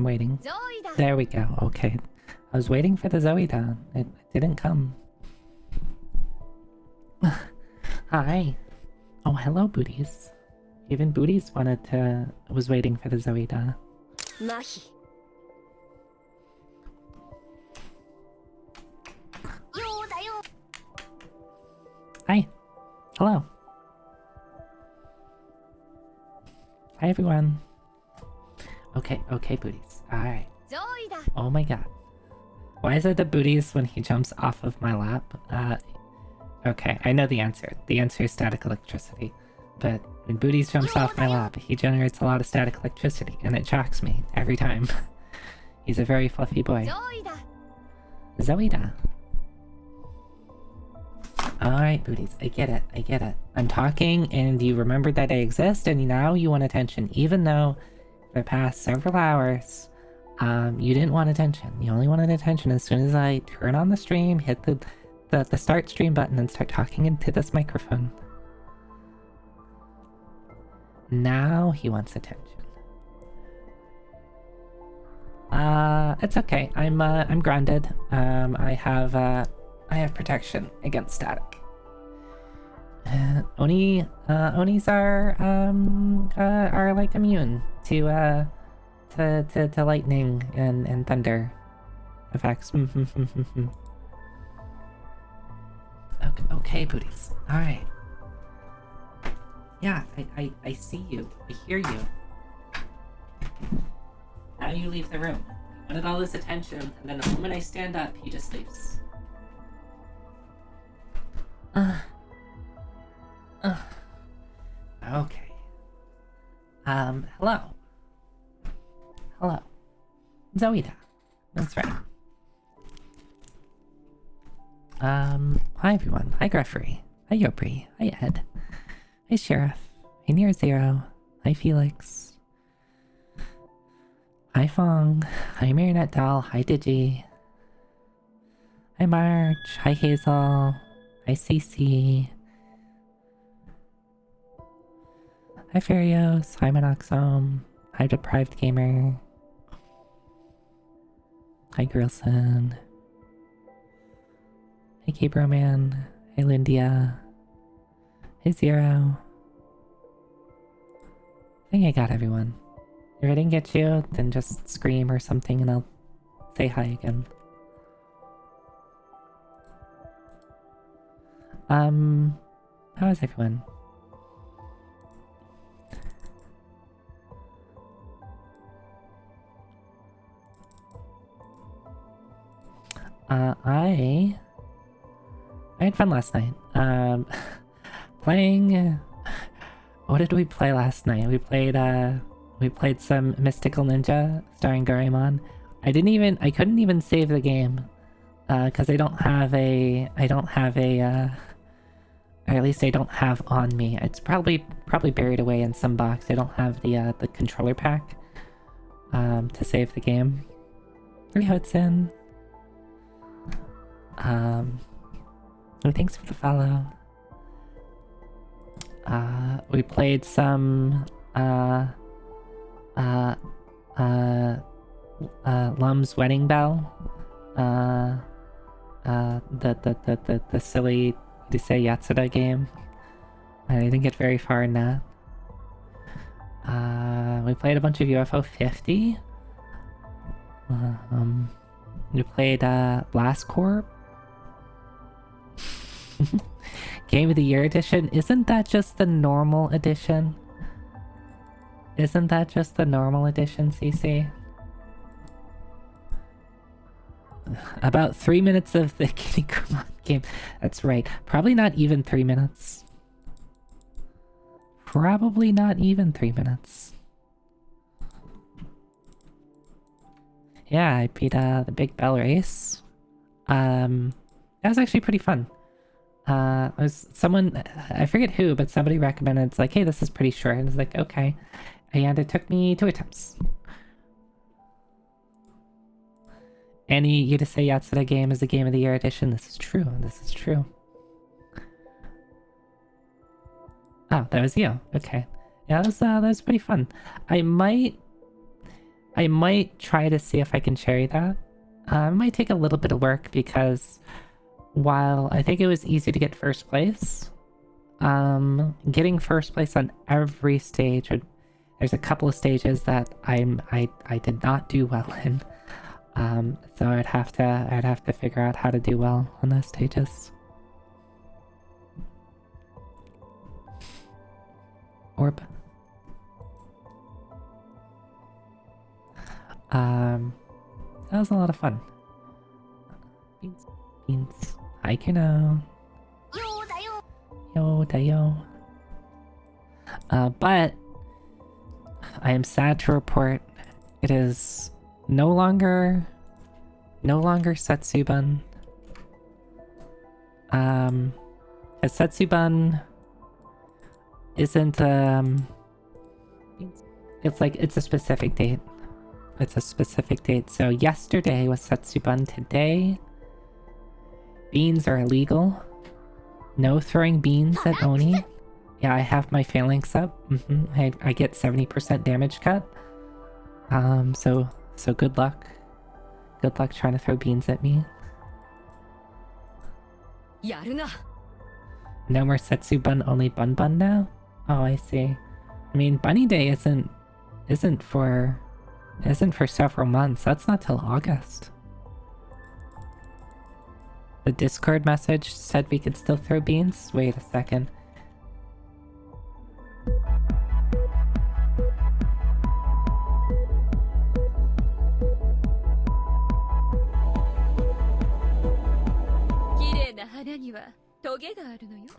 waiting. There we go. Okay. I was waiting for the Zoida. It didn't come. Hi. Oh, hello, Booties. Even Booties was waiting for the Zoida. Hi. Hello. Hi, everyone. Okay, Booties. Alright. Oh my god. Why is it the Booties when he jumps off of my lap? Okay, I know the answer. The answer is static electricity. But when Booties jumps off my lap, he generates a lot of static electricity, and it shocks me every time. He's a very fluffy boy. Zoida. Alright, Booties, I get it. I'm talking, and you remembered that I exist, and now you want attention, even though for the past several hours, you didn't want attention. You only wanted attention as soon as I turn on the stream, hit the start stream button, and start talking into this microphone. Now he wants attention. It's okay. I'm grounded. I have protection against static. Onis are like immune to lightning and thunder effects. Okay, Booties. Alright. Yeah, I see you. I hear you. Now you leave the room. You wanted all this attention, and then the moment I stand up, he just leaves. Okay. Hello. Hello. Zoida. That's right. Hi everyone. Hi Greffery. Hi Yopri. Hi Ed. Hi Sheriff. Hi Near Zero. Hi Felix. Hi Fong. Hi Marionette Doll. Hi Digi. Hi March. Hi Hazel. Hi Cece. Hi Furios. Hi Monoxome. Hi Deprived Gamer. Hi Grilson. Hi Cabroman. Hi Lindia. Hi Zero. I think I got everyone. If I didn't get you, then just scream or something and I'll say hi again. How is everyone? I had fun last night. Playing... What did we play last night? We played some Mystical Ninja starring Doraemon. I couldn't even save the game. Cause I don't have a, or at least I don't have on me. It's probably buried away in some box. I don't have the controller pack, to save the game. Hey Hudson. Oh, thanks for the follow. We played some, Lum's Wedding Bell. The silly Disei Yatsuda game. I didn't get very far in that. We played a bunch of UFO 50. We played, Blast Corp. Game of the Year edition. Isn't that just the normal edition? Isn't that just the normal edition, CC? About 3 minutes of the Kinnikuman game. That's right. Probably not even 3 minutes. Probably not even 3 minutes. Yeah, I beat the Big Bell race. That was actually pretty fun. I forget who, but somebody recommended, it's like, hey, this is pretty short. And it's like, okay. And it took me 2 attempts. Any Yudasei Yatsuda game is a Game of the Year edition. This is true. This is true. Oh, that was you. Okay. Yeah, that was pretty fun. I might I might try to see if I can cherry that. It might take a little bit of work because while I think it was easy to get first place, getting first place on every stage, there's a couple of stages that I did not do well in. So I'd have to figure out how to do well on those stages. Orb. That was a lot of fun. Beans. Hi, Kuno. Yo, Dayo. But I am sad to report it is no longer Setsuban. As Setsuban isn't it's a specific date. It's a specific date. So yesterday was Setsuban. Today, beans are illegal. No throwing beans at Oni. Yeah, I have my phalanx up. I get 70% damage cut. So good luck. Good luck trying to throw beans at me. No more Setsuban, only Bun Bun now? Oh, I see. I mean, Bunny Day isn't for several months. That's not till August. The Discord message said we could still throw beans? Wait a second.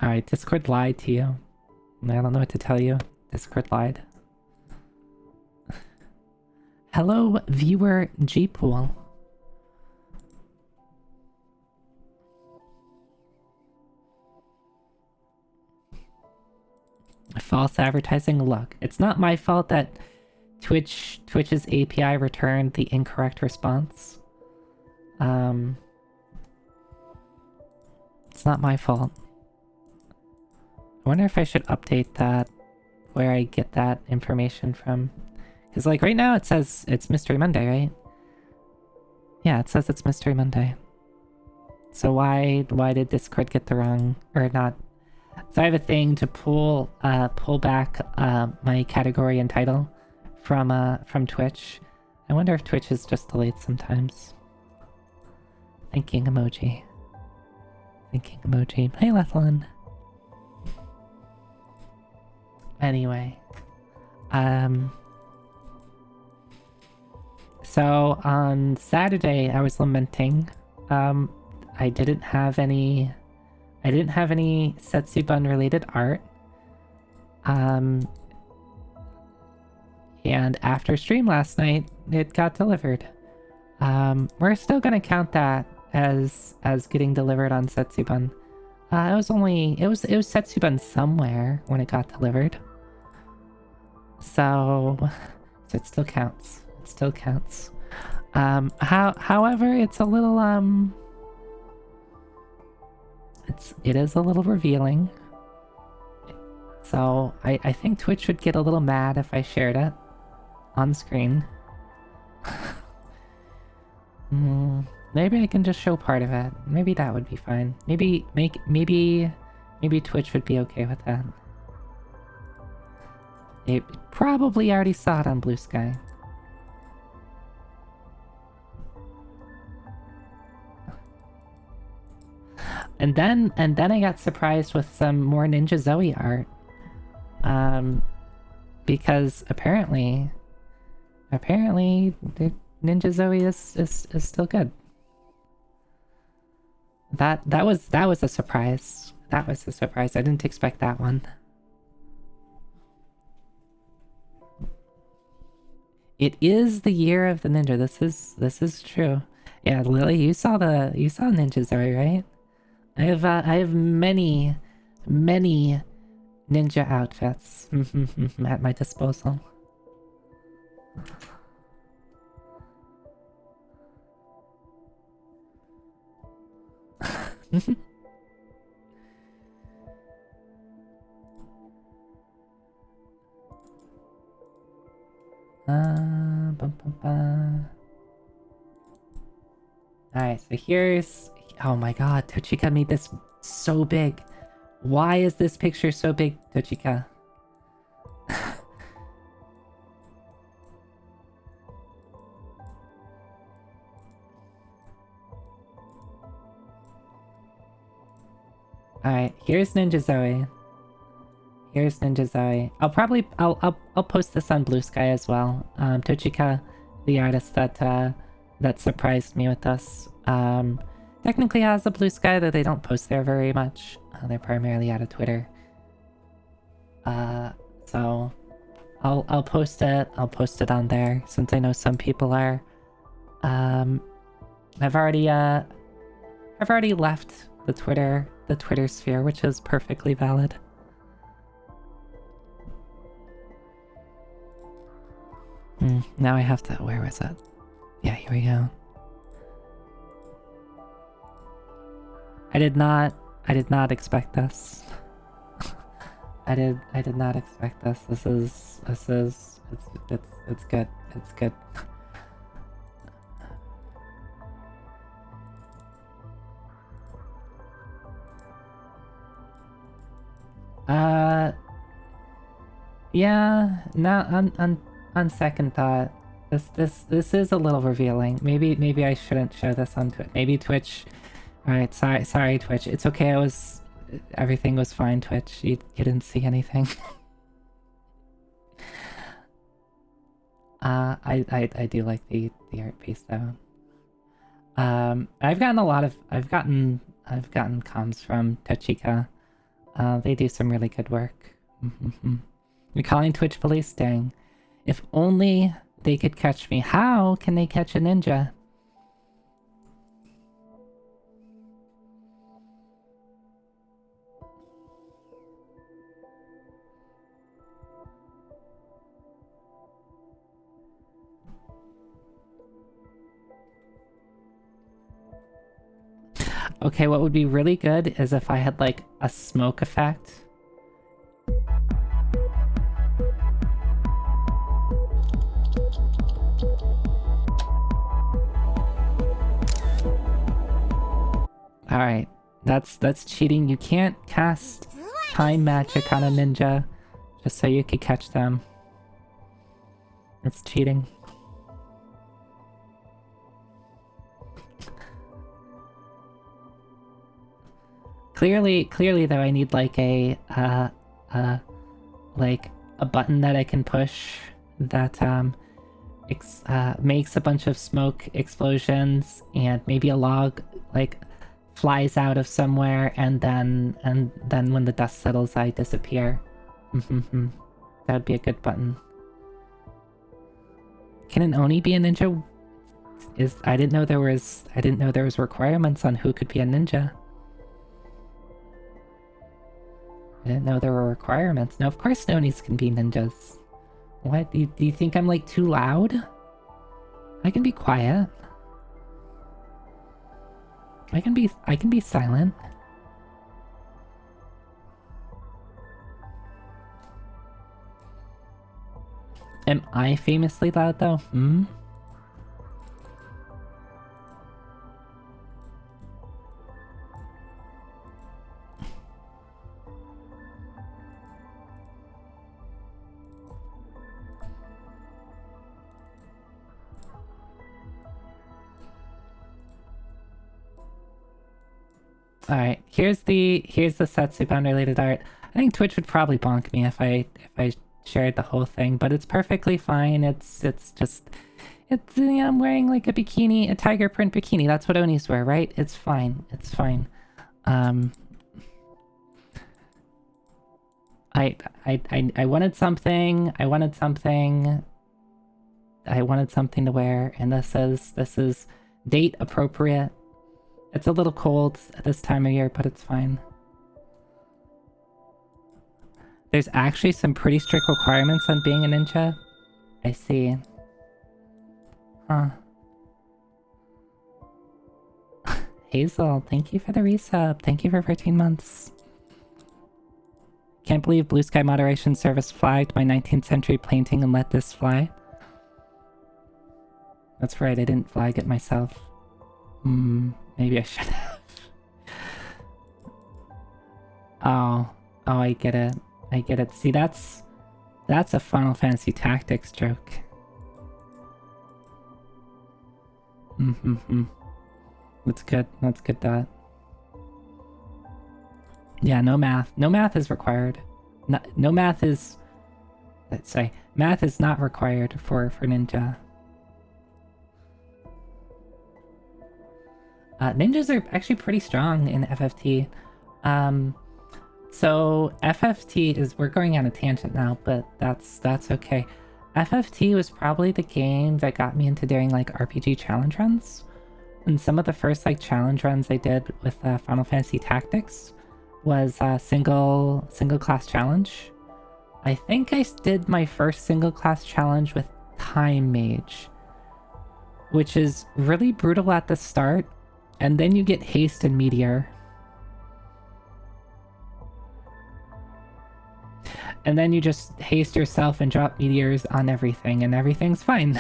Alright, Discord lied to you. I don't know what to tell you. Discord lied. Hello, viewer G-Pool. False advertising. Look, it's not my fault that Twitch's API returned the incorrect response. It's not my fault. I wonder if I should update that, where I get that information from. Because, like, right now it says it's Mystery Monday, right? Yeah, it says it's Mystery Monday. So why did Discord get the wrong, or not? So I have a thing to pull back my category and title from Twitch. I wonder if Twitch is just delayed sometimes. Thinking emoji. Thinking emoji. Hey, Lethlin. Anyway. So on Saturday I was lamenting. I didn't have any Setsuban related art. And after stream last night, it got delivered. We're still gonna count that as getting delivered on Setsuban. It was Setsuban somewhere when it got delivered. So it still counts. It still counts. However, it's a little it is a little revealing. So I think Twitch would get a little mad if I shared it on screen. Maybe I can just show part of it. Maybe that would be fine. Maybe Twitch would be okay with that. It probably already saw it on Blue Sky. And then I got surprised with some more Ninja Zoe art. Because apparently the Ninja Zoe is still good. That was a surprise. That was a surprise. I didn't expect that one. It is the year of the ninja. This is true. Yeah, Lily, you saw Ninja Zoe, right? I have many ninja outfits at my disposal. Bum, bum, bum. So here's... Oh my god, Tochika made this so big. Why is this picture so big, Tochika? Alright, here's Ninja Zoe. Here's Ninja Zoe. I'll post this on Blue Sky as well. Tochika, the artist that surprised me with this, technically has a Blue Sky, though they don't post there very much. They're primarily out of Twitter. So I'll post it. I'll post it on there since I know some people are. I've already left the Twitter sphere, which is perfectly valid. Now I have to... Where was it? Yeah, here we go. I did not expect this. I did not expect this. It's good. It's good. Yeah, now on second thought, this is a little revealing. Maybe I shouldn't show this on Twitch. Maybe Twitch. Alright, sorry Twitch. It's okay, everything was fine, Twitch. You didn't see anything. I do like the art piece though. I've gotten comms from Tochika. They do some really good work. You're calling Twitch police? Dang. If only they could catch me. How can they catch a ninja? Okay, what would be really good is if I had like a smoke effect. Alright, that's cheating. You can't cast time magic on a ninja just so you could catch them. It's cheating. Clearly though, I need like a button that I can push that makes a bunch of smoke explosions, and maybe a log like flies out of somewhere, and then when the dust settles, I disappear. That would be a good button. Can an Oni be a ninja? I didn't know there was requirements on who could be a ninja. I didn't know there were requirements. No, of course Onis can be ninjas. What? Do you think I'm like too loud? I can be quiet. I can be silent. Am I famously loud though? Alright, here's the Setsup unrelated art. I think Twitch would probably bonk me if I shared the whole thing, but it's perfectly fine. It's I'm wearing like a bikini, a tiger print bikini. That's what Onis wear, right? It's fine. It's fine. I wanted something. I wanted something to wear, and this is date appropriate. It's a little cold at this time of year, but it's fine. There's actually some pretty strict requirements on being a ninja. I see. Huh. Hazel, thank you for the resub. Thank you for 13 months. Can't believe Blue Sky Moderation Service flagged my 19th century painting and let this fly. That's right, I didn't flag it myself. Maybe I should have. Oh, I get it. I get it. See, that's a Final Fantasy Tactics joke. That's good. That's good, Dot. Yeah, no math. No math is required. No math is... Sorry, math is not required for ninja. Ninjas are actually pretty strong in FFT. So FFT is... We're going on a tangent now, but that's okay. FFT was probably the game that got me into doing like RPG challenge runs. And some of the first like challenge runs I did with Final Fantasy Tactics was single class challenge. I think I did my first single class challenge with Time Mage, which is really brutal at the start, and then you get haste and meteor. And then you just haste yourself and drop meteors on everything, and everything's fine.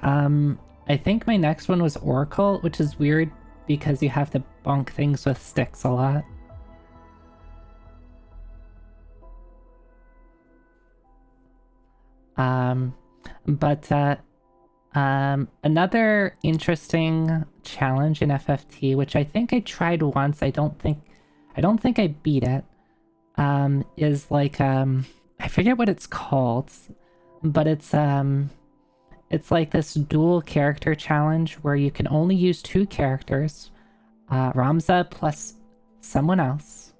I think my next one was Oracle, which is weird because you have to bonk things with sticks a lot. Another interesting challenge in FFT, which I think I tried once, I don't think I beat it, is like, I forget what it's called, but it's like this dual character challenge where you can only use 2 characters, Ramza plus someone else,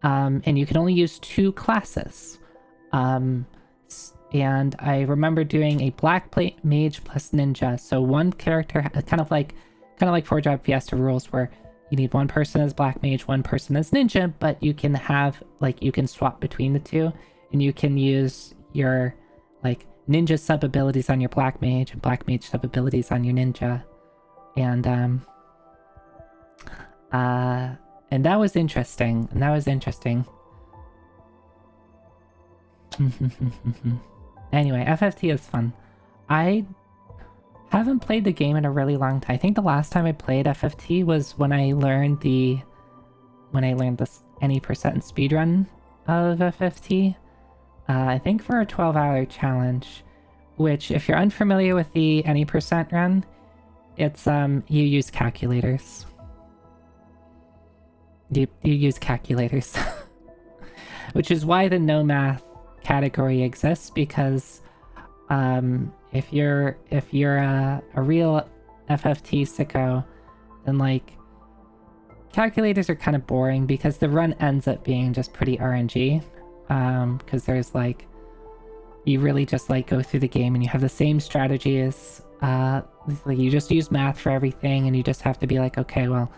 and you can only use 2 classes. And I remember doing a black mage plus ninja, so one character, kind of like 4-Job Fiesta rules, where you need one person as black mage, one person as ninja, but you can have, like, you can swap between the 2, and you can use your, like, ninja sub abilities on your black mage and black mage sub abilities on your ninja. And that was interesting. Anyway, FFT is fun. I haven't played the game in a really long time. I think the last time I played FFT was when I learned this any percent speedrun of FFT. I think for a 12-hour challenge, which, if you're unfamiliar with the any percent run, it's you use calculators. You use calculators, which is why the no math category exists, because if you're a real FFT sicko, then like calculators are kind of boring, because the run ends up being just pretty RNG. Because there's like, you really just like go through the game and you have the same strategies. Like you just use math for everything, and you just have to be like, okay, well,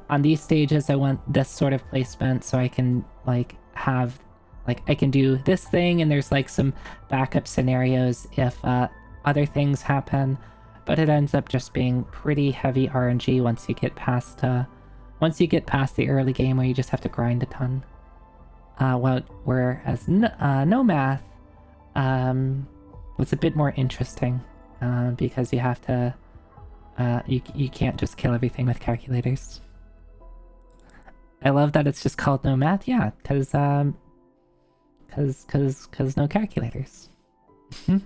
on these stages I want this sort of placement so I can like have, like, I can do this thing, and there's like some backup scenarios if other things happen. But it ends up just being pretty heavy RNG once you get past the early game where you just have to grind a ton. Whereas no math was a bit more interesting, because you have to you can't just kill everything with calculators. I love that it's just called no math. Yeah, because no calculators. You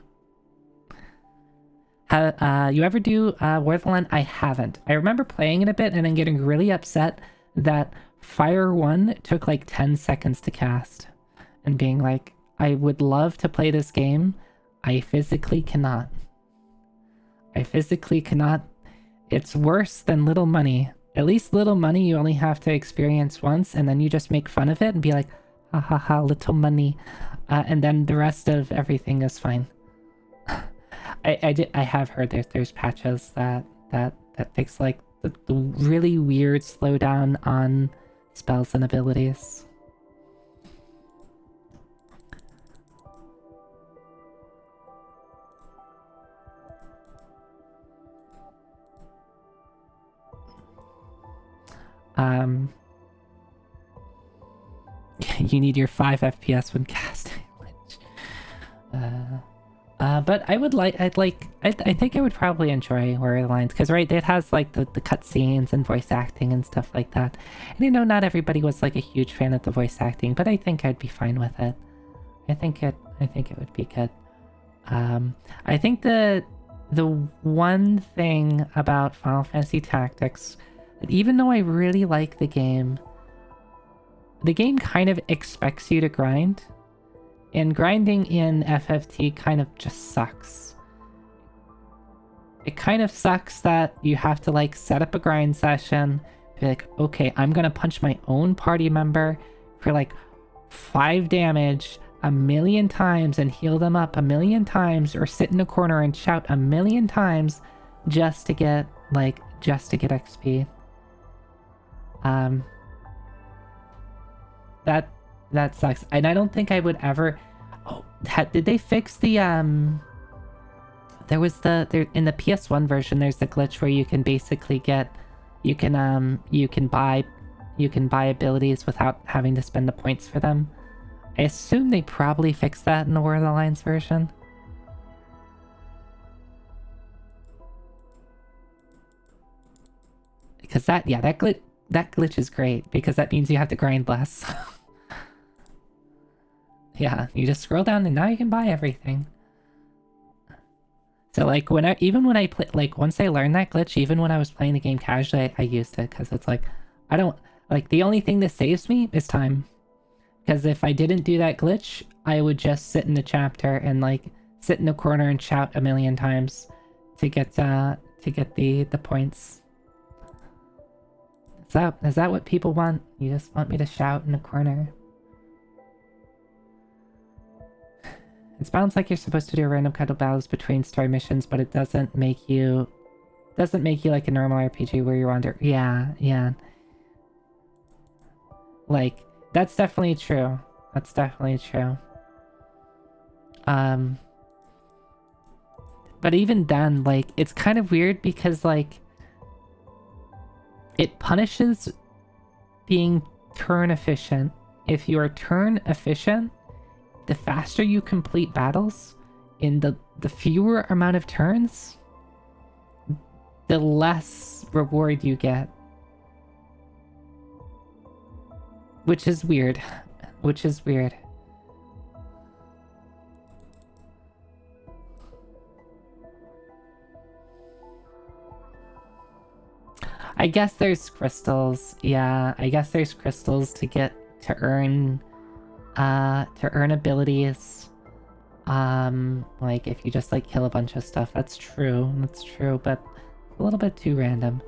ever do War of the Land? I haven't. I remember playing it a bit and then getting really upset that Fire 1 took like 10 seconds to cast, and being like, I would love to play this game. I physically cannot. It's worse than Little Money. At least Little Money you only have to experience once, and then you just make fun of it and be like, ha ha ha, Little Money. And then the rest of everything is fine. I have heard there's patches that fix like the really weird slowdown on spells and abilities. You need your 5 FPS when casting. But but I think I would probably enjoy Where Are the Lines, because right, it has like the cutscenes and voice acting and stuff like that. And you know, not everybody was like a huge fan of the voice acting, but I think I'd be fine with it. I think it would be good. I think the one thing about Final Fantasy Tactics, that even though I really like the game kind of expects you to grind. And grinding in FFT kind of just sucks. It kind of sucks that you have to like set up a grind session, be like, okay, I'm gonna punch my own party member for like 5 damage 1,000,000 times and heal them up 1,000,000 times, or sit in a corner and shout 1,000,000 times just to get XP. That sucks. And I don't think I would ever... Oh, did they fix the, There was in the PS1 version, there's the glitch where you can basically get... You can buy abilities without having to spend the points for them. I assume they probably fixed that in the War of the Lions version. Because that glitch is great, because that means you have to grind less. Yeah, you just scroll down and now you can buy everything. So like even when I play, like once I learned that glitch, even when I was playing the game casually, I used it, because it's like, I don't, like the only thing that saves me is time. Because if I didn't do that glitch, I would just sit in the chapter and like sit in the corner and shout 1,000,000 times to get the points. Is that what people want? You just want me to shout in the corner? It sounds like you're supposed to do random kind of battles between story missions, but it doesn't make you like a normal RPG where you wander. Yeah. Like, that's definitely true. That's definitely true. But even then, like, it's kind of weird because, like, it punishes being turn efficient. If you are turn efficient, the faster you complete battles in the fewer amount of turns, the less reward you get. Which is weird. I guess there's crystals. Yeah, I guess there's crystals to earn abilities. Like if you just like kill a bunch of stuff, that's true, but a little bit too random.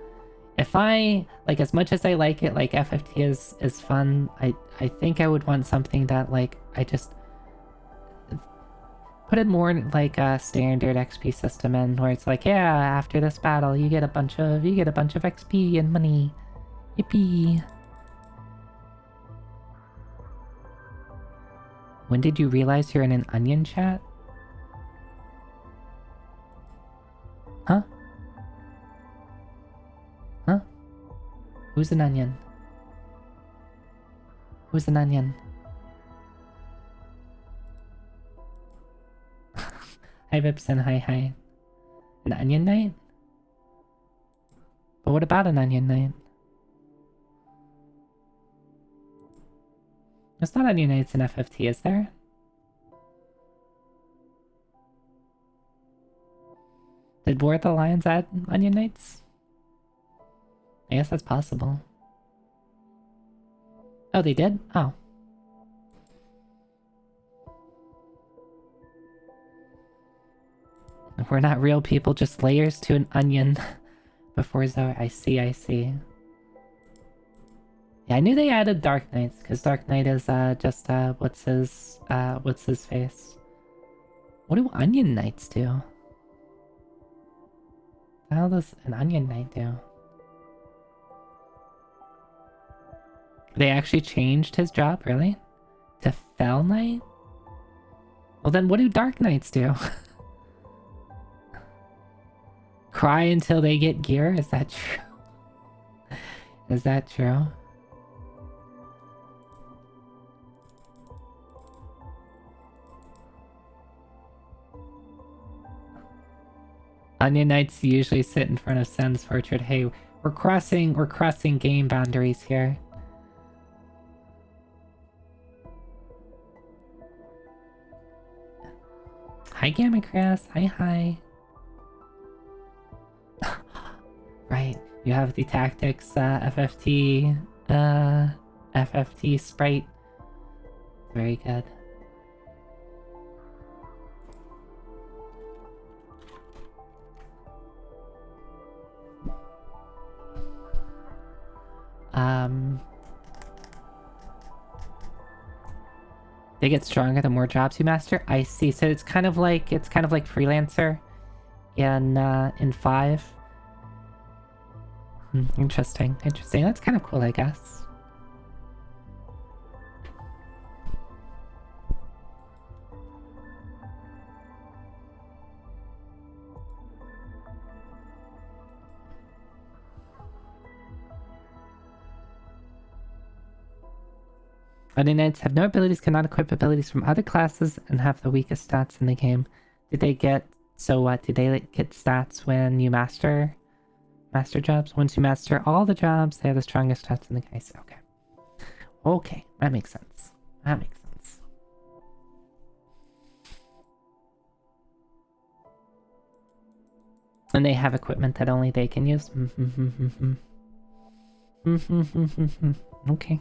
If I, like, as much as I like it, like FFT is fun, I think I would want something that like I just put it more like a standard XP system in, where it's like, yeah, after this battle you get a bunch of XP and money. Yippee. When did you realize you're in an onion chat? Huh? Huh? Who's an onion? Who's an onion? Hi Vipson, hi. An onion knight? But what about an onion knight? There's not onion knights in FFT, is there? Did War of the Lions add onion knights? I guess that's possible. Oh, they did? Oh. We're not real people, just layers to an onion before Zoe. I see. Yeah, I knew they added Dark Knights, because Dark Knight is just what's his face? What do Onion Knights do? What the hell does an Onion Knight do? They actually changed his job, really? To Fell Knight? Well then what do Dark Knights do? Cry until they get gear? Is that true? Is that true? Onion Knights usually sit in front of Sen's portrait. Hey, we're crossing game boundaries here. Hi, Gamma Crass. Hi. Right, you have the tactics FFT sprite. Very good. They get stronger the more jobs you master. I see. So it's kind of like freelancer in 5. Interesting. That's kind of cool, I guess. Onion Knights have no abilities, cannot equip abilities from other classes, and have the weakest stats in the game. Did they get... So what? Did they get stats when you master jobs? Once you master all the jobs, they have the strongest stats in the case. Okay, that makes sense. And they have equipment that only they can use. Okay.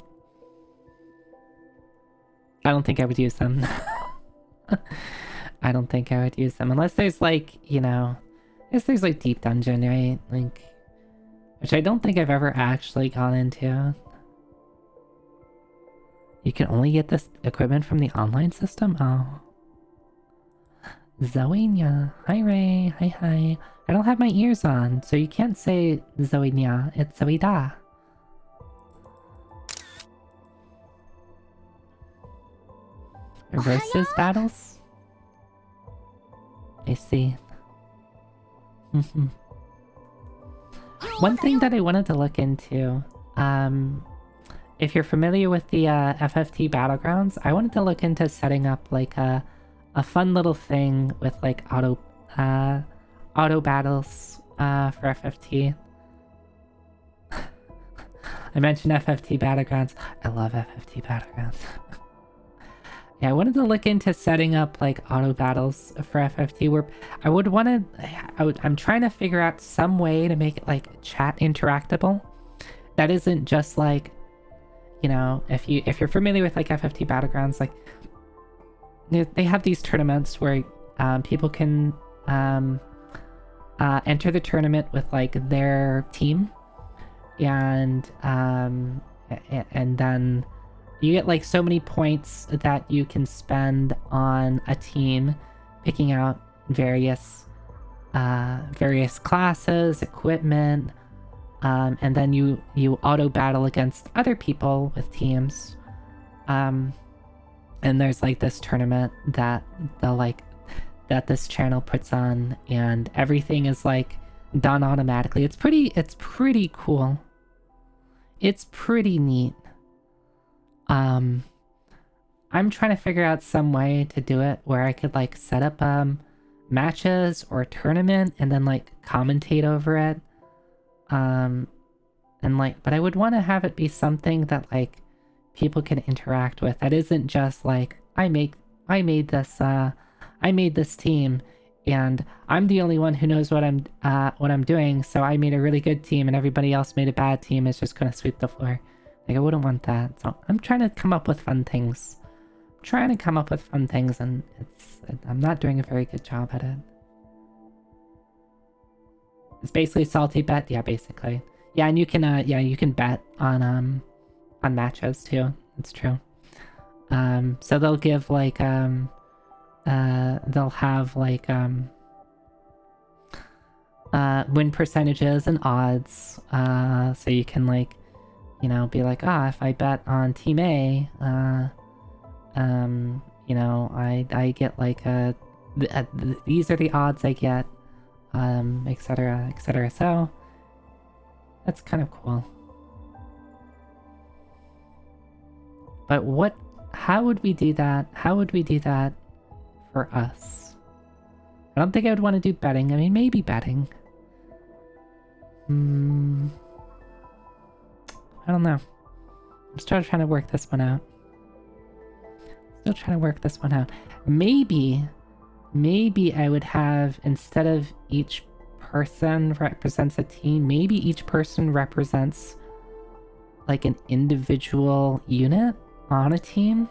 I don't think I would use them. I don't think I would use them unless there's like, unless there's like deep dungeon, right? Like, which I don't think I've ever actually gone into. You can only get this equipment from the online system? Oh. Zoenia. Hi, Ray. Hi. I don't have my ears on, so you can't say Zoenia. It's Zoida. Versus battles? I see. One thing that I wanted to look into, if you're familiar with the FFT Battlegrounds, I wanted to look into setting up like a fun little thing with like auto battles for FFT. I mentioned FFT Battlegrounds. I love FFT Battlegrounds. Yeah, I wanted to look into setting up like auto battles for FFT where I would want to... I'm trying to figure out some way to make it like chat interactable. That isn't just like, if you're familiar with like FFT Battlegrounds, like they have these tournaments where people can enter the tournament with like their team, and then you get like so many points that you can spend on a team picking out various classes, equipment, and then you auto battle against other people with teams. And there's like this tournament that this channel puts on, and everything is like done automatically. It's pretty cool. It's pretty neat. I'm trying to figure out some way to do it where I could like set up matches or a tournament and then like commentate over it. And like, but I would want to have it be something that like people can interact with. That isn't just like I made this team and I'm the only one who knows what I'm doing, so I made a really good team and everybody else made a bad team. Is just gonna sweep the floor. Like, I wouldn't want that. So I'm trying to come up with fun things. And I'm not doing a very good job at it. It's basically salty bet. Yeah, basically. Yeah, and you can bet on matches too. It's true. So they'll give like they'll have like win percentages and odds. So you can like, be like, if I bet on Team A, I get like these are the odds I get, etc., etc. So that's kind of cool. But how would we do that? How would we do that for us? I don't think I would want to do betting. I mean, maybe betting. I don't know. I'm still trying to work this one out. Maybe I would have, instead of each person represents a team, maybe each person represents like an individual unit on a team.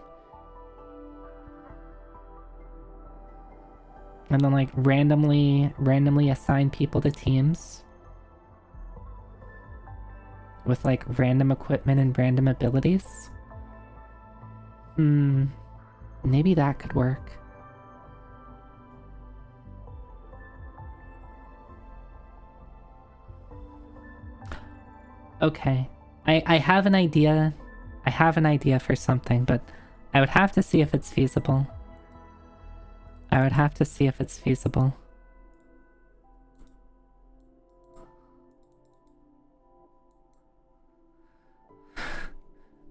And then like randomly assign people to teams with like random equipment and random abilities. Maybe that could work. Okay. I have an idea. I have an idea for something, but I would have to see if it's feasible.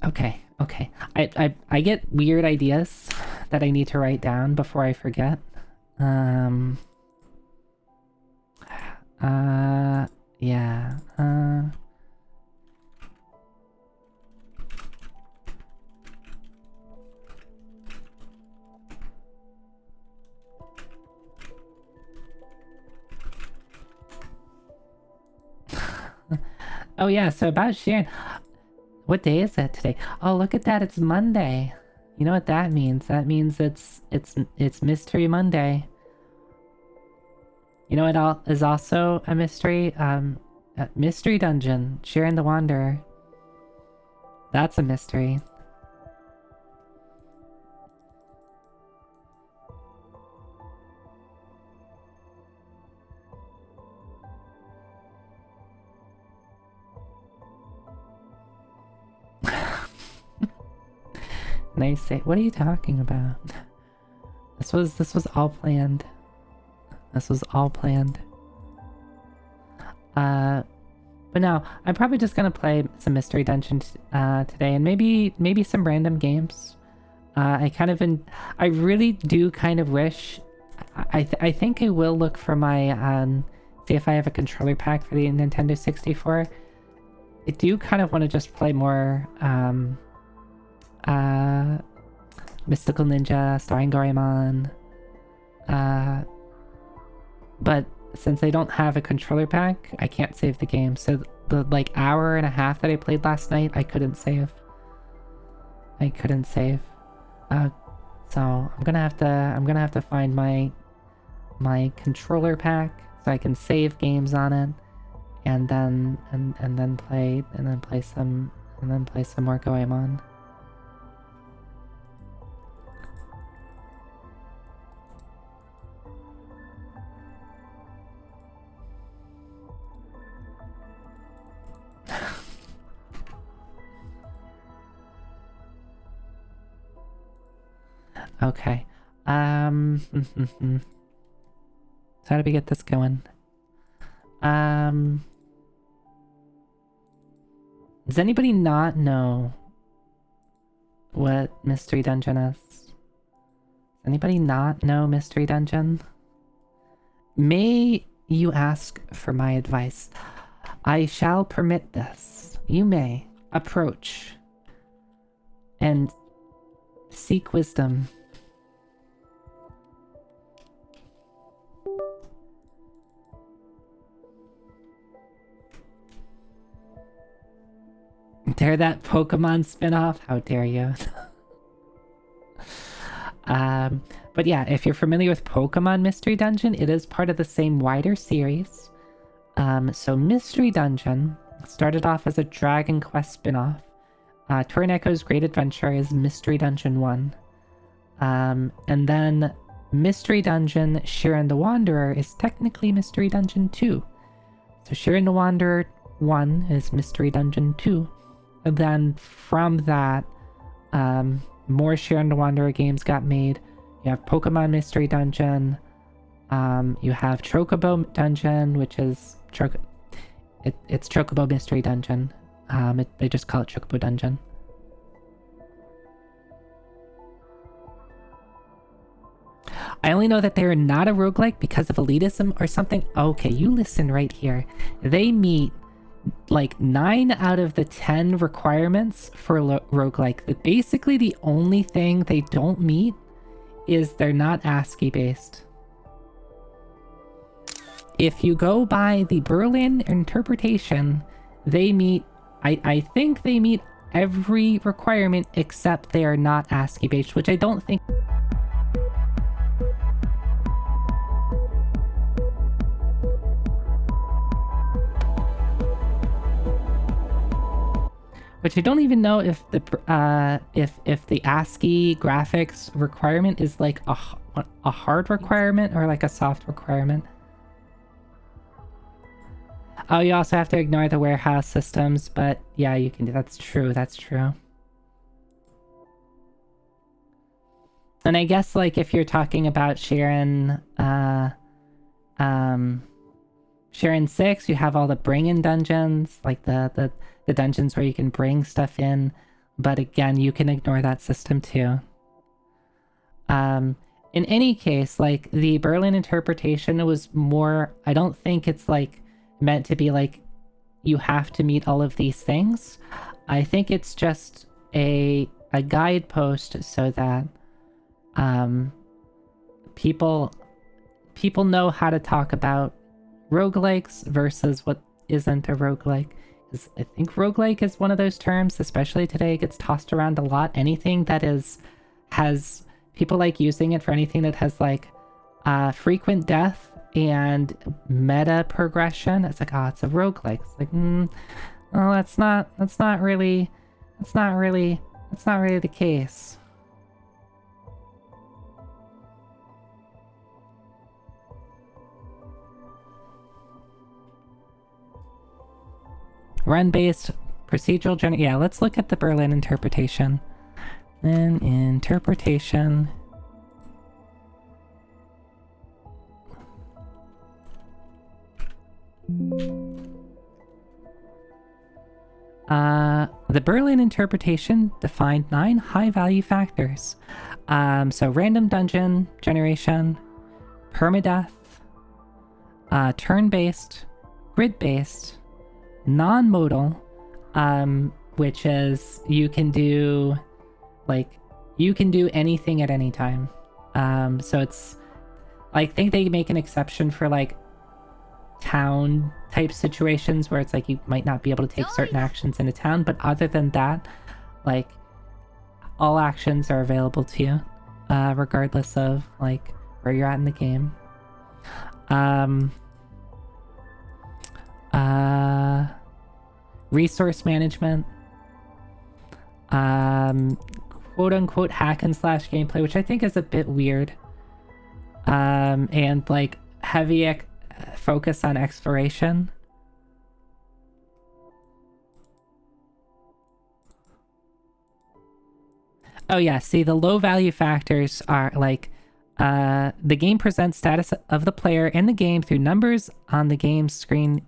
Okay. I get weird ideas that I need to write down before I forget. Yeah. Oh yeah, so about Shiren. What day is it today? Oh, look at that, it's Monday. You know what that means? That means it's Mystery Monday. You know what is also a mystery? Mystery Dungeon, Shiren the Wanderer. That's a mystery. Nice. What are you talking about? This was all planned. But no, I'm probably just gonna play some Mystery Dungeon today, and maybe some random games. I really do kind of wish. I think I will look for my see if I have a controller pack for the Nintendo 64. I do kind of want to just play more Mystical Ninja, starring Goemon. But since I don't have a controller pack, I can't save the game. So the like hour and a half that I played last night, I couldn't save. So I'm gonna have to find my controller pack so I can save games on it, and then play some more Goemon. Okay. So how do we get this going? Does anybody not know what Mystery Dungeon is? Does anybody not know Mystery Dungeon? May you ask for my advice? I shall permit this. You may approach and seek wisdom. Dare that Pokemon spin-off? How dare you? But yeah, if you're familiar with Pokemon Mystery Dungeon, it is part of the same wider series. So Mystery Dungeon started off as a Dragon Quest spin-off. Torin Echo's Great Adventure is Mystery Dungeon 1. And then Mystery Dungeon Shiren the Wanderer is technically Mystery Dungeon 2. So Shiren the Wanderer 1 is Mystery Dungeon 2. And then from that, more Shiren the Wanderer games got made. You have Pokemon Mystery Dungeon. You have Chocobo Dungeon, which is it's Chocobo Mystery Dungeon. They just call it Chocobo Dungeon. I only know that they're not a roguelike because of elitism or something. Okay, you listen right here. They meet like 9 out of the 10 requirements for roguelike. Basically, the only thing they don't meet is they're not ASCII based. If you go by the Berlin interpretation, they meet, I think they meet every requirement except they are not ASCII based, which I don't think. Which I don't even know if the if the ASCII graphics requirement is like a hard requirement or like a soft requirement. Oh, you also have to ignore the warehouse systems, but yeah, you can do. That's true. That's true. And I guess like if you're talking about Shiren, Shiren 6, you have all the bring-in dungeons, like the dungeons where you can bring stuff in, but again, you can ignore that system too. In any case, like the Berlin interpretation was more, I don't think it's like meant to be like you have to meet all of these things. I think it's just a guidepost so that people know how to talk about roguelikes versus what isn't a roguelike. Because I think roguelike is one of those terms, especially today, it gets tossed around a lot. Anything that has people like using it for anything that has like frequent death and meta progression. It's like, oh, it's a roguelike. It's like, well, that's not really the case. Run-based procedural yeah, let's look at the Berlin interpretation. Then interpretation. The Berlin interpretation defined 9 high-value factors. So random dungeon generation, permadeath, turn-based, grid-based, non-modal, which is you can do anything at any time. So it's, I think they make an exception for like town type situations where it's like you might not be able to take certain actions in a town, but other than that, like all actions are available to you, regardless of like where you're at in the game. Resource management, quote unquote hack and slash gameplay, which I think is a bit weird, and like heavy focus on exploration. Oh yeah, see, the low value factors are like the game presents status of the player in the game through numbers on the game screen.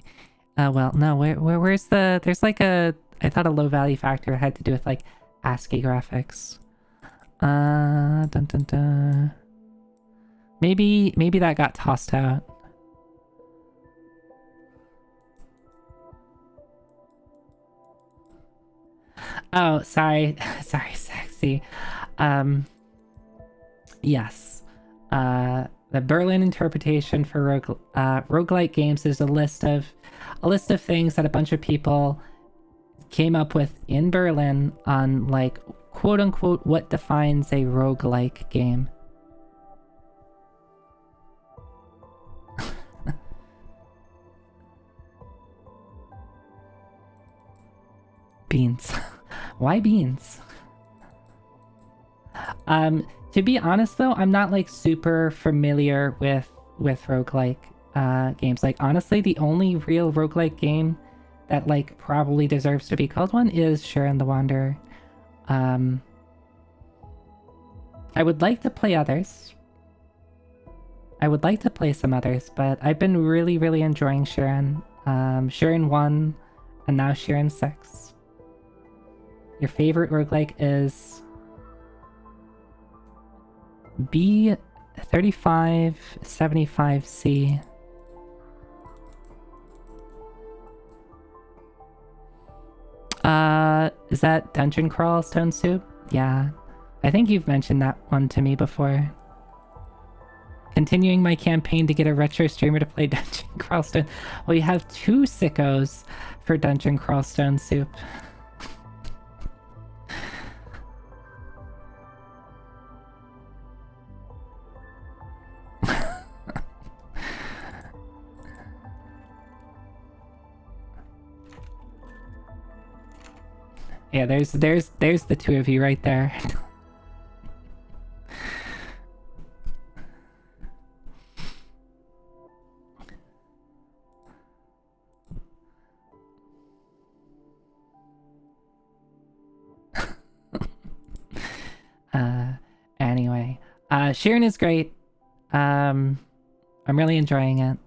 Well, no, where's the, there's like a, I thought a low value factor had to do with like ASCII graphics. Dun dun dun. Maybe that got tossed out. Oh, sorry, sorry, sexy. Yes. The Berlin interpretation for roguelike games is a list of things that a bunch of people came up with in Berlin on like quote unquote what defines a roguelike game. Beans. Why beans? To be honest though, I'm not like super familiar with roguelike games. Like honestly, the only real roguelike game that like probably deserves to be called one is Shiren the Wanderer. I would like to play others. I would like to play some others, but I've been really, really enjoying Shiren. Shiren 1 and now Shiren 6. Your favorite roguelike is 3575C. Is that Dungeon Crawl Stone Soup? Yeah. I think you've mentioned that one to me before. Continuing my campaign to get a retro streamer to play Dungeon Crawl Stone. Well, you have 2 sickos for Dungeon Crawl Stone Soup. Yeah, there's the 2 of you right there. Anyway, Shiren is great. I'm really enjoying it.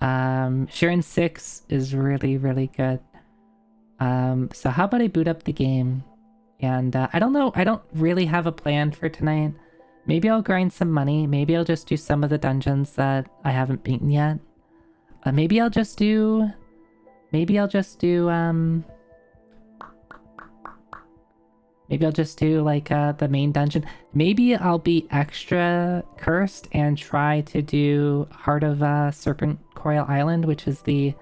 Shiren 6 is really, really good. So how about I boot up the game? And I don't know, I don't really have a plan for tonight. Maybe I'll grind some money. Maybe I'll just do some of the dungeons that I haven't beaten yet. Maybe I'll just do Maybe I'll just do like the main dungeon. Maybe I'll be extra cursed and try to do Heart of Serpentcoil Island, which is the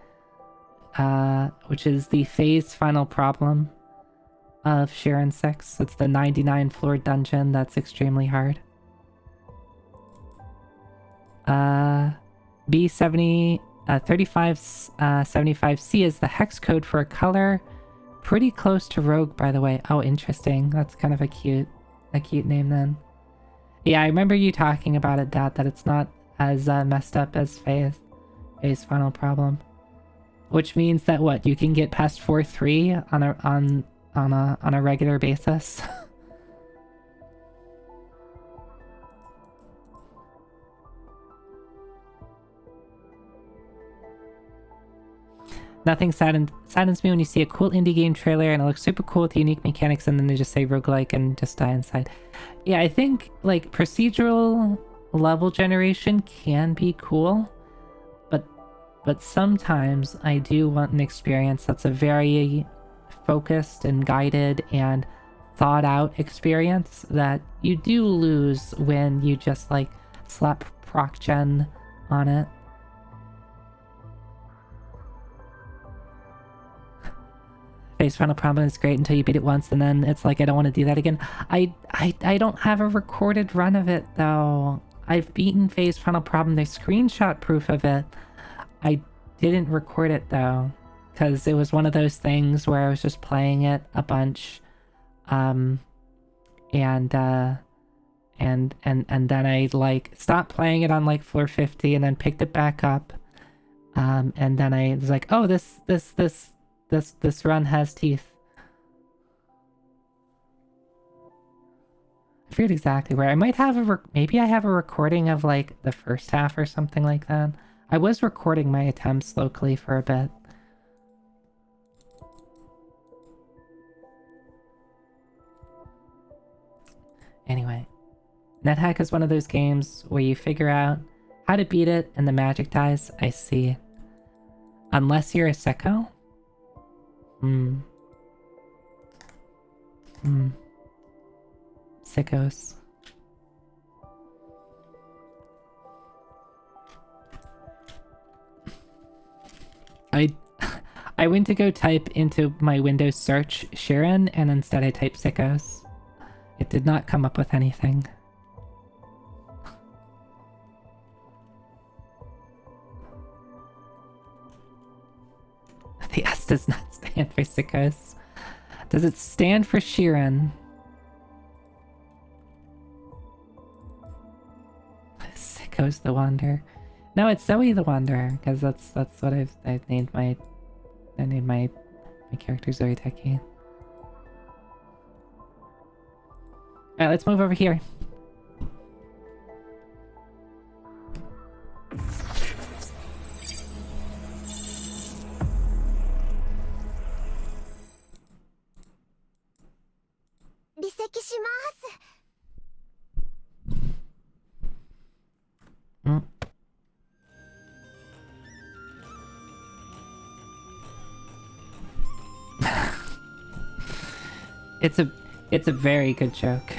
phase final problem of Shiren 6. It's the 99 floor dungeon that's extremely hard. B70 3575C is the hex code for a color. Pretty close to Rogue, by the way. Oh, interesting. That's kind of a cute name then. Yeah, I remember you talking about it, Dad, that it's not as messed up as phase final problem. Which means that what, you can get past 4-3 on a regular basis. Nothing saddens me when you see a cool indie game trailer and it looks super cool with unique mechanics and then they just say roguelike and just die inside. Yeah, I think like procedural level generation can be cool, but sometimes I do want an experience that's a very focused and guided and thought out experience that you do lose when you just like slap proc gen on it. Phase final problem is great until you beat it once and then it's like I don't want to do that again. I don't have a recorded run of it though. I've beaten phase final problem. There's screenshot proof of it. I didn't record it though because it was one of those things where I was just playing it a bunch and then I like stopped playing it on like floor 50 and then picked it back up and then I was like, oh, this run has teeth. I forget exactly where. I might have maybe I have a recording of like the first half or something like that. I was recording my attempts locally for a bit. Anyway, NetHack is one of those games where you figure out how to beat it and the magic dies. I see. Unless you're a Sekko. Sickos. I went to go type into my Windows search Shiren and instead I typed sickos. It did not come up with anything. The S does not stand for sickos. Does it stand for Shiren? Sickos the Wanderer. No, it's Zoe the Wanderer, because that's what I've named my character Zoe Techie. Alright, let's move over here. It's a very good joke.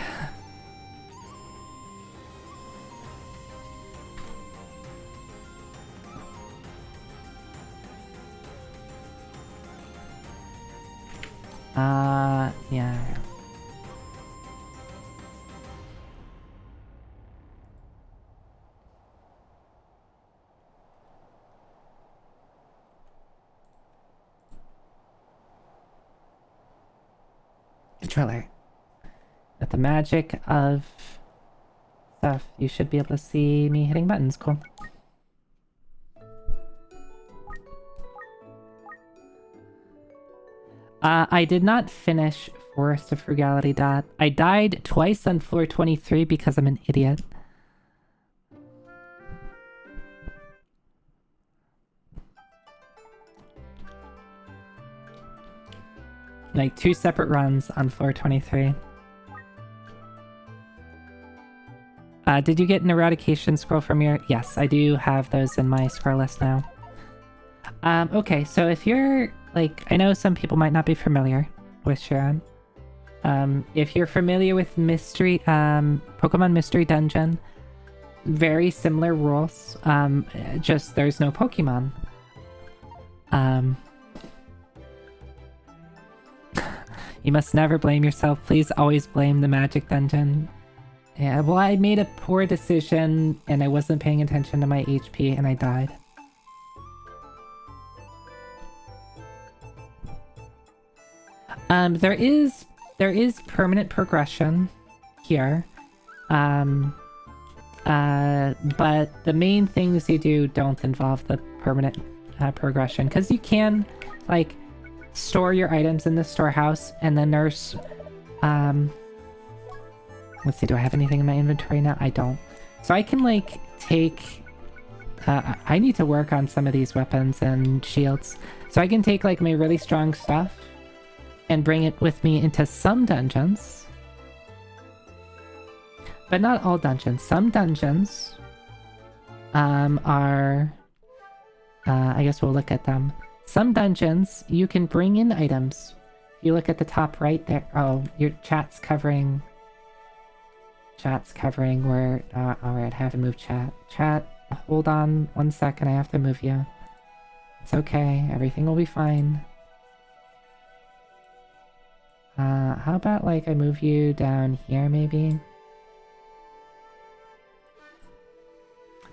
Yeah. Controller. With the magic of stuff, you should be able to see me hitting buttons. Cool. I did not finish Forest of Frugality. I died twice on floor 23 because I'm an idiot. Like 2 separate runs on floor 23. Did you get an eradication scroll from your... Yes, I do have those in my scroll list now. Okay, so if you're... Like, I know some people might not be familiar with Shiren. If you're familiar with Mystery... Pokemon Mystery Dungeon, very similar rules. Just there's no Pokemon. You must never blame yourself. Please always blame the Magic Dungeon. Yeah, well, I made a poor decision and I wasn't paying attention to my HP and I died. There is permanent progression here. But the main things you do don't involve the permanent progression, because you can, like, store your items in the storehouse, and then there's, let's see, do I have anything in my inventory now? I don't. So I can, like, take, I need to work on some of these weapons and shields. So I can take, like, my really strong stuff and bring it with me into some dungeons. But not all dungeons. Some dungeons are... I guess we'll look at them. Some dungeons, you can bring in items. If you look at the top right there... Oh, your chat's covering... Chat's covering where... Alright, I haven't moved chat. Chat, hold on 1 second, I have to move you. It's okay, everything will be fine. How about, like, I move you down here, maybe?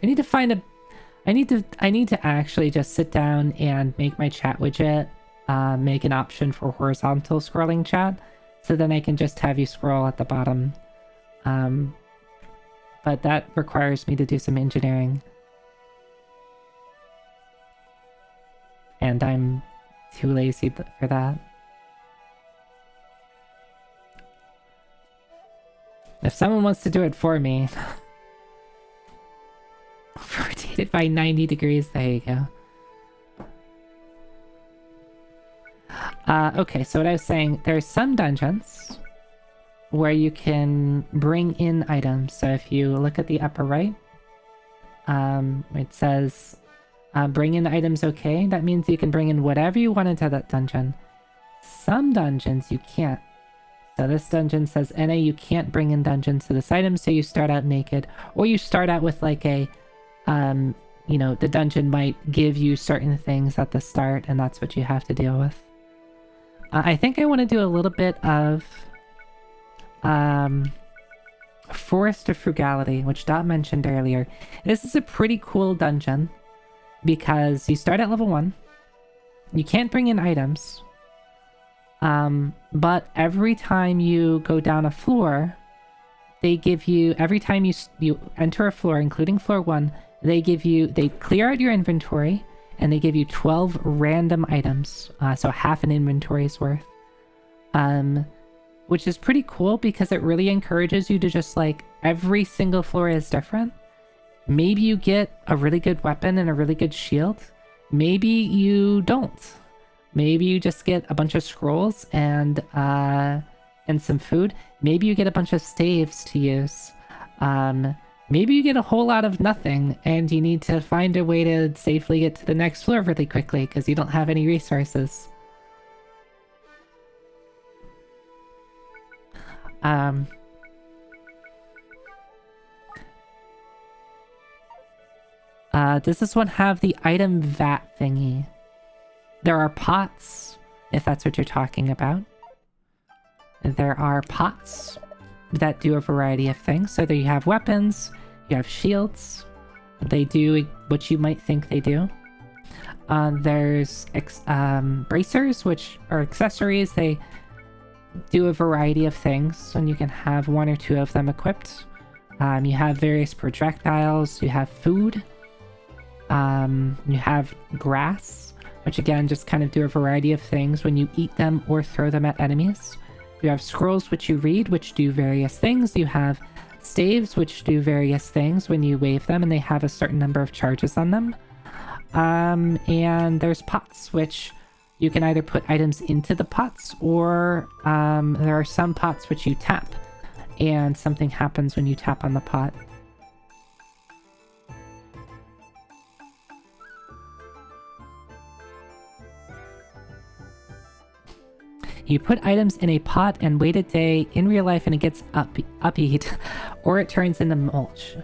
I need to find a... I need to actually just sit down and make my chat widget make an option for horizontal scrolling chat, so then I can just have you scroll at the bottom. But that requires me to do some engineering. And I'm too lazy for that. If someone wants to do it for me... Rotated by 90 degrees, there you go. Okay, so what I was saying, there's some dungeons where you can bring in items. So if you look at the upper right, it says bring in items okay. That means you can bring in whatever you want into that dungeon. Some dungeons you can't. So this dungeon says, NA, you can't bring in dungeons to this item, so you start out naked. Or you start out with like a, you know, the dungeon might give you certain things at the start, and that's what you have to deal with. I think I want to do a little bit of Forest of Frugality, which Dot mentioned earlier. This is a pretty cool dungeon because you start at level 1. You can't bring in items. But every time you go down a floor, they give you, every time you enter a floor, including floor 1, they clear out your inventory, and they give you 12 random items, so half an inventory's worth. Which is pretty cool because it really encourages you to just, like, every single floor is different. Maybe you get a really good weapon and a really good shield. Maybe you don't. Maybe you just get a bunch of scrolls and some food. Maybe you get a bunch of staves to use. Maybe you get a whole lot of nothing and you need to find a way to safely get to the next floor really quickly because you don't have any resources. Does this one have the item vat thingy? There are pots, if that's what you're talking about. There are pots that do a variety of things. So there you have weapons, you have shields. They do what you might think they do. There's bracers, which are accessories. They do a variety of things, and you can have 1 or 2 of them equipped. You have various projectiles, you have food, you have grass, which again just kind of do a variety of things when you eat them or throw them at enemies. You have scrolls which you read, which do various things. You have staves, which do various things when you wave them, and they have a certain number of charges on them. And there's pots, which you can either put items into the pots, or there are some pots which you tap, and something happens when you tap on the pot. You put items in a pot and wait a day in real life and it gets upbeat, or it turns into mulch.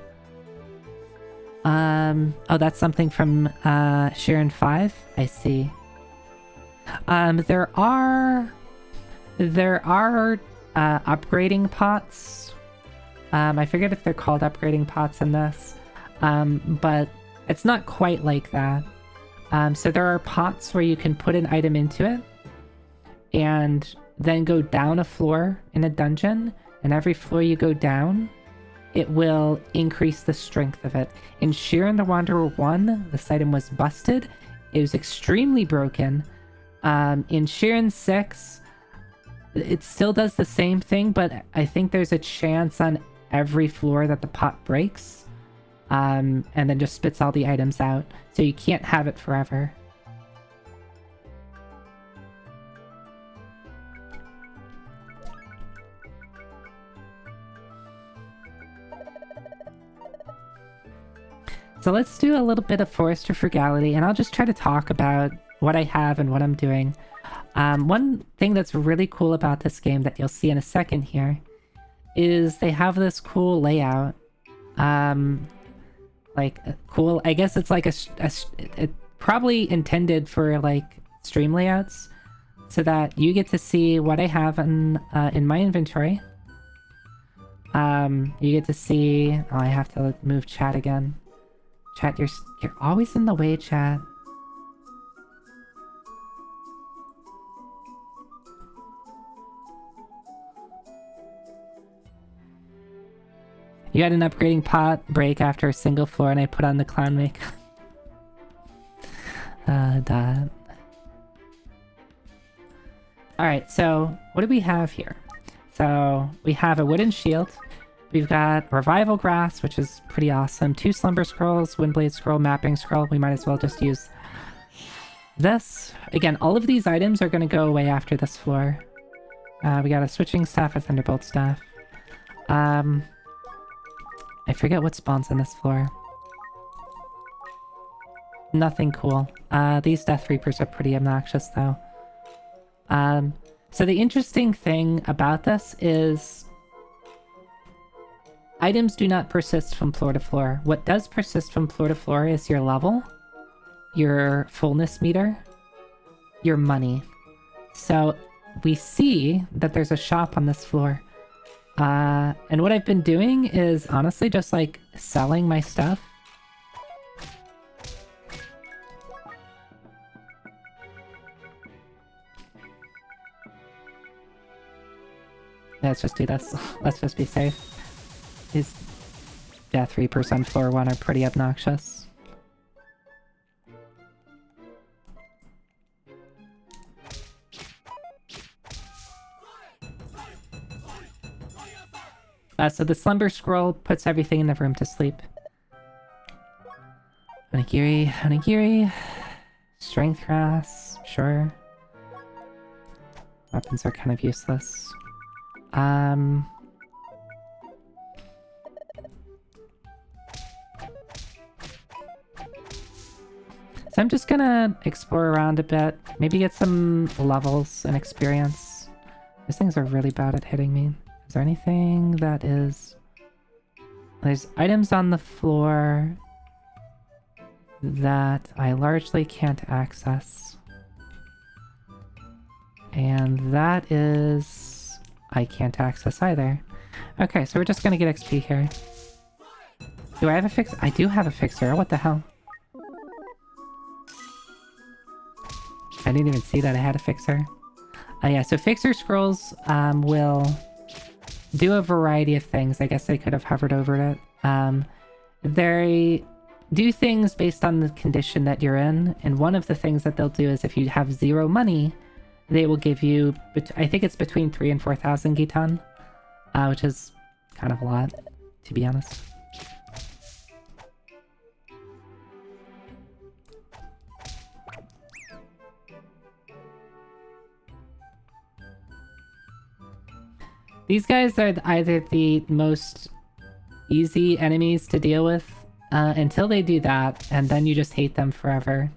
Oh, that's something from Shiren 5? I see. There are upgrading pots. I forget if they're called upgrading pots in this, but it's not quite like that. So there are pots where you can put an item into it, and then go down a floor in a dungeon, and every floor you go down, it will increase the strength of it. In Shiren the Wanderer 1, this item was busted. It was extremely broken. In Shiren 6, it still does the same thing, but I think there's a chance on every floor that the pot breaks, and then just spits all the items out. So you can't have it forever. So let's do a little bit of Forester Frugality, and I'll just try to talk about what I have and what I'm doing. One thing that's really cool about this game that you'll see in a second here is they have this cool layout. Cool, I guess it's like it probably intended for like stream layouts, so that you get to see what I have in my inventory. You get to see, oh, I have to move chat again. Chat, you're always in the way, chat. You had an upgrading pot break after a single floor, and I put on the clown makeup. Dot. Alright, so what do we have here? So we have a wooden shield. We've got Revival Grass, which is pretty awesome. 2 Slumber Scrolls, Windblade Scroll, Mapping Scroll. We might as well just use this. Again, all of these items are going to go away after this floor. We got a Switching Staff, a Thunderbolt Staff. I forget what spawns on this floor. Nothing cool. These Death Reapers are pretty obnoxious, though. So the interesting thing about this is items do not persist from floor to floor. What does persist from floor to floor is your level, your fullness meter, your money. So we see that there's a shop on this floor. And what I've been doing is honestly just like selling my stuff. Let's just do this. Let's just be safe. These Death Reapers on floor 1 are pretty obnoxious. So the Slumber Scroll puts everything in the room to sleep. Onigiri, Onigiri. Strength Grass, sure. Weapons are kind of useless. So I'm just gonna explore around a bit, maybe get some levels and experience. These things are really bad at hitting me. Is there anything that is... There's items on the floor that I largely can't access. And that is... I can't access either. Okay, so we're just gonna get XP here. Do I have a fixer? I do have a fixer. What the hell? I didn't even see that I had a fixer. Yeah, so fixer scrolls will do a variety of things. I guess I could have hovered over it. They do things based on the condition that you're in, and one of the things that they'll do is if you have 0 money, they will give you, I think it's between 3,000 and 4,000 Gitan, which is kind of a lot, to be honest. These guys are either the most easy enemies to deal with until they do that, and then you just hate them forever.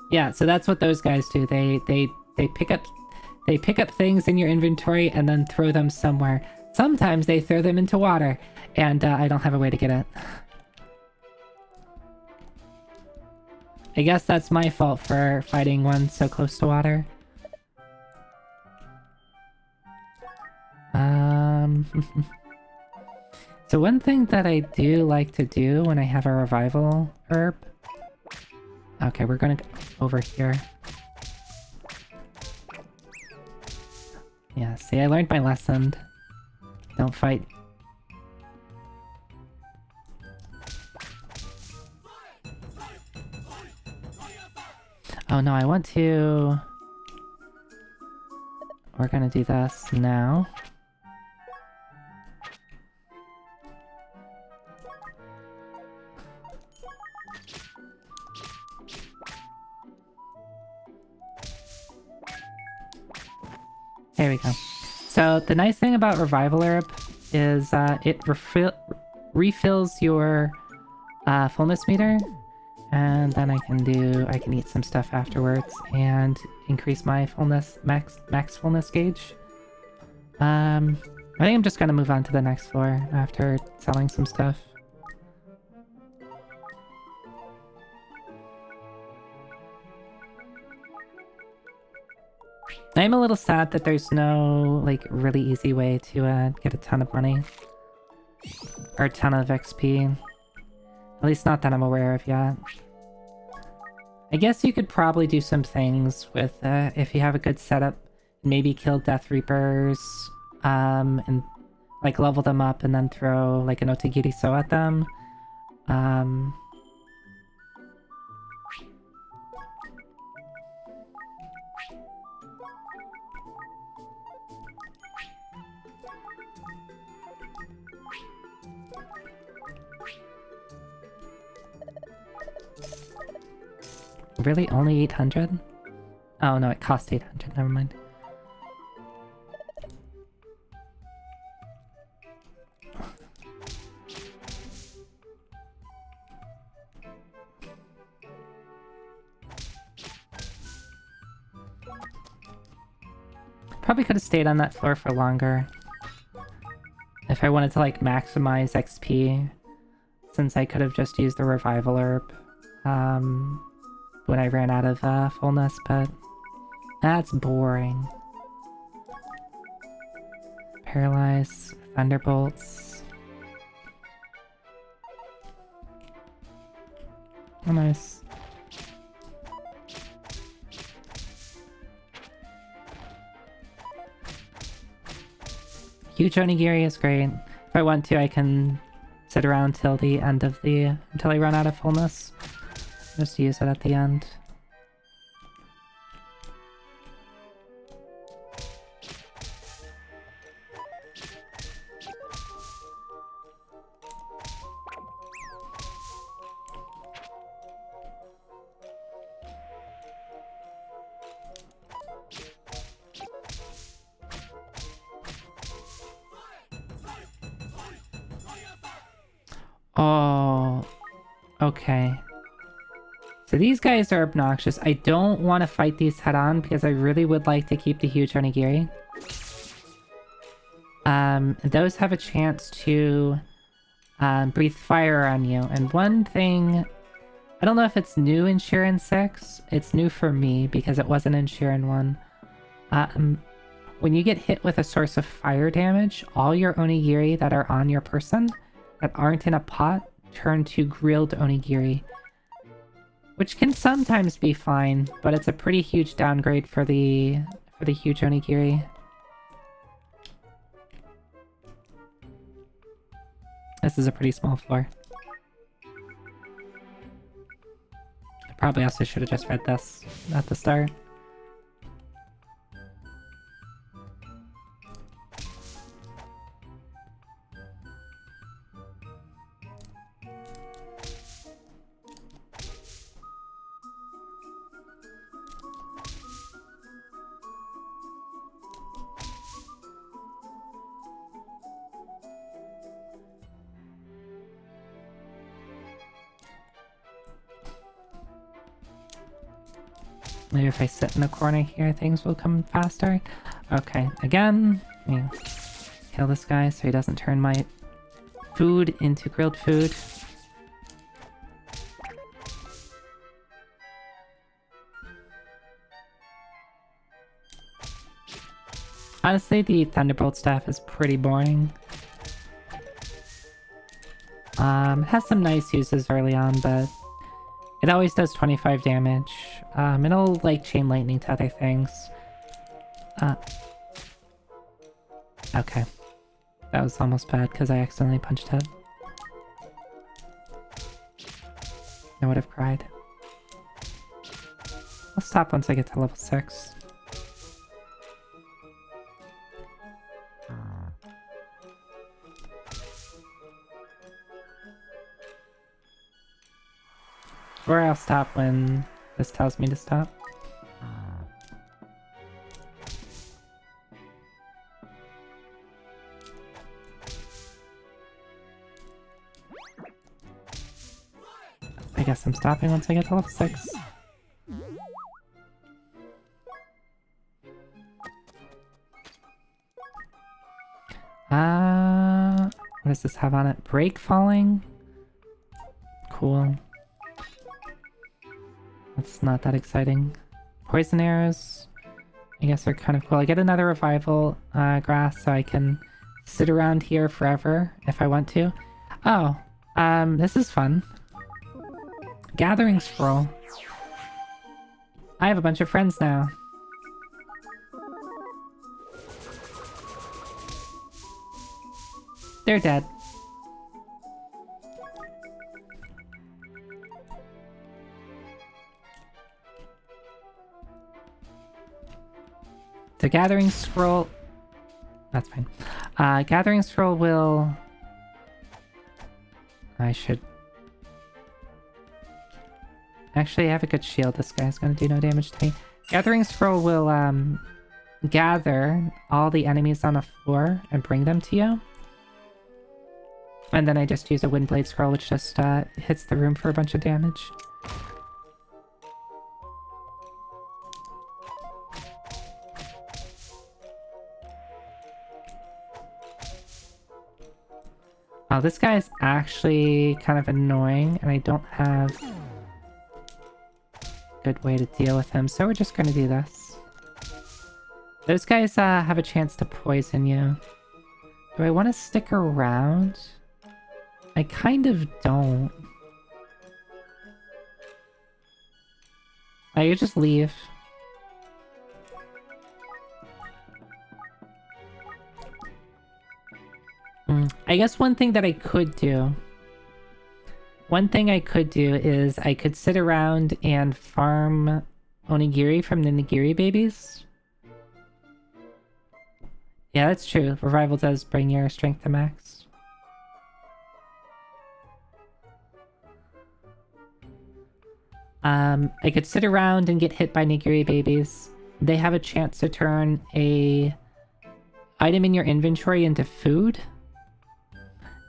Yeah, so that's what those guys do. They pick up things in your inventory and then throw them somewhere. Sometimes they throw them into water, and I don't have a way to get it. I guess that's my fault for fighting one so close to water. So one thing that I do like to do when I have a revival herb... Okay, we're gonna go over here. Yeah, see, I learned my lesson. Don't fight. Oh no, I want to... We're gonna do this now. There we go. So the nice thing about Revival Herb is it refills your fullness meter, and then I can eat some stuff afterwards and increase my fullness max fullness gauge. I think I'm just gonna move on to the next floor after selling some stuff. I'm a little sad that there's no, like, really easy way to get a ton of money. Or a ton of XP. At least not that I'm aware of yet. I guess you could probably do some things with, if you have a good setup. Maybe kill Death Reapers, and, like, level them up and then throw, like, an Otagiri So at them. Really? Only 800? Oh no, it cost 800, never mind. Probably could have stayed on that floor for longer. If I wanted to, like, maximize XP, since I could have just used the Revival Herb. When I ran out of fullness, but that's boring. Paralyze, Thunderbolts. Oh, nice. Huge Onigiri is great. If I want to, I can sit around till the end of until I run out of fullness. Just use it at the end. Oh, okay. So these guys are obnoxious. I don't want to fight these head-on because I really would like to keep the huge onigiri. those have a chance to breathe fire on you. And one thing, I don't know if it's new in Shiren 6. It's new for me because it wasn't in Shiren 1. When you get hit with a source of fire damage, all your onigiri that are on your person that aren't in a pot turn to grilled onigiri, which can sometimes be fine, but it's a pretty huge downgrade for the huge onigiri. This is a pretty small floor. I probably also should have just read this at the start. Maybe if I sit in the corner here, things will come faster. Okay, again, kill this guy so he doesn't turn my food into grilled food. Honestly, the Thunderbolt staff is pretty boring. It has some nice uses early on, but it always does 25 damage. It'll like chain lightning to other things. Okay. That was almost bad because I accidentally punched it. I would have cried. I'll stop once I get to level 6. Or I'll stop when this tells me to stop. I guess I'm stopping once I get to level 6. What does this have on it? Break falling? Cool. That's not that exciting. Poison arrows, I guess, are kind of cool. I get another revival grass, so I can sit around here forever if I want to. Oh, this is fun. Gathering scroll. I have a bunch of friends now. They're dead. The Gathering Scroll... That's fine. Gathering Scroll will... I should... Actually, I have a good shield. This guy's gonna do no damage to me. Gathering Scroll will, gather all the enemies on a floor and bring them to you. And then I just use a Windblade Scroll, which just, hits the room for a bunch of damage. Oh, this guy is actually kind of annoying, and I don't have a good way to deal with him, so we're just gonna do this. Those guys have a chance to poison you. Do I want to stick around? I kind of don't. I could just leave. I guess one thing I could do is I could sit around and farm onigiri from the nigiri babies. Yeah, that's true. Revival does bring your strength to max. I could sit around and get hit by nigiri babies. They have a chance to turn a item in your inventory into food.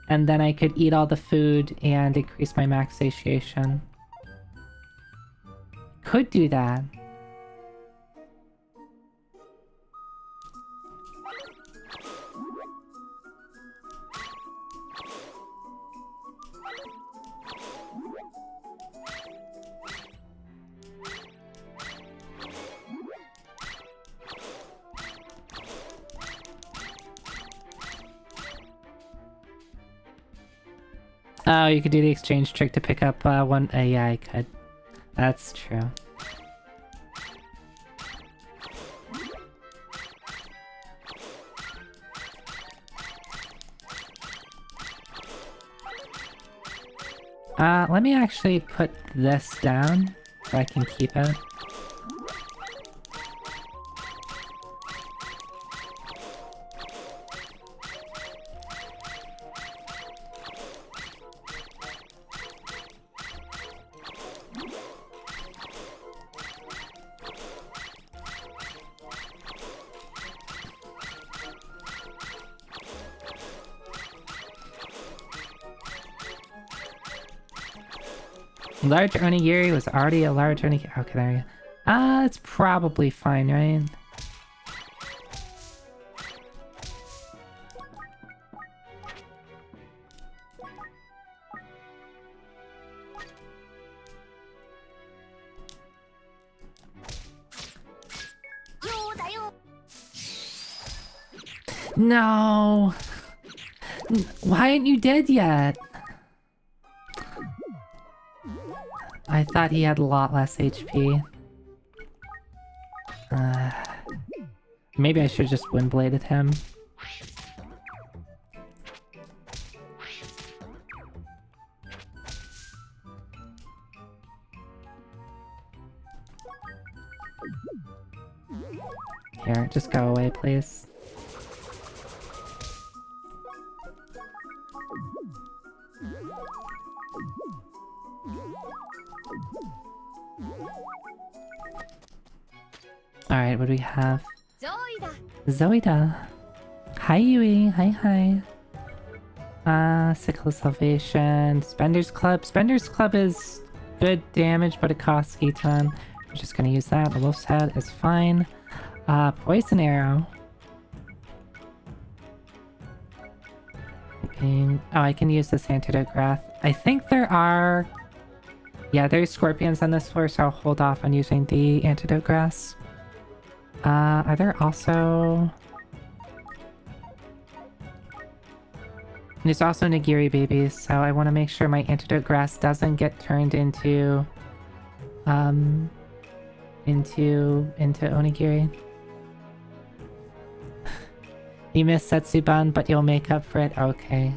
And then I could eat all the food and increase my max satiation. Could do that. Oh, you could do the exchange trick to pick up one. Yeah, I could. That's true. Let me actually put this down so I can keep it. Large onigiri was already a large onigiri. Okay, there you go. It's probably fine, right? No! Why aren't you dead yet? I thought he had a lot less HP. Maybe I should just Windbladed him. Here, just go away, please. Alright, what do we have? Zoida. Hi, Yui. Hi. Sickle of Salvation. Spender's Club. Spender's Club is good damage, but it costs a ton. I'm just gonna use that. The Wolf's Head is fine. Poison Arrow. Oh, I can use this Antidote Grass. I think there are... Yeah, there's scorpions on this floor, so I'll hold off on using the Antidote Grass. Are there also... There's also Nigiri babies, so I want to make sure my Antidote Grass doesn't get turned into Onigiri. You missed Setsuban, but you'll make up for it? Okay.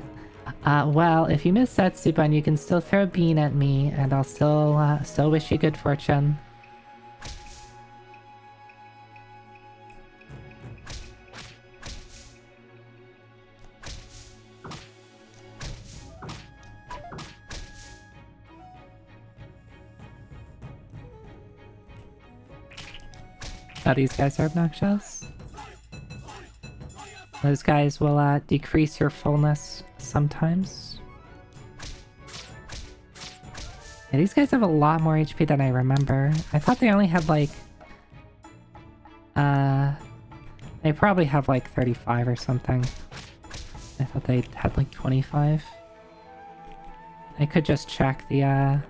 Well, if you miss Setsuban, you can still throw a bean at me, and I'll still wish you good fortune. Oh, these guys are obnoxious. Those guys will decrease your fullness sometimes. Yeah, these guys have a lot more HP than I remember. I thought they only had like... They probably have like 35 or something. I thought they had like 25. I could just check the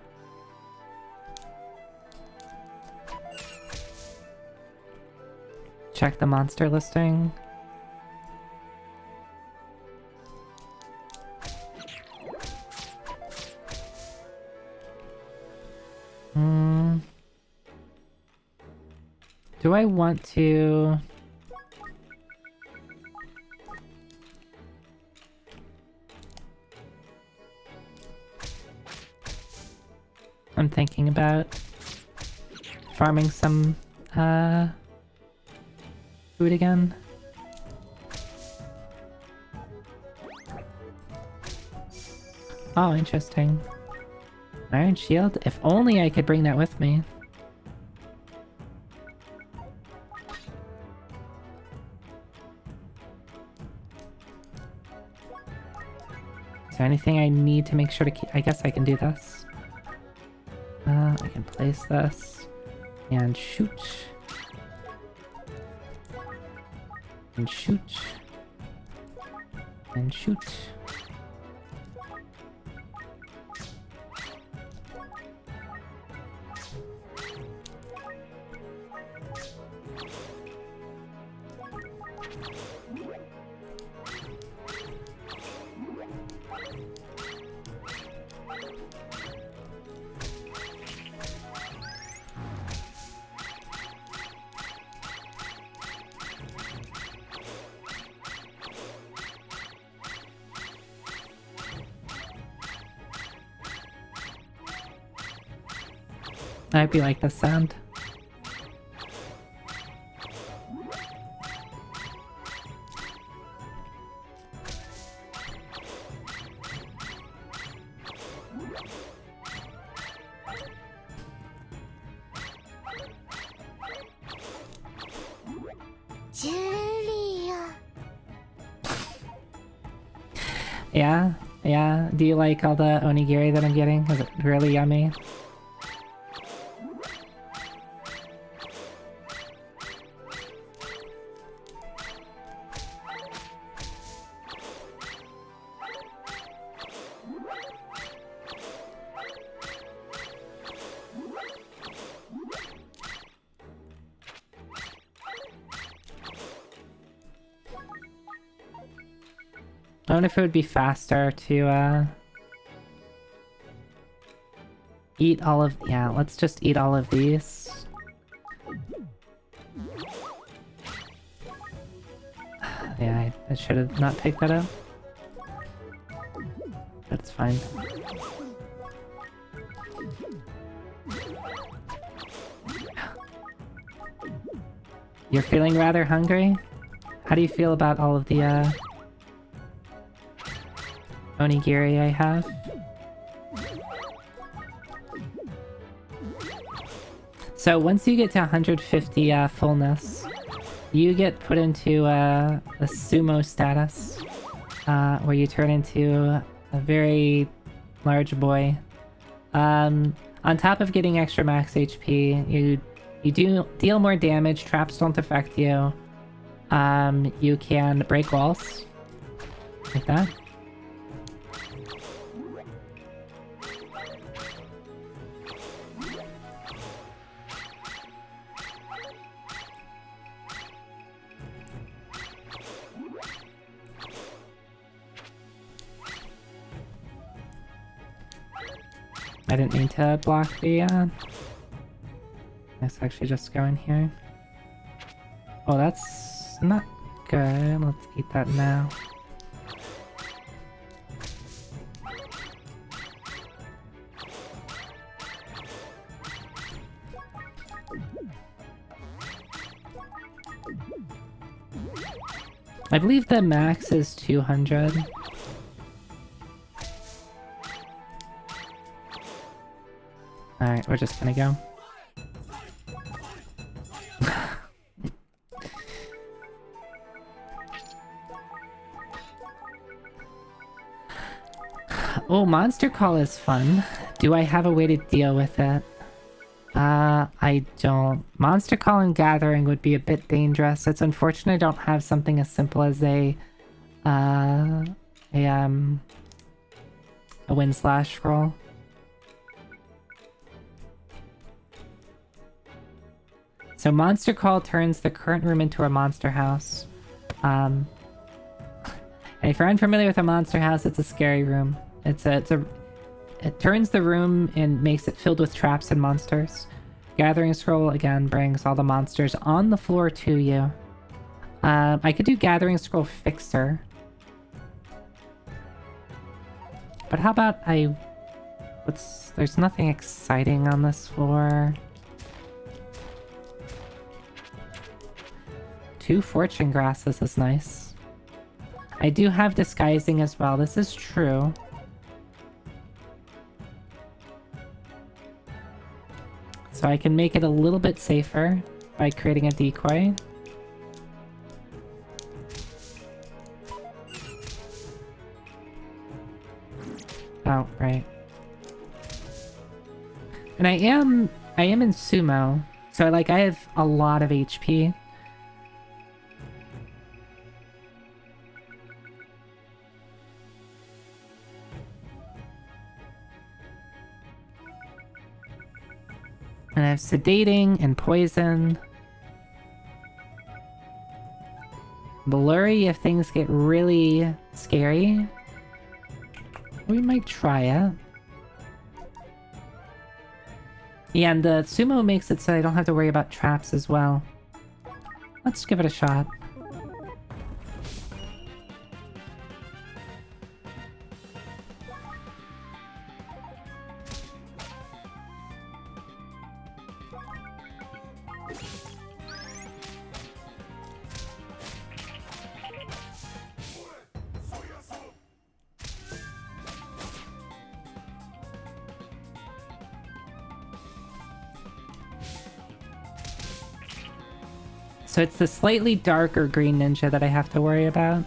check the monster listing. Do I want to... I'm thinking about farming some food again. Oh, interesting. Iron Shield? If only I could bring that with me. Is there anything I need to make sure to keep? I guess I can do this. I can place this and shoot. And shoot. And shoot. I hope you like this sound. Yeah? Yeah? Do you like all the onigiri that I'm getting? Is it really yummy? I wonder if it would be faster to, eat all of... Yeah, let's just eat all of these. Yeah, I should have not picked that up. That's fine. You're feeling rather hungry? How do you feel about all of the, onigiri I have? So once you get to 150 fullness, you get put into a sumo status, where you turn into a very large boy. On top of getting extra max HP, you do deal more damage, traps don't affect you. You can break walls, like that. I didn't mean to block the, let's actually just go in here. Oh, that's not good. Let's eat that now. I believe the max is 200. Alright, we're just gonna go. Oh, Monster Call is fun. Do I have a way to deal with it? I don't. Monster Call and Gathering would be a bit dangerous. It's unfortunate I don't have something as simple as a Wind Slash scroll. So Monster Call turns the current room into a monster house. And if you're unfamiliar with a monster house, it's a scary room. It turns the room and makes it filled with traps and monsters. Gathering Scroll, again, brings all the monsters on the floor to you. I could do Gathering Scroll Fixer. But how about there's nothing exciting on this floor. 2 Fortune Grasses is nice. I do have Disguising as well, this is true. So I can make it a little bit safer by creating a decoy. Oh, right. And I am in sumo, so I have a lot of HP. And I have Sedating and Poison. Blurry if things get really scary. We might try it. Yeah, and the sumo makes it so I don't have to worry about traps as well. Let's give it a shot. So it's the slightly darker green ninja that I have to worry about.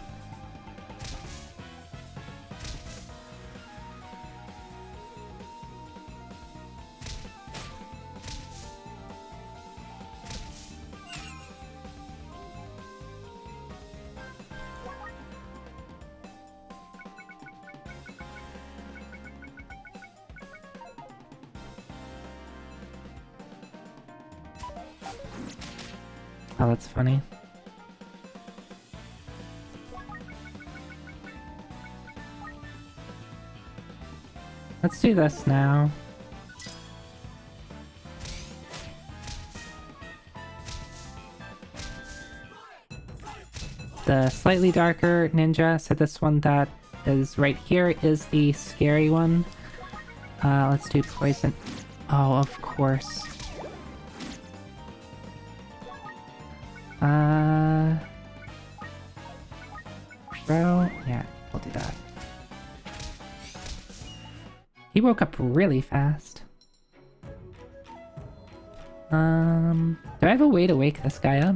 Oh, that's funny. Let's do this now. The slightly darker ninja, so this one that is right here is the scary one. Let's do poison. Oh, of course. Bro, yeah, we'll do that. He woke up really fast. Do I have a way to wake this guy up?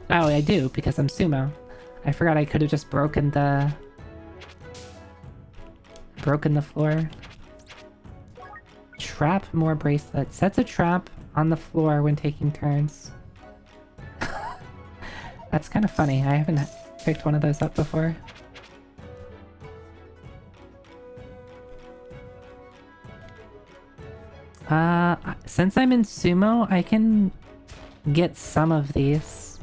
Oh, I do, because I'm sumo. I forgot I could have just broken the floor. Trap more bracelet. Sets a trap on the floor when taking turns. That's kind of funny. I haven't picked one of those up before. Since I'm in sumo, I can get some of these.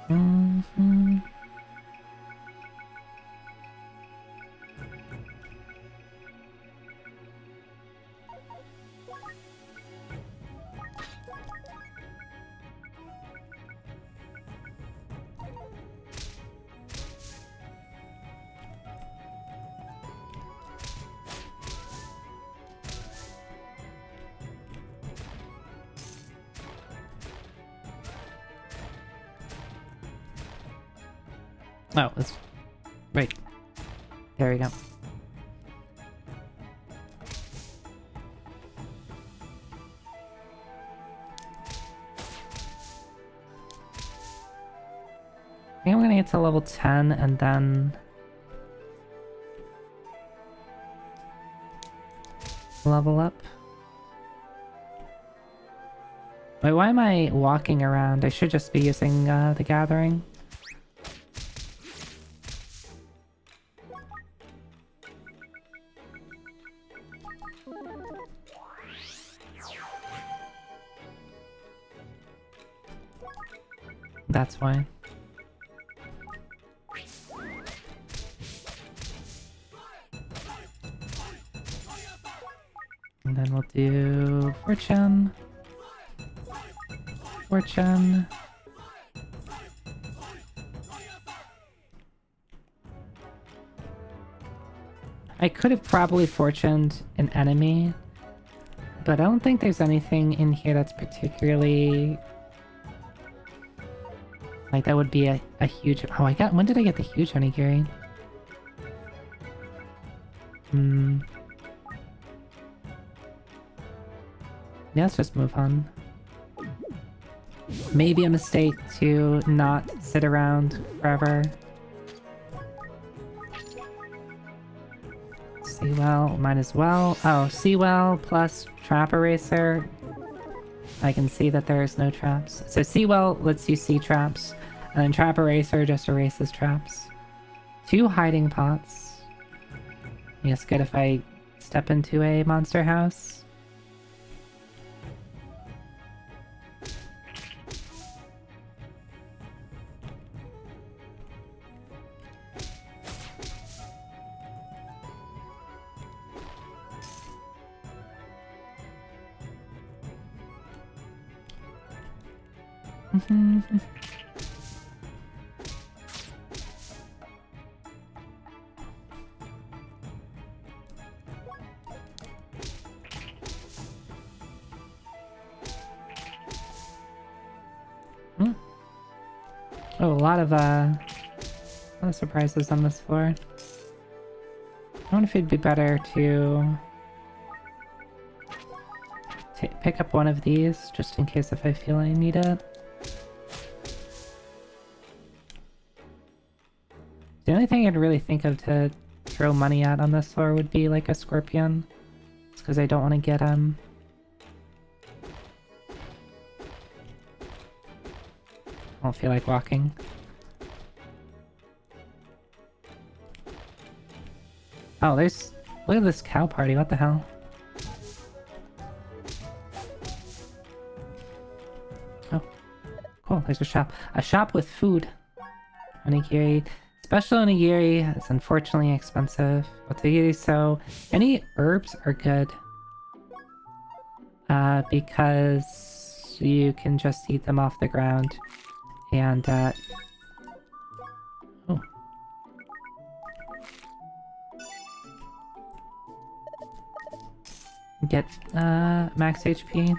Mm-hmm. Oh, that's right. There we go. I think I'm gonna get to level 10 and then level up. Wait, why am I walking around? I should just be using the gathering. That's why. And then we'll do Fortune. Fortune. I could have probably fortuned an enemy, but I don't think there's anything in here that's particularly... like, that would be a huge... Oh, I got... When did I get the huge onigiri? Yeah, let's just move on. Maybe a mistake to not sit around forever. Seawell, might as well. Oh, Seawell plus Trap Eraser. I can see that there is no traps. So Seawell lets you see traps, and then Trap Eraser just erases traps. 2 hiding pots. I guess good if I step into a monster house. Oh, a lot of surprises on this floor. I wonder if it'd be better to pick up one of these, just in case if I feel I need it. The only thing I'd really think of to throw money at on this floor would be like a scorpion. It's because I don't want to get I don't feel like walking. Oh, there's... Look at this cow party, what the hell? Oh, cool, there's a shop. A shop with food. Onigiri. Special onigiri is unfortunately expensive. Otagiri, so any herbs are good. Because you can just eat them off the ground. And, oh. Get, max HP.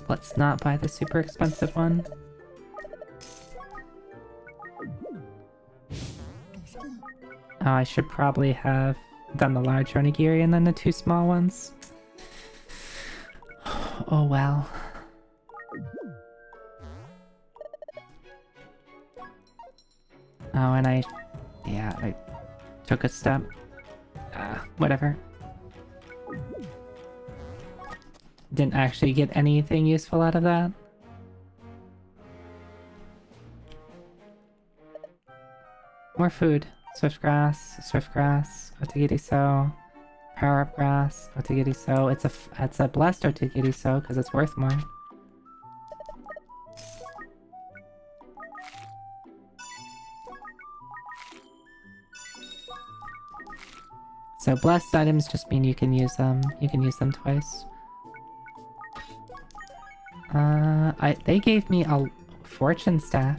Let's not buy the super expensive one. Oh, I should probably have done the large onigiri and then the two small ones. Oh well. Oh, and I took a step. Whatever. Didn't actually get anything useful out of that. More food. Swift grass, otagiri so. Power up grass, otagiri so. It's a blessed otagiri so because it's worth more. So blessed items just mean you can use them. You can use them twice. They gave me a fortune staff.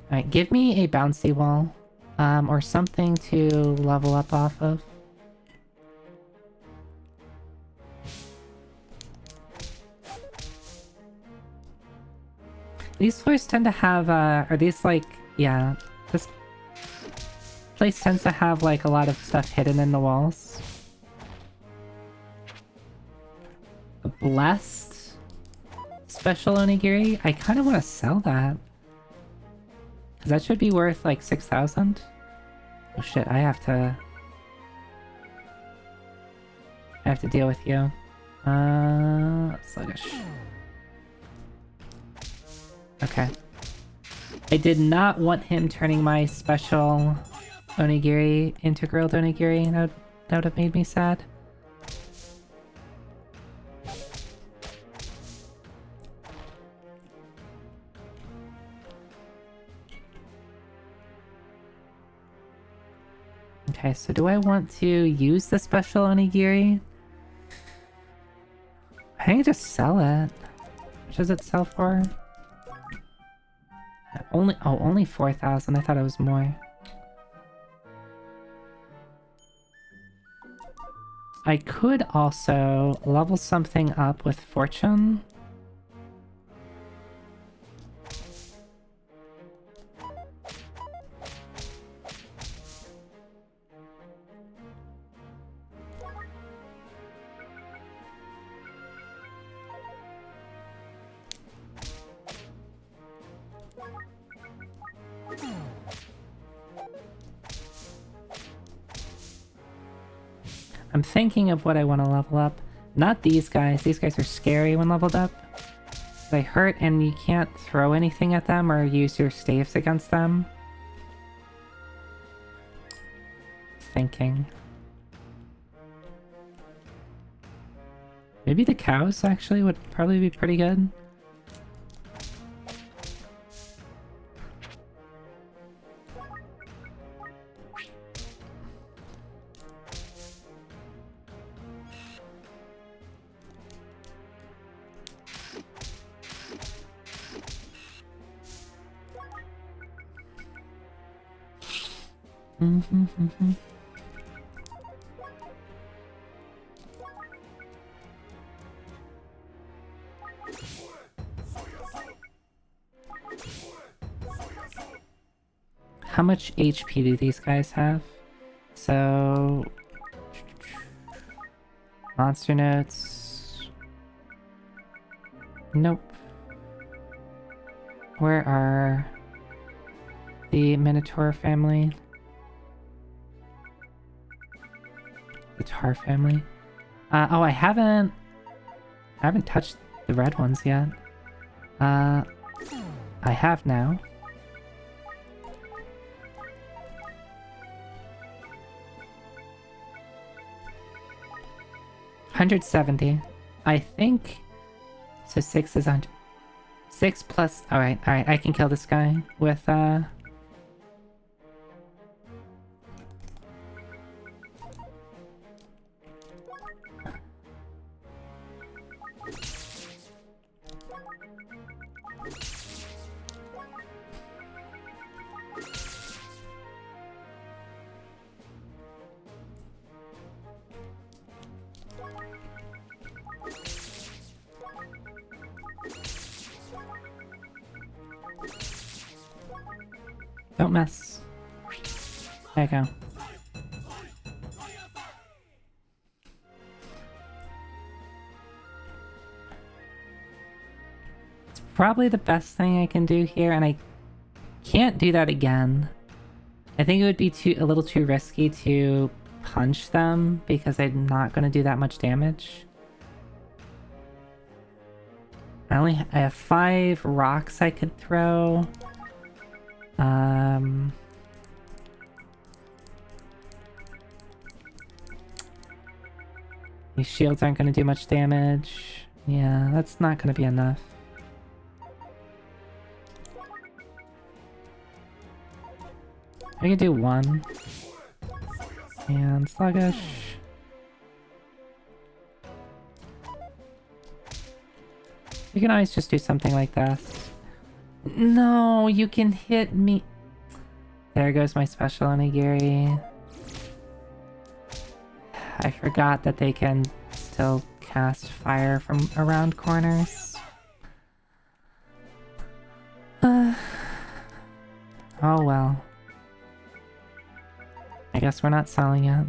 Alright, give me a bouncy wall. Or something to level up off of. These floors tend to have, are these like, yeah, this place tends to have like a lot of stuff hidden in the walls. A blessed special onigiri? I kind of want to sell that. Because that should be worth like 6,000. Oh shit, I have to deal with you. Sluggish. Okay. I did not want him turning my special onigiri into grilled onigiri. That would have made me sad. Okay, so do I want to use the special onigiri? I think I just sell it. What does it sell for? Only 4,000. I thought it was more. I could also level something up with Fortune. I'm thinking of what I want to level up. Not these guys. These guys are scary when leveled up. They hurt and you can't throw anything at them or use your staves against them. Thinking. Maybe the cows actually would probably be pretty good. How much HP do these guys have? So... Monster notes... Nope. Where are... the Minotaur family? The Tar family? Oh, I haven't touched the red ones yet. I have now. $170. I think... So 6 is 100. 6 plus... Alright, I can kill this guy with, Don't mess. There you go. It's probably the best thing I can do here, and I can't do that again. I think it would be a little too risky to punch them, because I'm not going to do that much damage. I have 5 rocks I could throw. These shields aren't going to do much damage. Yeah, that's not going to be enough. I can do 1. And sluggish. You can always just do something like that. No, you can hit me. There goes my special onigiri. I forgot that they can still cast fire from around corners. Oh well. I guess we're not selling it.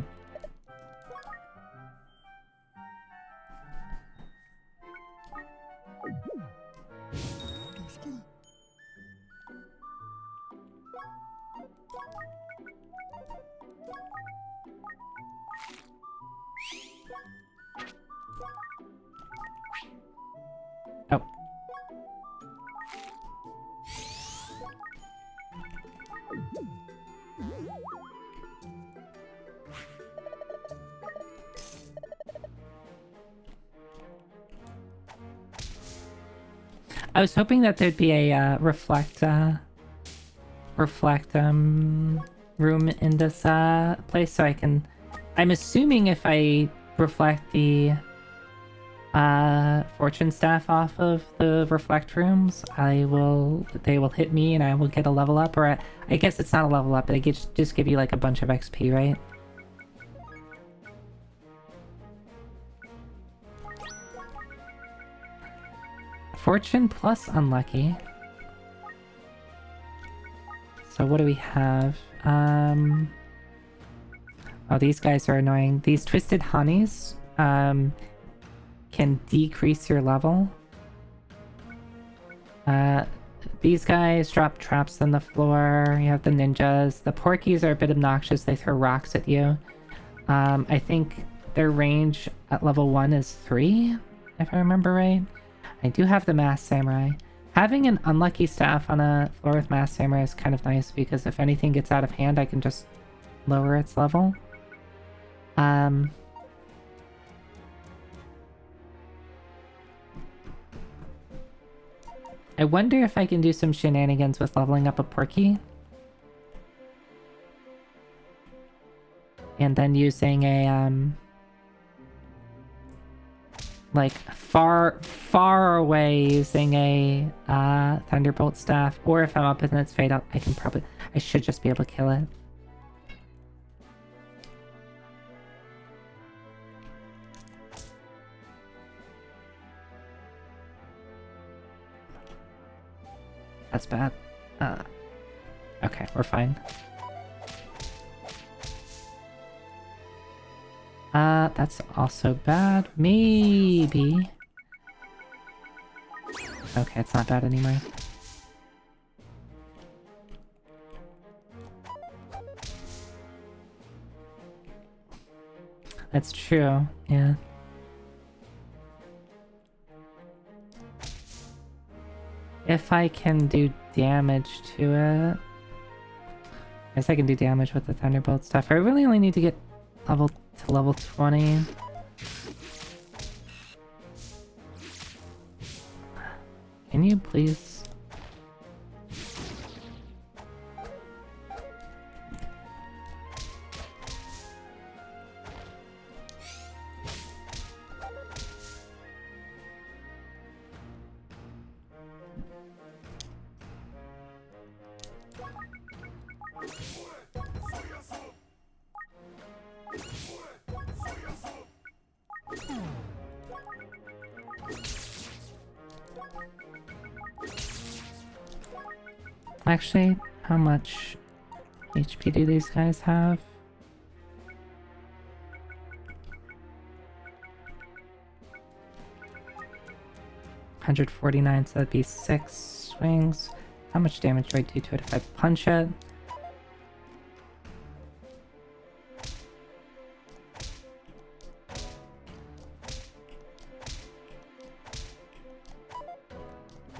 Oh. I was hoping that there'd be a reflect room in this place, so I can... I'm assuming if I reflect the fortune staff off of the reflect rooms, they will hit me and I will get a level up, or I guess it's not a level up, but just give you like a bunch of XP, right? Fortune plus unlucky. So what do we have? Oh, these guys are annoying. These twisted honeys can decrease your level. These guys drop traps on the floor. You have the ninjas. The porkies are a bit obnoxious. They throw rocks at you. I think their range at level 1 is 3, if I remember right. I do have the masked samurai. Having an unlucky staff on a floor with masked samurai is kind of nice because if anything gets out of hand, I can just lower its level. I wonder if I can do some shenanigans with leveling up a porky. And then using a, like, far away using a, Thunderbolt staff. Or if I'm up in its fade out, I should just be able to kill it. That's bad. Okay, we're fine. That's also bad. Maybe. Okay, it's not bad anymore. That's true, yeah. If I can do damage to it... I guess I can do damage with the Thunderbolt stuff. I really only need to get level 20. Can you please... Actually, how much HP do these guys have? $149, so that'd be 6 swings. How much damage do I do to it if I punch it?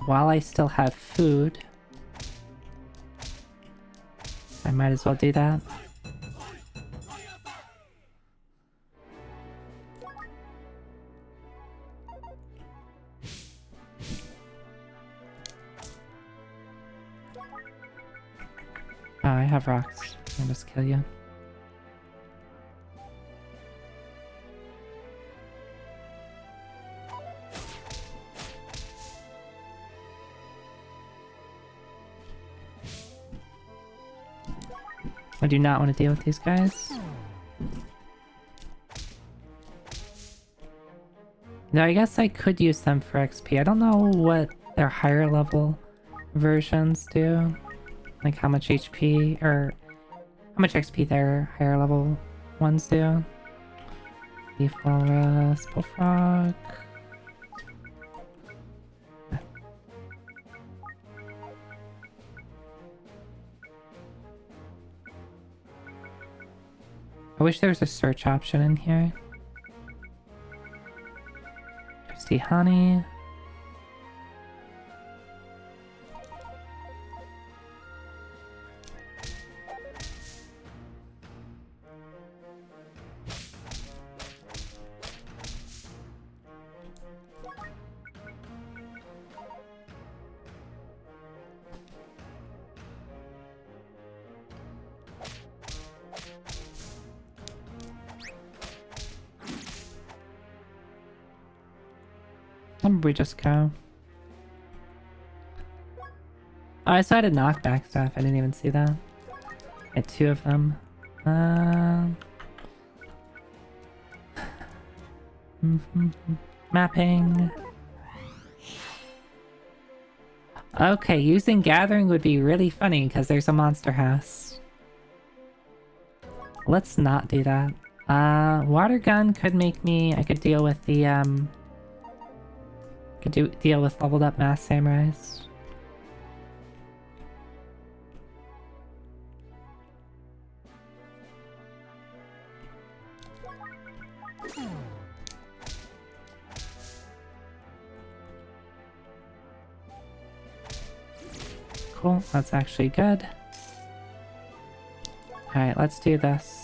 While I still have food, I might as well do that. Oh, I have rocks. I'll just kill you. I do not want to deal with these guys. No, I guess I could use them for XP. I don't know what their higher level versions do. Like how much HP or how much XP their higher level ones do. Leaf Walrus, Bullfrog. I wish there was a search option in here. Christy Honey. We just go. Oh, I saw I had a knockback stuff. I didn't even see that. I had 2 of them. Mapping. Okay, using gathering would be really funny because there's a monster house. Let's not do that. Water gun could make me... I could deal with the, deal with leveled up mass samurais. Cool, that's actually good. Alright, let's do this.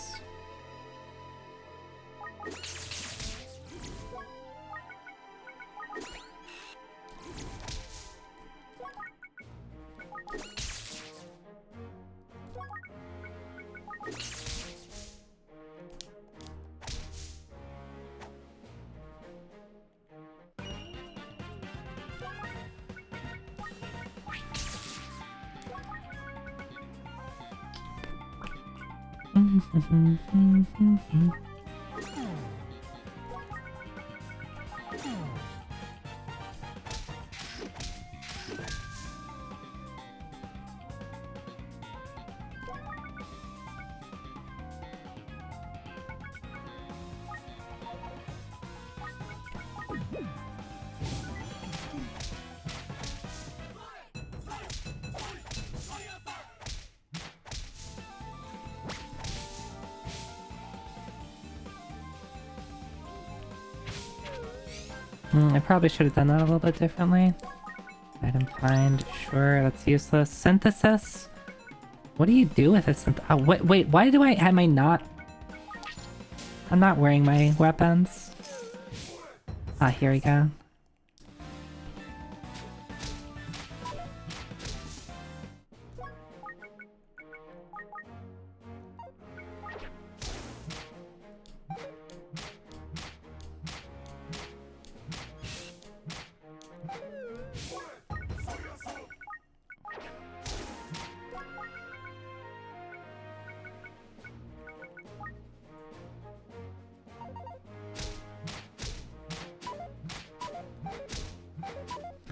I probably should have done that a little bit differently. Item find, sure, that's useless. Synthesis? What do you do with a oh, wait, why do am I not... I'm not wearing my weapons. Ah, here we go.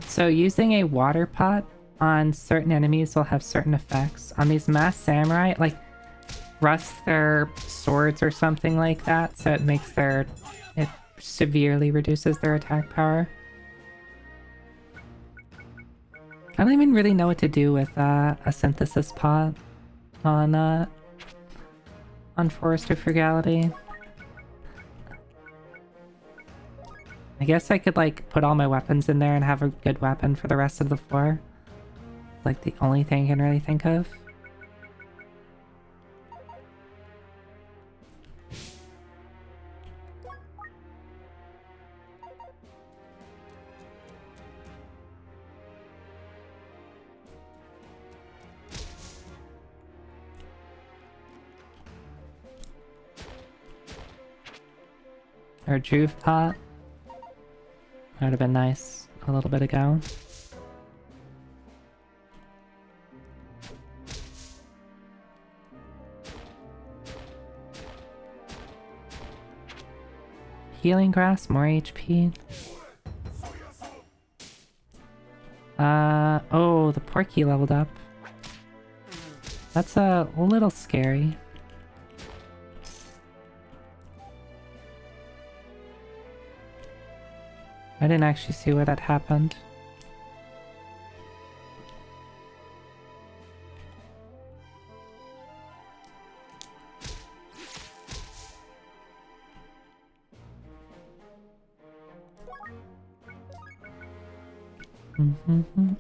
So using a water pot on certain enemies will have certain effects. On these mass samurai, like, rust their swords or something like that, so it makes their... it severely reduces their attack power. I don't even really know what to do with a synthesis pot on Forest of Frugality. I guess I could, like, put all my weapons in there and have a good weapon for the rest of the floor. Like, the only thing I can really think of. Or a Juve pot. That would have been nice a little bit ago. Healing grass, more HP. Oh, the Porky leveled up. That's a little scary. I didn't actually see where that happened.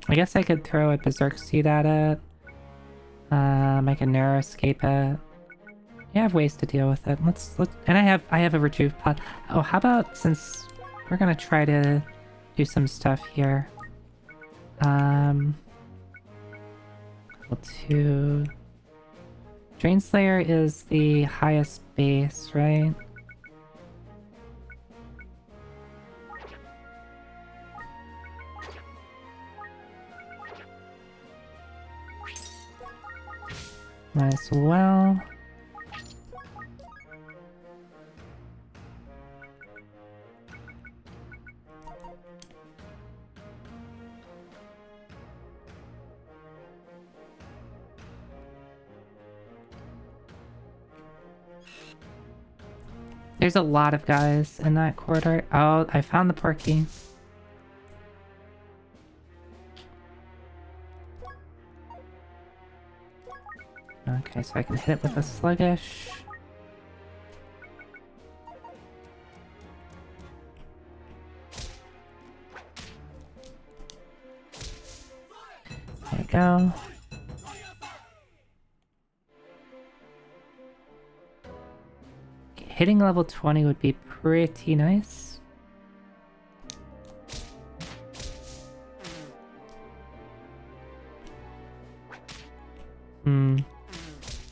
I guess I could throw a Berserk Seed at it. I can narrow escape it. Yeah, I have ways to deal with it. Let's and I have a retrieve pot. Oh, how about, since we're gonna try to do some stuff here. Level 2. Drain Slayer is the highest base, right? Might as well. There's a lot of guys in that corridor. Oh, I found the porky. Okay, so I can hit it with a sluggish. There we go. Hitting level 20 would be pretty nice.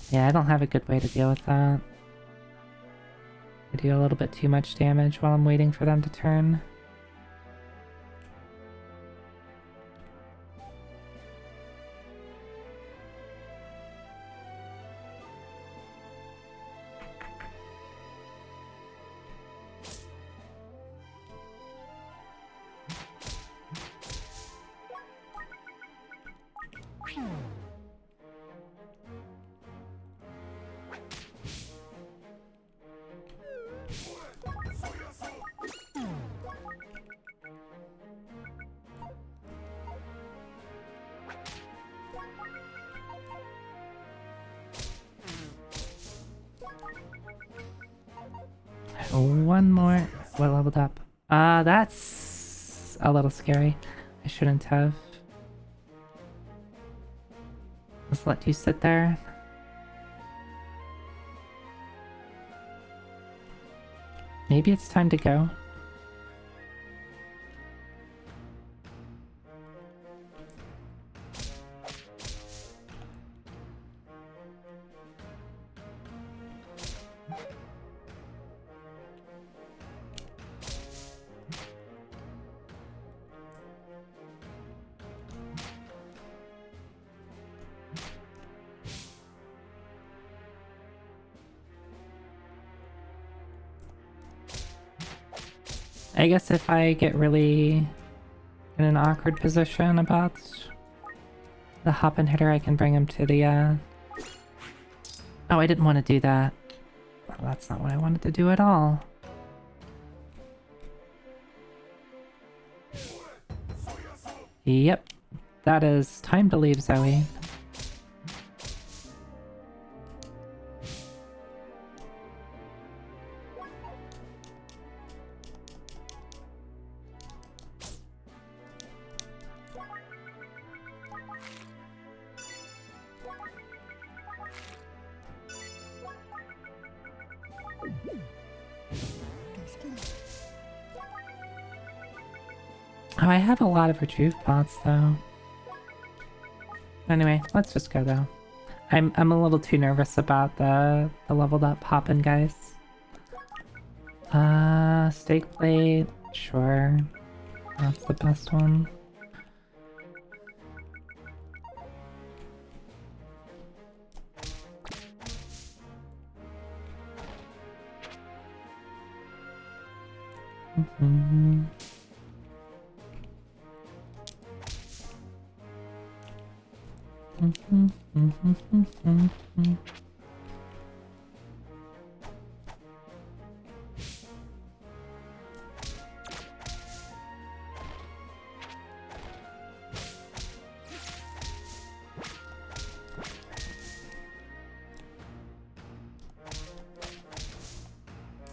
Yeah, I don't have a good way to deal with that. I do a little bit too much damage while I'm waiting for them to turn. One more. What leveled up? That's a little scary. I shouldn't have. Let's let you sit there. Maybe it's time to go. I guess if I get really in an awkward position about the hop and hitter, I can bring him to the, Oh, I didn't want to do that. Well, that's not what I wanted to do at all. Yep. That is time to leave, Zoe. Oh, I have a lot of retrieve pots though. Anyway, let's just go though. I'm a little too nervous about the leveled up hoppin' guys. Steak plate, sure. That's the best one.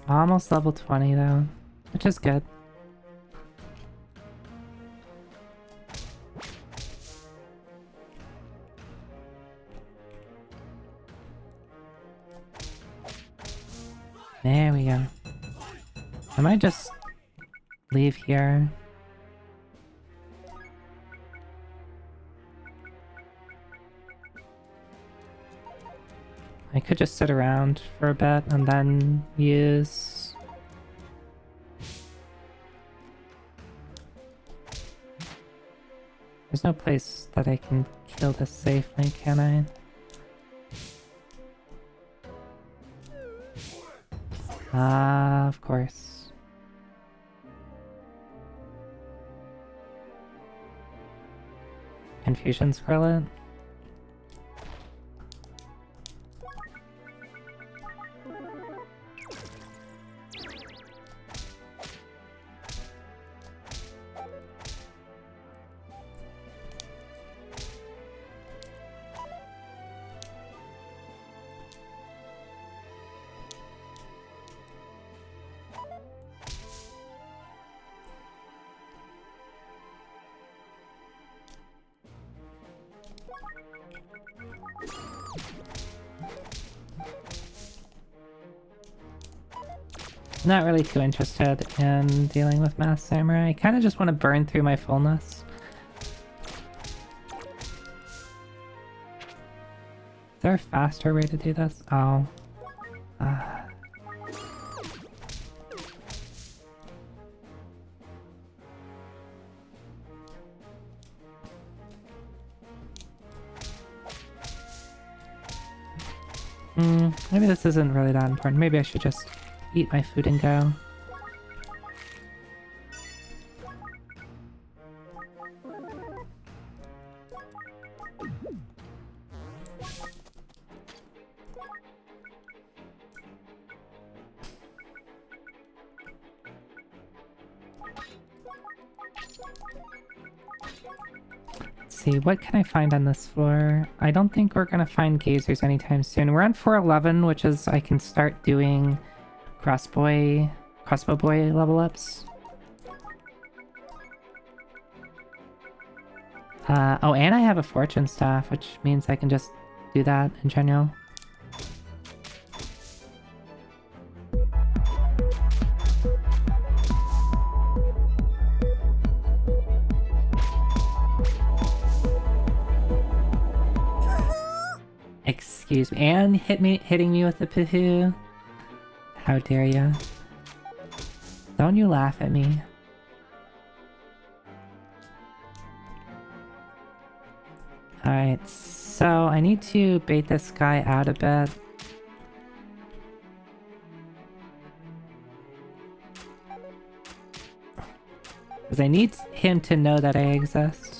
Almost level 20 though, which is good. There we go. I might just leave here. I could just sit around for a bit and then use... There's no place that I can kill this safely, can I? Ah, of course. Confusion Scarlet? Not really too interested in dealing with Masked Samurai. I kind of just want to burn through my fullness. Is there a faster way to do this? Oh. Maybe this isn't really that important. Maybe I should just eat my food and go. See, what can I find on this floor? I don't think we're gonna find gazers anytime soon. We're on 411, which is I can start doing crossbow boy level ups. Oh, and I have a fortune staff, which means I can just do that in general. Excuse me, and hitting me with the poohoo. How dare ya? Don't you laugh at me. Alright, so I need to bait this guy out a bit. Because I need him to know that I exist.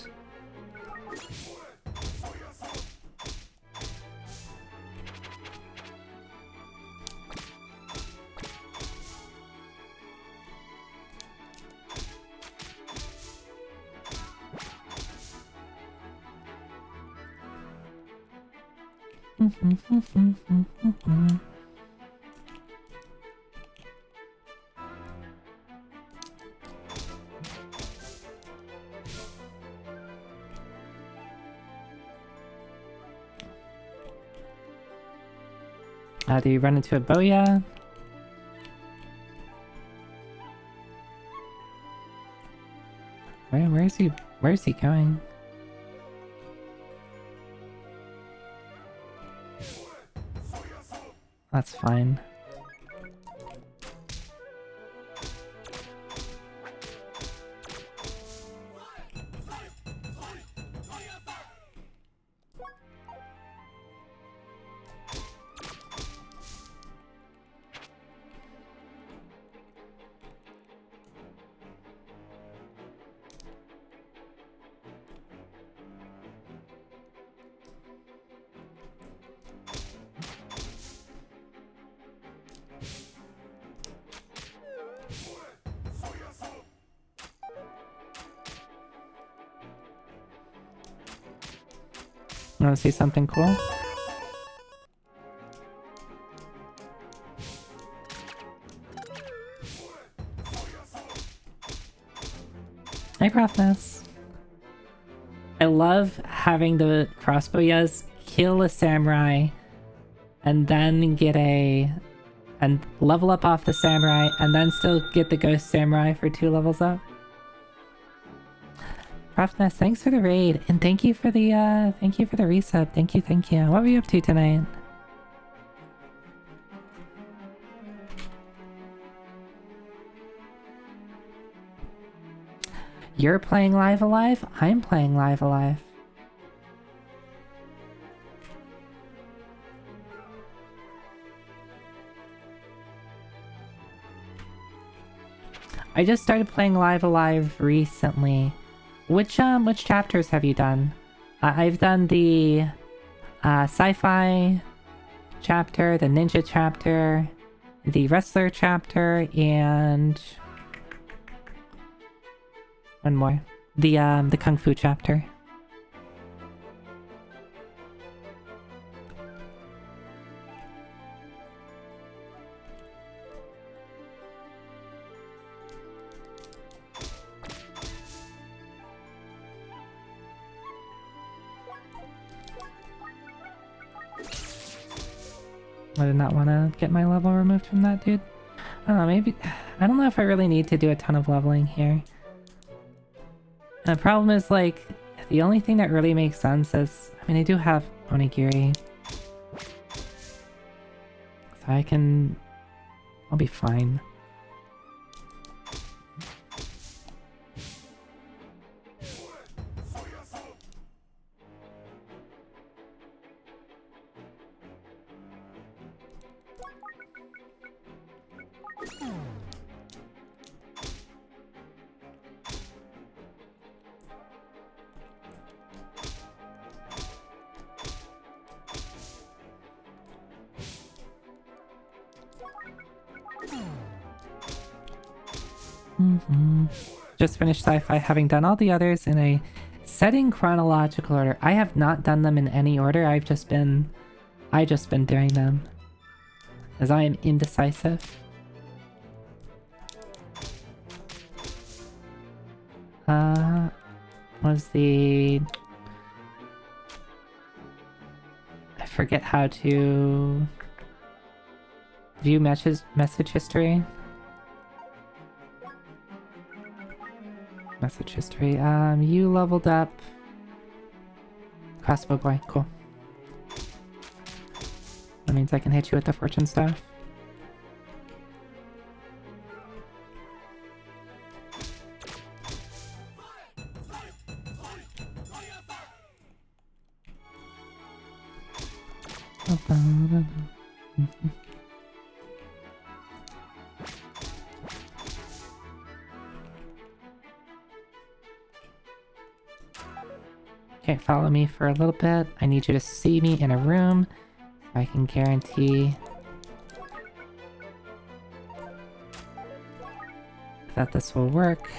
Do you run into a Boya? Where is he? Where is he going? That's fine. Want to see something cool? Hey, Profness. I love having the crossbowyas kill a samurai and then get and level up off the samurai and then still get the ghost samurai for 2 levels up. Profness, thanks for the raid, and thank you for the resub. Thank you. What were you up to tonight? You're playing Live Alive? I'm playing Live Alive. I just started playing Live Alive recently. Which chapters have you done? I've done the sci-fi chapter, the ninja chapter, the wrestler chapter, and one more. The kung fu chapter. I did not want to get my level removed from that dude. I don't know, maybe... I don't know if I really need to do a ton of leveling here. The problem is, like, the only thing that really makes sense is... I mean, I do have onigiri. So I can... I'll be fine. Just finished sci-fi, having done all the others in a setting chronological order. I have not done them in any order. I just been doing them as I am indecisive. Was the... I forget how to view message history. Message history. You leveled up. Crossbow boy, cool. That means I can hit you with the fortune staff. Okay, follow me for a little bit. I need you to see me in a room so I can guarantee that this will work.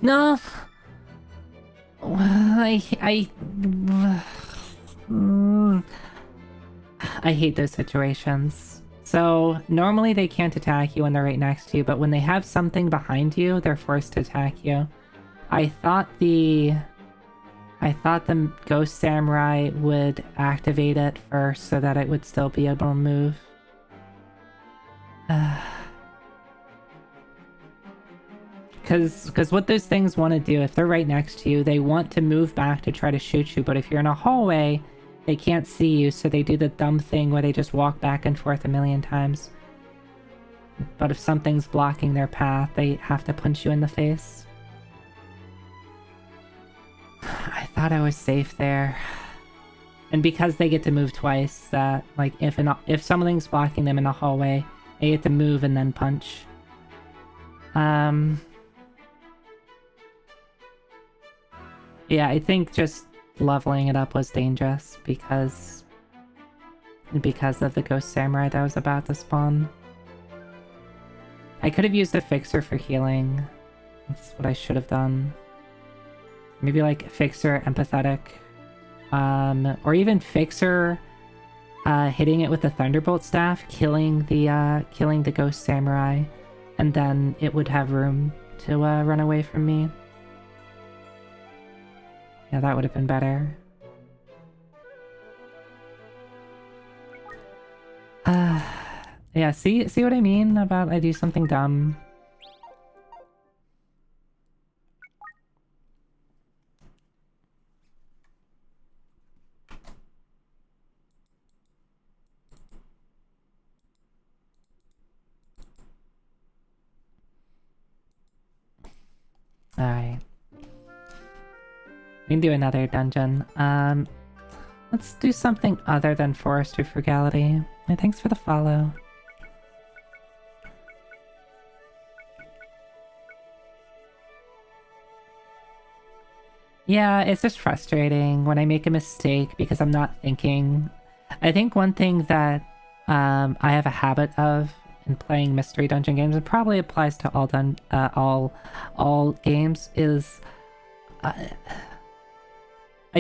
No! I hate those situations. So, normally they can't attack you when they're right next to you, but when they have something behind you, they're forced to attack you. I thought the Ghost Samurai would activate it first so that it would still be able to move. Because what those things want to do, if they're right next to you, they want to move back to try to shoot you, but if you're in a hallway, they can't see you, so they do the dumb thing where they just walk back and forth a million times. But if something's blocking their path, they have to punch you in the face. I thought I was safe there. And because they get to move twice, that, like, if something's blocking them in a hallway, they get to move and then punch. Yeah, I think just leveling it up was dangerous because of the Ghost Samurai that was about to spawn. I could have used a Fixer for healing. That's what I should have done. Maybe like Fixer, Empathetic. Or even Fixer hitting it with the Thunderbolt Staff, killing the Ghost Samurai, and then it would have room to run away from me. Yeah, that would have been better. Yeah, see what I mean about I do something dumb? Alright. We can do another dungeon. Let's do something other than Forestry Frugality. And thanks for the follow. Yeah, it's just frustrating when I make a mistake because I'm not thinking. I think one thing that I have a habit of in playing mystery dungeon games, it probably applies to all games, is I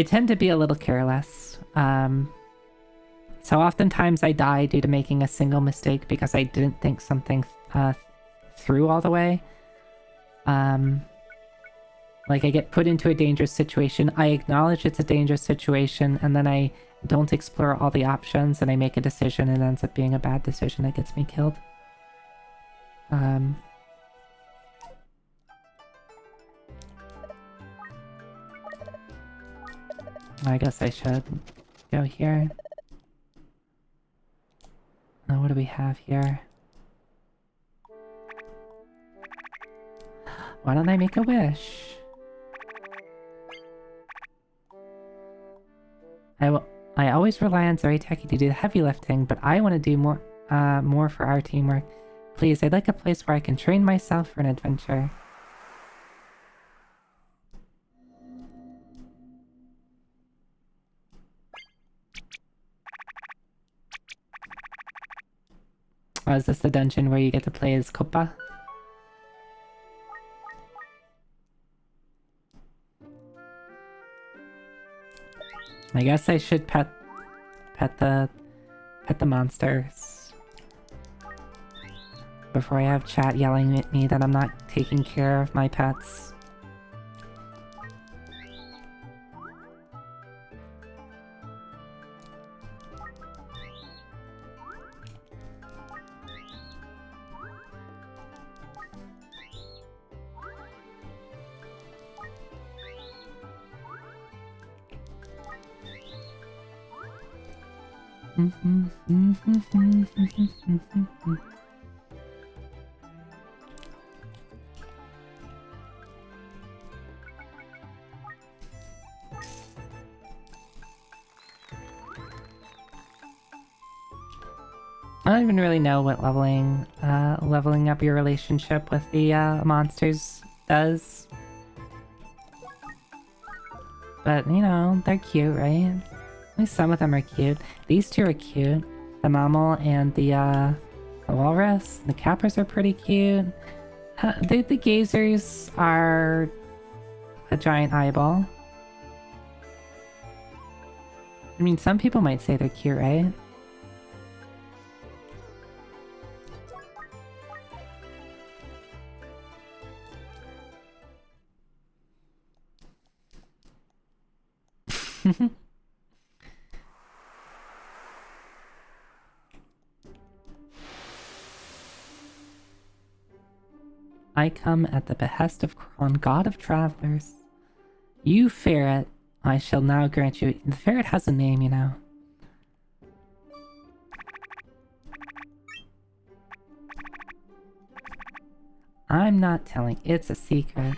tend to be a little careless. So oftentimes I die due to making a single mistake because I didn't think something through all the way. Like, I get put into a dangerous situation, I acknowledge it's a dangerous situation, and then I don't explore all the options, and I make a decision, and it ends up being a bad decision that gets me killed. I guess I should go here. What do we have here? Why don't I make a wish? I always rely on Zoriteki to do the heavy lifting, but I want to do more for our teamwork. Please, I'd like a place where I can train myself for an adventure. Oh, is this the dungeon where you get to play as Koppa? I guess I should pet the monsters before I have chat yelling at me that I'm not taking care of my pets. I don't even really know what leveling up your relationship with the monsters does. But, you know, they're cute, right? At least some of them are cute. These two are cute. The mammal and the walrus. The cappers are pretty cute. The gazers are a giant eyeball. I mean, some people might say they're cute, right? I come at the behest of Kron, god of travelers. You ferret, I shall now grant you... The ferret has a name, you know. I'm not telling, it's a secret.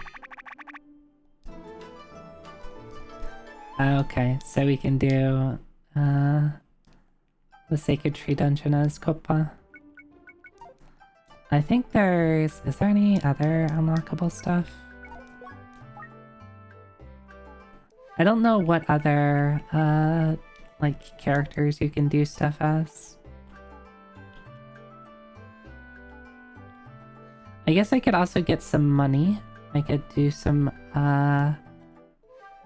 Okay, so we can do the Sacred Tree Dungeon as Koppa. I think is there any other unlockable stuff? I don't know what other, like, characters you can do stuff as. I guess I could also get some money. I could do some,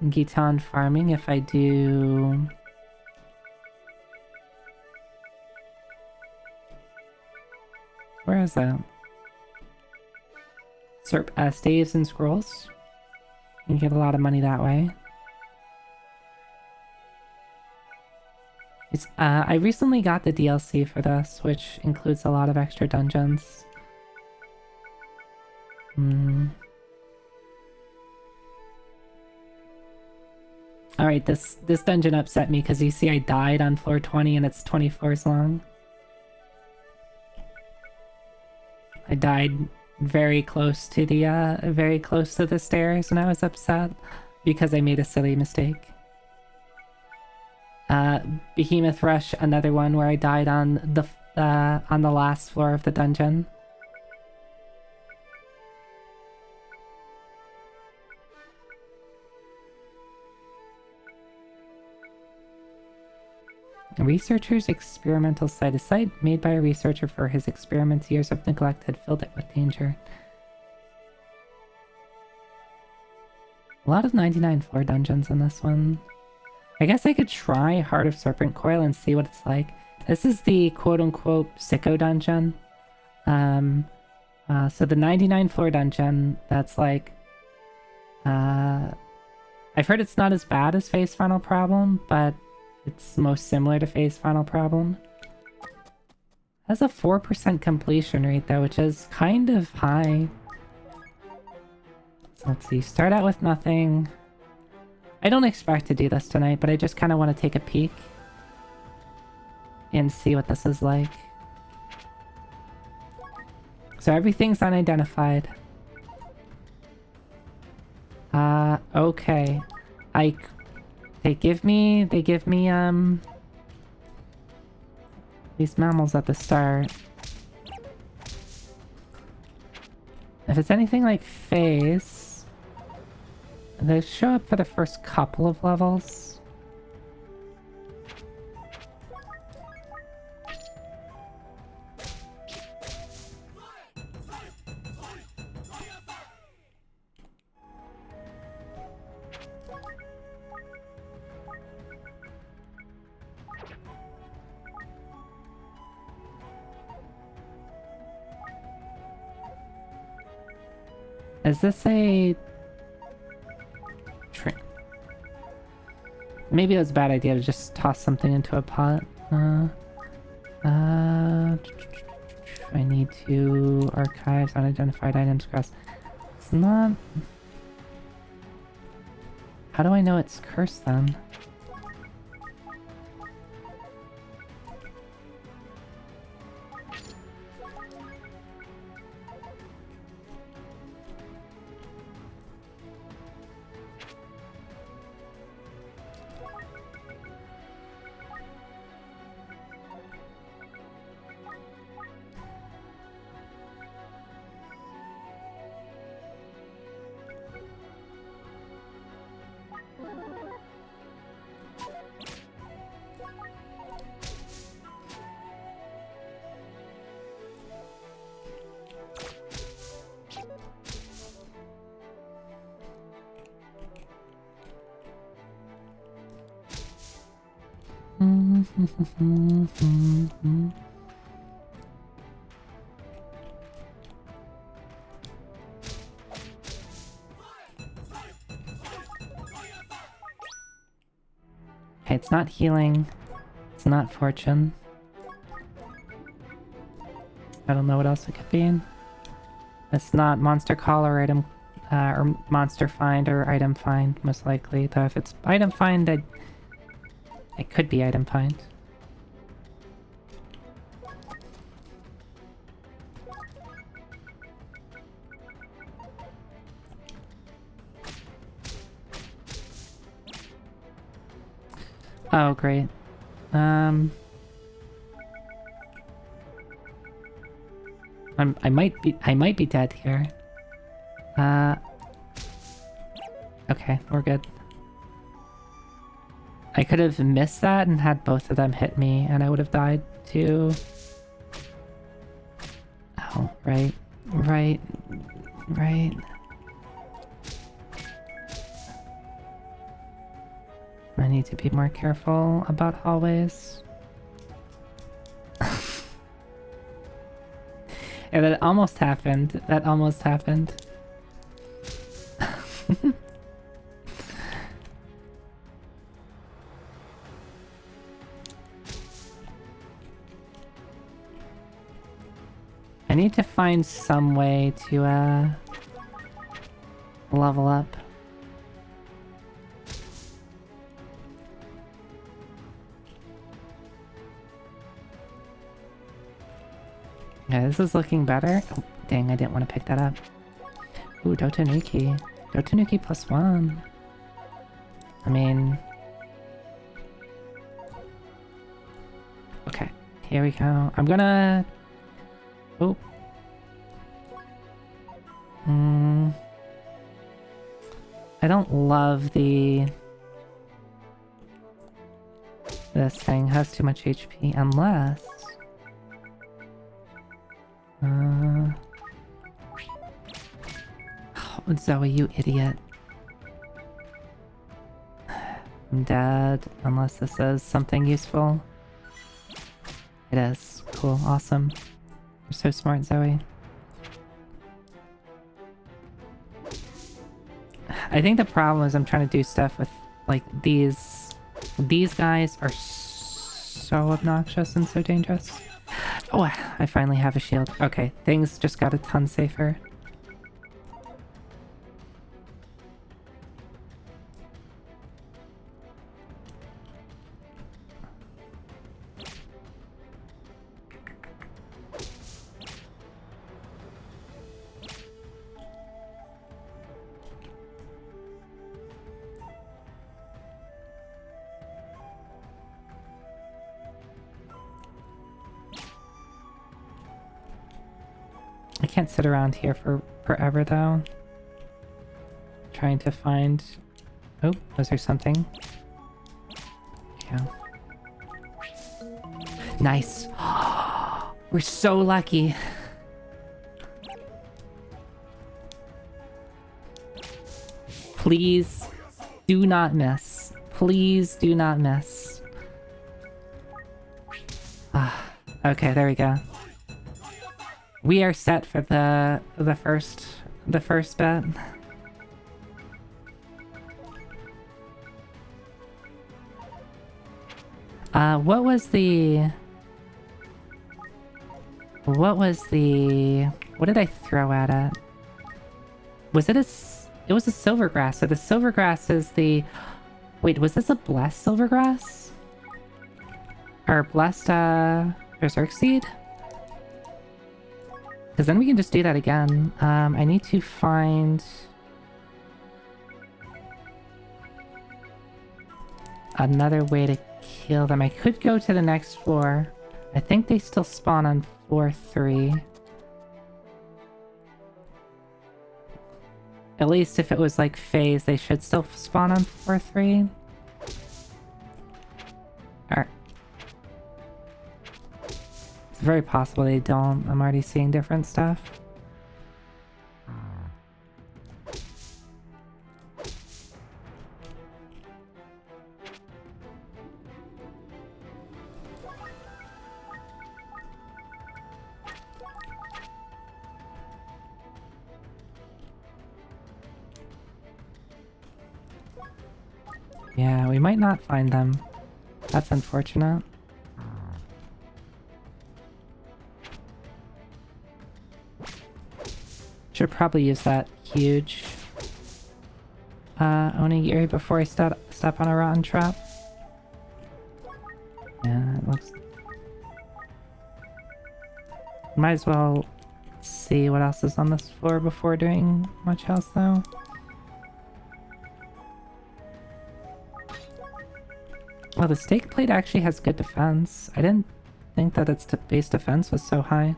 Gitan farming if I do... Where is that? Staves and Scrolls. You get a lot of money that way. I recently got the DLC for this, which includes a lot of extra dungeons. Alright, this dungeon upset me because you see I died on floor 20 and it's 20 floors long. I died very close to the stairs, and I was upset because I made a silly mistake. Behemoth Rush, another one where I died on the last floor of the dungeon. A researcher's experimental site. A site made by a researcher for his experiments. Years of neglect had filled it with danger. A lot of 99 floor dungeons in this one. I guess I could try Heart of Serpentcoil and see what it's like. This is the quote-unquote sicko dungeon. So the 99 floor dungeon, that's like... I've heard it's not as bad as Face Final Problem, but it's most similar to Face Final Problem. Has a 4% completion rate though, which is kind of high. So let's see, start out with nothing. I don't expect to do this tonight, but I just kind of want to take a peek and see what this is like. So everything's unidentified. Okay. They give me these mammals at the start. If it's anything like Face, they show up for the first couple of levels. Is this a... Maybe it was a bad idea to just toss something into a pot. I need to archive unidentified items across. It's not... How do I know it's cursed then? Okay, it's not healing. It's not fortune. I don't know what else it could be. It's not monster call or item, or monster find or item find, most likely. Though if it's item find, it could be item find. Oh, great. I might be dead here. Okay, we're good. I could have missed that and had both of them hit me, and I would have died too. Oh, right. I need to be more careful about hallways. Yeah, that almost happened. I need to find some way to level up. Yeah, this is looking better. Oh, Dang, I didn't want to pick that up. Ooh, Dotanuki. Dotanuki +1. I mean... Okay, here we go. I'm gonna... Oh. I don't love the... This thing has too much HP, unless... Oh, Zoe, you idiot. I'm dead, unless this is something useful. It is. Cool, awesome. You're so smart, Zoe. I think the problem is I'm trying to do stuff with, like, these... These guys are so obnoxious and so dangerous. Oh, I finally have a shield. Okay, things just got a ton safer. I can't sit around here for forever, though. Trying to find... Oh, was there something? Yeah. Nice! We're so lucky! Please do not miss. Please do not miss. Okay, there we go. We are set for the first bet. What did I throw at it? Was it it was a silvergrass. So the silvergrass is the... Wait, was this a blessed silvergrass? Or blessed, berserk seed? Because then we can just do that again. I need to find... another way to kill them. I could go to the next floor. I think they still spawn on floor 3. At least if it was like phase, they should still spawn on floor 3. Alright. It's very possible they don't. I'm already seeing different stuff. Yeah, we might not find them. That's unfortunate. Should probably use that huge onigiri before I step on a rotten trap. Yeah, it looks... Might as well see what else is on this floor before doing much else, though. Well, the stake plate actually has good defense. I didn't think that its base defense was so high.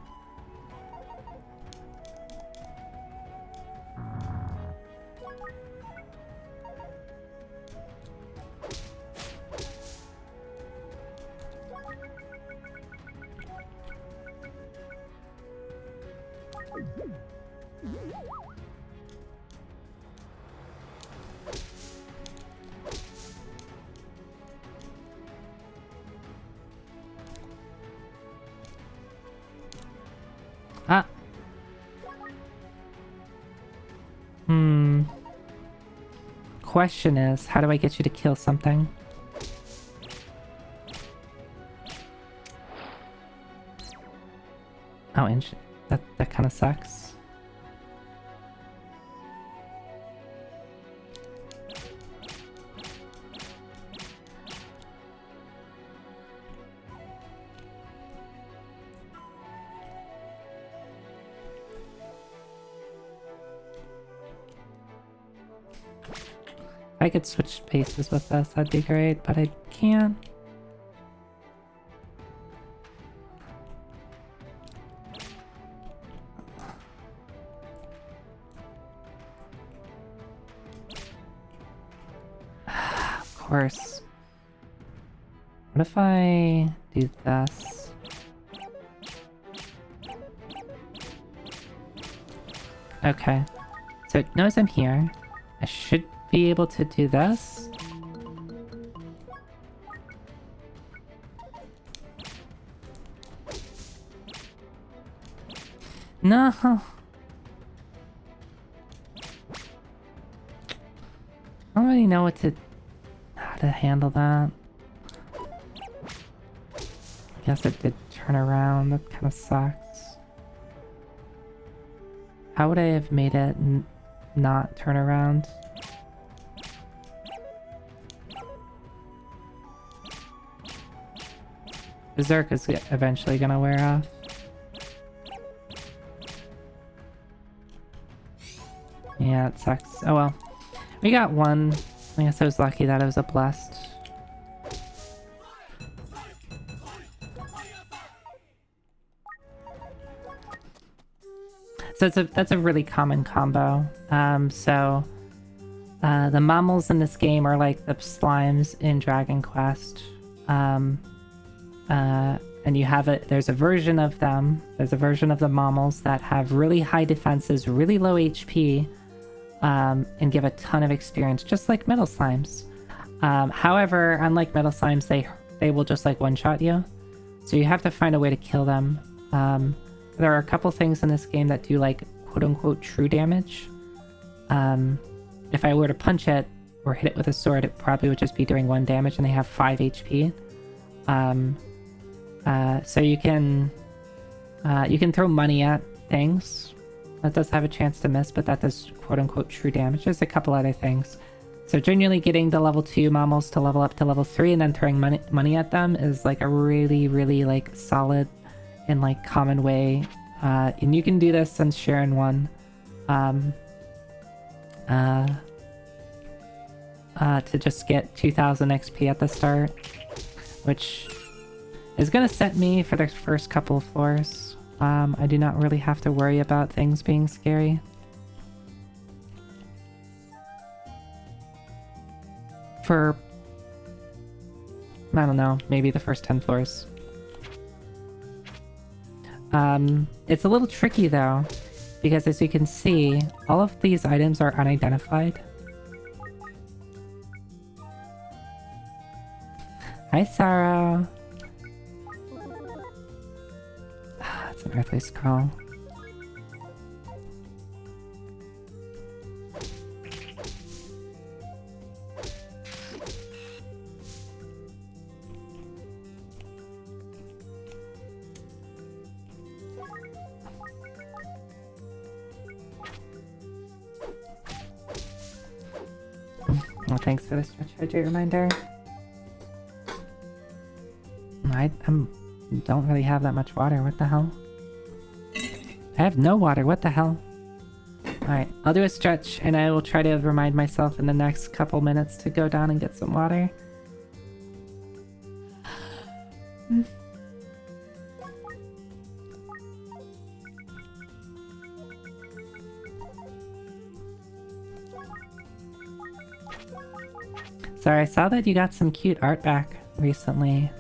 Ah. Question is, how do I get you to kill something? Oh, that kind of sucks. If I could switch paces with this, that'd be great, but I can't. Of course. What if I do this? Okay. So it knows I'm here. I should be able to do this. No. I don't really know how to handle that. I guess it did turn around. That kind of sucks. How would I have made it not turn around? Berserk is eventually gonna wear off. Yeah, it sucks. Oh well. We got one. I guess I was lucky that it was a blessed. So that's a really common combo. The mammals in this game are like the slimes in Dragon Quest. And you have there's a version of them. There's a version of the mammals that have really high defenses, really low HP, and give a ton of experience, just like metal slimes. However, unlike metal slimes, they will just like one-shot you. So you have to find a way to kill them. There are a couple things in this game that do like quote-unquote true damage. If I were to punch it or hit it with a sword, it probably would just be doing 1 damage, and they have 5 HP. So you can throw money at things. That does have a chance to miss, but that does quote-unquote true damage. There's a couple other things. So generally getting the level 2 mammals to level up to level 3 and then throwing money at them is like a really, really like solid and like common way. And you can do this since Shiren 1. To just get 2000 XP at the start, which is gonna set me for the first couple of floors. I do not really have to worry about things being scary. For, I don't know, maybe the first 10 floors. It's a little tricky though, because as you can see, all of these items are unidentified. Hi, Sarah. It's an earthly scroll. Well, thanks for the stretch hydrate reminder. I don't really have that much water. What the hell? I have no water. What the hell? Alright, I'll do a stretch and I will try to remind myself in the next couple minutes to go down and get some water. Sorry, I saw that you got some cute art back recently.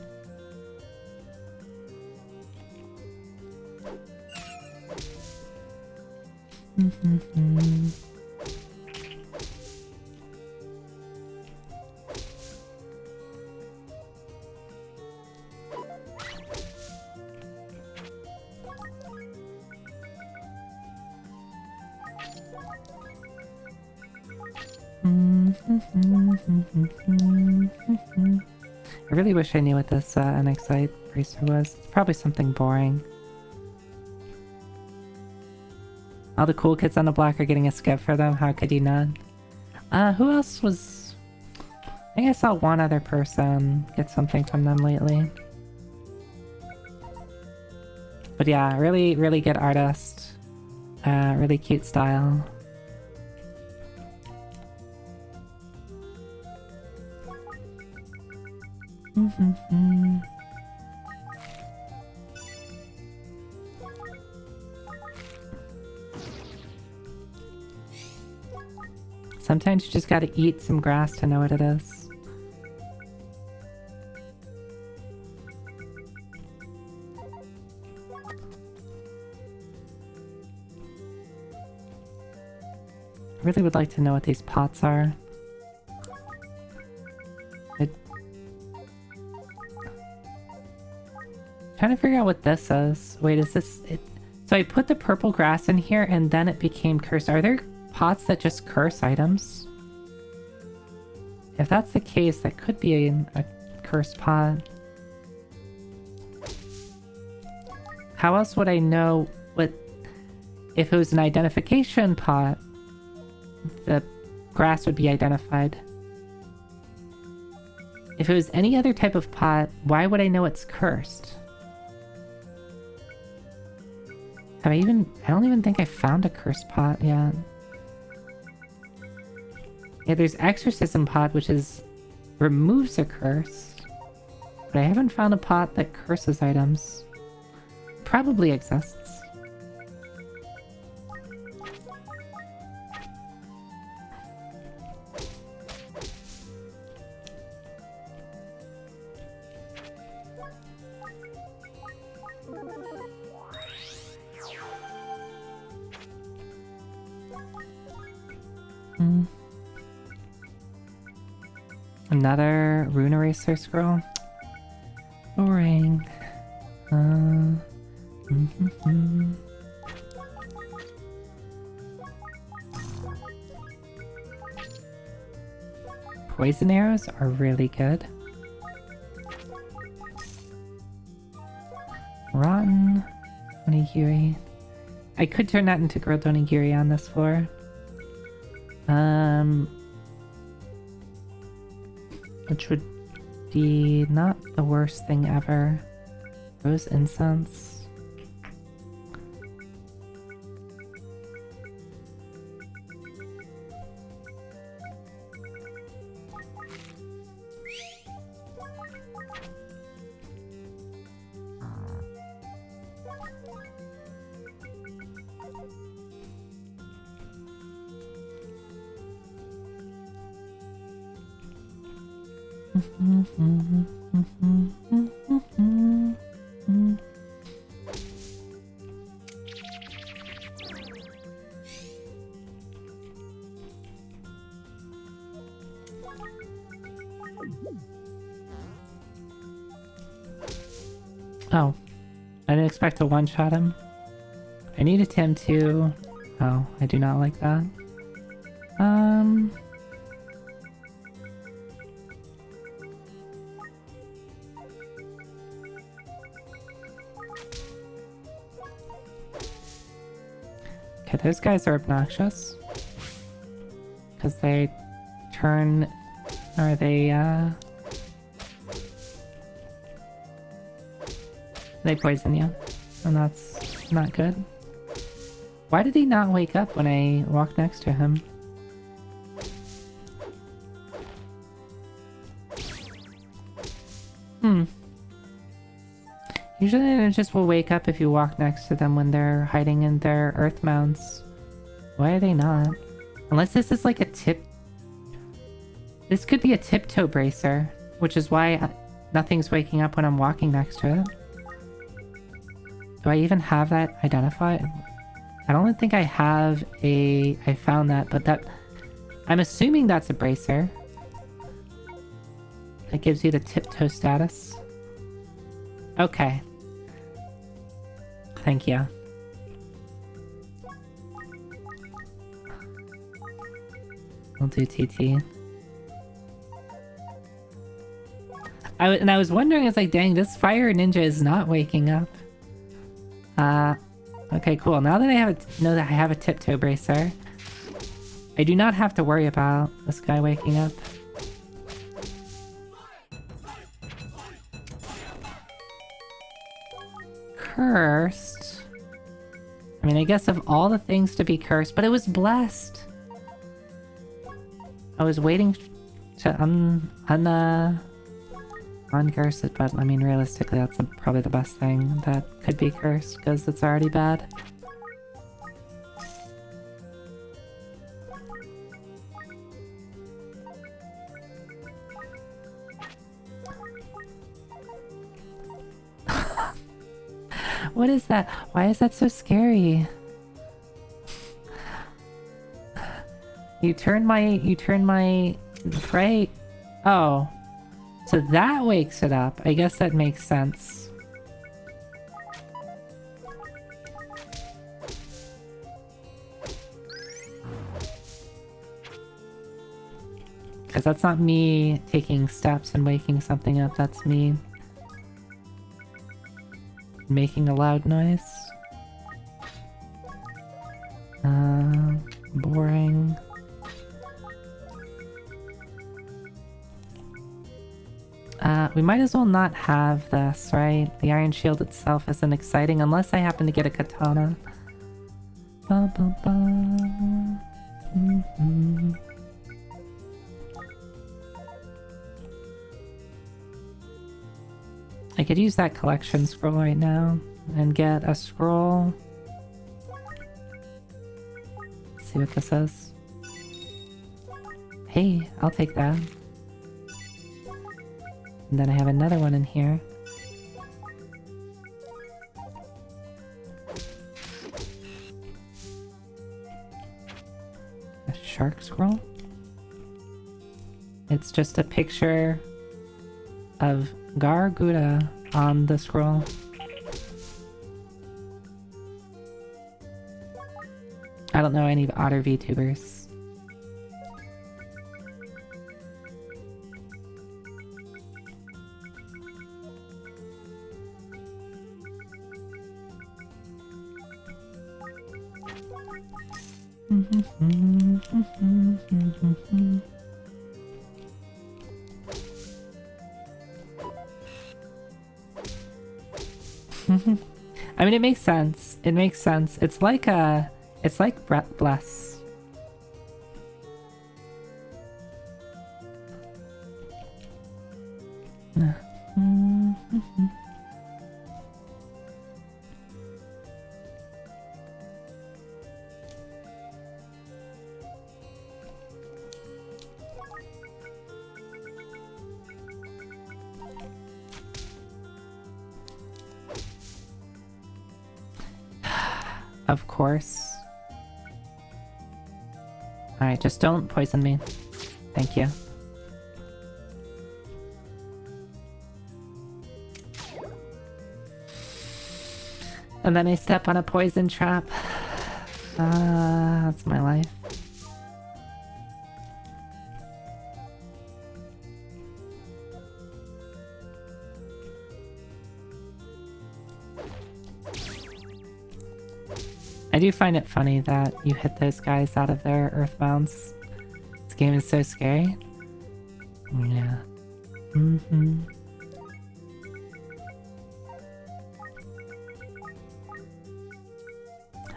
I really wish I knew what this NXite bracer was. It's probably something boring. All the cool kids on the block are getting a skip for them. How could you not? Who else was... I think I saw one other person get something from them lately. But yeah, really, really good artist. Really cute style. Sometimes you just gotta eat some grass to know what it is. I really would like to know what these pots are. Trying to figure out what this is. Wait, is this it? So I put the purple grass in here and then it became cursed. Are there pots that just curse items? If that's the case, that could be a cursed pot. How else would I know what... If it was an identification pot, the grass would be identified. If it was any other type of pot, why would I know it's cursed? I don't even think I found a cursed pot yet. Yeah, there's exorcism pot, which removes a curse. But I haven't found a pot that curses items. Probably exists. Another rune eraser scroll. Boring. Poison arrows are really good. Rotten onigiri. I could turn that into grilled onigiri on this floor. Which would be not the worst thing ever. Rose incense. Oh, I didn't expect to one-shot him. I needed him to... Oh, I do not like that. Okay, those guys are obnoxious. Because they turn... Or they poison you. And that's not good. Why did he not wake up when I walked next to him? Usually they just will wake up if you walk next to them when they're hiding in their earth mounts. Why are they not? Unless this is like a tip... This could be a tiptoe bracer, which is why nothing's waking up when I'm walking next to it. Do I even have that identified? I don't think I have I found that, but that... I'm assuming that's a bracer. That gives you the tiptoe status. Okay. Thank you. We'll do TT. I was wondering, it's like, dang, this fire ninja is not waking up. Okay, cool. Now that I know that I have a tiptoe bracer, I do not have to worry about this guy waking up. Cursed. I mean, I guess of all the things to be cursed, but it was blessed. I was waiting to uncurse it, but I mean, realistically, that's probably the best thing that could be cursed, because it's already bad. What is that? Why is that so scary? You turn my prey. Oh. So that wakes it up. I guess that makes sense. Because that's not me taking steps and waking something up, that's me making a loud noise. Boring. We might as well not have this, right? The Iron Shield itself isn't exciting unless I happen to get a katana. Ba, ba, ba. Mm-hmm. I could use that collection scroll right now and get a scroll. Let's see what this is. Hey, I'll take that. And then I have another one in here. A shark scroll? It's just a picture of Garguda on the scroll. I don't know any otter VTubers. I mean, it makes sense. It makes sense. It's like Bless. Of course. Alright, just don't poison me. Thank you. And then I step on a poison trap. That's my life. I do find it funny that you hit those guys out of their earthbounds. This game is so scary. Yeah.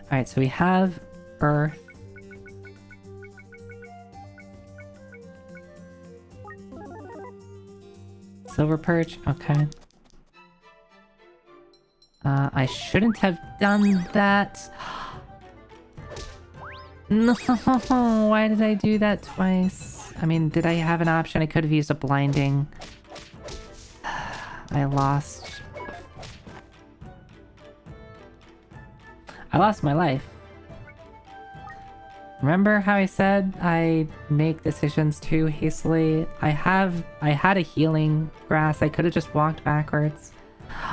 Alright, so we have Earth. Silver Perch, okay. I shouldn't have done that. No, why did I do that twice? I mean, did I have an option? I could have used a blinding. I lost my life. Remember how I said I make decisions too hastily? I had a healing grass. I could have just walked backwards.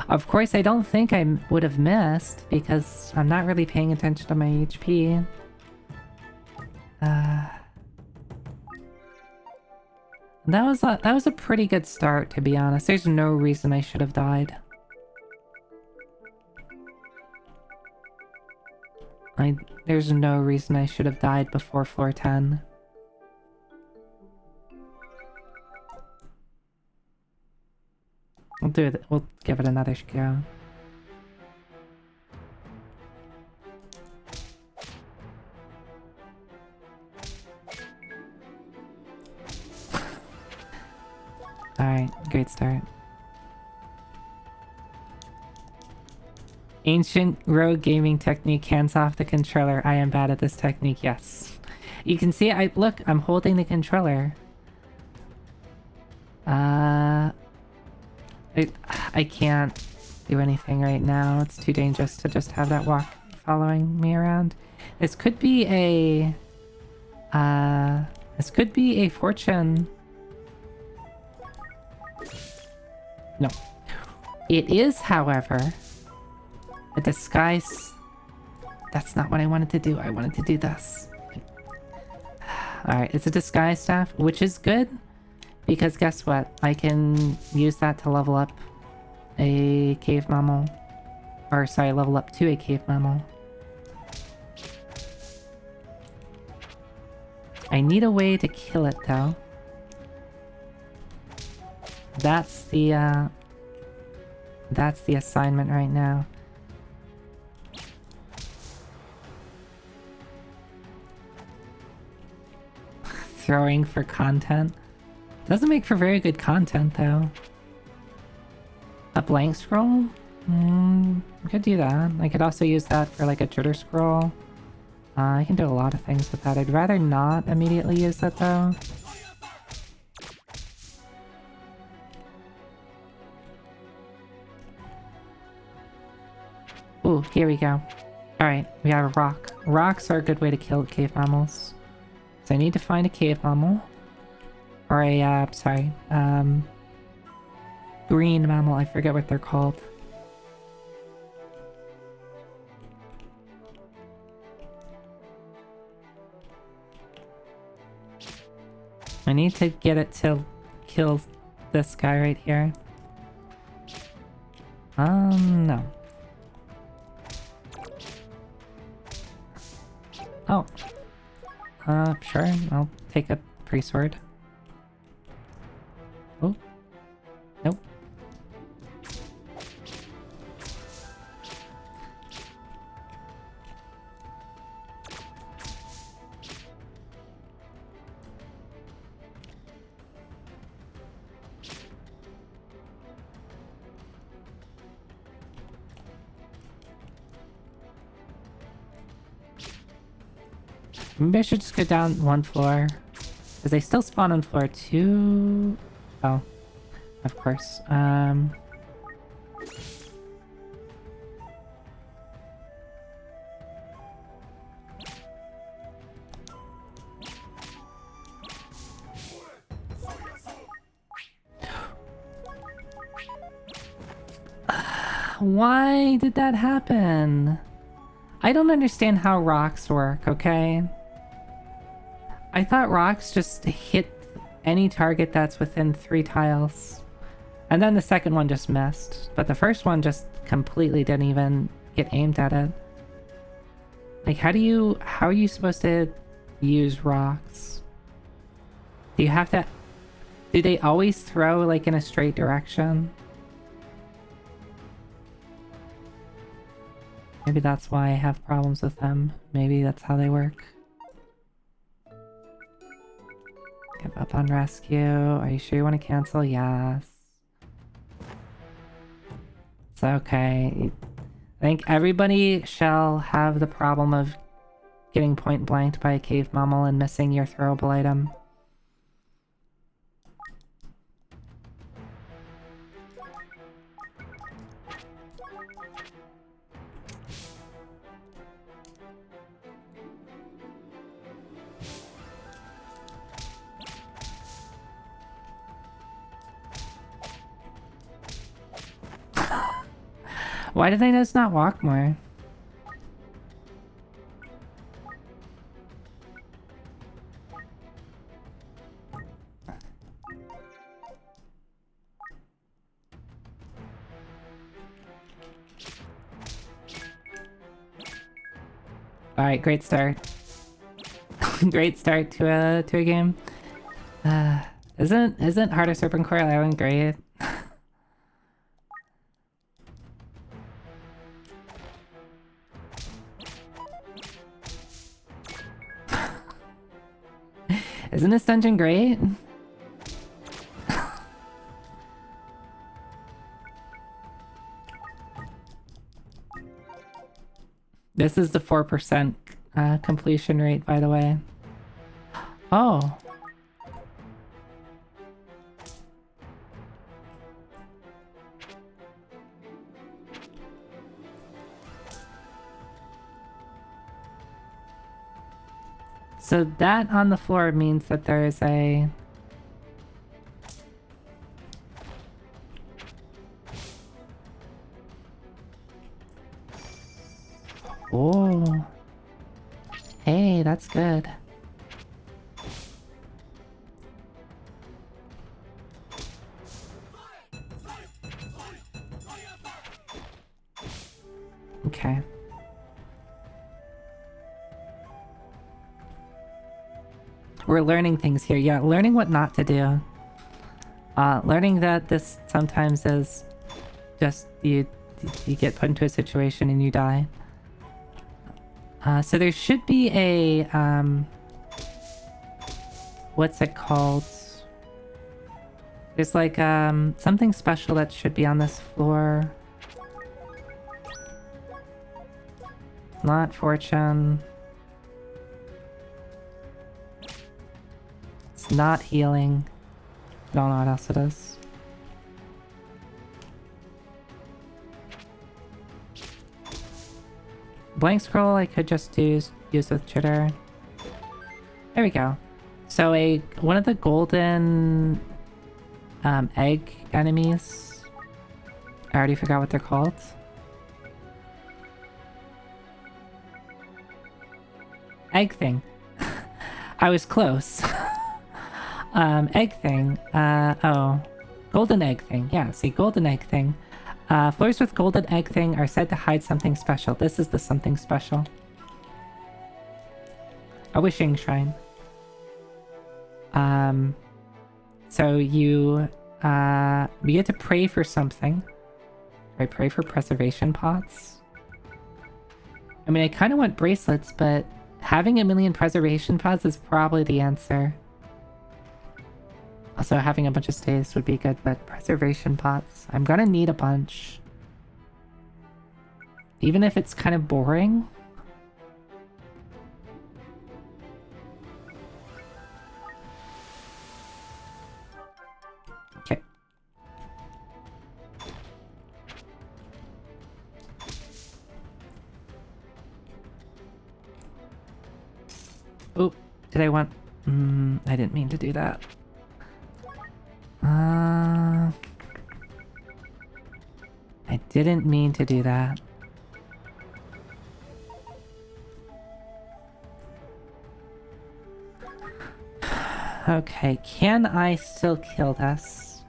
Of course, I don't think I would have missed because I'm not really paying attention to my HP. That was a pretty good start, to be honest. There's no reason I should have died. There's no reason I should have died before floor 10. We'll do it. We'll give it another go. Alright, great start. Ancient rogue gaming technique, hands off the controller. I am bad at this technique, yes. You can see, look, I'm holding the controller. I can't do anything right now. It's too dangerous to just have that walk following me around. This could be a fortune. No. It is, however, a disguise. That's not what I wanted to do. I wanted to do this. Alright, it's a disguise staff, which is good. Because guess what? I can use that to level up a cave mammal. Or, sorry, level up to a cave mammal. I need a way to kill it, though. That's the assignment right now. Throwing for content. Doesn't make for very good content, though. A blank scroll? I could do that. I could also use that for like a jitter scroll. I can do a lot of things with that. I'd rather not immediately use that, though. Ooh, here we go. Alright, we have a rock. Rocks are a good way to kill cave mammals. So I need to find a cave mammal. Or a, green mammal. I forget what they're called. I need to get it to kill this guy right here. No. Oh. Sure. I'll take a pre-sword. Oh. Nope. Maybe I should just go down one floor. Because they still spawn on floor 2. Oh. Of course. Why did that happen? I don't understand how rocks work, okay? I thought rocks just hit any target that's within 3 tiles. And then the second one just missed. But the first one just completely didn't even get aimed at it. Like, how are you supposed to use rocks? Do you have to... Do they always throw, like, in a straight direction? Maybe that's why I have problems with them. Maybe that's how they work. Give up on rescue. Are you sure you want to cancel? Yes. It's okay. I think everybody shall have the problem of getting point blanked by a cave mammal and missing your throwable item. Why did they just not walk more? Alright, great start. Great start to a game. Isn't Heart of Serpentcoil Island great? Isn't this dungeon great? This is the 4% completion rate, by the way. Oh. So that on the floor means that there is a... Oh. Hey, that's good. Okay. We're learning things here. Yeah, learning what not to do. Learning that this sometimes is just you get put into a situation and you die. So there should be a what's it called? There's like something special that should be on this floor. Not fortune. It's not healing. I don't know what else it is. Blank scroll I could just use with jitter. There we go. So one of the golden egg enemies. I already forgot what they're called. Egg thing. I was close. Egg thing. Oh. Golden egg thing. Yeah, see, golden egg thing. Floors with golden egg thing are said to hide something special. This is the something special. A wishing shrine. So you get to pray for something. I pray for preservation pots. I mean, I kind of want bracelets, but having a million preservation pots is probably the answer. Also, having a bunch of staves would be good, but preservation pots. I'm gonna need a bunch. Even if it's kind of boring. Okay. Oh, did I want... I didn't mean to do that. I didn't mean to do that. Okay, can I still kill this?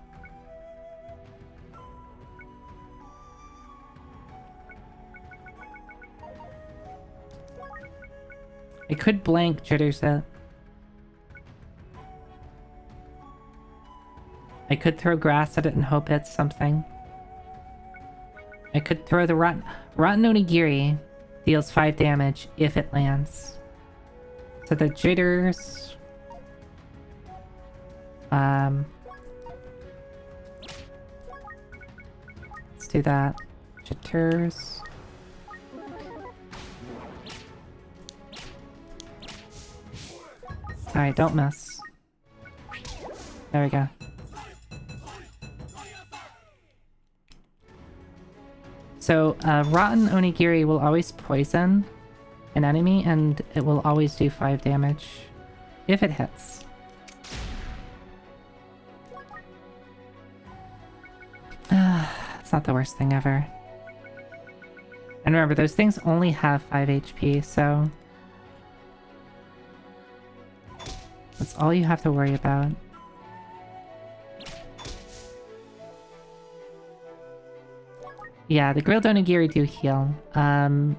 I could blank jitters it. I could throw grass at it and hope it's something. I could throw the rotten onigiri. Deals 5 damage if it lands. So the jitters... let's do that. Jitters. Alright, don't miss. There we go. So, Rotten Onigiri will always poison an enemy, and it will always do 5 damage if it hits. It's not the worst thing ever. And remember, those things only have 5 HP, so... that's all you have to worry about. Yeah, the grilled onigiri do heal. I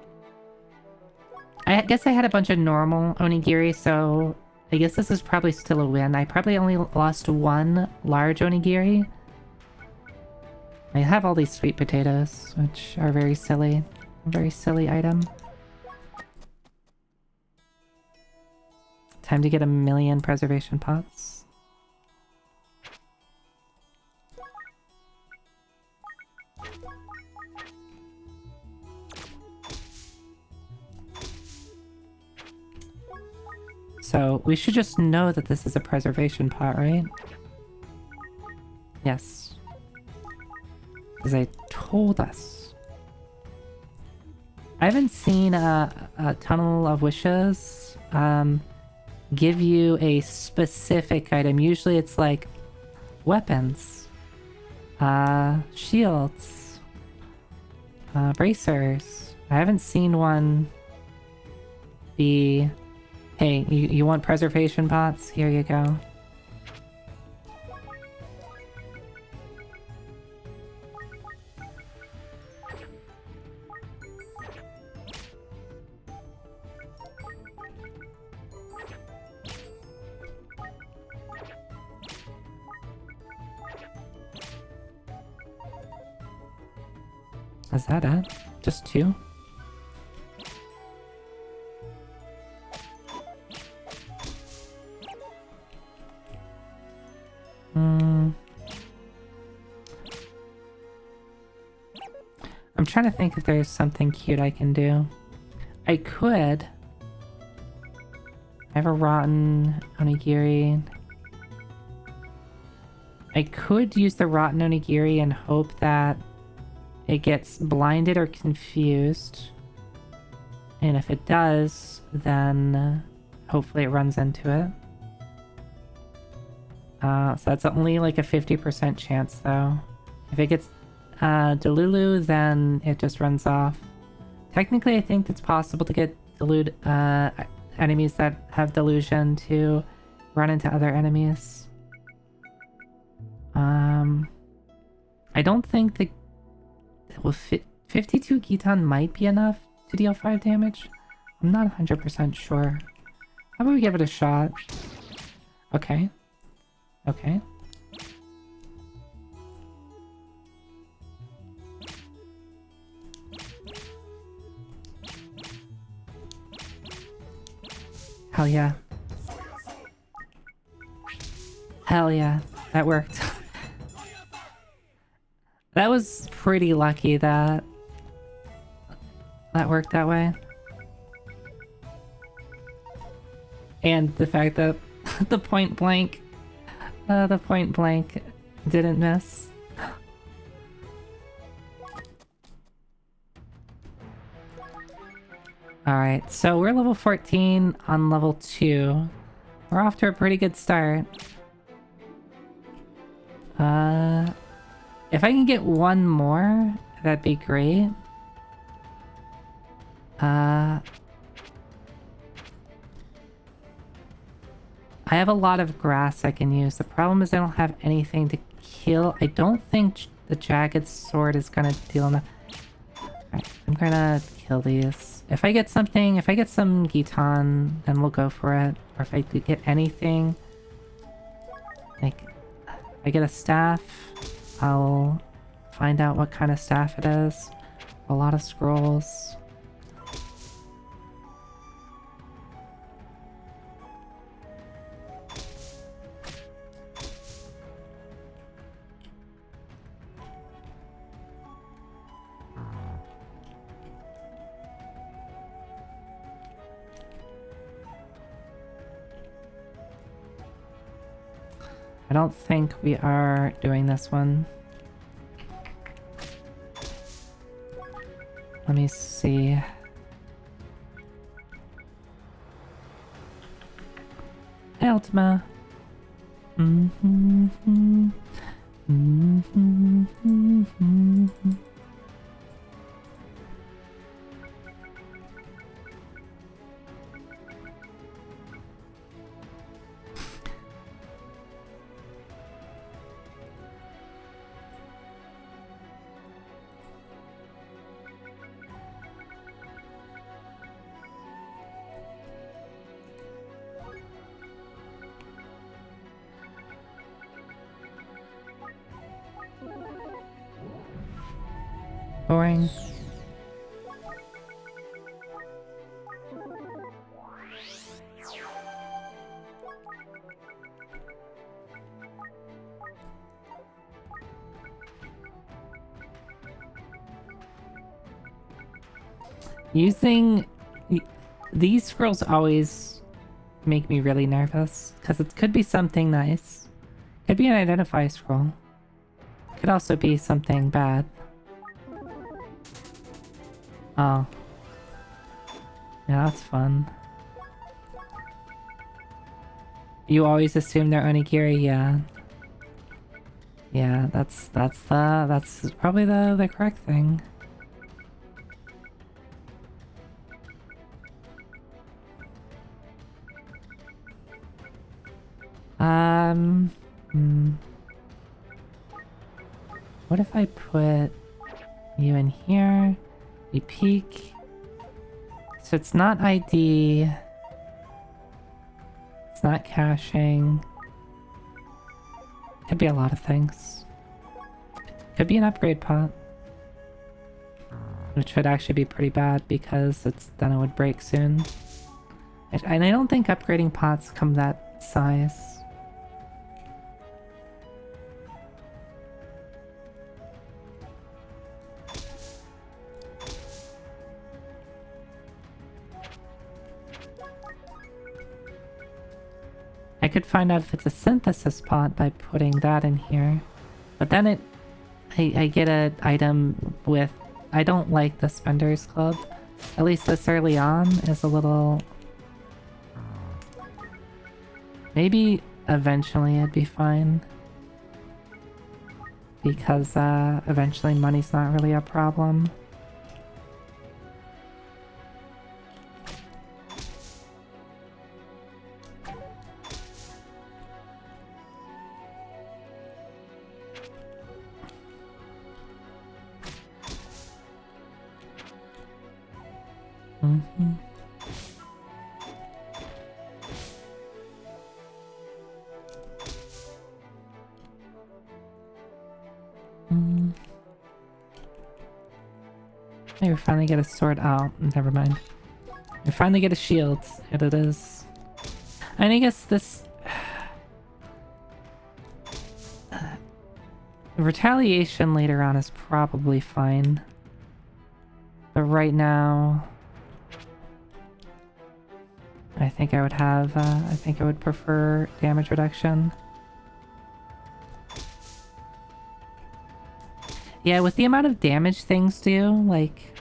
guess I had a bunch of normal onigiri, so I guess this is probably still a win. I probably only lost 1 large onigiri. I have all these sweet potatoes, which are very silly. A very silly item. Time to get a million preservation pots. So we should just know that this is a preservation pot, right? Yes. Because they told us. I haven't seen a Tunnel of Wishes give you a specific item. Usually it's like weapons, shields, bracers. I haven't seen one be, hey, you want preservation pots? Here you go. Is that it? Just 2? I'm trying to think if there's something cute I can do. I could. I have a rotten onigiri. I could use the rotten onigiri and hope that it gets blinded or confused. And if it does, then hopefully it runs into it. So that's only like a 50% chance though. If it gets Delulu, then it just runs off. Technically, I think it's possible to get enemies that have delusion to run into other enemies. I don't think the 52 Gitan might be enough to deal 5 damage. I'm not 100% sure. How about we give it a shot? Okay. Okay. Hell yeah. Hell yeah. That worked. That was pretty lucky that that worked that way. And the fact that the point blank didn't miss. Alright, so we're level 14 on level 2. We're off to a pretty good start. If I can get one more, that'd be great. I have a lot of grass I can use. The problem is I don't have anything to kill. I don't think the jagged sword is gonna deal enough. Alright, I'm gonna kill these. If I get something, if I get some Gitan, then we'll go for it. Or if I could get anything, like, if I get a staff, I'll find out what kind of staff it is. A lot of scrolls. I don't think we are doing this one. Let me see. Hey, Ultima. Boring. Using these scrolls always make me really nervous, because it could be something nice. Could be an identify scroll. Could also be something bad. Oh. Yeah, that's fun. You always assume they're onigiri, yeah. Yeah, that's probably the correct thing. What if I put you in here? We peek. So it's not ID. It's not caching. Could be a lot of things. Could be an upgrade pot. Which would actually be pretty bad because then it would break soon. And I don't think upgrading pots come that size. I could find out if it's a synthesis pot by putting that in here. But then I get an item with... I don't like the Spenders Club. At least this early on is a little... Maybe eventually it'd be fine. Because eventually money's not really a problem. Maybe we finally get a sword. Oh, never mind. We finally get a shield. And it is. And I guess this... retaliation later on is probably fine. But right now... I think I would have... I think I would prefer damage reduction. Yeah, with the amount of damage things do, like...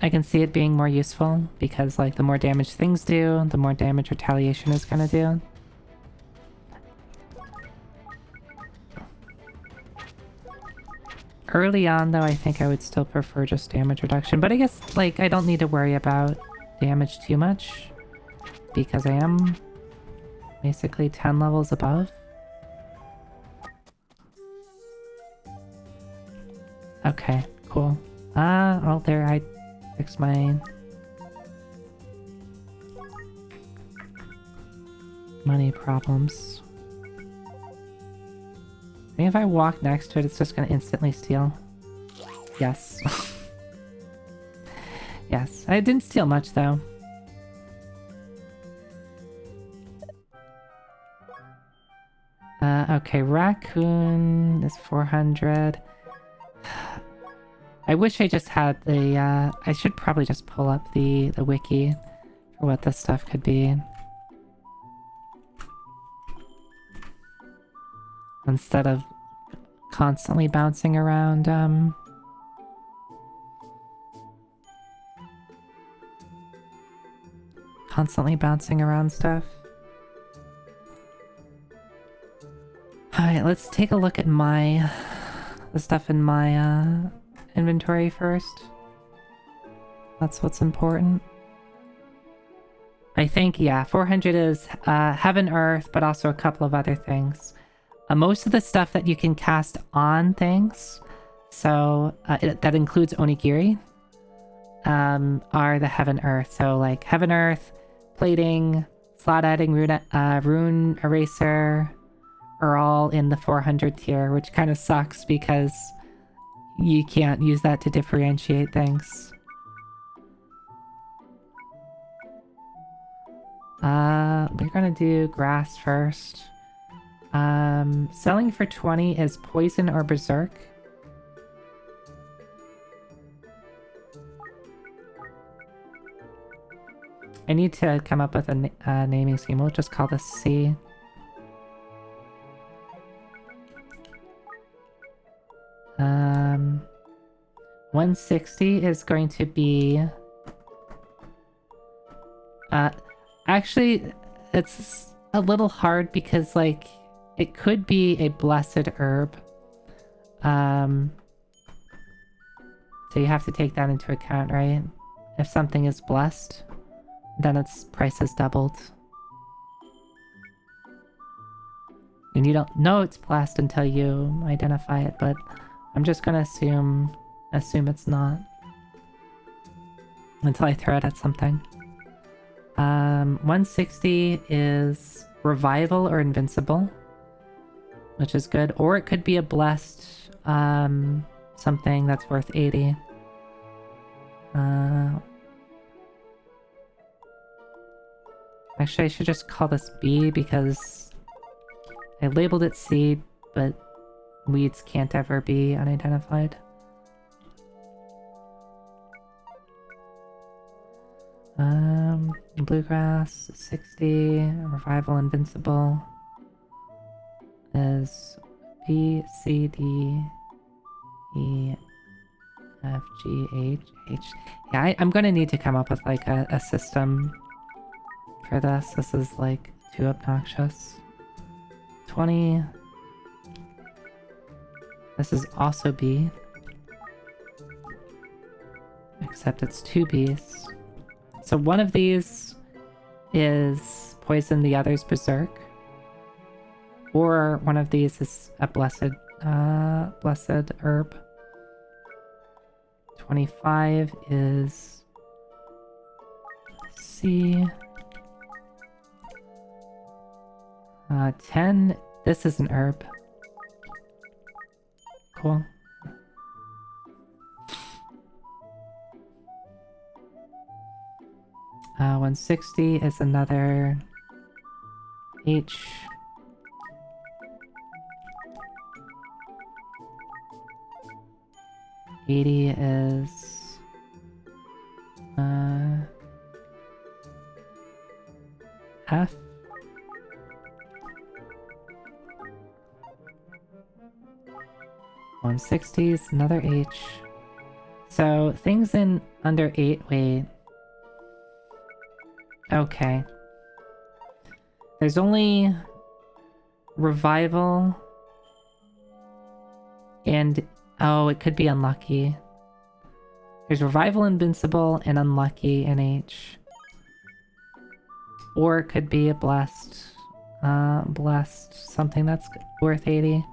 I can see it being more useful, because, like, the more damage things do, the more damage retaliation is gonna do. Early on, though, I think I would still prefer just damage reduction, but I guess, like, I don't need to worry about damage too much, because I am basically 10 levels above. Okay, cool. Oh, there, I fixed my... money problems. I think if I walk next to it, it's just gonna instantly steal. Yes. Yes, I didn't steal much, though. Okay, raccoon is 400. I wish I just had the, I should probably just pull up the wiki for what this stuff could be. Instead of constantly bouncing around, stuff. Alright, let's take a look at the stuff in my, inventory first. That's what's important. I think, yeah, 400 is Heaven, Earth, but also a couple of other things. Most of the stuff that you can cast on things, so that includes Onigiri, are the Heaven, Earth. So like Heaven, Earth, Plating, Slot Adding, Rune Eraser are all in the 400 tier, which kind of sucks because you can't use that to differentiate things. We're gonna do grass first. Selling for 20 is Poison or Berserk. I need to come up with a naming scheme. We'll just call this C. Um, 160 is going to be... actually, it's a little hard because, like, it could be a blessed herb. So you have to take that into account, right? If something is blessed, then its price is doubled. And you don't know it's blessed until you identify it, but I'm just gonna assume it's not. Until I throw it at something. 160 is revival or invincible, which is good. Or it could be a blessed something that's worth 80. Actually, I should just call this B because I labeled it C, but weeds can't ever be unidentified. Bluegrass, 60, revival invincible is B, C, D, E, F, G, H, H. Yeah, I'm gonna need to come up with like a system for this. This is like too obnoxious. 20. This is also B. Except it's 2 Bs. So one of these is poison, the other's berserk. Or one of these is a blessed herb. 25 is C. 10, this is an herb. Cool. Uh, 160 is another H. $80 is F. $160 is another H. So things in under 8, wait. Okay. There's only revival and oh, it could be unlucky. There's revival, invincible, and unlucky in H. Or it could be a blessed something that's worth 80.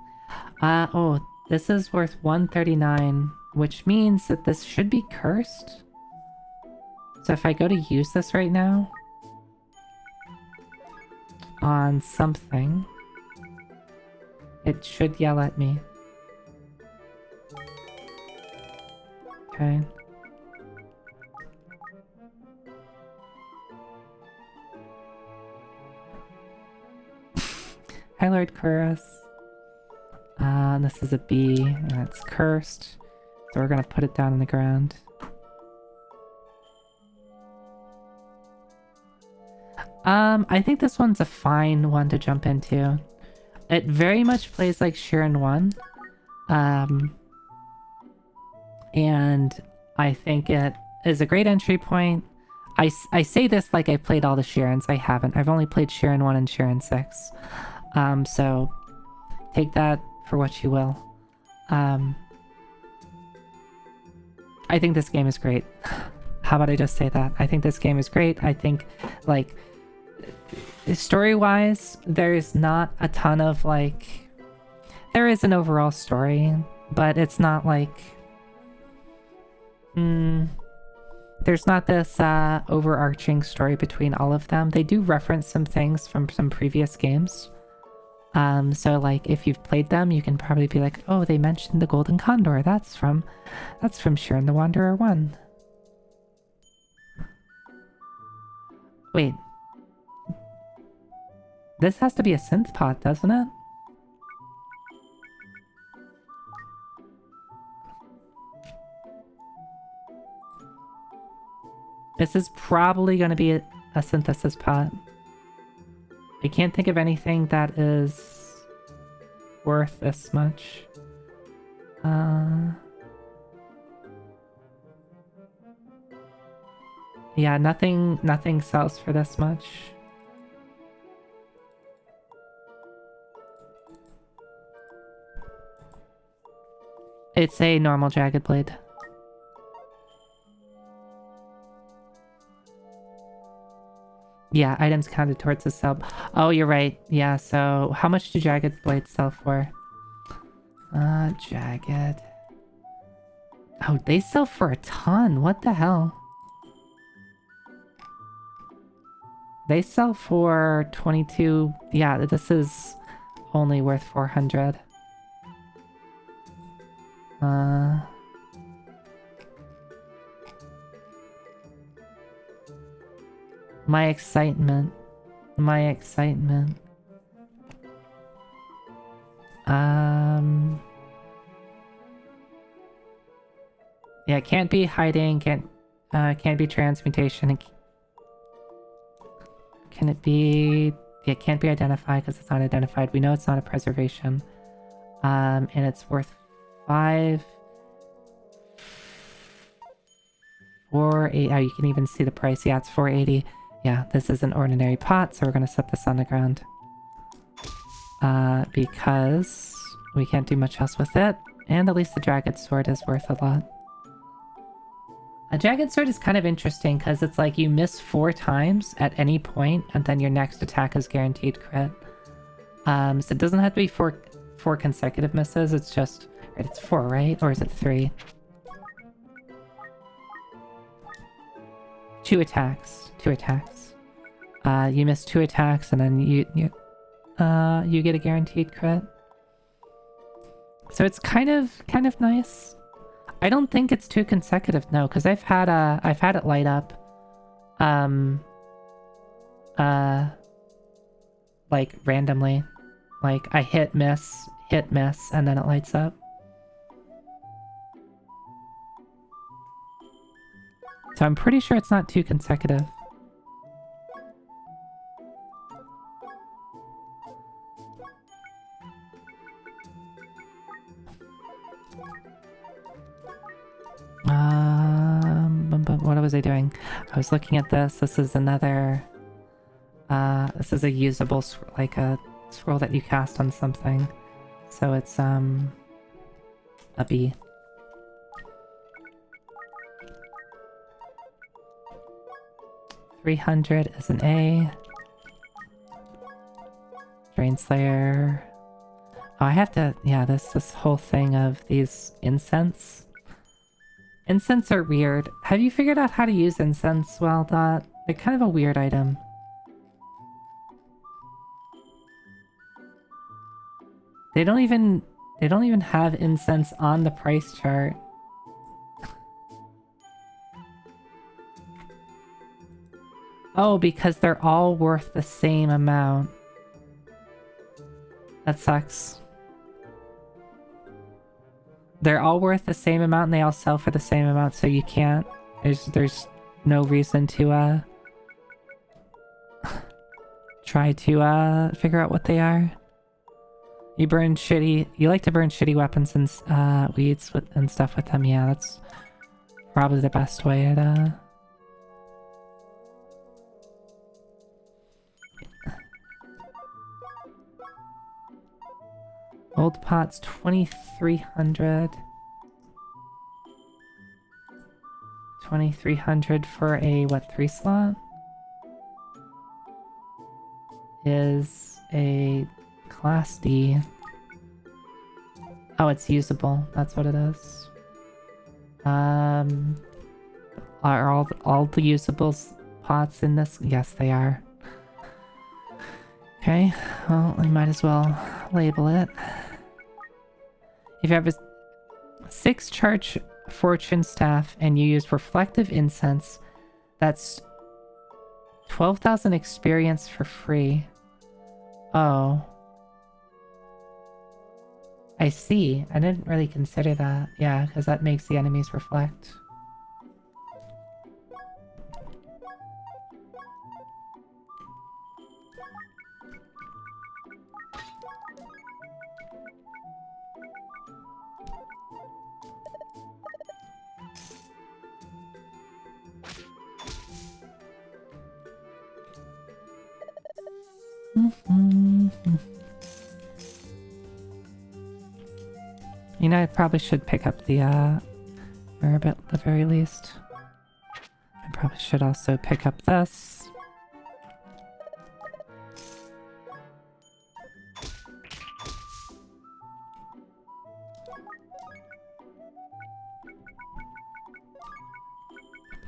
Oh, this is worth 139, which means that this should be cursed. So if I go to use this right now on something, it should yell at me. Okay. Hi, Lord Chorus. This is a B, and it's cursed. So we're gonna put it down on the ground. I think this one's a fine one to jump into. It very much plays like Shiren 1. And I think it is a great entry point. I say this like I played all the Shirens. I haven't. I've only played Shiren 1 and Shiren 6. So take that for what you will. I think this game is great. How about I just say that? I think this game is great. I think, like, story-wise, there's not a ton of, like... There is an overall story, but it's not, like... there's not this overarching story between all of them. They do reference some things from some previous games. So, like, if you've played them, you can probably be like, oh, they mentioned the Golden Condor. That's from Shiren the Wanderer 1. Wait. This has to be a synth pot, doesn't it? This is probably going to be a synthesis pot. I can't think of anything that is worth this much. Yeah, nothing sells for this much. It's a normal jagged blade. Yeah, items counted towards the sub. Oh, you're right. Yeah, so how much do jagged blades sell for? Jagged. Oh, they sell for a ton. What the hell? They sell for 22. Yeah, this is only worth 400. My excitement. My excitement. Yeah, can't be hiding, can't be transmutation. Can it be... It can't be identified because it's not identified. We know it's not a preservation. And it's worth 5... 480. Oh, you can even see the price. Yeah, it's 480. Yeah, this is an ordinary pot, so we're gonna set this on the ground. Because we can't do much else with it. And at least the Jagged Sword is worth a lot. A Jagged Sword is kind of interesting because it's like you miss 4 times at any point, and then your next attack is guaranteed crit. So it doesn't have to be four consecutive misses, it's just... Right, it's 4, right? Or is it 3? 2 attacks. 2 attacks. You miss 2 attacks, and then you get a guaranteed crit. So it's kind of nice. I don't think it's 2 consecutive, no, because I've had it light up. Like randomly. Like I hit, miss, and then it lights up. So I'm pretty sure it's not 2 consecutive. What was I doing? I was looking at this. This is another... this is a usable, like a scroll that you cast on something. So it's, a B. $300 is an A. Drain Slayer. Oh, I have to... Yeah, this whole thing of these incense. Incense are weird. Have you figured out how to use incense well, Dot? They're kind of a weird item. They don't even have incense on the price chart. Oh, because they're all worth the same amount. That sucks. They're all worth the same amount and they all sell for the same amount, so you can't... There's no reason to, try to, figure out what they are. You burn shitty... You like to burn shitty weapons and, weeds and stuff with them. Yeah, that's probably the best way to... Old pots, 2,300. 2,300 for a, what, 3 slot? Is a Class D. Oh, it's usable. That's what it is. Are all the usable pots in this? Yes, they are. Okay, well, I might as well label it. If you have a 6 charge fortune staff and you use reflective incense, that's 12,000 experience for free. Oh. I see. I didn't really consider that. Yeah, because that makes the enemies reflect. You know, I probably should pick up the herb at the very least. I probably should also pick up this.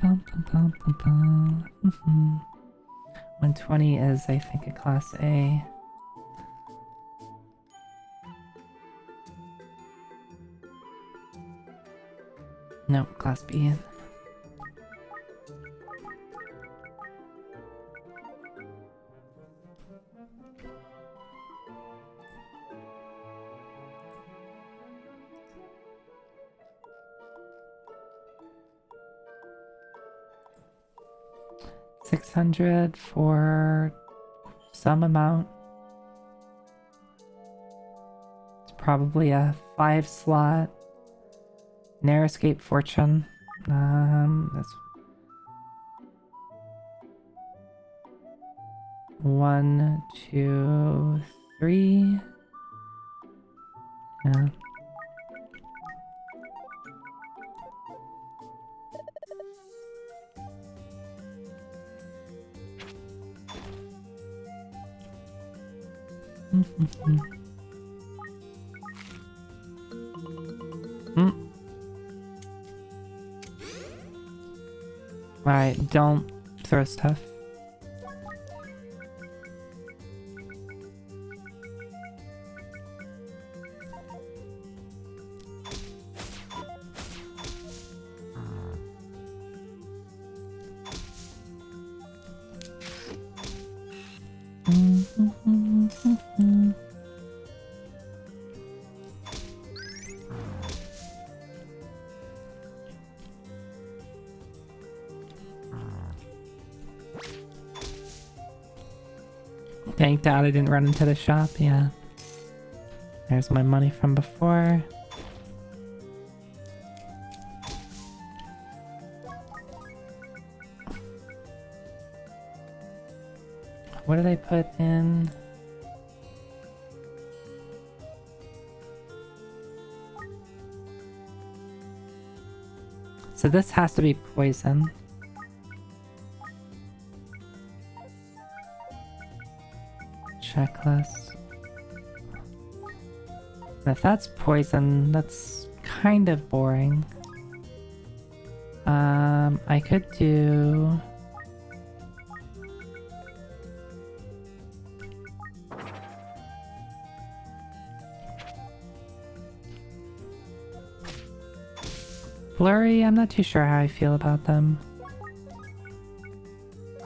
Bum, bum, bum, bum, bum. 120 is, I think, a class A. No, class B. $600 for some amount. It's probably a 5-slot Narrow Escape Fortune. That's 1, 2, 3. Yeah. Alright, don't throw stuff. Thank God I didn't run into the shop, yeah. There's my money from before. What did I put in? So this has to be poison. Checklist. If that's poison, that's kind of boring. I could do... Blurry, I'm not too sure how I feel about them.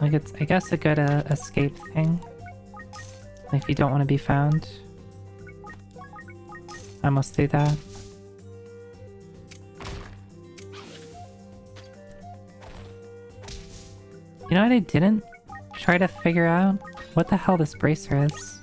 Like it's, I guess, a good escape thing. If you don't want to be found. I must do that. You know what I didn't try to figure out? What the hell this bracer is.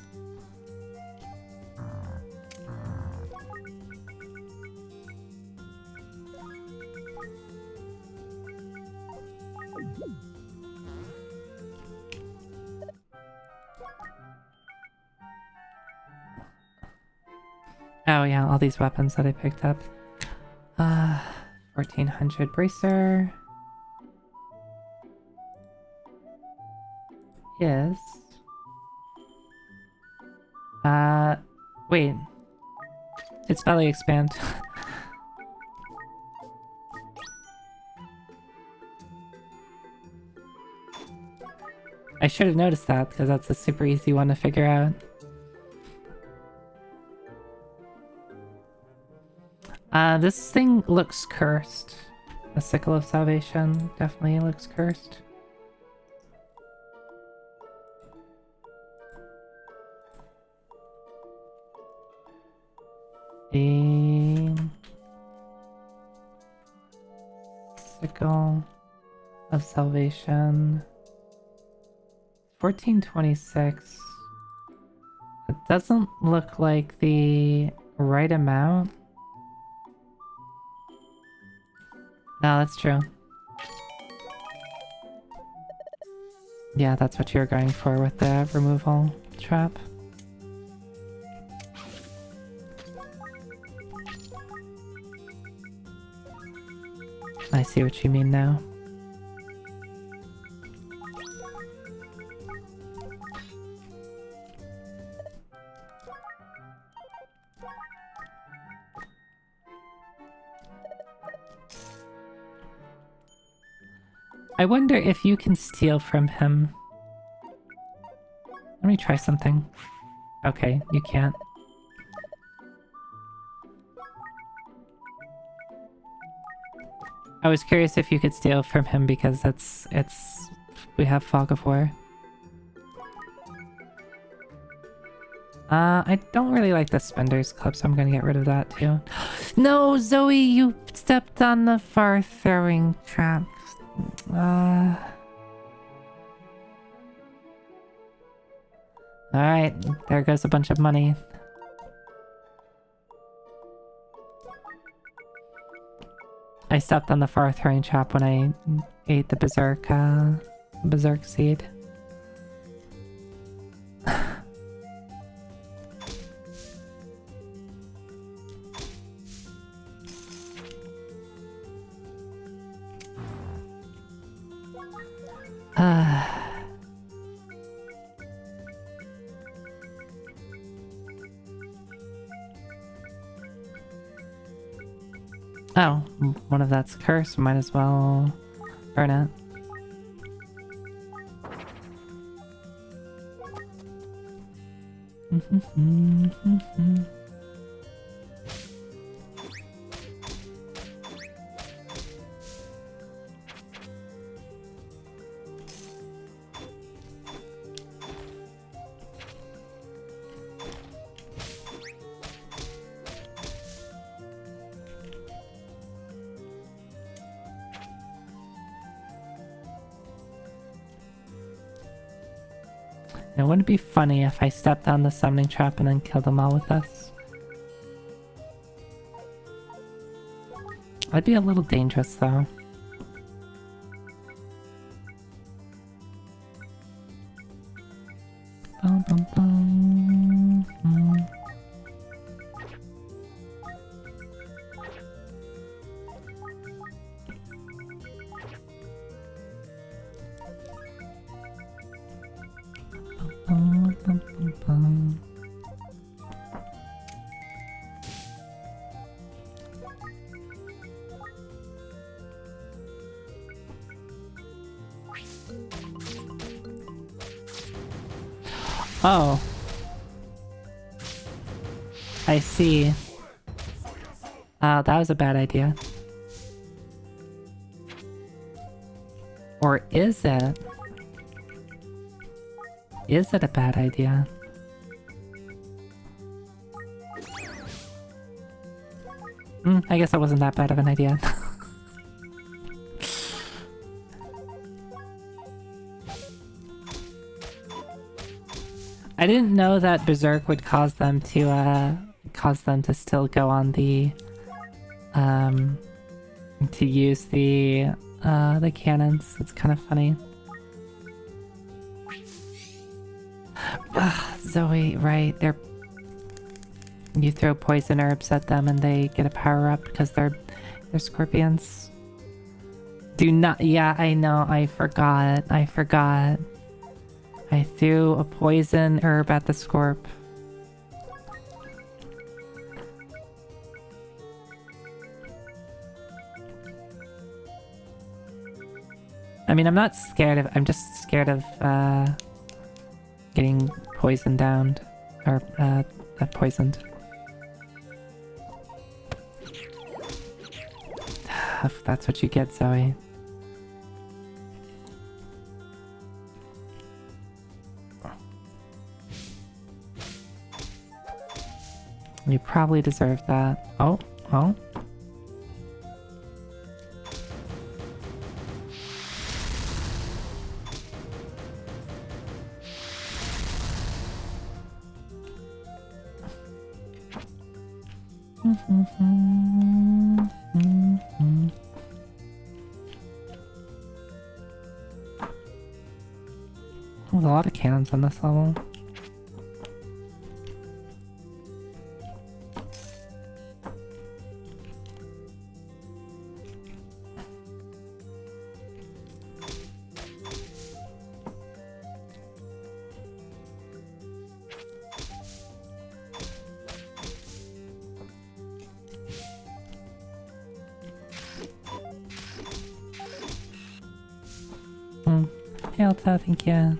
Oh yeah, all these weapons that I picked up. 1400 bracer. Yes. Wait. It's belly expand. I should have noticed that, because that's a super easy one to figure out. This thing looks cursed. The Sickle of Salvation definitely looks cursed. The Sickle of Salvation. 1426. Doesn't look like the right amount. No, that's true. Yeah, that's what you're going for with the removal trap. I see what you mean now. I wonder if you can steal from him. Let me try something. Okay, you can't. I was curious if you could steal from him because we have Fog of War. I don't really like the Spender's Club, so I'm gonna get rid of that too. No, Zoe, you stepped on the far throwing trap. Alright, there goes a bunch of money. I stepped on the far throwing trap when I ate the berserk seed. Oh, one of that's cursed. Might as well burn it. It wouldn't be funny if I stepped on the summoning trap and then killed them all with us. I'd be a little dangerous though. Bum, bum, bum. Oh. I see. That was a bad idea. Or is it? Is it a bad idea? I guess that wasn't that bad of an idea. I didn't know that Berserk would cause them to still go on the to use the cannons. It's kind of funny. Zoe, right? You throw poison herbs at them and they get a power up because they're scorpions. Do not. Yeah, I know. I forgot. I threw a poison herb at the scorp. I mean, I'm not scared of. I'm just scared of getting poisoned down, or poisoned. That's what you get, Zoe. You probably deserve that. Oh. There's a lot of cannons on this level. Hey Alta, thank you.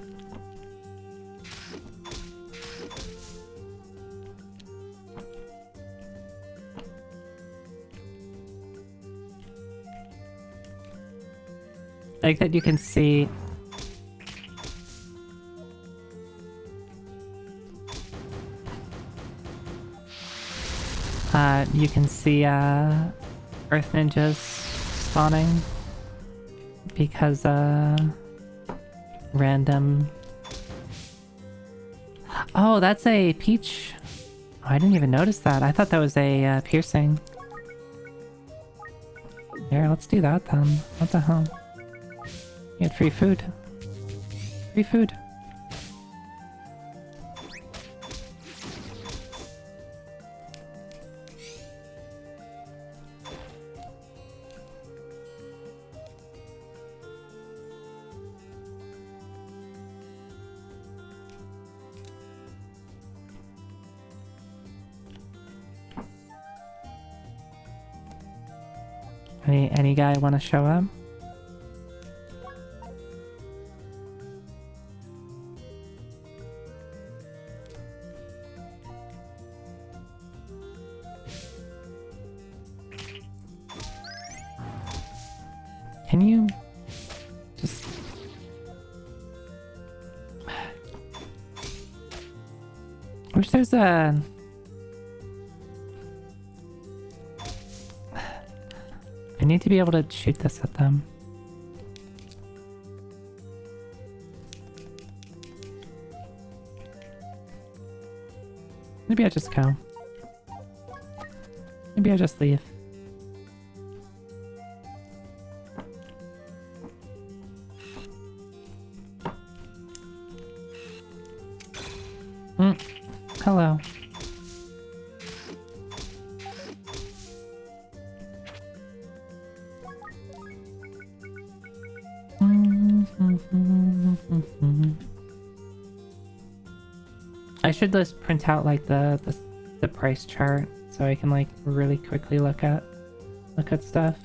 Like that you can see Earth Ninjas spawning because random. Oh, that's a peach. Oh, I didn't even notice that. I thought that was a piercing. Here, let's do that then. What the hell? You get free food. Free food. Any guy want to show up? Can you just... I wish there's a... I need to be able to shoot this at them. Maybe I just go. Maybe I just leave. Hello. I should just print out like the price chart so I can like really quickly look at stuff.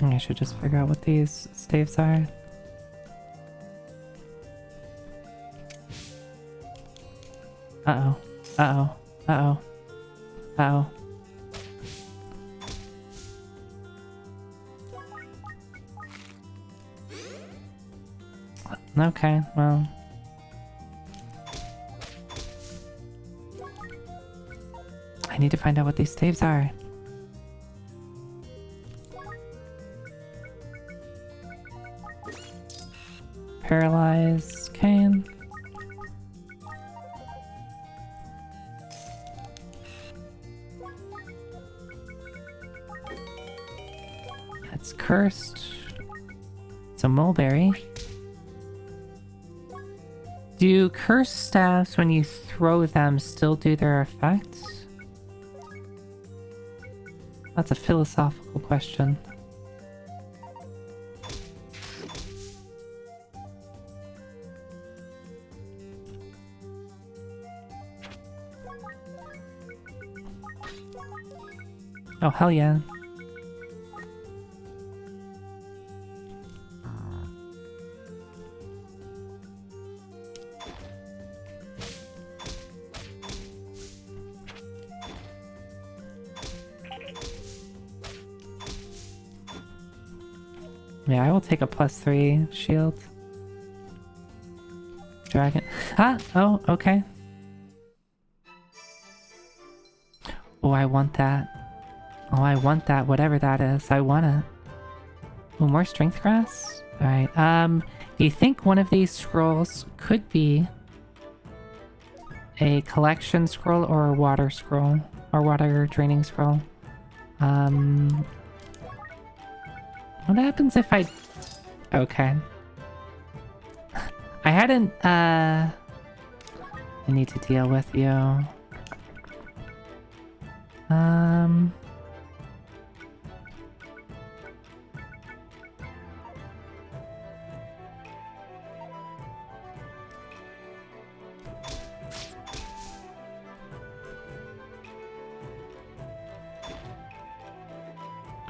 I should just figure out what these staves are. Uh-oh. Uh-oh. Uh-oh. Uh-oh. Okay, well... I need to find out what these staves are. Paralyze Kane. That's cursed. It's a mulberry. Do cursed staffs, when you throw them, still do their effects? That's a philosophical question. Oh, hell yeah. Yeah, I will take a +3 shield. Dragon. Ah! Oh, okay. Oh, I want that. Oh, I want that, whatever that is. I want it. Oh, more strength grass? Alright, do you think one of these scrolls could be a collection scroll or a water scroll? Or water draining scroll? What happens if I... Okay. I hadn't, I need to deal with you.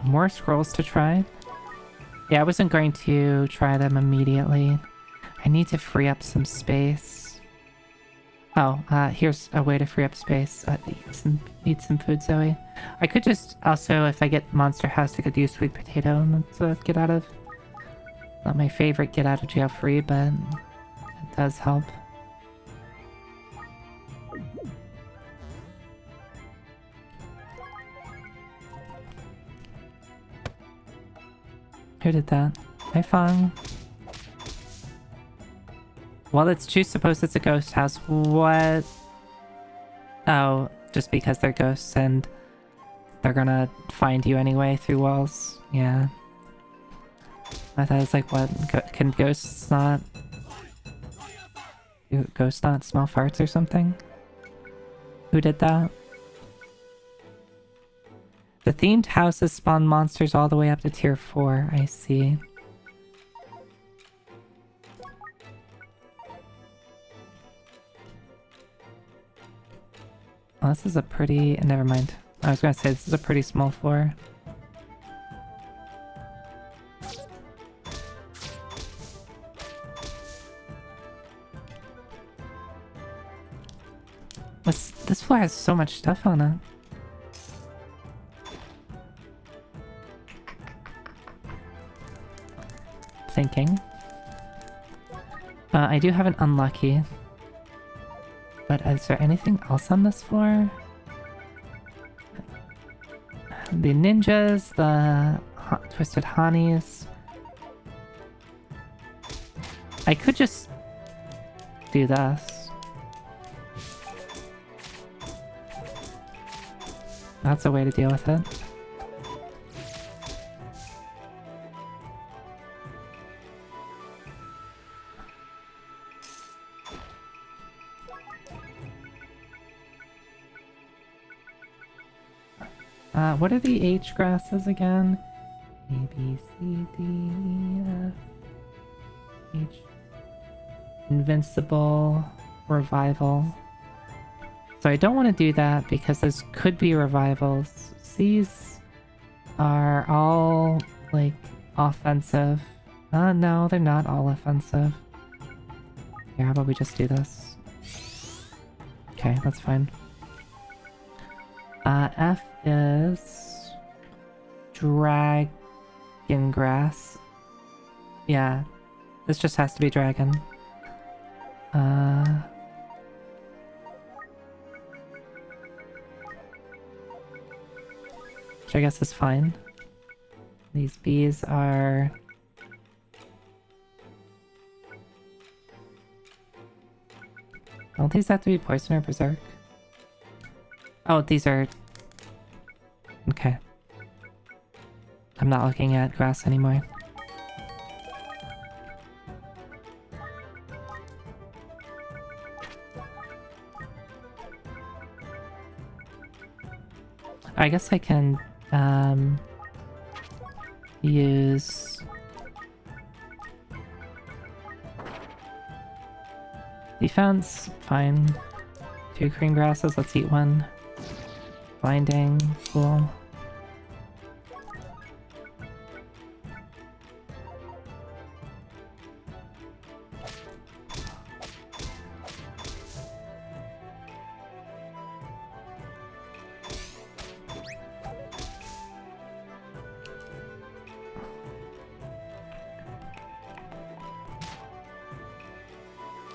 More scrolls to try? Yeah, I wasn't going to try them immediately. I need to free up some space. Oh, here's a way to free up space. Eat some food, Zoe. I could just also, if I get Monster House, I could use Sweet Potato and get out of. Not my favorite get out of jail free, but it does help. Who did that? Hi, Fong. Well, it's true. Suppose it's a ghost house. What? Oh, just because they're ghosts and they're gonna find you anyway through walls. Yeah. I thought it was like, what? Can ghosts not... Do ghosts not smell farts or something? Who did that? The themed houses spawn monsters all the way up to tier 4. I see. Oh, this is a pretty... Never mind. I was gonna say, this is a pretty small floor. This floor has so much stuff on it. Thinking. I do have an unlucky. But is there anything else on this floor? The ninjas, the twisted honeys. I could just do this. That's a way to deal with it. What are the H grasses again? A, B, C, D, E, F, H. Invincible, revival. So I don't want to do that because those could be revivals. These are all, like, offensive. No, they're not all offensive. Here, how about we just do this? Okay, that's fine. F is... Dragon grass. Yeah, this just has to be dragon. Which I guess is fine. These bees are... Don't these have to be poison or berserk? Oh, these are... Okay. I'm not looking at grass anymore. I guess I can use defense, fine. 2 green grasses, let's eat one. Blinding, cool.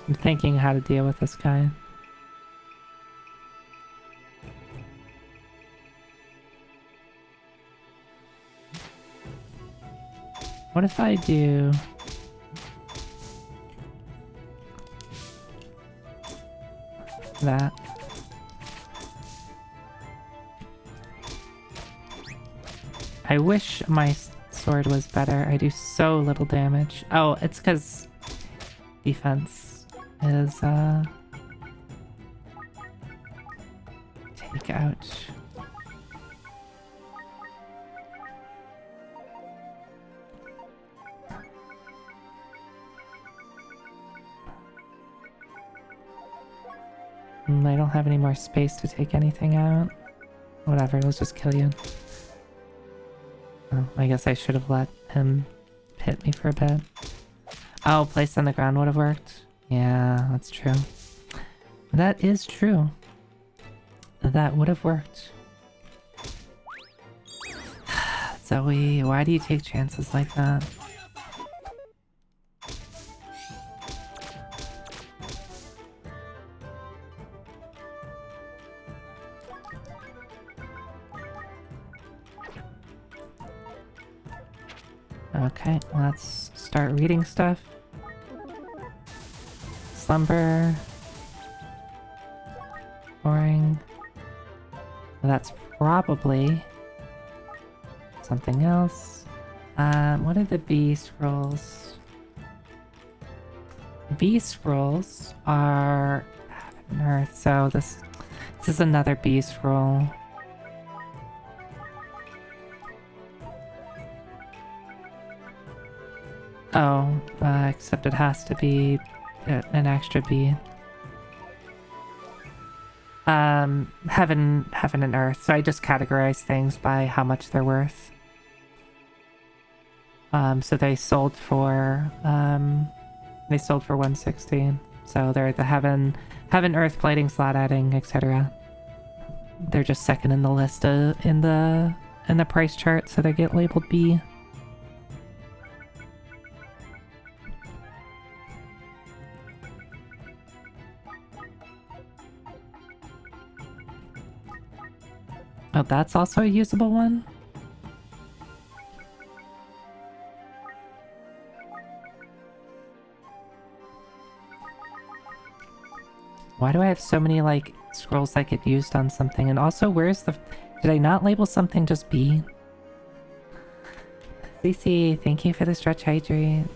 I'm thinking how to deal with this guy. What if I do... that? I wish my sword was better. I do so little damage. Oh, it's because defense is, take out. I don't have any more space to take anything out. Whatever, let's just kill you. Oh, I guess I should have let him hit me for a bit. Oh, placed on the ground would have worked. Yeah, that's true. That is true. That would have worked. Zoe, why do you take chances like that? Okay, let's start reading stuff. Slumber. Boring. That's probably something else. What are the B scrolls? B scrolls are heaven and earth, so this is another B scroll. Oh, except it has to be an extra B. Heaven and earth. So I just categorize things by how much they're worth. So they sold for 160. So they're the heaven, earth, plating, slot adding, etc. They're just second in the list in the price chart, so they get labeled B. Oh, that's also a usable one? Why do I have so many, like, scrolls that get used on something? And also, where's the... Did I not label something just B? CC, thank you for the stretch hydrate.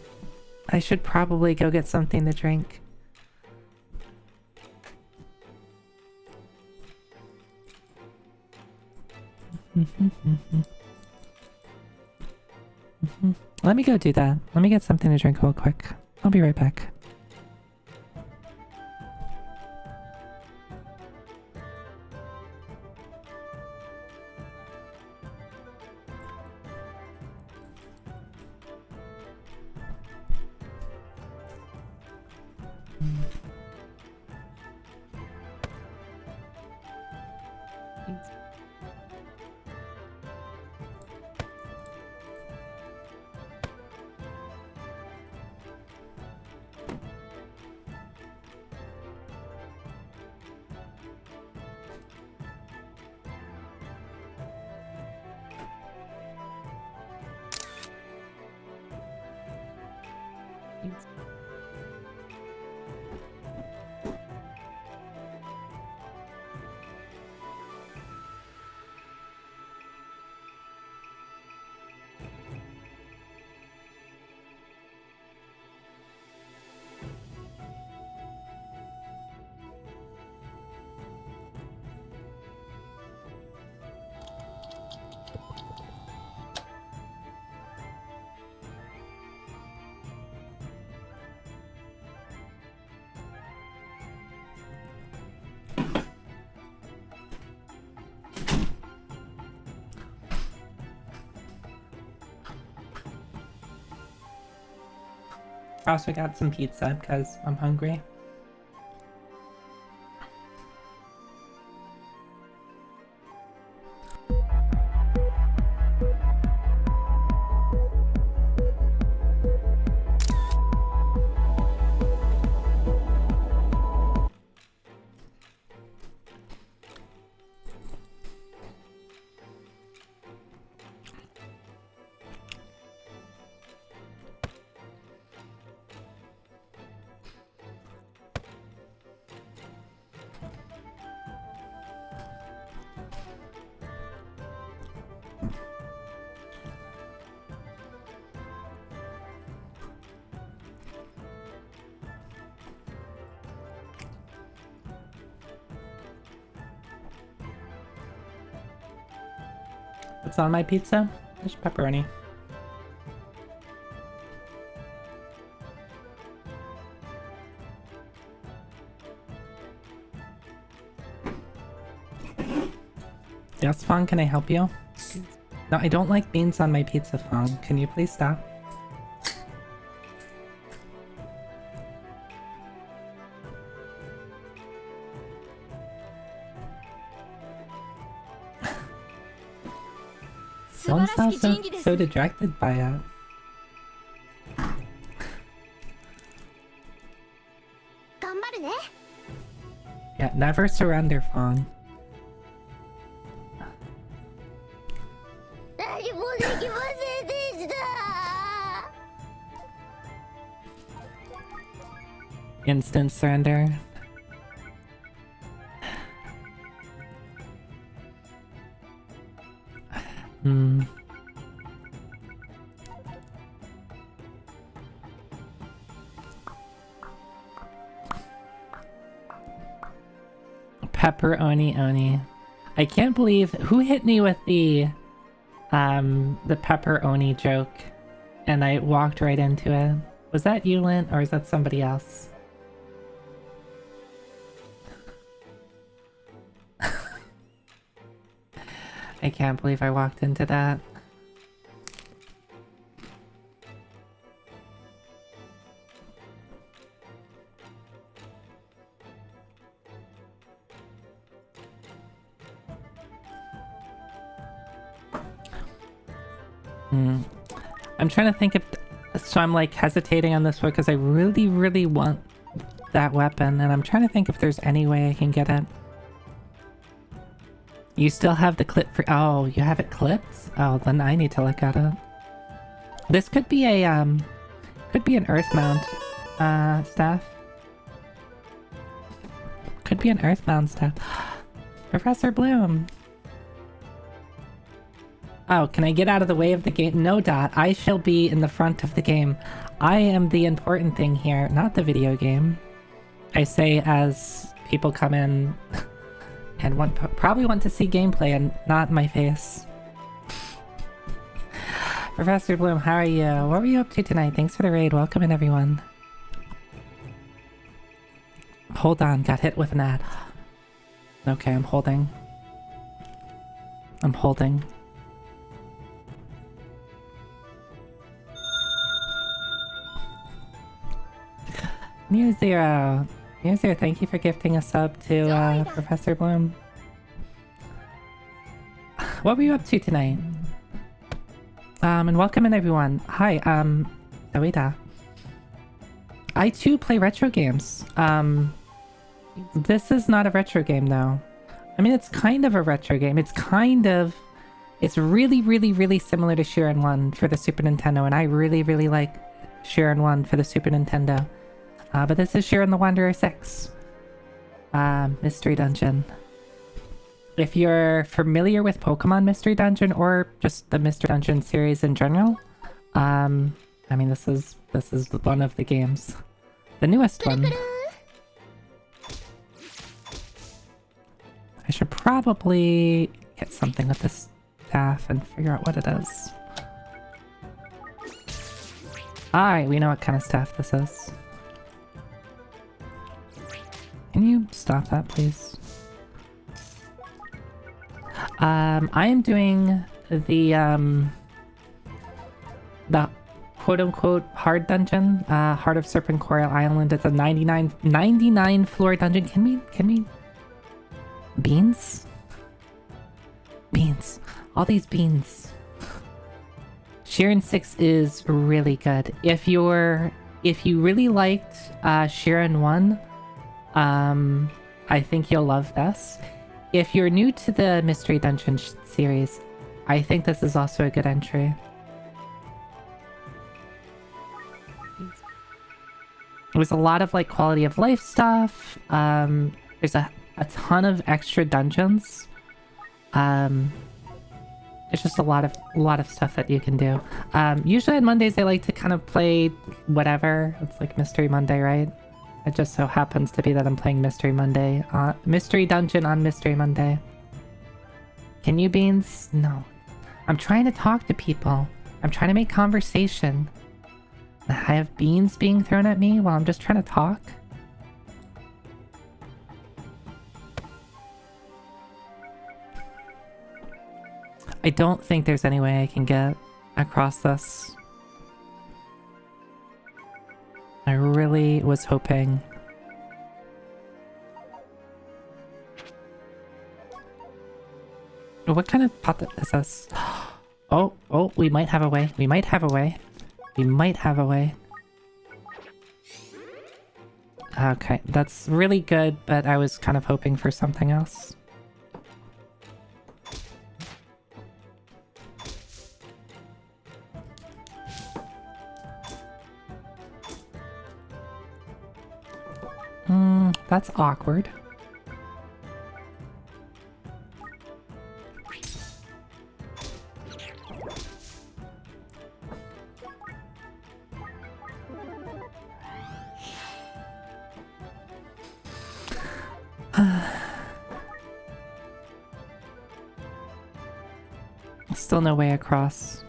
I should probably go get something to drink. Let me go do that. Let me get something to drink real quick. I'll be right back. I also got some pizza because I'm hungry. What's on my pizza? There's pepperoni. Yes, Fawn, can I help you? No, I don't like beans on my pizza, Fawn. Can you please stop? Don't sound so dejected by it. Yeah, never surrender, Fawn. Instant surrender. Pepperoni oni. I can't believe who hit me with the pepperoni joke and I walked right into it. Was that you, Lint, or is that somebody else? I can't believe I walked into that. I'm trying to think if... So I'm like hesitating on this one because I really, really want that weapon, and I'm trying to think if there's any way I can get it. You still have the clip for... Oh, you have it clipped? Oh, then I need to look at it. This could be a, could be an earth mount, staff. Could be an earth mount staff. Professor Bloom! Oh, can I get out of the way of the game? No, Dot. I shall be in the front of the game. I am the important thing here, not the video game. I say as people come in and probably want to see gameplay and not my face. Professor Bloom, how are you? What were you up to tonight? Thanks for the raid. Welcome in, everyone. Hold on, got hit with an ad. Okay, I'm holding. I'm holding. New Zero, thank you for gifting a sub to Professor Bloom. What were you up to tonight? And welcome in, everyone. Hi, Awida. I too play retro games. This is not a retro game though. I mean, it's kind of a retro game. It's really, really, really similar to Shiren 1 for the Super Nintendo, and I really, really like Shiren 1 for the Super Nintendo. But this is Shiren the Wanderer 6. Mystery Dungeon. If you're familiar with Pokemon Mystery Dungeon or just the Mystery Dungeon series in general, I mean, this is one of the games. The newest one. I should probably get something with this staff and figure out what it is. Alright, we know what kind of staff this is. Can you stop that, please? I am doing the quote-unquote hard dungeon, Heart of Serpentcoil Island. It's a 99 floor dungeon. Can we... Beans? Beans. All these beans. Shiren 6 is really good. If you really liked Shiren 1, I think you'll love this. If you're new to the Mystery Dungeon series, I think this is also a good entry. There's a lot of like quality of life stuff. There's a ton of extra dungeons. It's just a lot of stuff that you can do. Usually on Mondays I like to kind of play whatever. It's like Mystery Monday, right? It just so happens to be that I'm playing Mystery Monday, Mystery Dungeon on Mystery Monday. Can you beans? No. I'm trying to talk to people. I'm trying to make conversation. I have beans being thrown at me while I'm just trying to talk. I don't think there's any way I can get across this. I really was hoping. What kind of pot is this? Oh, we might have a way. We might have a way. We might have a way. Okay, that's really good, but I was kind of hoping for something else. That's awkward. Still no way across.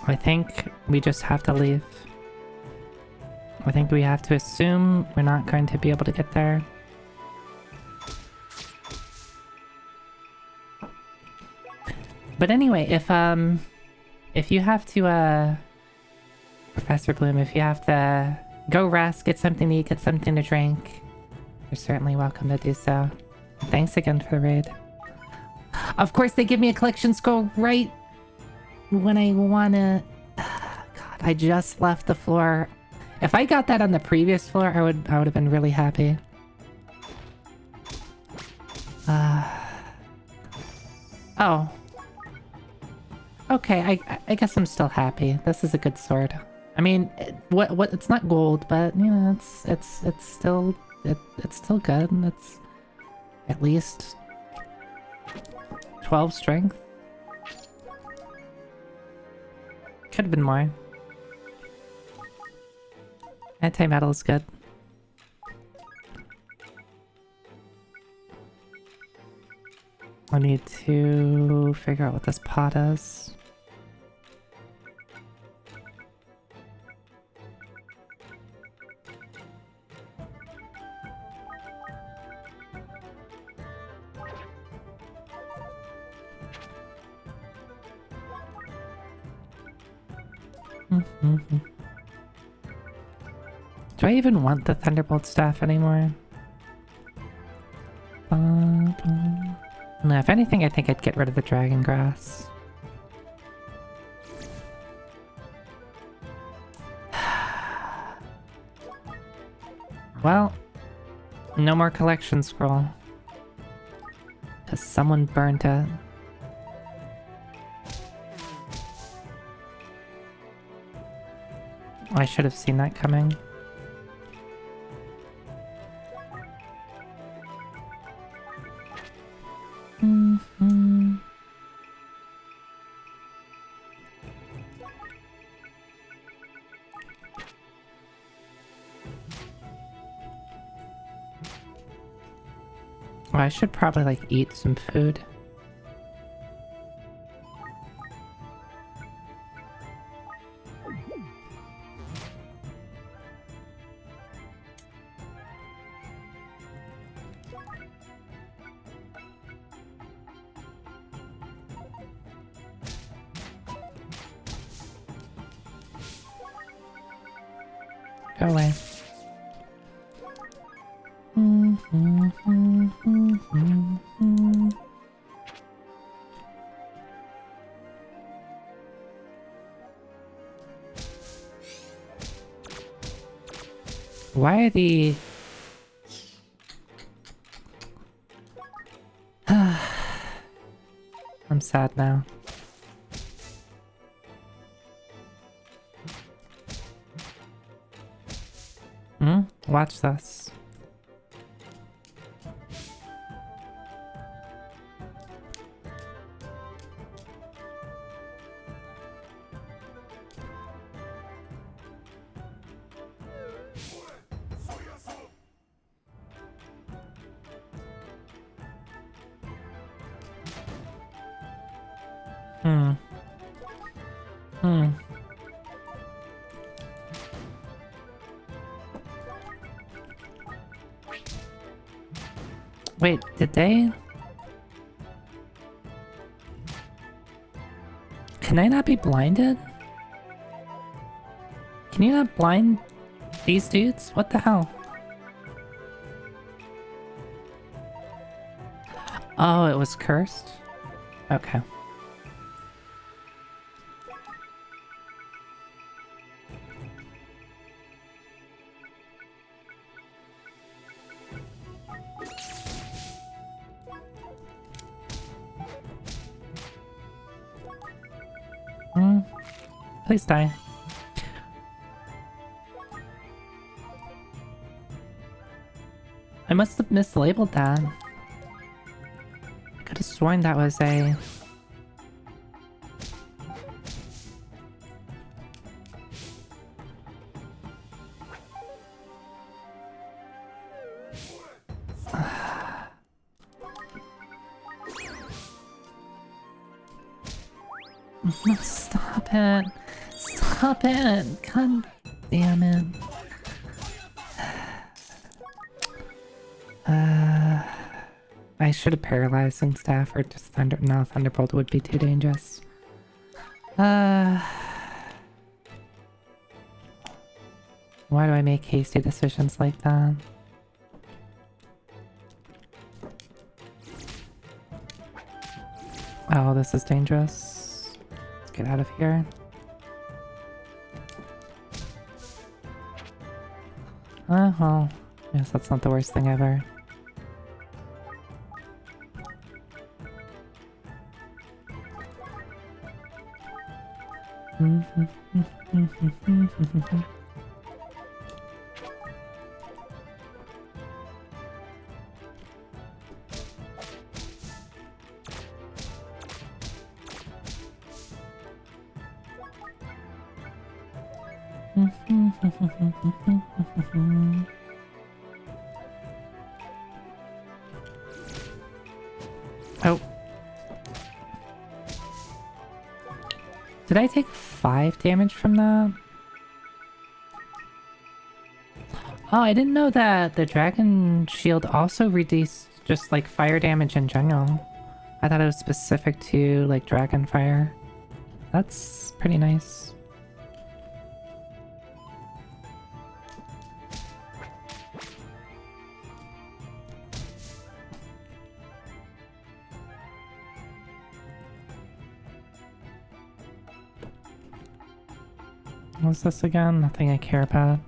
I think we just have to leave. I think we have to assume we're not going to be able to get there. But anyway, if you have to, Professor Bloom, if you have to go rest, get something to eat, get something to drink, you're certainly welcome to do so. Thanks again for the raid. Of course, they give me a collection scroll right when I wanna... God, I just left the floor. If I got that on the previous floor, I would have been really happy. Oh. Okay, I guess I'm still happy. This is a good sword. I mean, what? It's not gold, but you know, it's still good. And it's at least 12 strength. Could have been more. Anti-metal is good. I need to figure out what this pot is. Do I even want the Thunderbolt staff anymore? No, if anything, I think I'd get rid of the Dragon Grass. Well, no more collection scroll. Because someone burnt it. I should have seen that coming. I should probably like eat some food. Go away. Why are the... I'm sad now. Watch this. Hmm. Hmm. Wait, did they? Can I not be blinded? Can you not blind these dudes? What the hell? Oh, it was cursed? Okay. Hmm. Please die. I must have mislabeled that. I could have sworn that was a... No, stop it. Stop it. God damn it. I should have paralyzing staff or just thunder. No, thunderbolt would be too dangerous. Why do I make hasty decisions like that? Oh, this is dangerous. Let's get out of here. Well, yes, that's not the worst thing ever. Oh. Did I take 5 damage from that? Oh, I didn't know that the dragon shield also reduced just like fire damage in general. I thought it was specific to like dragon fire. That's pretty nice. What's this again? Nothing I care about.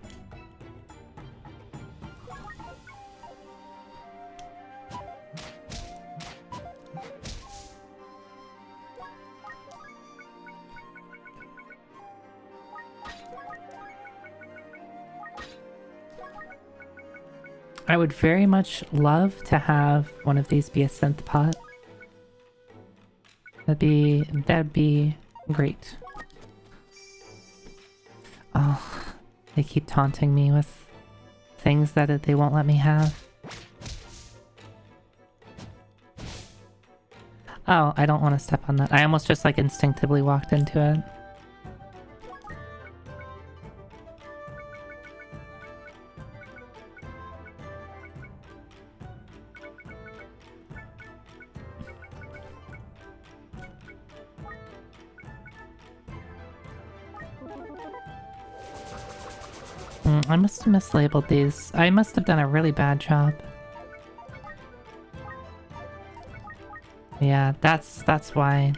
I would very much love to have one of these be a synth pot. That'd be great. Oh, they keep taunting me with things that they won't let me have. Oh, I don't want to step on that. I almost just like instinctively walked into it. I must have mislabeled these. I must have done a really bad job. Yeah, that's why.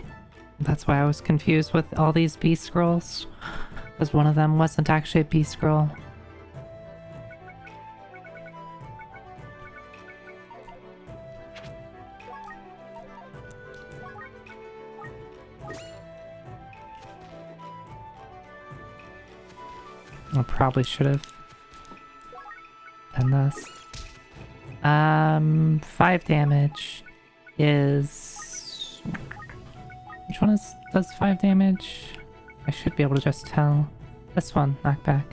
That's why I was confused with all these B scrolls. Because one of them wasn't actually a B scroll. I probably should have done this. 5 damage is... Which one does 5 damage? I should be able to just tell. This one, knockback.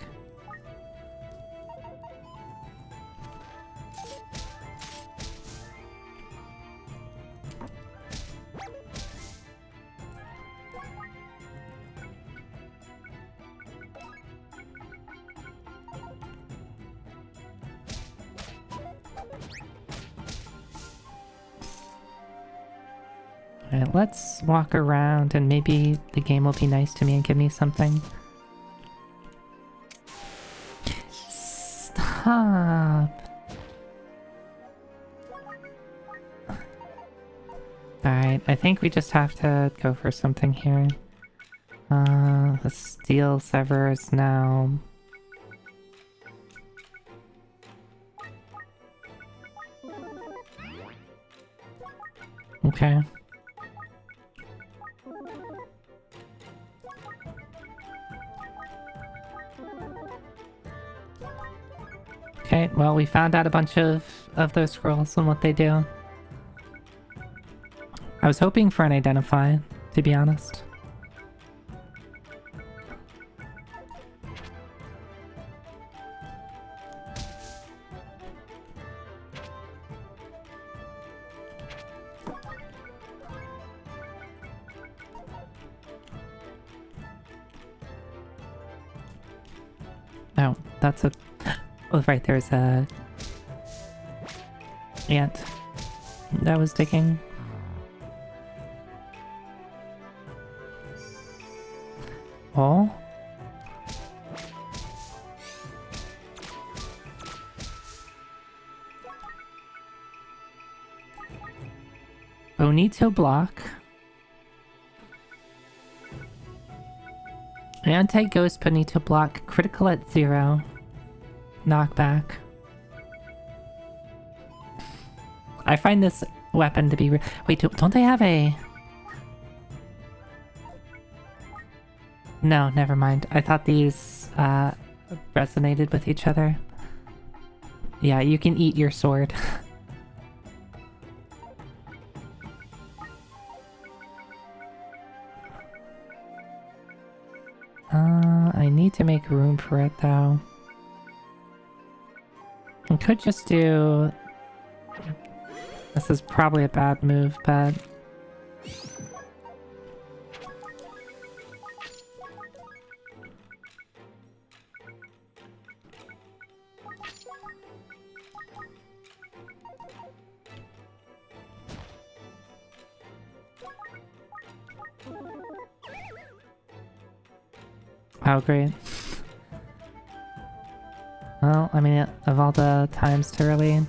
Alright, let's walk around and maybe the game will be nice to me and give me something. Stop! Alright, I think we just have to go for something here. The steel severs now. Okay. Okay, well, we found out a bunch of those scrolls and what they do. I was hoping for an identify, to be honest. Oh, that's a... Oh, right, there's a... ant that was digging. Oh? Bonito block. Anti-ghost bonito block, critical at 0. Knockback. I find this weapon to be... Wait, don't they have a... No, never mind. I thought these resonated with each other. Yeah, you can eat your sword. I need to make room for it though. I could just do... This is probably a bad move, but... Oh, great. Well, I mean, of all the times to really...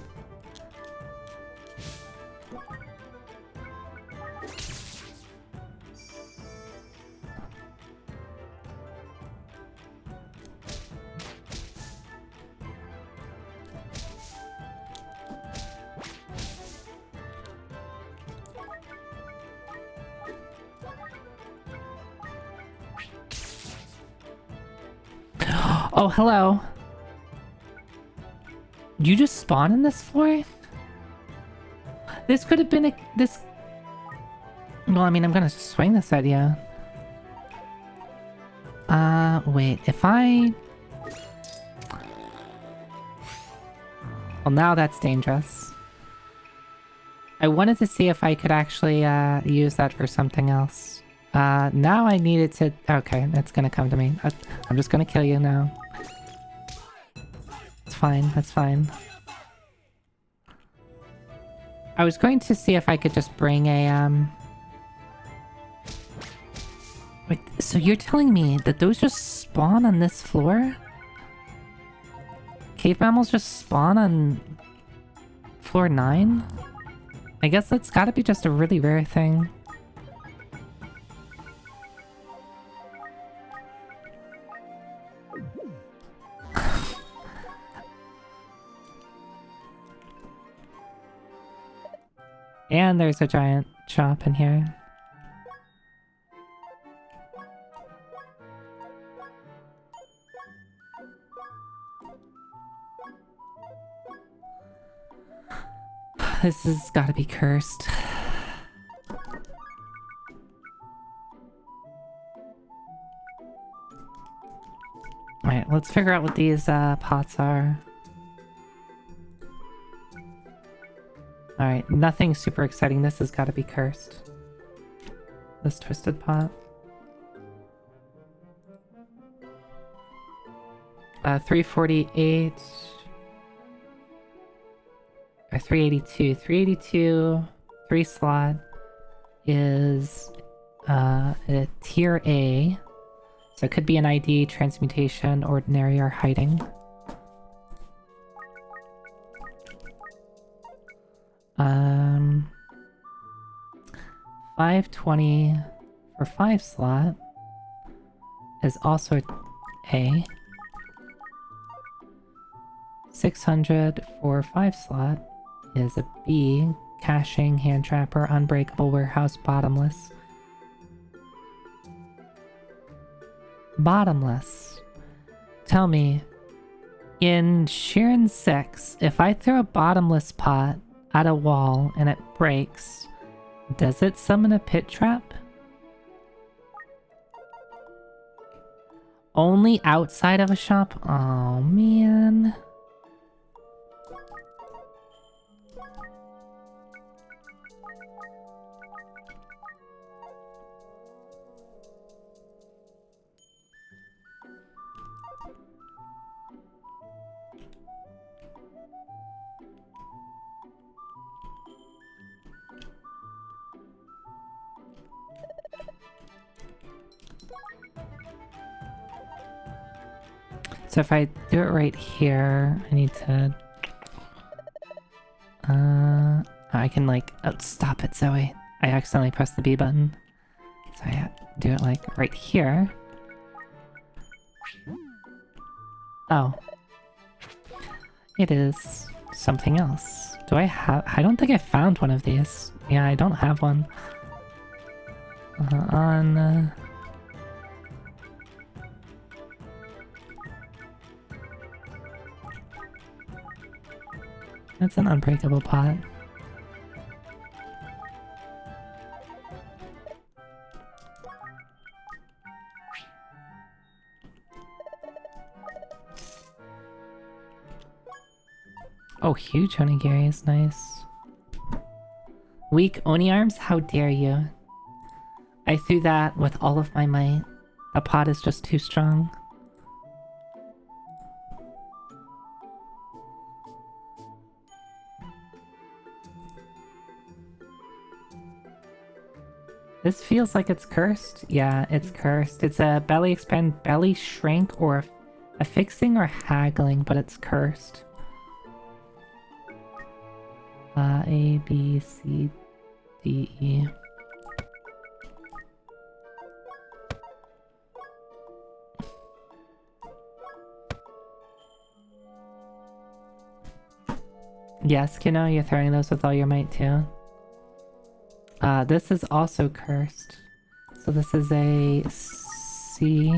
Oh, hello. You just spawn in this floor? This could have been a... this... Well, I mean, I'm gonna swing this at you. Wait, if I... Well, now that's dangerous. I wanted to see if I could actually, use that for something else. Now I need it to... Okay, it's gonna come to me. I'm just gonna kill you now. It's fine, that's fine. I was going to see if I could just bring a, Wait, so you're telling me that those just spawn on this floor? Cave mammals just spawn on... floor 9? I guess that's gotta be just a really rare thing. And there's a giant shop in here. This has gotta be cursed. Alright, let's figure out what these pots are. Alright, nothing super exciting. This has got to be cursed. This twisted pot. 348. Or 382. 382. 3 slot. is a tier A. So it could be an ID, transmutation, ordinary, or hiding. 520 for 5 slot is also A. 600 for 5 slot is a B. Caching, hand trapper, unbreakable, warehouse, bottomless. Bottomless. Tell me, in Shiren 6, if I throw a bottomless pot at a wall and it breaks, does it summon a pit trap? Only outside of a shop? Oh man. So if I do it right here, I need to... I can like... Oh, stop it, Zoe. I accidentally pressed the B button. So I do it like right here. Oh. It is something else. Do I have... I don't think I found one of these. Yeah, I don't have one. That's an unbreakable pot. Oh, huge onigiri is nice. Weak oni arms? How dare you? I threw that with all of my might. The pot is just too strong. This feels like it's cursed. Yeah, it's cursed. It's a belly expand, belly shrink, or a fixing or haggling, but it's cursed. A, B, C, D, E. Yes, Kino, you're throwing those with all your might too. This is also cursed. So this is a C.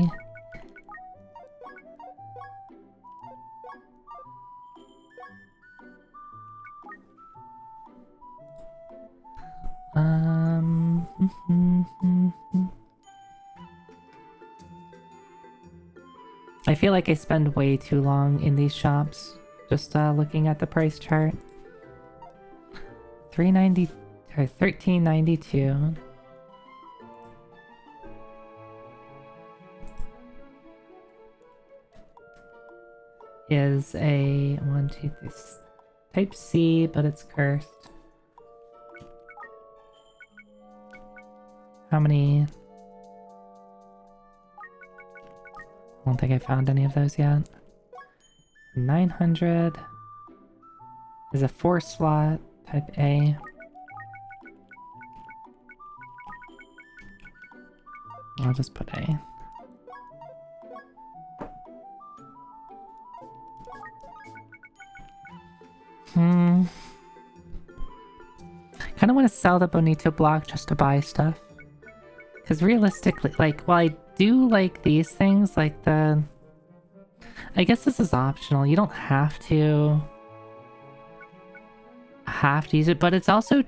I feel like I spend way too long in these shops. Just looking at the price chart. $3.90 or $13.92. Is a 1, 2, 3 type C, but it's cursed. How many? I don't think I found any of those yet. 900 is a 4 slot type A. I'll just put A. Kind of want to sell the Bonito block just to buy stuff. Because realistically, like, while I do like these things, like the... I guess this is optional. You don't have to use it, but it's also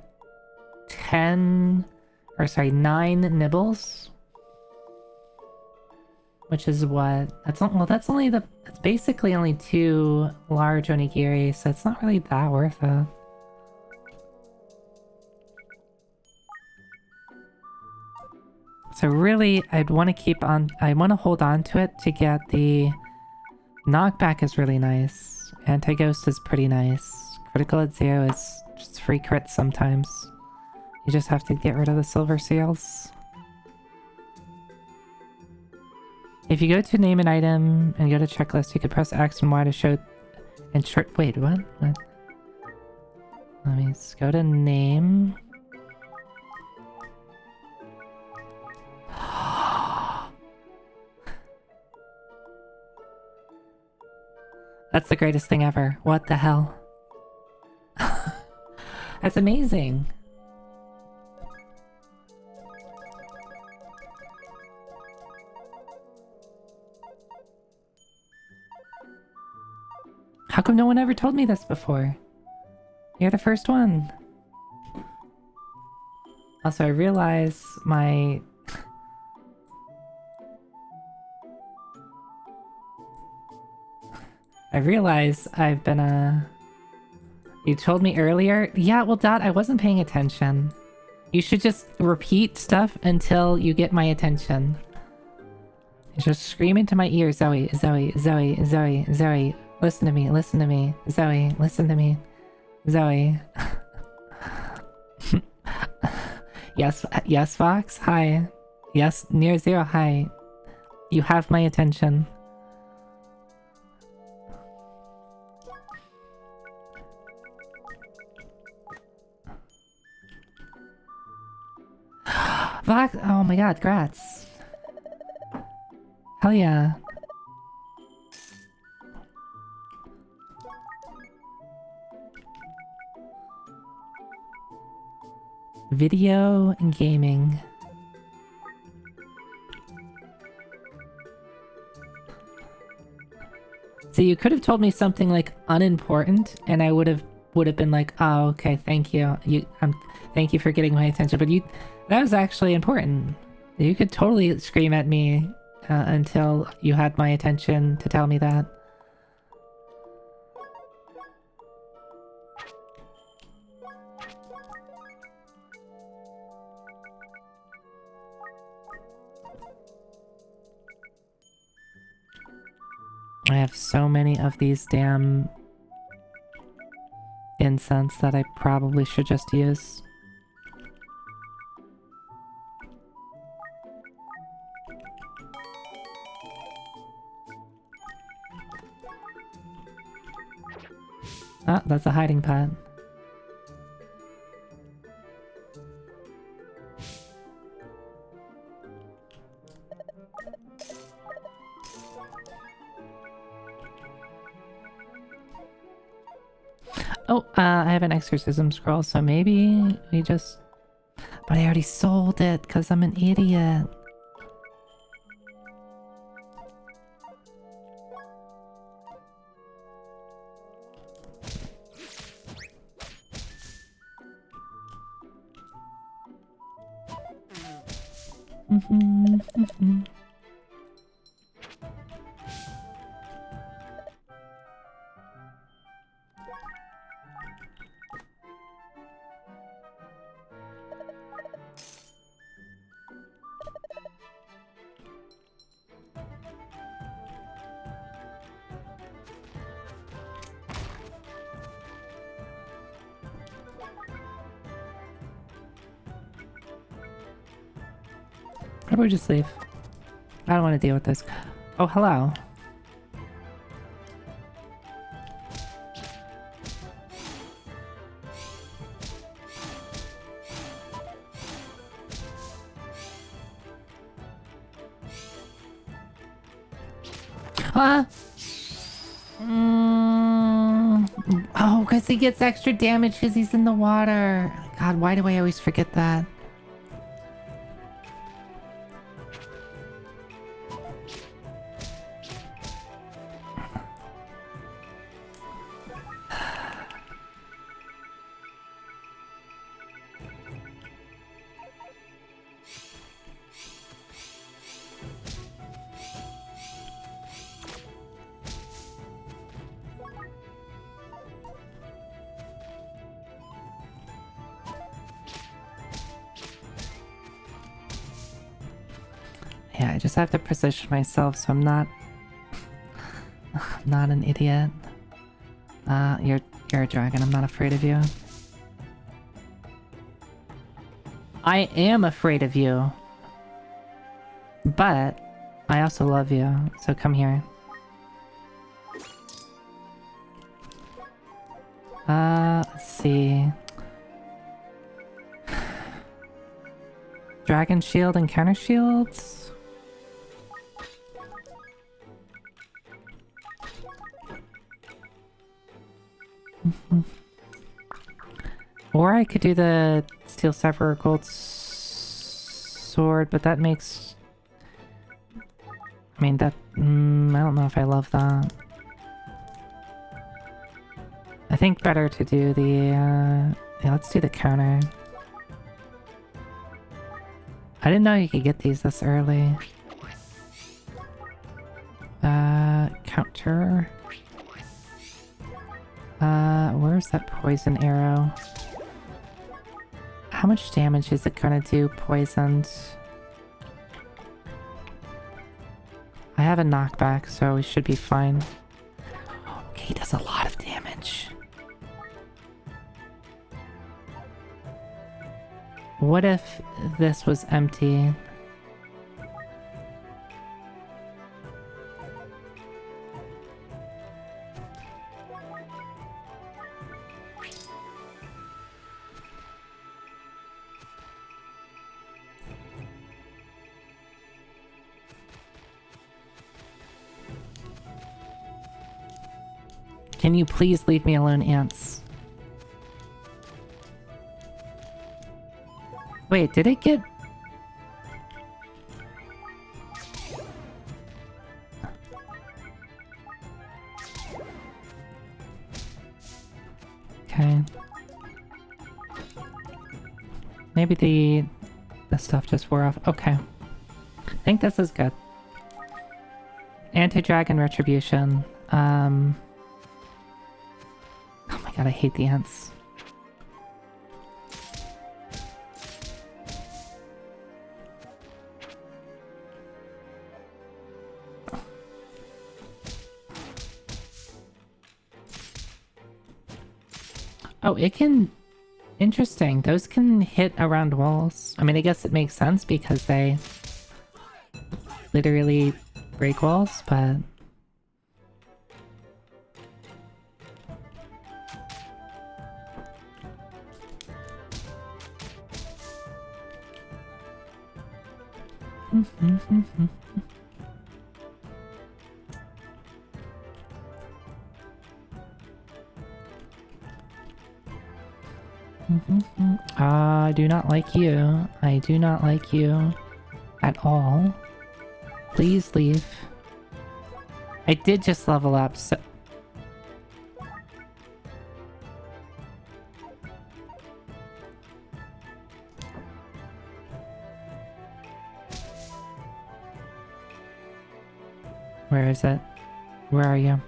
9 nibbles. Which is what... That's only the... It's basically only 2 large onigiri, so it's not really that worth it. So really, I'd want to keep on... I want to hold on to it to get the... Knockback is really nice. Anti-ghost is pretty nice. Critical at 0 is just free crits sometimes. You just have to get rid of the silver seals. If you go to name an item and go to checklist, you can press X and Y to show and short. Wait, what? What? Let me just go to name. That's the greatest thing ever. What the hell? That's amazing. How come no one ever told me this before? You're the first one. Also, I realize my... I realize I've been, You told me earlier? Yeah, well, Dot, I wasn't paying attention. You should just repeat stuff until you get my attention. You just scream into my ear, Zoe, Zoe, Zoe, Zoe, Zoe. Listen to me, listen to me. Zoe, listen to me. Zoe. Yes, yes, Fox? Hi. Yes, Near Zero, hi. You have my attention. Fox, oh my god, grats. Hell yeah. Video and gaming. So you could have told me something like unimportant, and I would have been like, oh, okay, thank you. Thank you for getting my attention. But that was actually important. You could totally scream at me until you had my attention to tell me that. I have so many of these damn incense that I probably should just use. Ah, that's a hiding pot. Oh, I have an exorcism scroll, so maybe we just... But I already sold it, because I'm an idiot. How about we just leave? I don't want to deal with this. Oh, hello. Ah! Oh, because he gets extra damage because he's in the water. God, why do I always forget that? Yeah, I just have to position myself so I'm not not an idiot. You're a dragon, I'm not afraid of you. I am afraid of you. But I also love you, so come here. Let's see. Dragon shield and counter shields? Or I could do the Steel Sapphire Gold Sword, but that makes... I mean, that... I don't know if I love that. I think better to do the... yeah, let's do the counter. I didn't know you could get these this early. Counter. Where's that poison arrow? How much damage is it gonna do poisoned? I have a knockback, so we should be fine. Okay, he does a lot of damage. What if this was empty? Can you please leave me alone, ants? Wait, did it get... Okay. Maybe the stuff just wore off. Okay. I think this is good. Anti-dragon retribution. Oh my god, I hate the ants. Oh, it can... Interesting. Those can hit around walls. I mean, I guess it makes sense because they literally break walls, but... I do not like you. I do not like you at all. Please leave. I did just level up, so... Where is it? Where are you?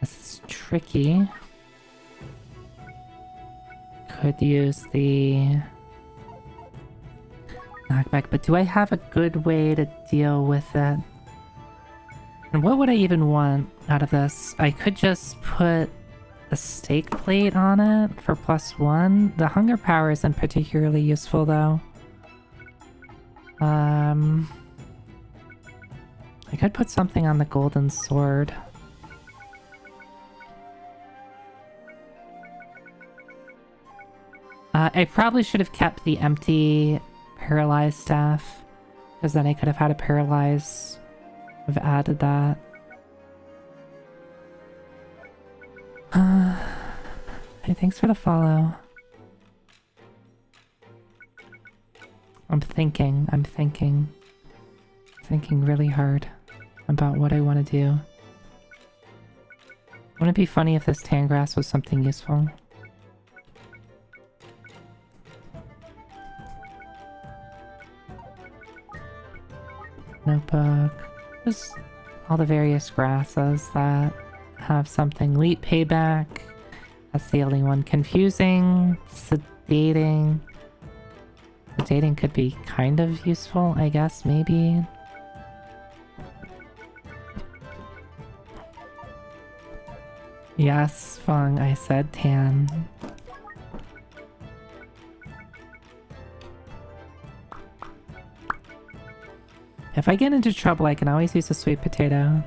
This is tricky. Could use the knockback, but do I have a good way to deal with it? And what would I even want out of this? I could just put a stake plate on it for +1. The hunger power isn't particularly useful though. I could put something on the golden sword. I probably should have kept the empty paralyzed staff, because then I could have had a paralyze. I've added that. Hey, thanks for the follow. I'm thinking really hard about what I want to do. Wouldn't it be funny if this Tangrass was something useful? Notebook. Just all the various grasses that have something. Leap payback. That's the only one. Confusing. Sedating. Dating could be kind of useful, I guess, maybe. Yes, Feng, I said tan. If I get into trouble, I can always use a sweet potato.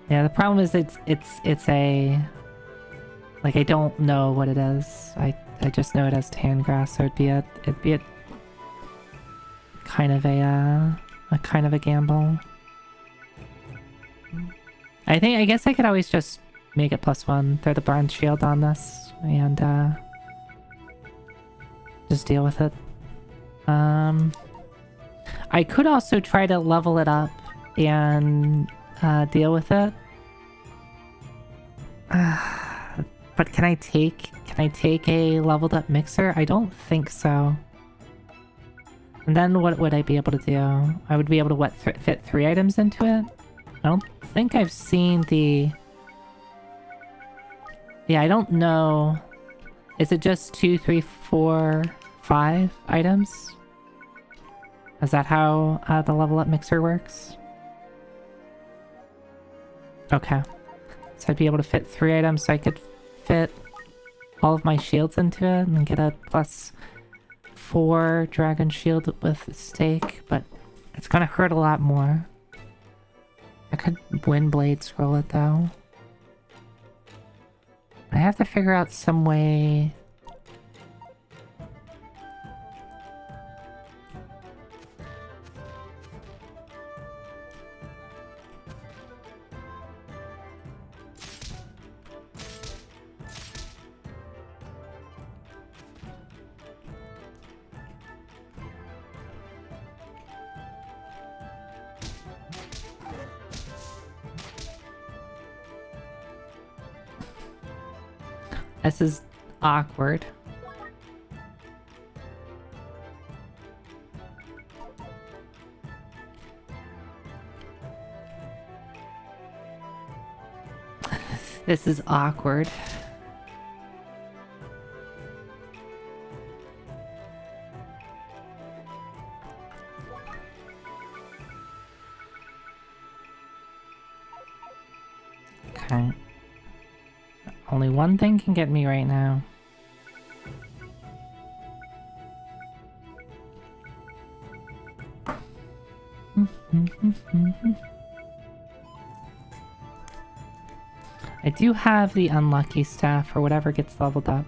Yeah, the problem is it's a... Like, I don't know what it is. I just know it as tan grass, so it'd be a kind of a gamble. I guess I could always just make it +1, throw the bronze shield on this, and just deal with it. I could also try to level it up and deal with it. But can I take a leveled up mixer? I don't think so. And then what would I be able to do? I would be able to fit 3 items into it? I don't think I've seen the... Yeah, I don't know. Is it just 2, 3, 4, 5 items? Is that how the level up mixer works? Okay. So I'd be able to fit 3 items, so I could fit all of my shields into it and get a +4 dragon shield with stake, but it's gonna hurt a lot more. I could wind blade scroll it though. I have to figure out some way... This is awkward. This is awkward. Okay. Only one thing can get me right now. I do have the unlucky staff for whatever gets leveled up.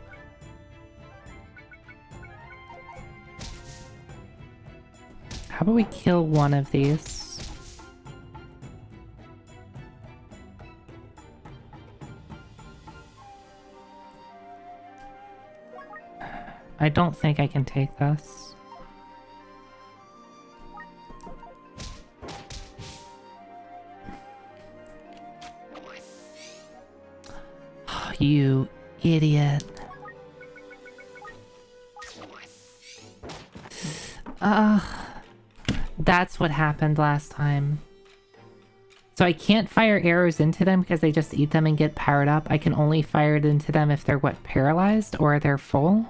How about we kill one of these? I don't think I can take this. Oh, you idiot. That's what happened last time. So I can't fire arrows into them because they just eat them and get powered up. I can only fire it into them if they're, what, paralyzed or they're full?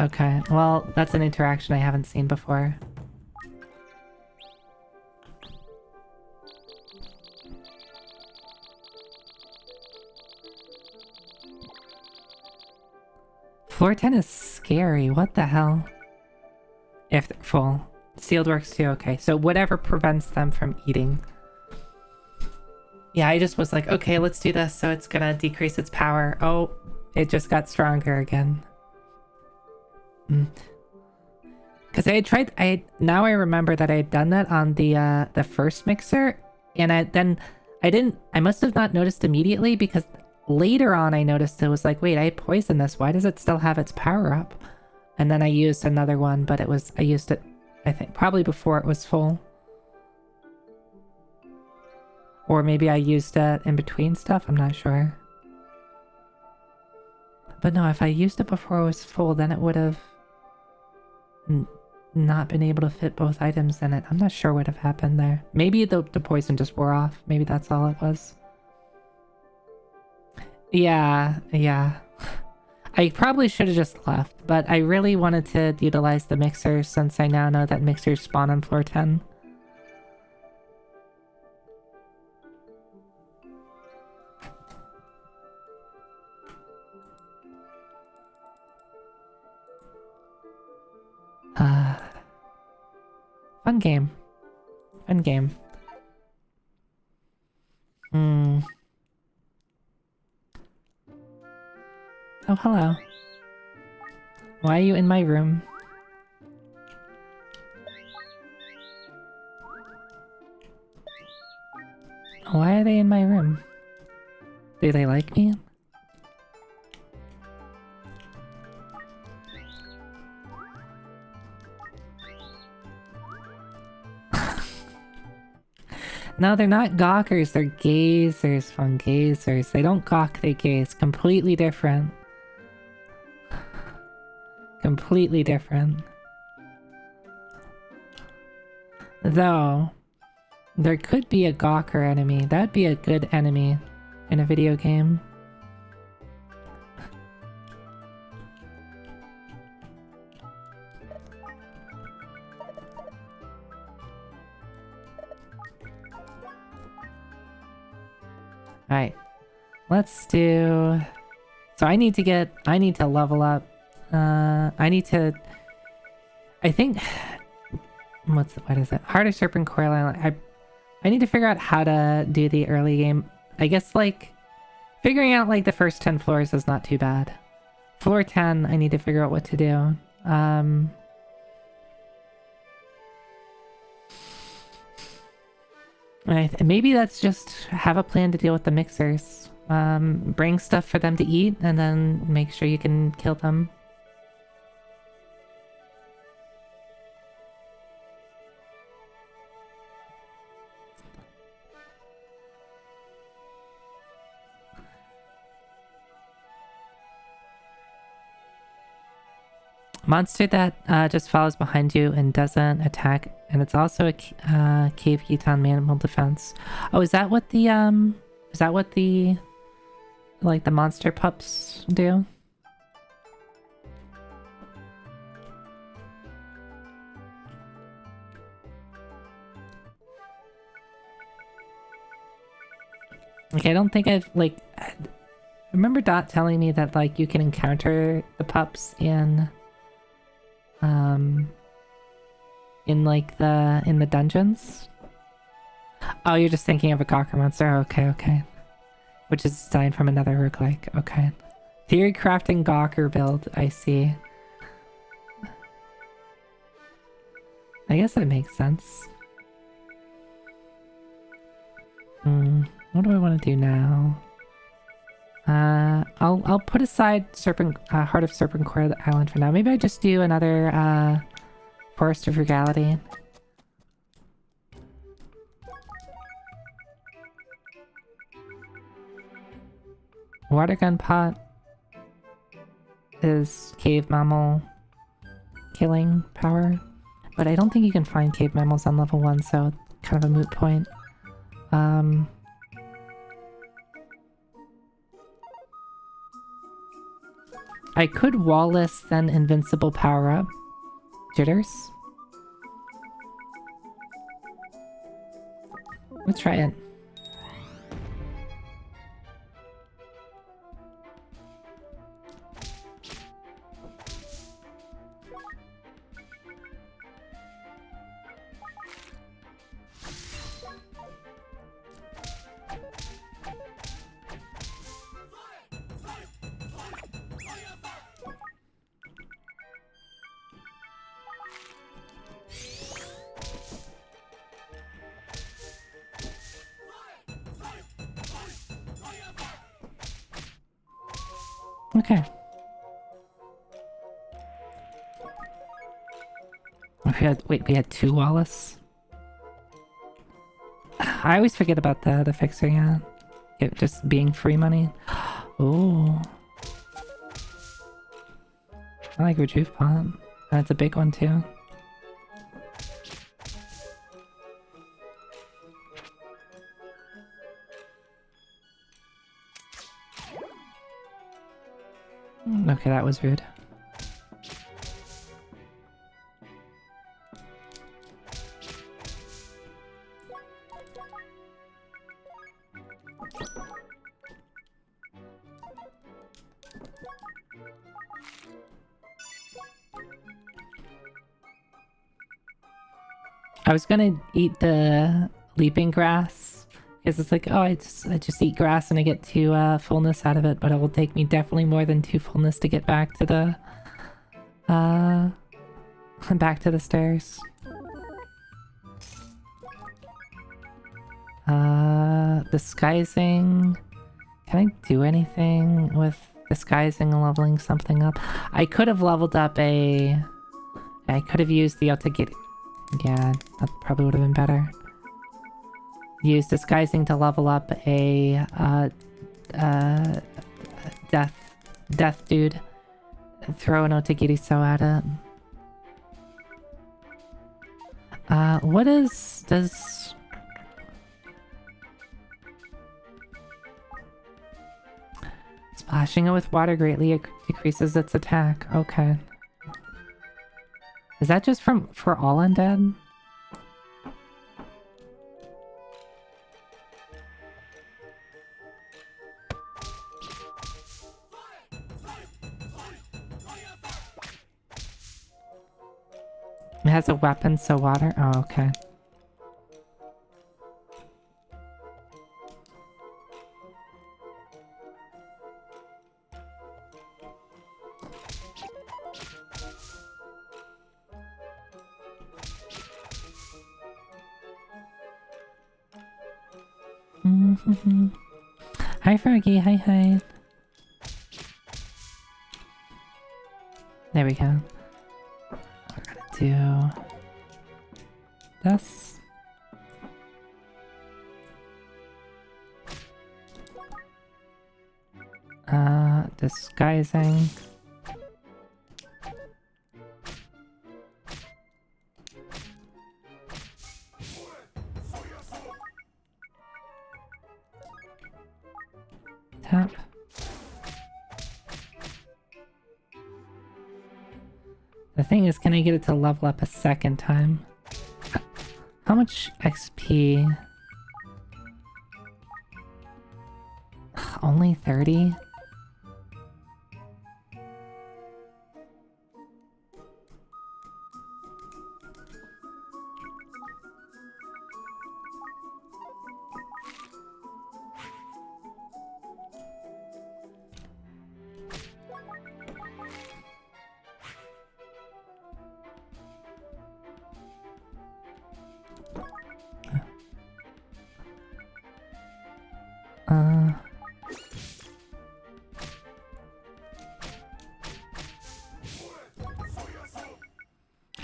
Okay. Well, that's an interaction I haven't seen before. Floor 10 is scary. What the hell? If they're full. Sealed works too. Okay, so whatever prevents them from eating. Yeah, I just was like, okay, let's do this. So it's gonna decrease its power. Oh, it just got stronger again. Because I had tried, now I remember that I had done that on the first mixer, and I must have not noticed immediately, because later on I noticed it was like, wait, I poisoned this, why does it still have its power up? And then I used another one, but I used it, I think, probably before it was full. Or maybe I used it in between stuff, I'm not sure. But no, if I used it before it was full, then it would have... not been able to fit both items in it. I'm not sure what have happened there. Maybe the poison just wore off. Maybe that's all it was. Yeah. I probably should have just left, but I really wanted to utilize the mixer since I now know that mixers spawn on floor 10. Fun game. Fun game. Oh, hello. Why are you in my room? Why are they in my room? Do they like me? No, they're not gawkers, they're gazers from gazers. They don't gawk, they gaze. Completely different. Completely different. Though, there could be a gawker enemy. That'd be a good enemy in a video game. Alright, let's do... So I need to level up. I think... What is it? Heart of Serpentcoil Island. I need to figure out how to do the early game. I guess, like, figuring out, like, the first 10 floors is not too bad. Floor 10, I need to figure out what to do. Maybe that's just have a plan to deal with the mixers. Bring stuff for them to eat, and then make sure you can kill them. Monster that just follows behind you and doesn't attack, and it's also a cave Khitan mammal defense. Oh, is that what the like the monster pups do? Like, I don't think I've, like... I remember Dot telling me that, like, you can encounter the pups in the dungeons? Oh, you're just thinking of a gawker monster? Okay. Which is designed from another roguelike. Okay. Theory crafting gawker build, I see. I guess that makes sense. What do I want to do now? I'll put aside Heart of Serpentcoil Island for now. Maybe I just do another Forest of Frugality. Water gun pot is cave mammal killing power, but I don't think you can find cave mammals on level 1, so kind of a moot point. I could Wallace then invincible power up. Jitters. Let's try it. Okay. We had 2 Wallace? I always forget about the fixer, yeah. It just being free money. Oh. I like Rejuve Pot. That's a big one too. Okay, that was rude. I was gonna eat the leaping grass because it's like, oh, I just eat grass and I get 2 fullness out of it, but it will take me definitely more than 2 fullness to get back to the stairs. Disguising. Can I do anything with disguising and leveling something up? I could have leveled up I could have used the Otagiri. Yeah, that probably would have been better. Use disguising to level up a death dude. Throw an Otagiri so at it. What does... Splashing it with water greatly decreases its attack. Okay. Is that just for all undead? It has a weapon, so water? Oh, okay. Hi, Fergie. Hi. There we go. We're gonna do this. Disguising. Tap. The thing is, can I get it to level up a second time? How much XP? Only 30?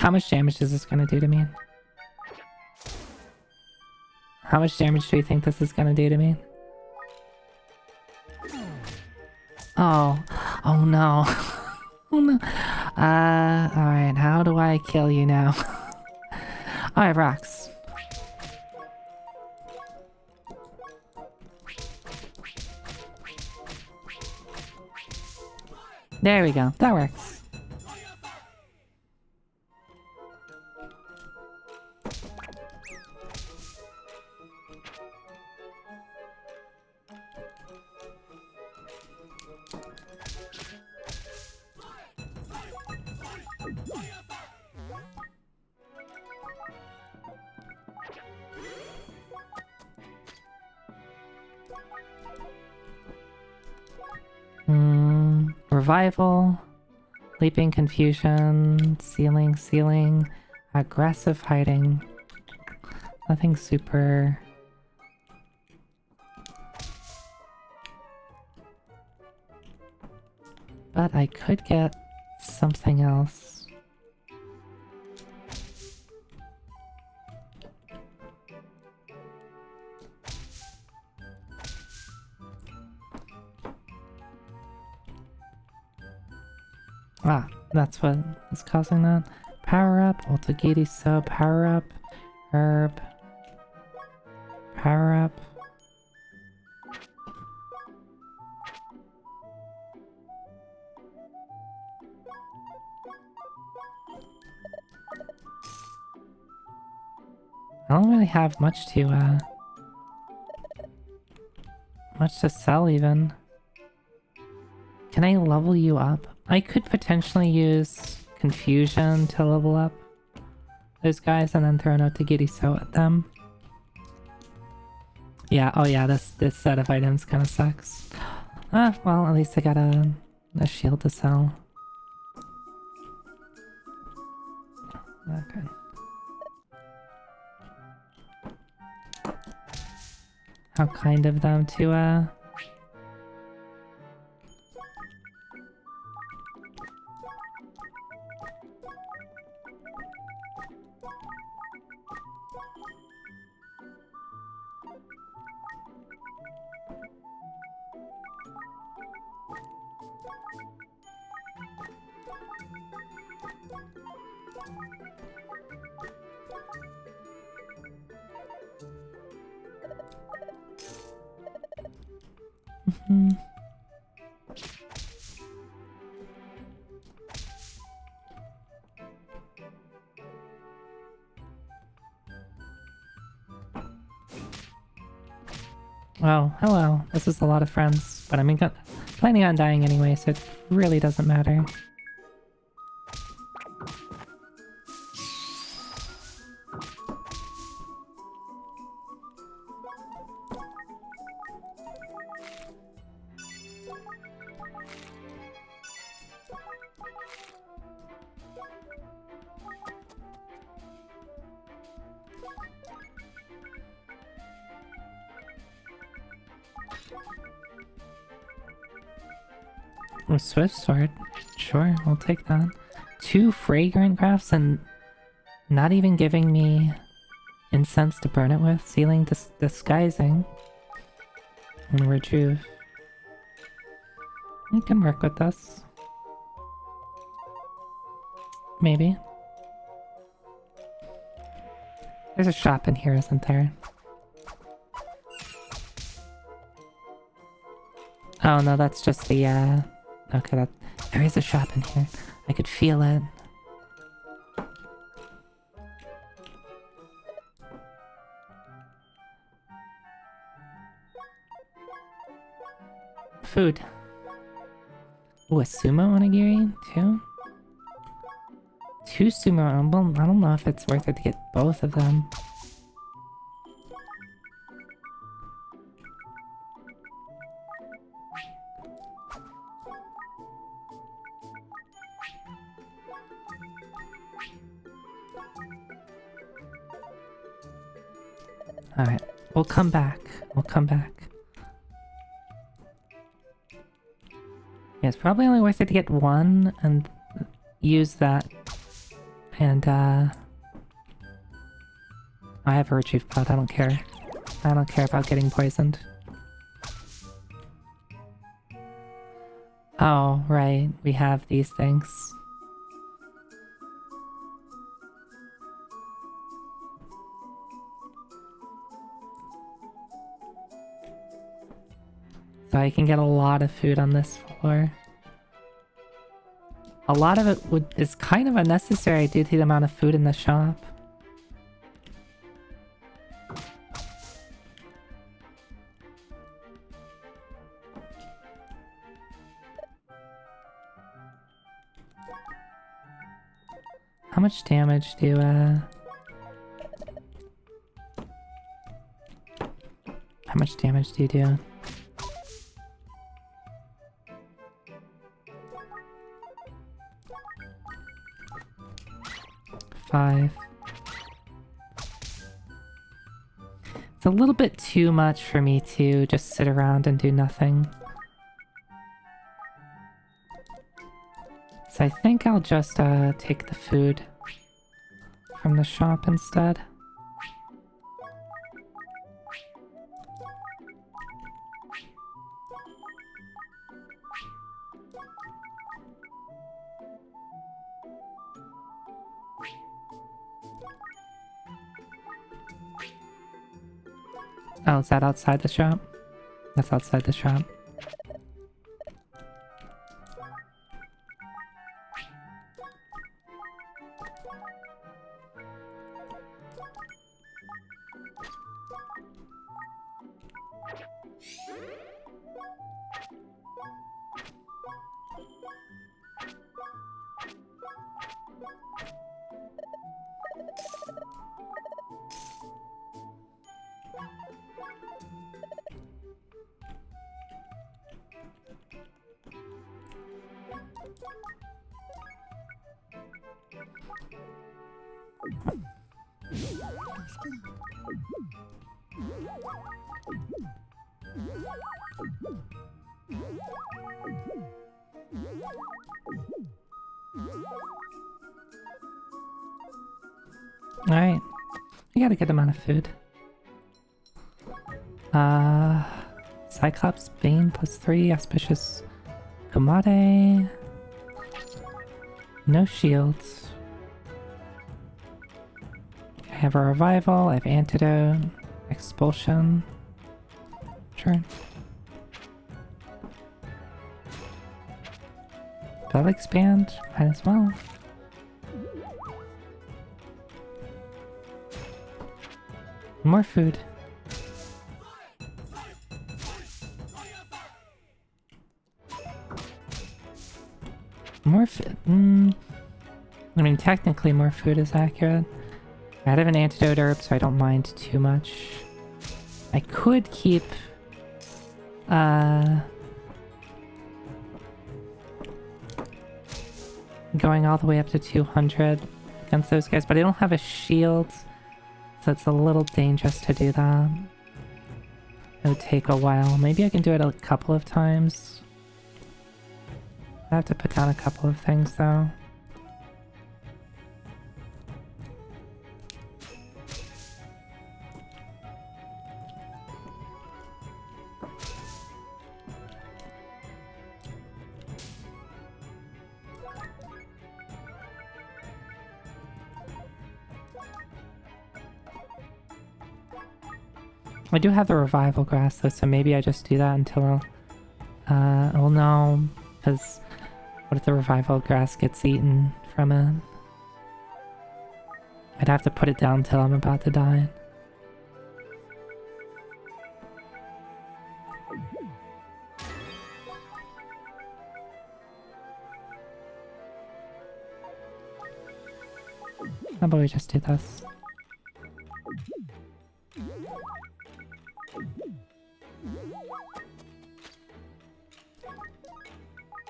How much damage is this gonna do to me? How much damage do you think this is gonna do to me? Oh. Oh no. Oh no. Alright, how do I kill you now? I have rocks. There we go. That works. Revival, leaping confusion, sealing, aggressive hiding. Nothing super... But I could get something else. Ah, that's what is causing that. Power up, Ultigiri sub, power up, herb, power up. I don't really have much to sell even. Can I level you up? I could potentially use confusion to level up those guys and then throw an Otagiri-so at them. Yeah, oh yeah, this set of items kind of sucks. Ah, well, at least I got a shield to sell. Okay. How kind of them to Oh, hello. This is a lot of friends, but I'm planning on dying anyway, so it really doesn't matter. Oh, Swift Sword. Sure, I'll take that. 2 fragrant crafts and not even giving me incense to burn it with. Sealing disguising. And rejuve. I can work with this. Maybe. There's a shop in here, isn't there? Oh no, that's just the okay, there is a shop in here. I could feel it. Food. Ooh, a sumo onigiri too? 2 sumo. Well, I don't know if it's worth it to get both of them. Alright, we'll come back. We'll come back. Yeah, it's probably only worth it to get one and use that. And, I have a retrieve pod, I don't care. I don't care about getting poisoned. Oh, right, we have these things. So I can get a lot of food on this floor. A lot of it is kind of unnecessary due to the amount of food in the shop. How much damage do how much damage do you do? 5. It's a little bit too much for me to just sit around and do nothing. So I think I'll just take the food from the shop instead. Oh, is that outside the shop? That's outside the shop. Alright. We got a good amount of food. Cyclops Bane +3, Auspicious Komade. No shields. I have a revival, I have antidote, expulsion. Sure. Spell expand, might as well. More food. More food. I mean, technically more food is accurate. I have an antidote herb, so I don't mind too much. I could keep... going all the way up to 200 against those guys, but I don't have a shield, so it's a little dangerous to do that. It would take a while. Maybe I can do it a couple of times. I have to put down a couple of things though. I do have the revival grass though, so maybe I just do that until well no, because what if the revival grass gets eaten from it? I'd have to put it down till I'm about to die. How about we just do this?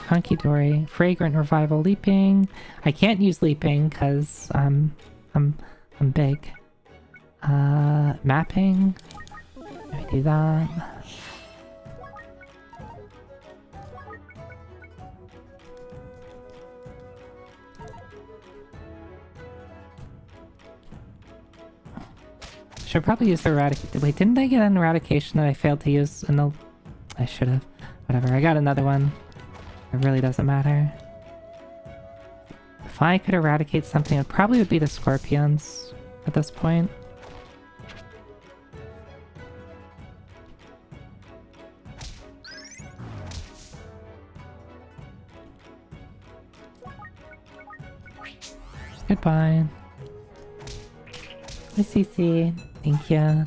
Hunky Dory, Fragrant Revival, Leaping. I can't use Leaping because I'm big. Mapping. Let me do that. Should probably use the eradication. Wait, didn't I get an eradication that I failed to use? I should have. Whatever, I got another one. It really doesn't matter. If I could eradicate something, it probably would be the scorpions at this point. Goodbye. Hi, CC. Thank you.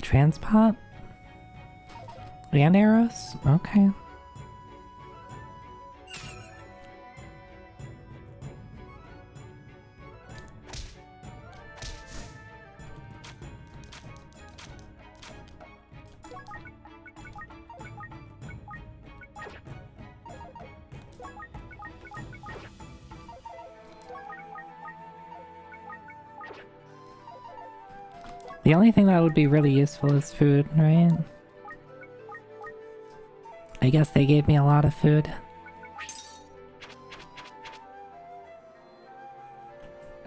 Transpot? And arrows? Okay. The only thing that would be really useful is food, right? I guess they gave me a lot of food.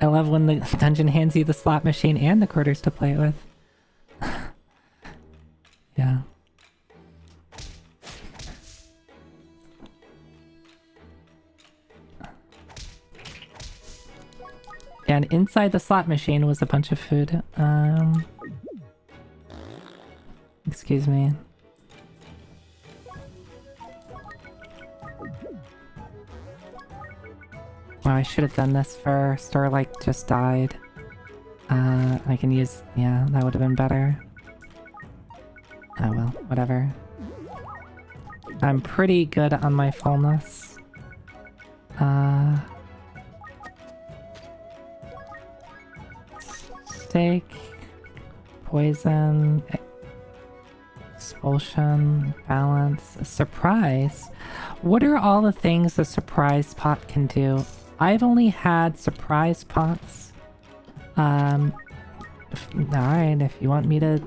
I love when the dungeon hands you the slot machine and the quarters to play it with. Yeah. And inside the slot machine was a bunch of food. Excuse me. Oh, I should have done this first, or like just died. I can use... yeah, that would have been better. Oh well, whatever. I'm pretty good on my fullness. Steak, poison, expulsion, balance, surprise. What are all the things a surprise pot can do? I've only had surprise pots. Alright, if you want me to...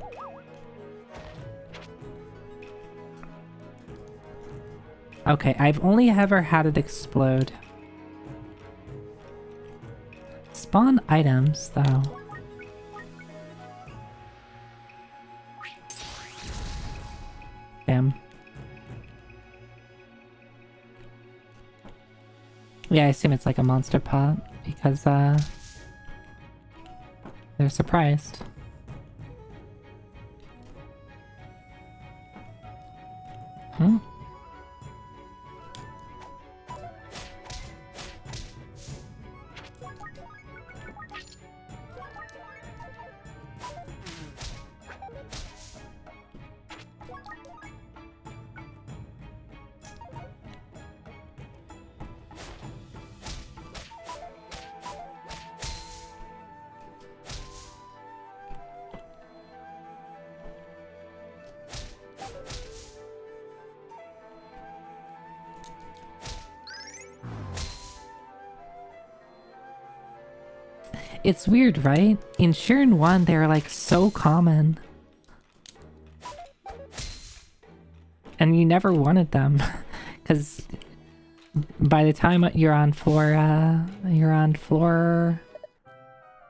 Okay, I've only ever had it explode. Spawn items, though. Damn. Yeah, I assume it's like a monster pot, because, they're surprised. Hmm? It's weird, right? In Shiren 1, they're like so common. And you never wanted them. Because by the time you're on floor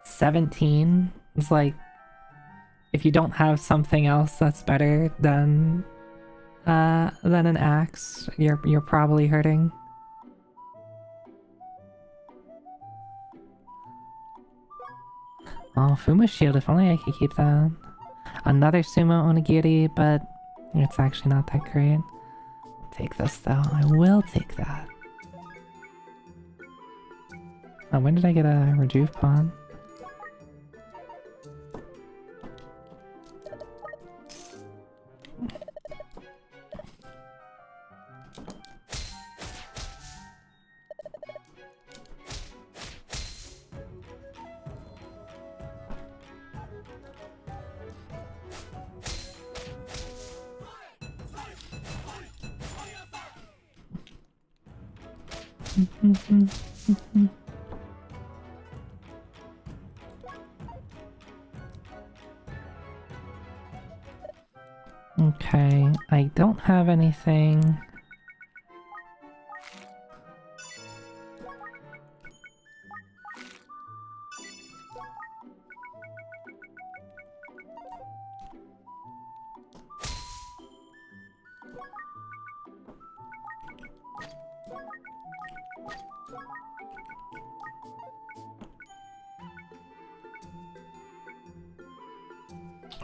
17, it's like, if you don't have something else that's better than an axe, you're probably hurting. Oh, Fuma Shield, if only I could keep that. Another Sumo Onigiri, but it's actually not that great. Take this though, I will take that. Oh, when did I get a Rejuve Pawn? Okay, I don't have anything.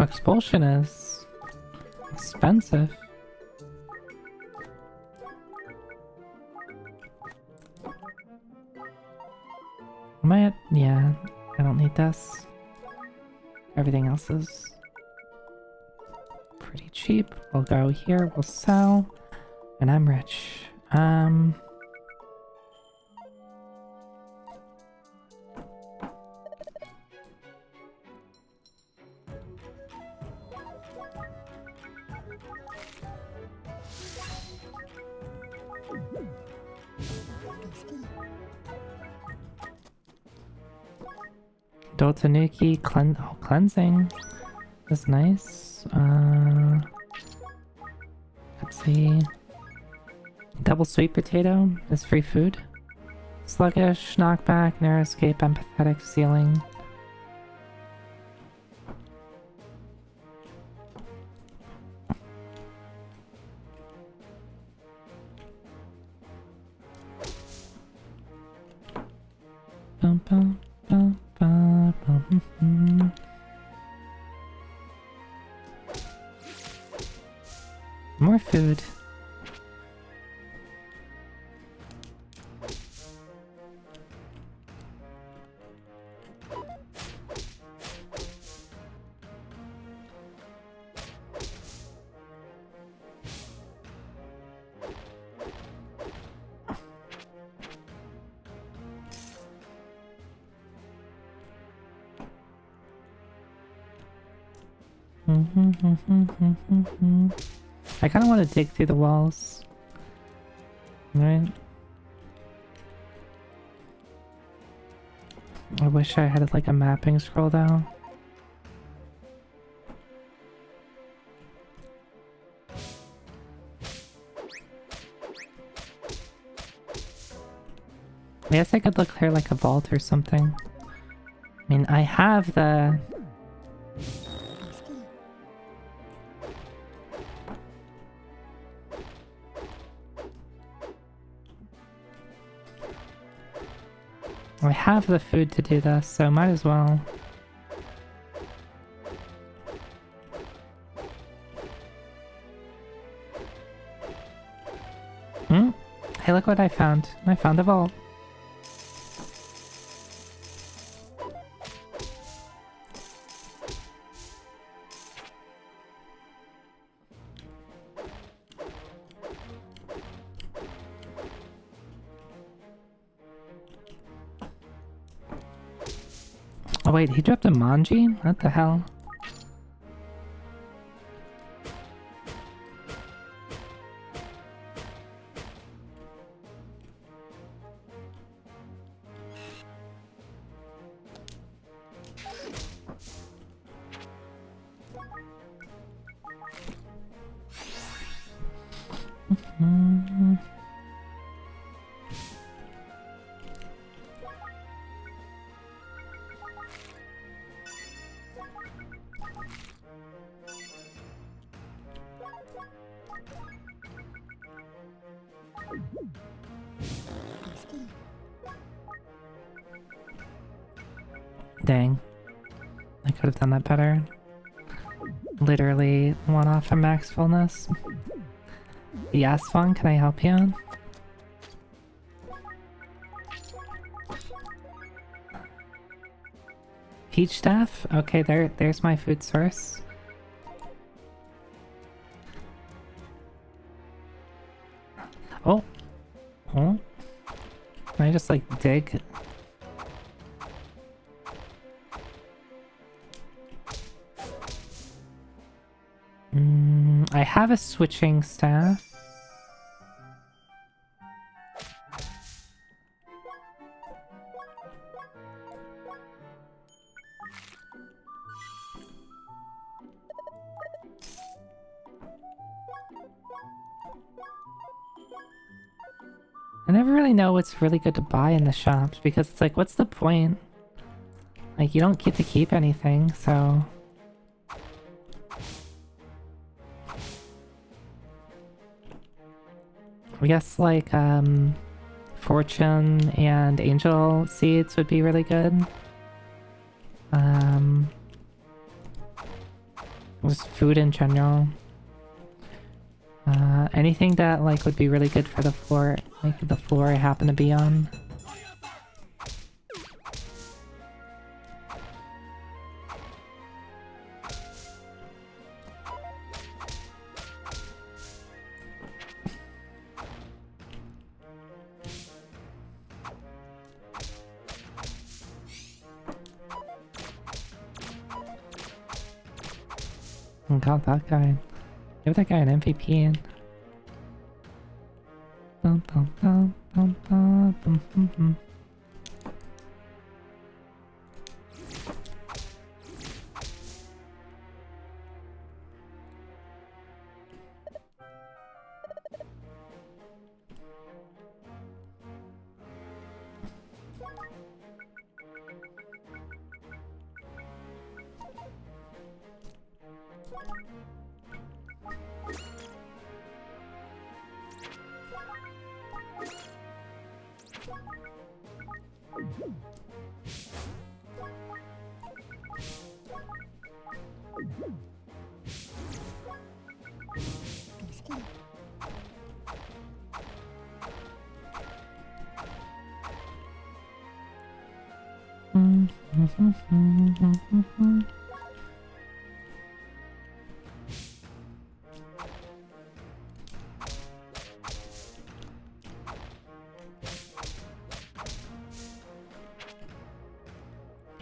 Expulsion is expensive. Am I at... yeah, I don't need this. Everything else is pretty cheap. We'll go here, we'll sell, and I'm rich. Dotanuki cleansing is nice. Let's see. Double sweet potato is free food. Sluggish, knockback, narrow escape, empathetic, sealing. Bum, bum, bum. More food. I kind of want to dig through the walls. Right? I wish I had like a mapping scroll though. I guess I could look here like a vault or something. I mean, I have the... I have the food to do this, so might as well. Hey, look what I found. I found a vault. Oh wait, he dropped a manji? What the hell? Dang. I could have done that better. Literally one off from max fullness. Yes, Vaughn, can I help you? Peach staff? Okay, there's my food source. Oh. Oh. Can I just like dig? I have a switching staff. I never really know what's really good to buy in the shops because it's like, what's the point? Like, you don't get to keep anything, so... I guess like fortune and angel seeds would be really good. Just food in general. Anything that like would be really good for the floor, like the floor I happen to be on. Oh god, that guy. Give that guy an MVP. Bum, bum, bum, bum, bum, bum, bum, bum.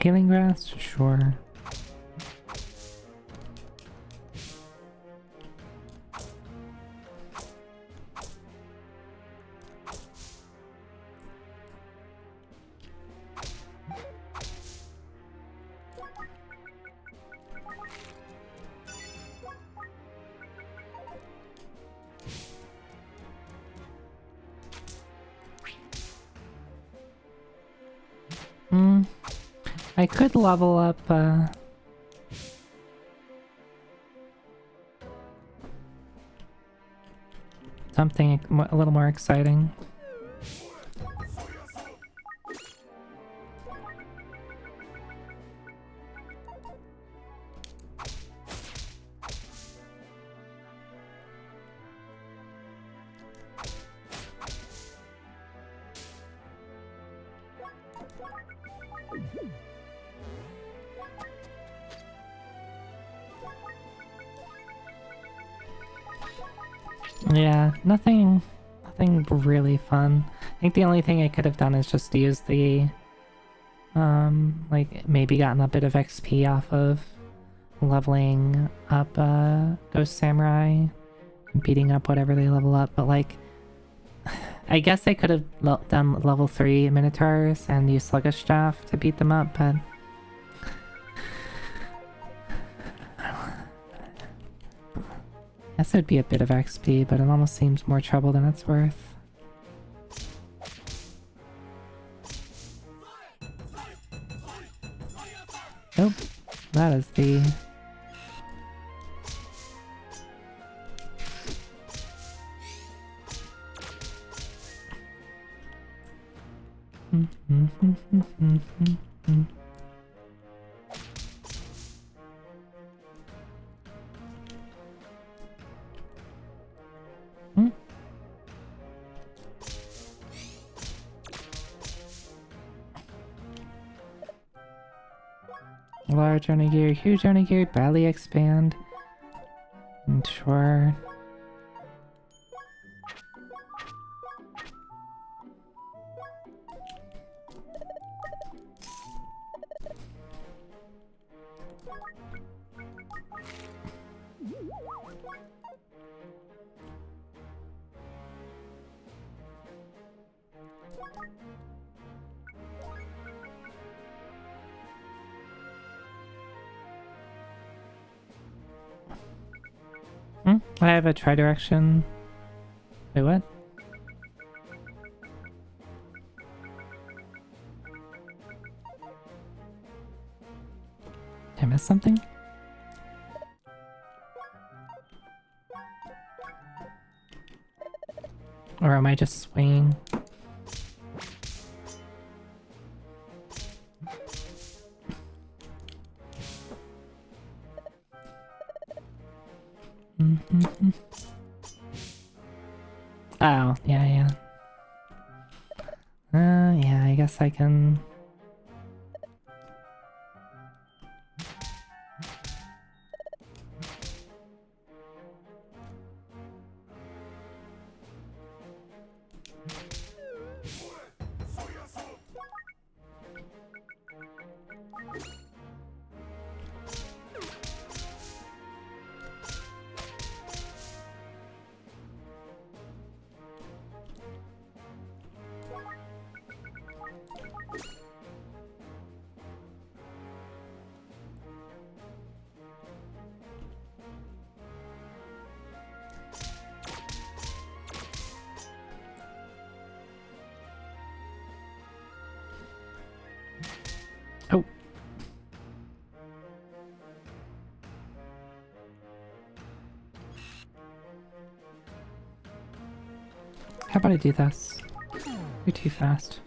Healing grass? Sure. I could level up, something a little more exciting. Yeah, nothing really fun. I think the only thing I could have done is just use the, like, maybe gotten a bit of XP off of leveling up, Ghost Samurai, and beating up whatever they level up, but like, I guess I could have done level 3 Minotaurs and used Sluggish Staff to beat them up, but... I guess it'd be a bit of XP, but it almost seems more trouble than it's worth. Nope, that is the... Large Onigiri, huge Onigiri, badly expand. Sure. I have a tri-direction. Wait, what? Did I miss something? Or am I just swinging? Oh, yeah. Yeah, I guess I can... Oh. How about I do this? You're too fast.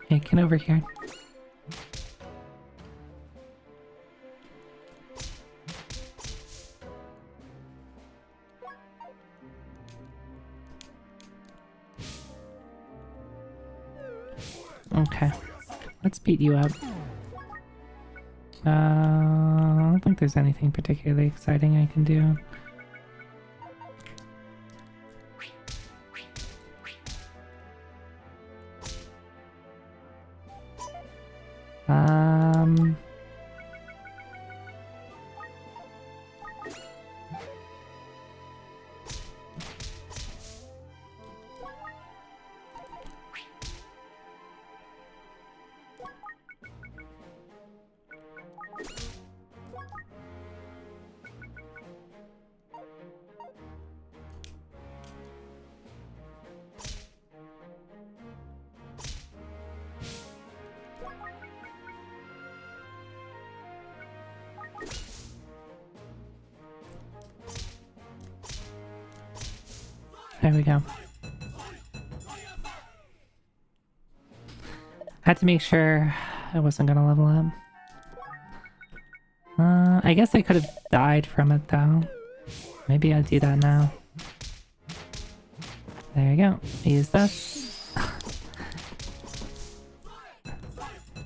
Hey, get over here. Okay, let's beat you up. I don't think there's anything particularly exciting I can do. There we go. Had to make sure I wasn't gonna level up. I guess I could have died from it though. Maybe I'll do that now. There you go. Use this.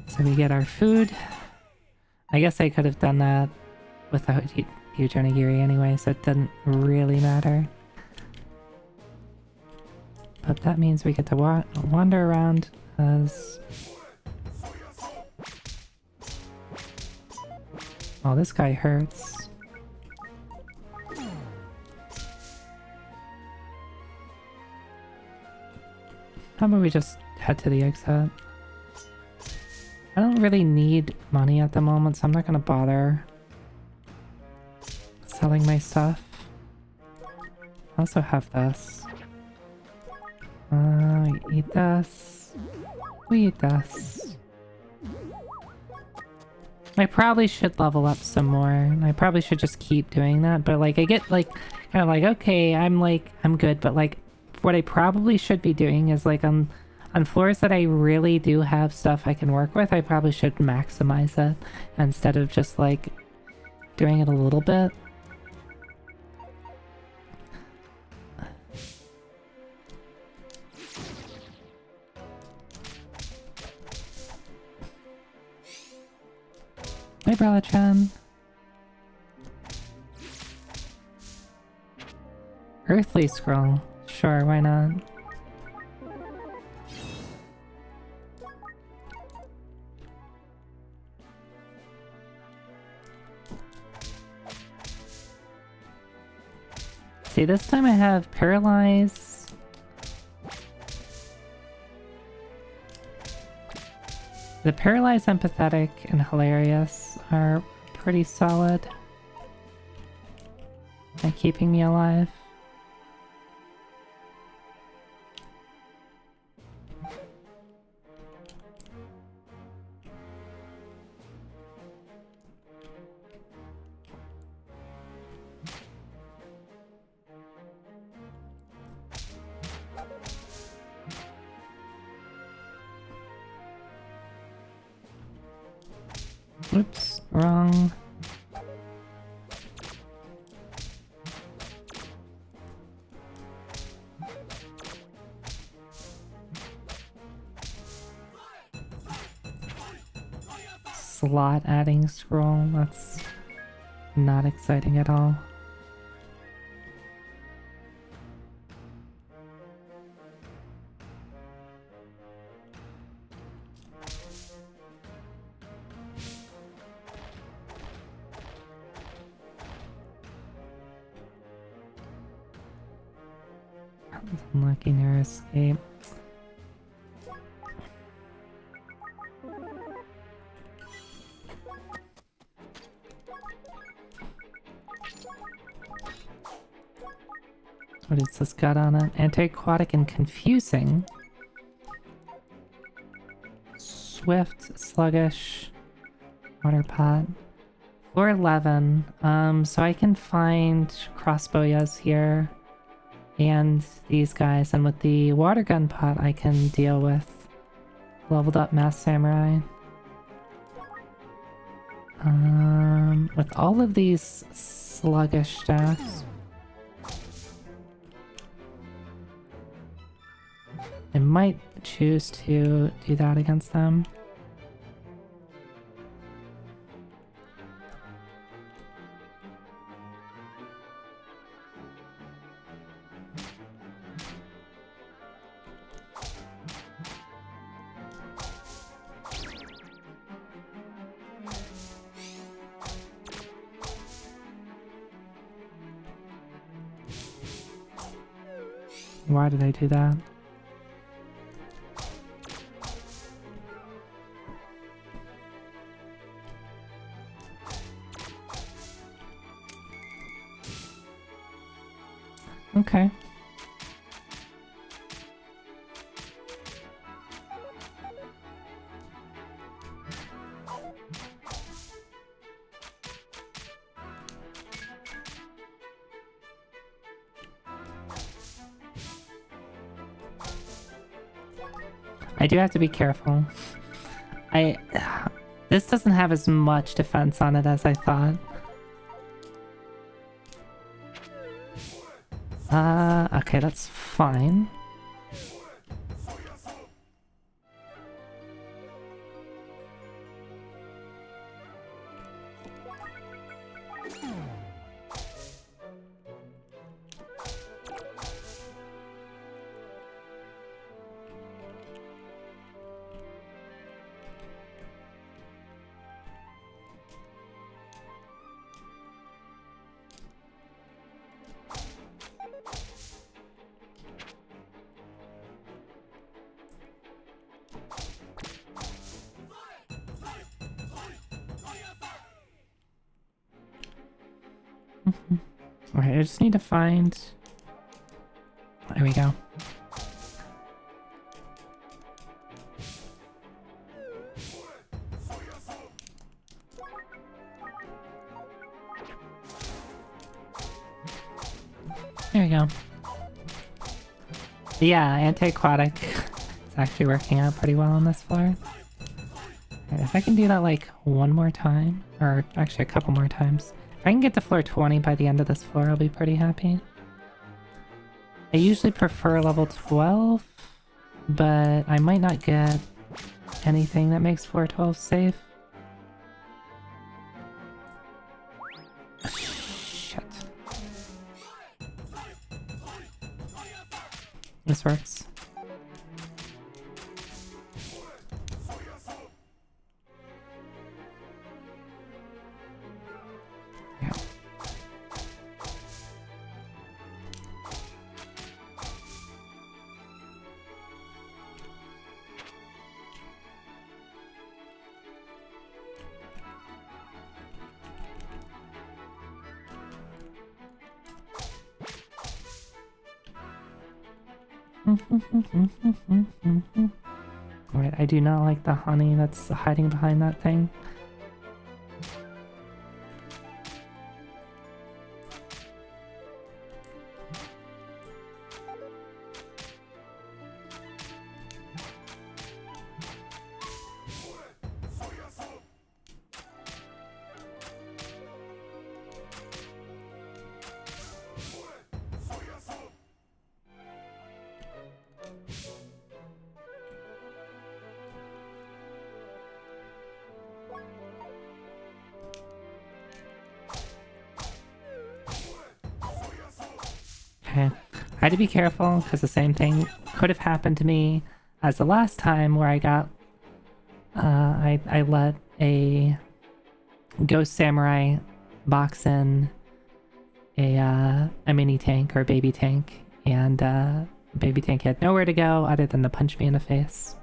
So we get our food. I guess I could have done that without huge onigiri anyway, so it didn't really matter. But that means we get to wander around as... Oh, this guy hurts. How about we just head to the exit? I don't really need money at the moment, so I'm not gonna bother selling my stuff. I also have this. We eat this. We eat this. I probably should level up some more. I probably should just keep doing that, but like I get like kind of like, okay, I'm good, but like what I probably should be doing is like on floors that I really do have stuff I can work with, I probably should maximize it instead of just like doing it a little bit. Hey, Brella-chan. Earthly scroll. Sure, why not? See, this time I have Paralyze. The Paralyze, Empathetic, and Hilarious are pretty solid at keeping me alive. Oops, wrong. Slot adding scroll, that's not exciting at all. Unlucky narrow escape. What is this got on it? Anti-aquatic and confusing. Swift, sluggish, water pot. Floor 11. So I can find crossbowyas here. And these guys, and with the water gun pot I can deal with leveled up mass samurai. With all of these sluggish staffs, I might choose to do that against them. Why did I do that? Okay. I do have to be careful. This doesn't have as much defense on it as I thought. Okay, that's fine. Alright, I just need to find... There we go. There we go. Yeah, anti-aquatic is actually working out pretty well on this floor. Right, if I can do that like one more time, or actually a couple more times. If I can get to floor 20 by the end of this floor, I'll be pretty happy. I usually prefer level 12, but I might not get anything that makes floor 12 safe. Shit. This works. Yeah. Alright, I do not like the honey that's hiding behind that thing. Okay. I had to be careful because the same thing could have happened to me as the last time where I got I let a ghost samurai box in a mini tank or baby tank, and baby tank had nowhere to go other than to punch me in the face.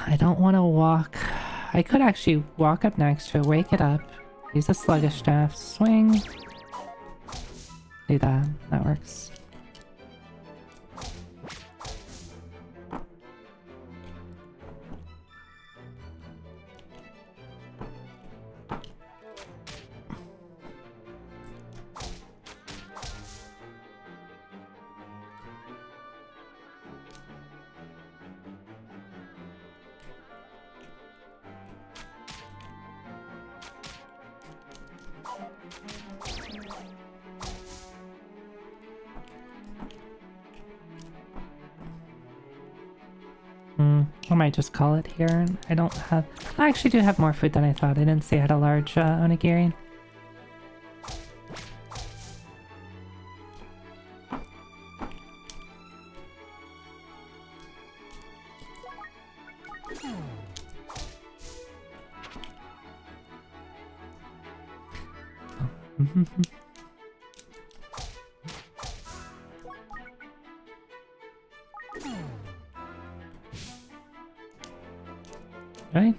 I don't want to walk. I could actually walk up next to it, wake it up, use a sluggish staff, swing. Do that. That works. I might just call it here. I don't have... I actually do have more food than I thought. I didn't see I had a large onigiri. Right?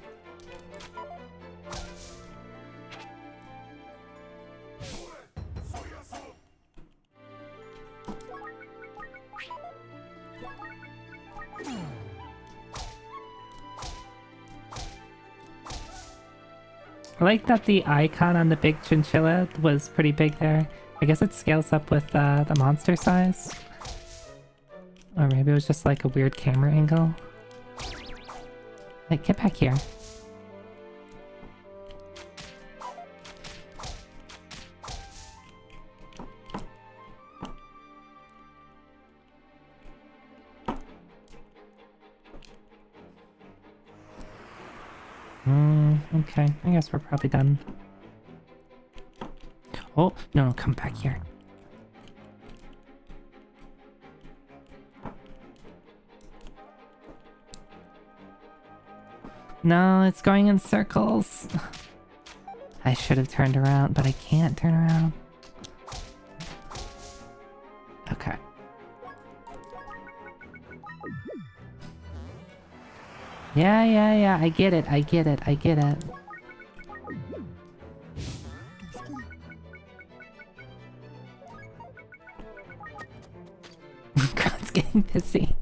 I like that the icon on the big chinchilla was pretty big there. I guess it scales up with the monster size. Or maybe it was just like a weird camera angle. Like, get back here. Okay, I guess we're probably done. Oh, no, come back here. No, it's going in circles. I should have turned around, but I can't turn around. Okay. Yeah, I get it. God's getting busy.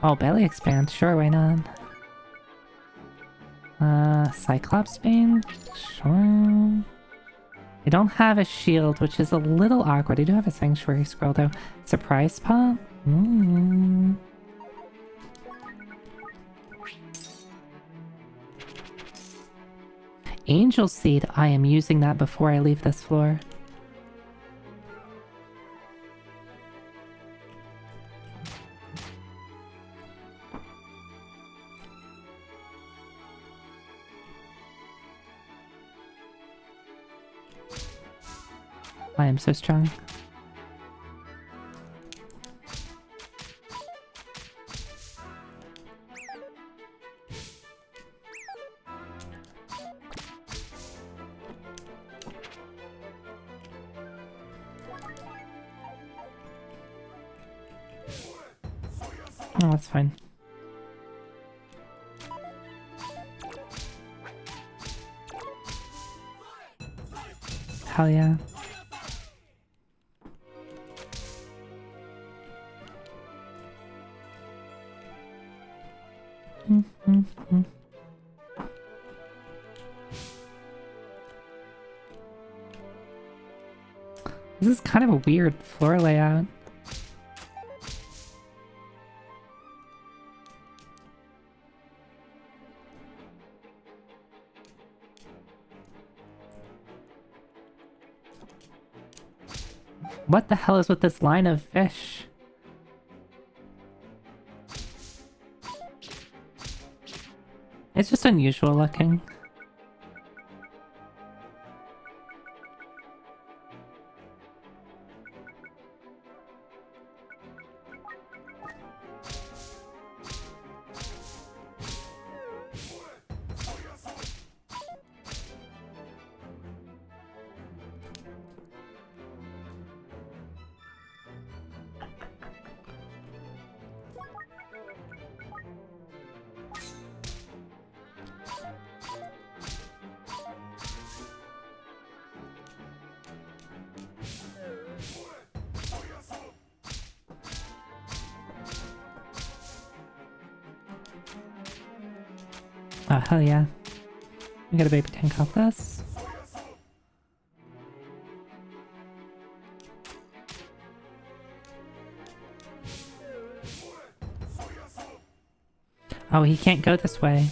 Oh, belly expand. Sure, why not? Cyclops Bane? Sure. I don't have a shield, which is a little awkward. I do have a Sanctuary Scroll, though. Surprise Pop? Angel Seed. I am using that before I leave this floor. I am so strong. Oh, that's fine. Hell yeah. This is kind of a weird floor layout. What the hell is with this line of fish? It's just unusual looking. Oh, hell yeah. We got a baby tank off this. Oh, he can't go this way.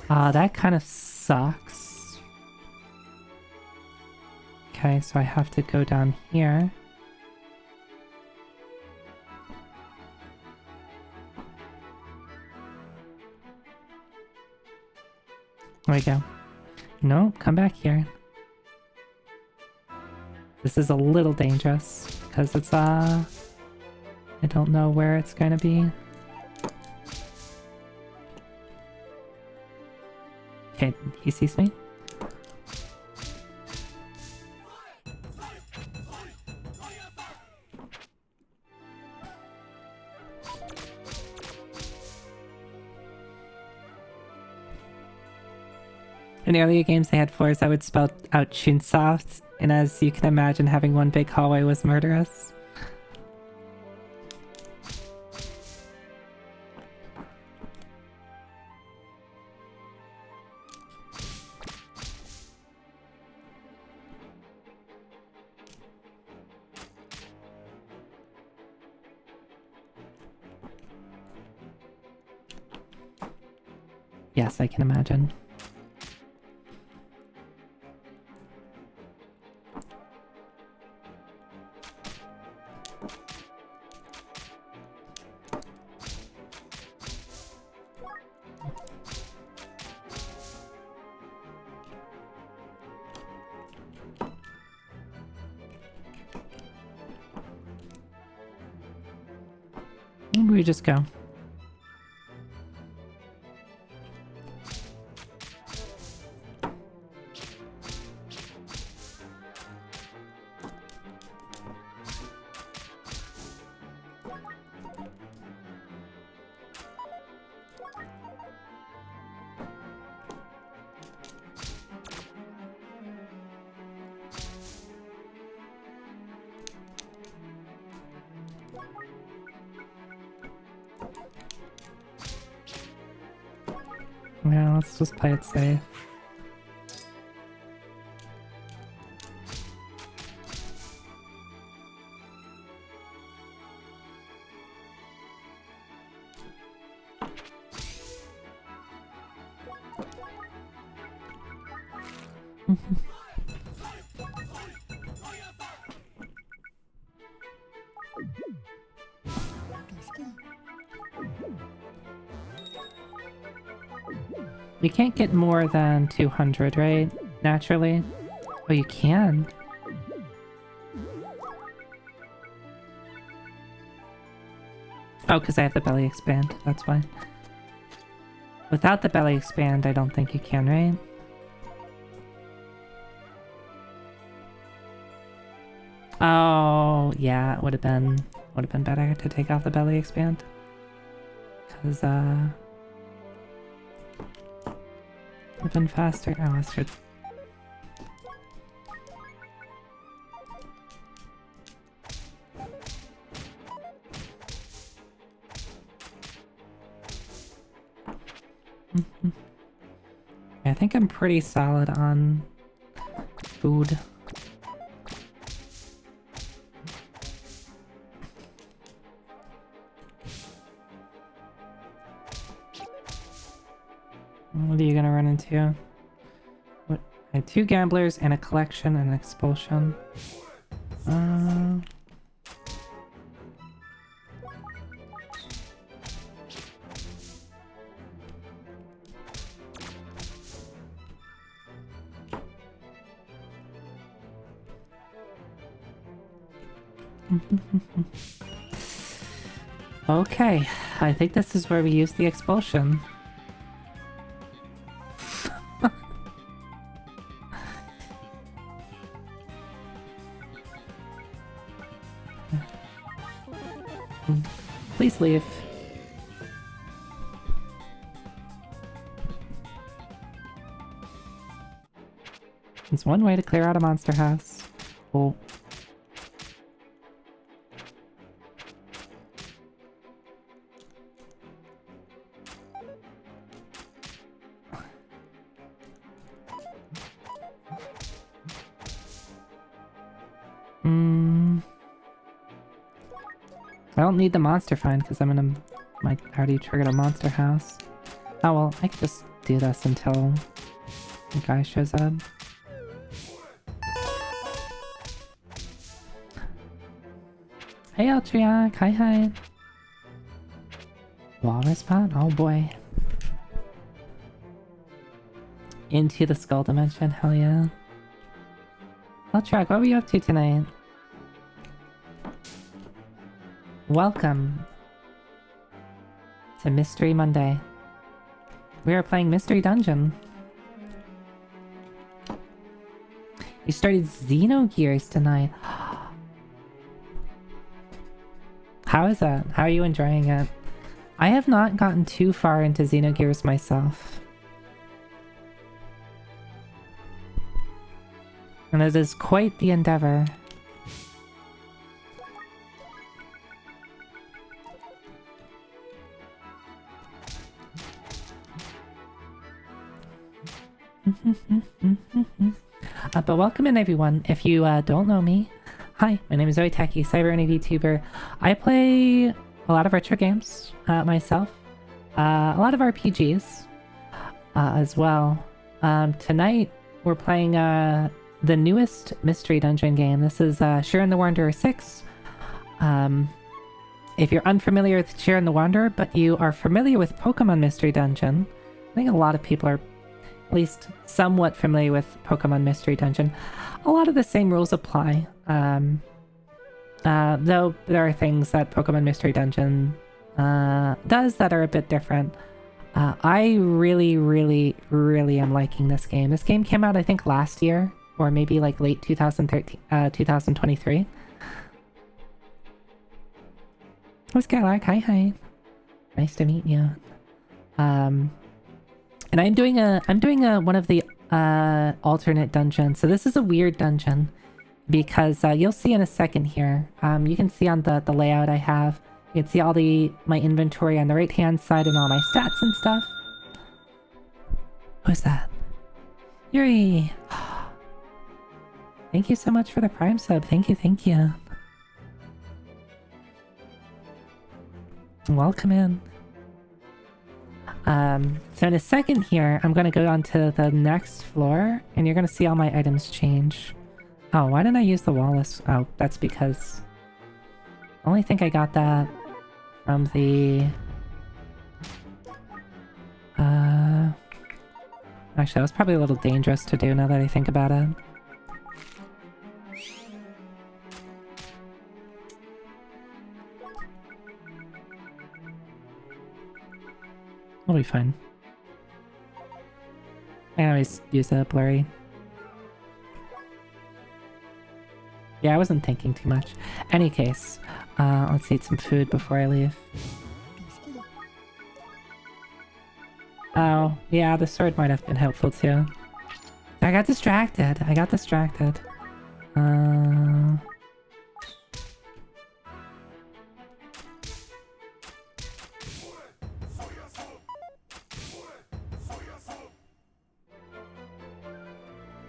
That kind of sucks. Okay, so I have to go down here. There we go. No, come back here. This is a little dangerous because it's I don't know where it's gonna be. Okay, he sees me. In earlier games, they had floors that would spell out Chunsoft, and as you can imagine, having one big hallway was murderous. Yes, I can imagine. Maybe we just go. Yeah, let's just play it safe. You can't get more than 200, right? Naturally? Oh, you can. Oh, because I have the belly expand. That's why. Without the belly expand, I don't think you can, right? Oh, yeah, it would have been better to take off the belly expand. Because, would have been faster. Oh, that's true. I think I'm pretty solid on food. What are you gonna run into? What? I have 2 gamblers and a collection and an expulsion. Okay, I think this is where we use the expulsion. Please leave. It's one way to clear out a monster house. Oh. I don't need the monster find because I'm gonna I already triggered a monster house. Oh well, I can just do this until the guy shows up. Hey Altriac, hi. Walrus pot? Oh boy. Into the skull dimension, hell yeah. Altriac, what were you up to tonight? Welcome to Mystery Monday. We are playing Mystery Dungeon. You started Xenogears tonight. How is that? How are you enjoying it? I have not gotten too far into Xenogears myself. And it is quite the endeavor. But welcome in everyone. If you don't know me, hi, my name is Zoeteki, cyber VTuber. I play a lot of retro games myself, a lot of RPGs. as well. Tonight we're playing the newest mystery dungeon game. This is Shiren the Wanderer 6. If you're unfamiliar with Shiren the Wanderer, but you are familiar with Pokemon Mystery Dungeon, I think a lot of people are at least somewhat familiar with Pokemon Mystery Dungeon. A lot of the same rules apply, though there are things that Pokemon Mystery Dungeon does that are a bit different. I really, really, really am liking this game. This game came out, I think, last year, or maybe like late 2023. Oh, Skylark, hi. Nice to meet you. And I'm doing one of the alternate dungeons. So this is a weird dungeon because you'll see in a second here. You can see on the layout I have. You can see all my inventory on the right hand side and all my stats and stuff. Who's that? Yuri! Thank you so much for the Prime sub. Thank you. Welcome in. So in a second here, I'm gonna go on to the next floor, and you're gonna see all my items change. Oh, why didn't I use the walrus? Oh, that's because I only think I got that from the... Actually, that was probably a little dangerous to do now that I think about it. I'll be fine. I always use a blurry. Yeah, I wasn't thinking too much. Any case, let's eat some food before I leave. Oh, yeah, the sword might have been helpful too. I got distracted.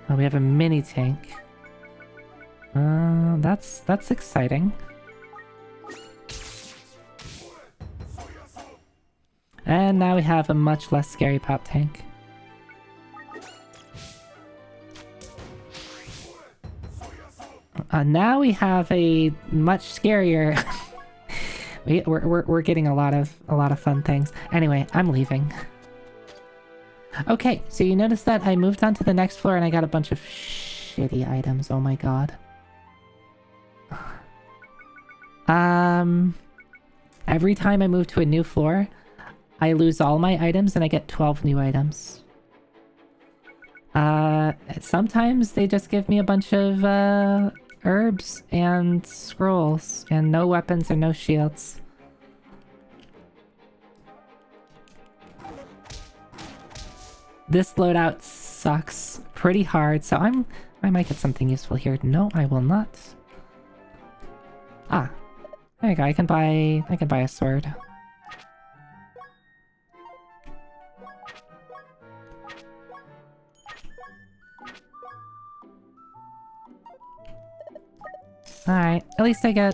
Oh, we have a mini tank. That's exciting. And now we have a much less scary pop tank. Now we have a much scarier. we're getting a lot of fun things. Anyway, I'm leaving. Okay, so you notice that I moved on to the next floor and I got a bunch of shitty items. Oh my god. Every time I move to a new floor, I lose all my items and I get 12 new items. Sometimes they just give me a bunch of herbs and scrolls and no weapons and no shields. This loadout sucks pretty hard, so I might get something useful here. No, I will not. Ah, there you go. I can buy a sword. Alright, at least I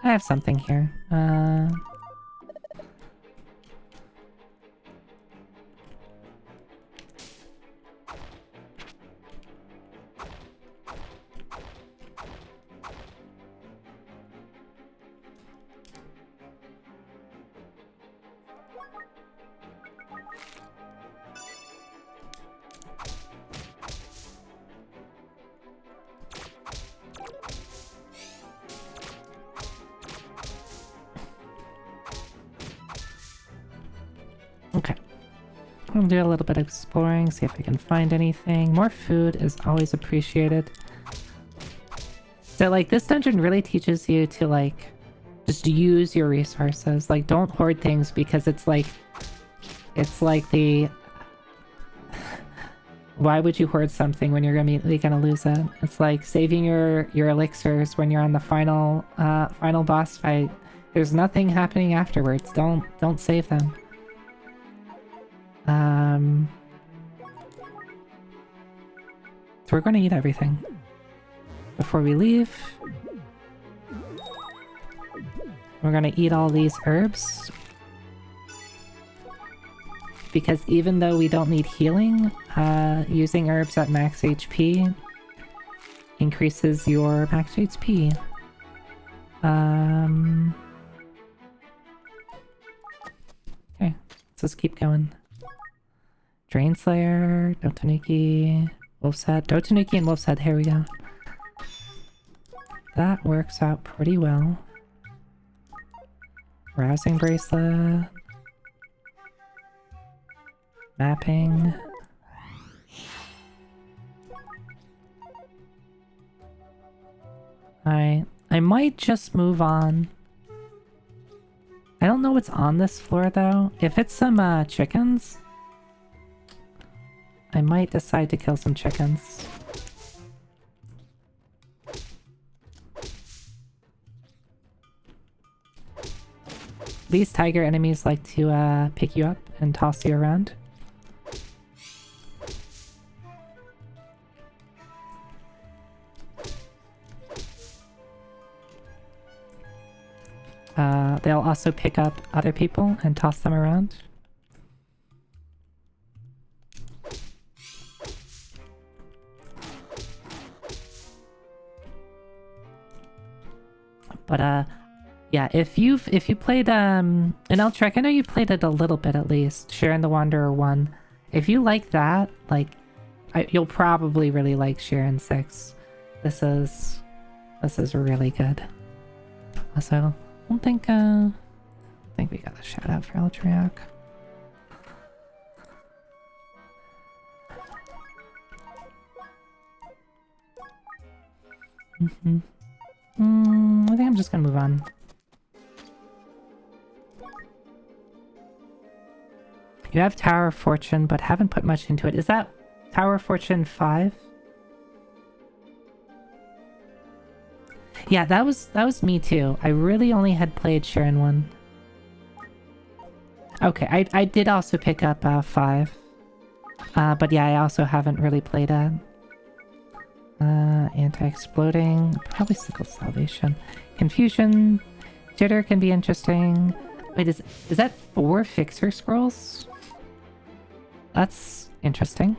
have something here. Okay. I'll do a little bit of exploring, see if I can find anything. More food is always appreciated. So, like, this dungeon really teaches you to, like, just use your resources. Like, don't hoard things because it's like the... Why would you hoard something when you're immediately gonna lose it? It's like saving your elixirs when you're on the final boss fight. There's nothing happening afterwards. Don't save them. So we're gonna eat everything before we leave. We're gonna eat all these herbs because even though we don't need healing, using herbs at max HP increases your max HP. Okay, let's just keep going. Drain Slayer, Dotanuki, Wolf's Head. Dotanuki and Wolf's Head, here we go. That works out pretty well. Rousing Bracelet. Mapping. Alright, I might just move on. I don't know what's on this floor though. If it's some chickens, I might decide to kill some chickens. These tiger enemies like to pick you up and toss you around. They'll also pick up other people and toss them around. But yeah, if you played and Eltrek, I know you played it a little bit at least, Shiren the Wanderer 1. If you like that, like you'll probably really like Shiren 6. This is really good. Also, I don't think we got a shout out for Eltriak. I think I'm just gonna move on. You have Tower of Fortune, but haven't put much into it. Is that Tower of Fortune 5? Yeah, that was me too. I really only had played Shiren 1. Okay, I did also pick up 5. But yeah, I also haven't really played it. Anti-exploding, probably Sickle Salvation. Confusion, Jitter can be interesting. Wait, is that 4 fixer scrolls? That's interesting.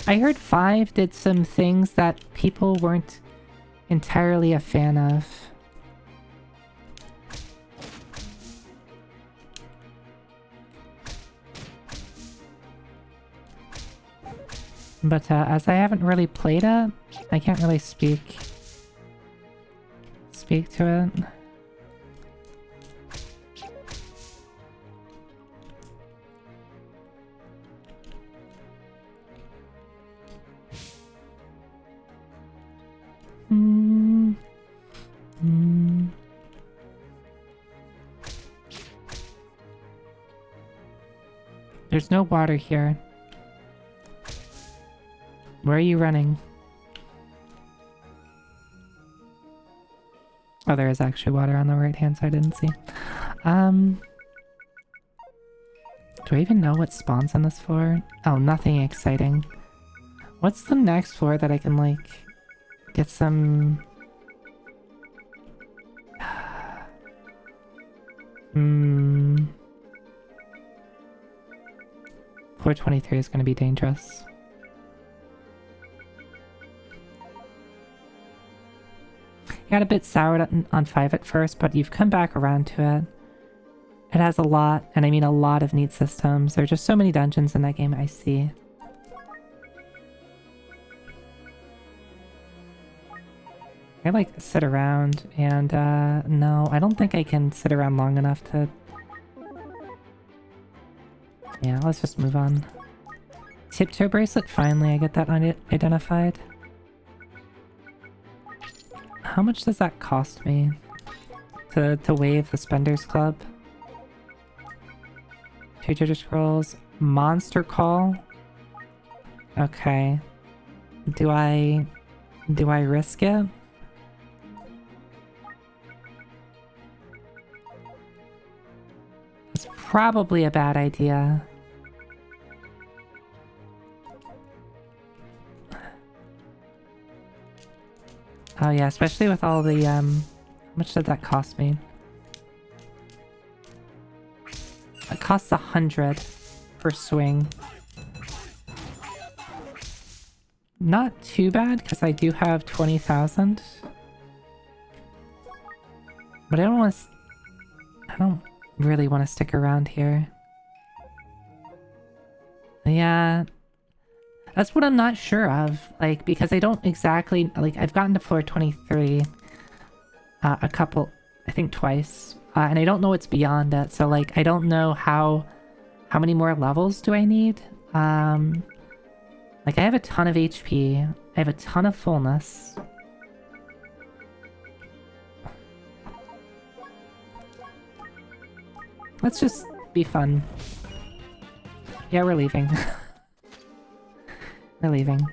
I heard 5 did some things that people weren't entirely a fan of. But as I haven't really played it, I can't really speak to it. There's no water here. Where are you running? Oh, there is actually water on the right-hand side, I didn't see. Do I even know what spawns on this floor? Oh, nothing exciting. What's the next floor that I can, like, get some... Floor 23 is gonna be dangerous. Got a bit soured on 5 at first, but you've come back around to it. It has a lot, and I mean a lot of neat systems. There are just so many dungeons in that game I see. I like sit around, and no, I don't think I can sit around long enough to... Yeah, let's just move on. Tiptoe Bracelet, finally I get that identified. How much does that cost me to waive the Spenders Club? 2 Jitter Scrolls. Monster Call? Okay. Do I risk it? It's probably a bad idea. Oh yeah, especially with all the, how much did that cost me? It costs 100 per swing. Not too bad, because I do have 20,000. But I don't really want to stick around here. Yeah. That's what I'm not sure of, like, because I don't exactly, like, I've gotten to floor 23 a couple, I think twice, and I don't know what's beyond it, so, like, I don't know how many more levels do I need? Like, I have a ton of HP, I have a ton of fullness. Let's just be fun. Yeah, we're leaving. We're leaving.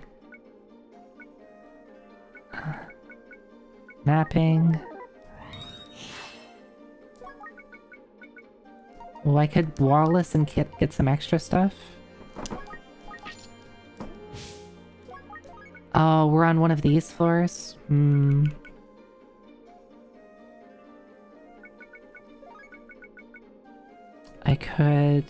Mapping. Well, I could Wallace and get some extra stuff. Oh, we're on one of these floors? I could...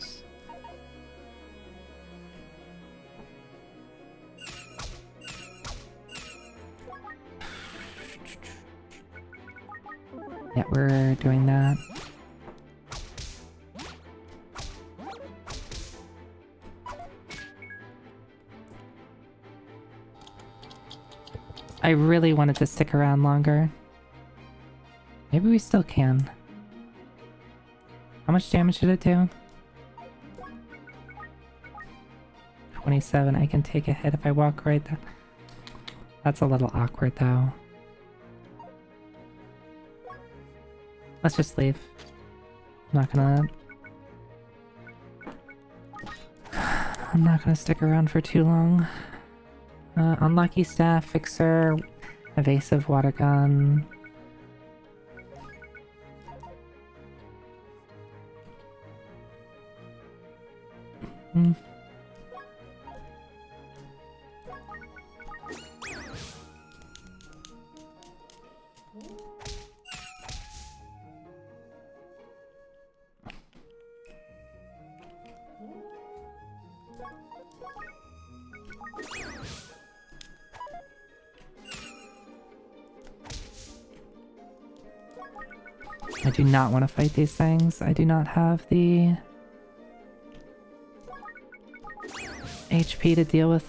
Yeah, we're doing that. I really wanted to stick around longer. Maybe we still can. How much damage did it do? 27. I can take a hit if I walk right there. That's a little awkward though. Let's just leave. I'm not gonna stick around for too long. Unlucky staff, fixer, evasive water gun. I do not want to fight these things. I do not have the HP to deal with.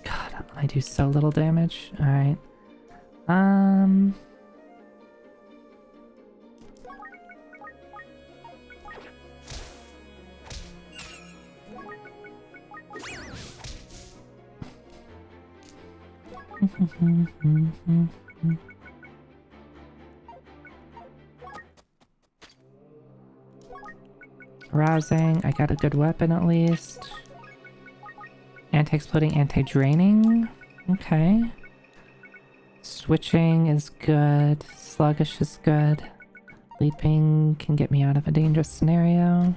God, I do so little damage. Alright. Rousing, I got a good weapon at least. Anti-exploding, anti-draining. Okay. Switching is good. Sluggish is good. Leaping can get me out of a dangerous scenario.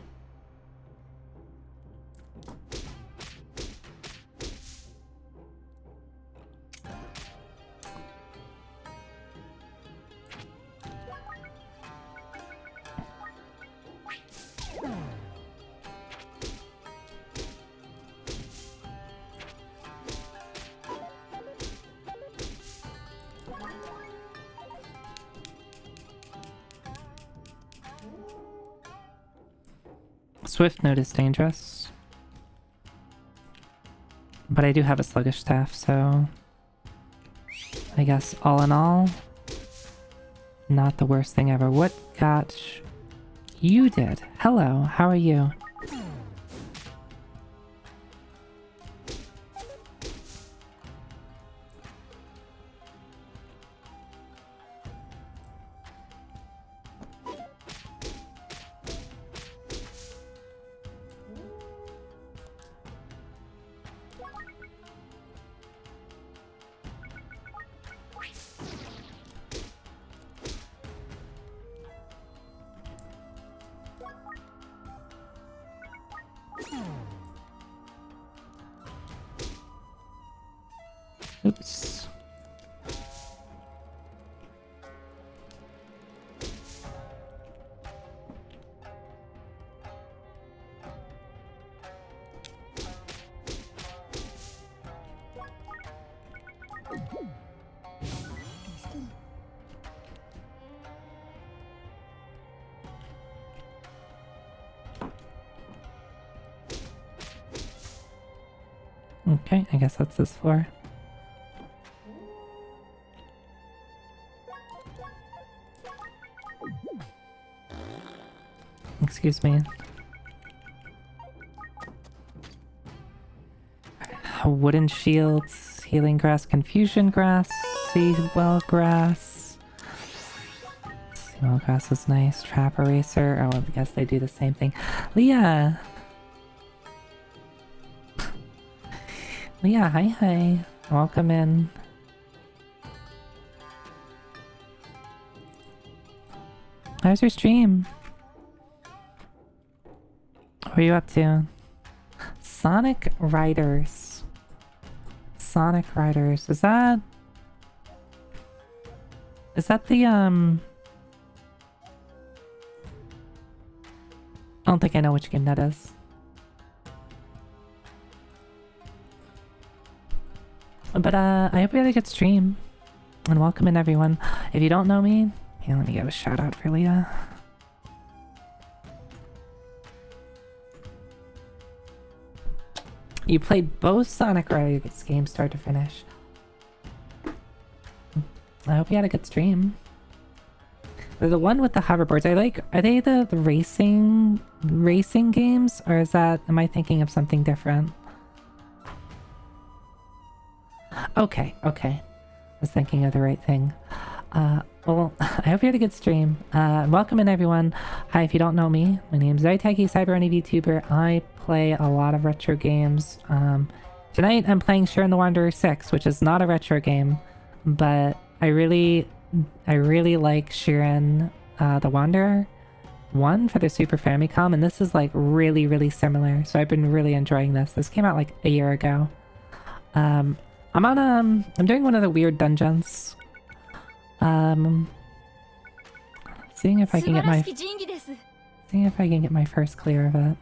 Swift Note is dangerous. But I do have a sluggish staff, so I guess all in all, not the worst thing ever. What got you did? Hello, how are you? Oops. Okay, I guess that's this floor. Excuse me. Wooden shields, healing grass, confusion grass, seawell grass. Seawell grass is nice. Trap eraser. Oh, I guess they do the same thing. Leah! Leah, hi. Welcome in. How's your stream? What are you up to? Sonic Riders. Sonic Riders. Is that the, I don't think I know which game that is. But, I hope you had a good stream. And welcome in, everyone. If you don't know me, here, let me give a shout out for Leah. You played both Sonic Riders games start to finish. I hope you had a good stream. The one with the hoverboards, are they the racing games? Or am I thinking of something different? Okay. I was thinking of the right thing. Well, I hope you had a good stream. Welcome in, everyone. Hi, if you don't know me, my name's Zyteki, Cyberunny VTuber. I play a lot of retro games. Tonight I'm playing Shiren the Wanderer 6, which is not a retro game, but I really like Shiren the Wanderer 1 for the Super Famicom, and this is like really similar, so I've been really enjoying this. This came out like a year ago. I'm doing one of the weird dungeons. Seeing if I can get my first clear of it.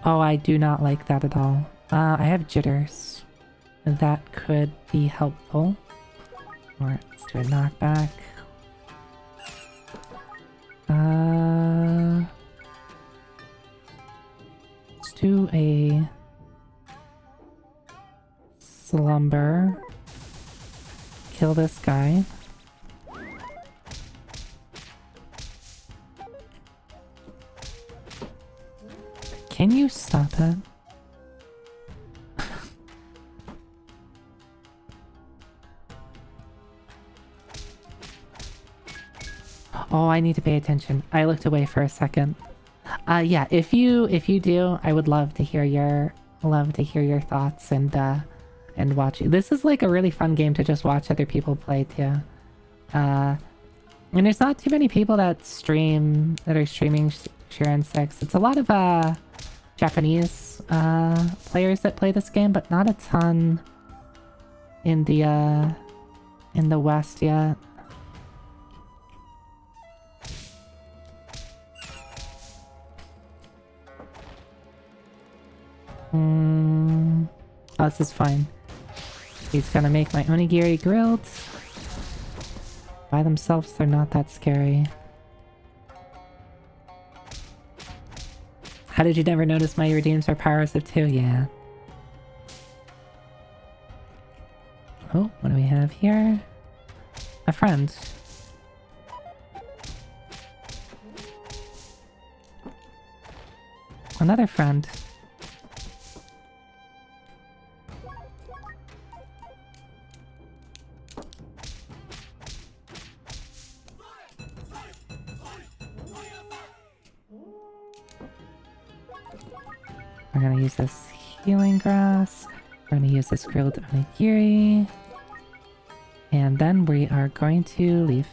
Oh, I do not like that at all. I have jitters. That could be helpful. Alright, let's do a knockback. Let's do a slumber. Kill this guy. Can you stop it? Oh, I need to pay attention. I looked away for a second. Yeah, if you do, I would love to hear your thoughts and watch. This is like a really fun game to just watch other people play too. And there's not too many people that are streaming Shiren 6. It's a lot of Japanese players that play this game, but not a ton in the West yet. Oh, this is fine. He's gonna make my onigiri grilled. By themselves, they're not that scary. How did you never notice my redeems are powers of 2? Yeah. Oh, what do we have here? A friend. Another friend. We're gonna use this healing grass. We're gonna use this grilled onigiri. And then we are going to leave.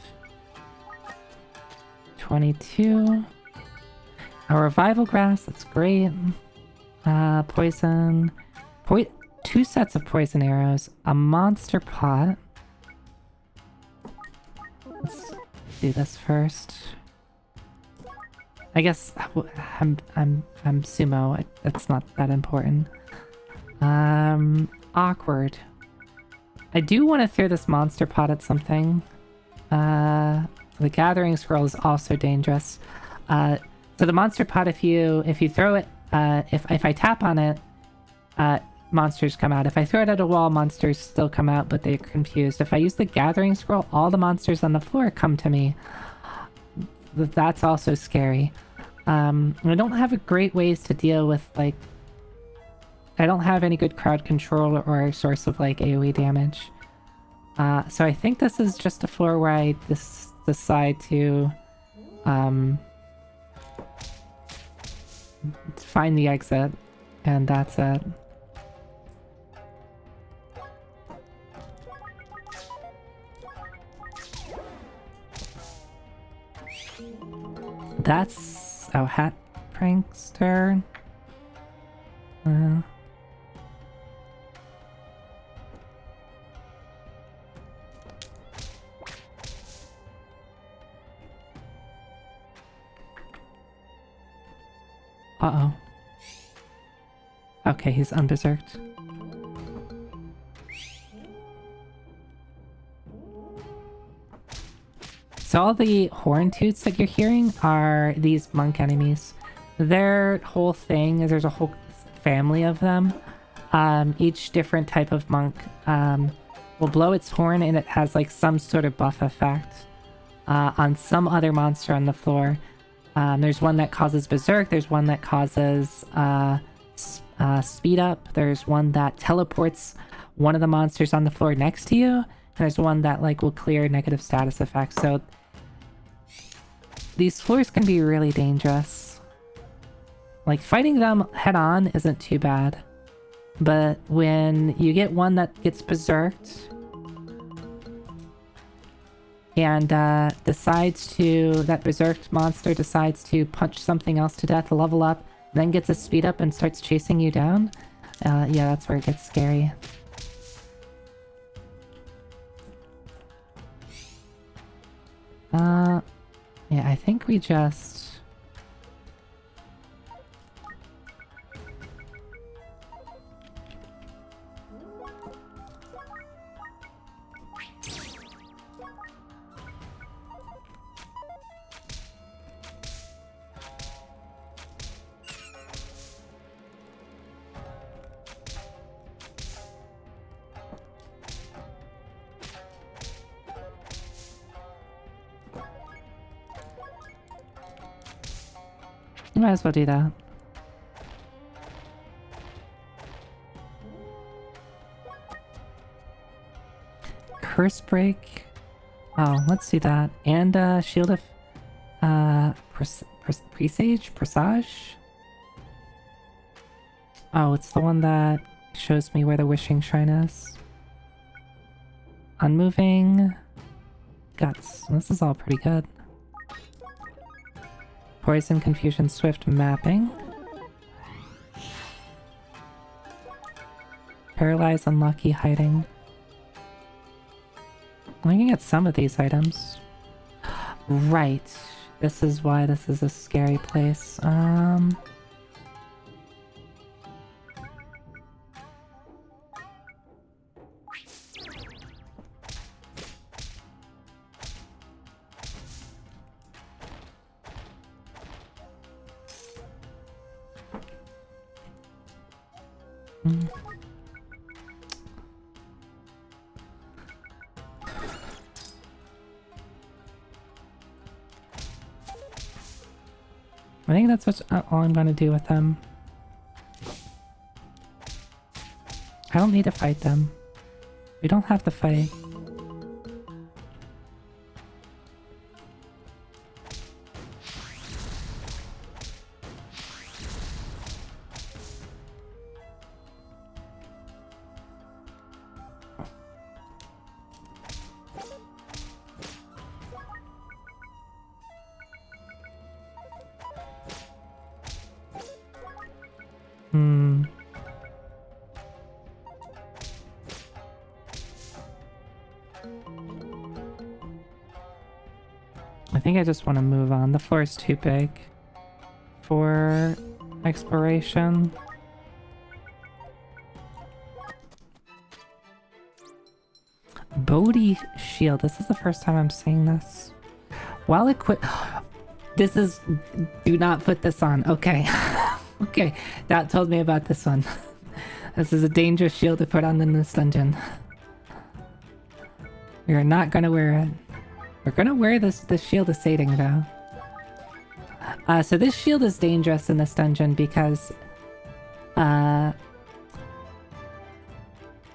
22. A revival grass, that's great. Poison. 2 sets of poison arrows. A monster pot. Let's do this first. I guess I'm sumo. That's not that important. Awkward. I do want to throw this monster pot at something. The gathering scroll is also dangerous. So the monster pot, if you throw it, if I tap on it, monsters come out. If I throw it at a wall, monsters still come out, but they're confused. If I use the gathering scroll, all the monsters on the floor come to me. That's also scary. I don't have great ways to deal with, like... I don't have any good crowd control or source of, like, AoE damage. So I think this is just a floor where I decide to... find the exit, and that's it. That's... oh, hat prankster. Uh-oh. Okay, he's unberserked. So all the horn toots that you're hearing are these monk enemies. Their whole thing is there's a whole family of them. Each different type of monk will blow its horn and it has like some sort of buff effect on some other monster on the floor. There's one that causes berserk, there's one that causes speed up, there's one that teleports one of the monsters on the floor next to you, and there's one that like will clear negative status effects. So these floors can be really dangerous. Like, fighting them head on isn't too bad, but when you get one that gets berserked and that berserked monster decides to punch something else to death, level up, then gets a speed up and starts chasing you down, yeah, that's where it gets scary. Yeah, I think we just... might as well do that. Curse break. Oh, let's do that. And shield of presage? Presage? Oh, it's the one that shows me where the wishing shrine is. Unmoving. Guts. This is all pretty good. Poison, confusion, swift mapping. Paralyze, unlucky, hiding. Looking at some of these items. Right. This is why this is a scary place. I think that's all I'm gonna do with them. I don't need to fight them. We don't have to fight. Hmm. I think I just want to move on. The floor is too big for exploration. Bodhi shield. This is the first time I'm seeing this. While equipped... This is... Do not put this on. Okay. Okay. That told me about this one. This is a dangerous shield to put on in this dungeon. We are not gonna wear it. We're gonna wear this shield of sating though. So this shield is dangerous in this dungeon because...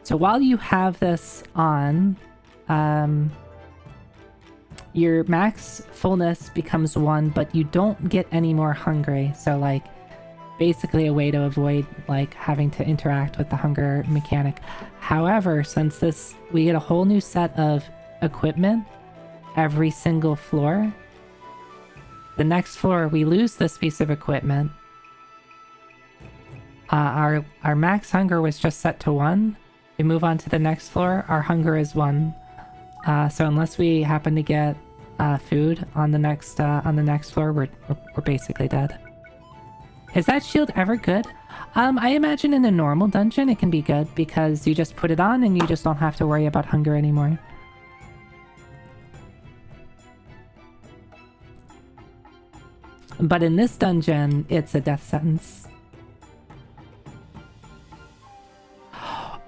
So while you have this on, your max fullness becomes 1, but you don't get any more hungry. So like, basically a way to avoid like having to interact with the hunger mechanic. However, since we get a whole new set of equipment every single floor, the next floor we lose this piece of equipment. Our max hunger was just set to 1. We move on to the next floor, our hunger is 1. So unless we happen to get food on the next floor, we're basically dead. Is that shield ever good? I imagine in a normal dungeon it can be good because you just put it on and you just don't have to worry about hunger anymore. But in this dungeon, it's a death sentence.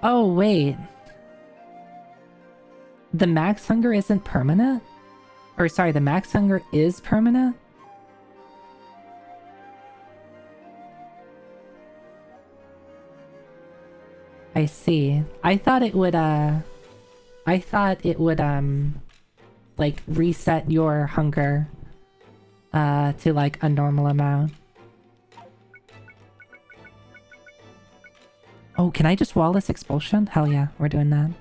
Oh, wait. The max hunger isn't permanent? Or sorry, the max hunger is permanent? I see. I thought it would, like, reset your hunger, to, like, a normal amount. Oh, can I just wall this expulsion? Hell yeah, we're doing that.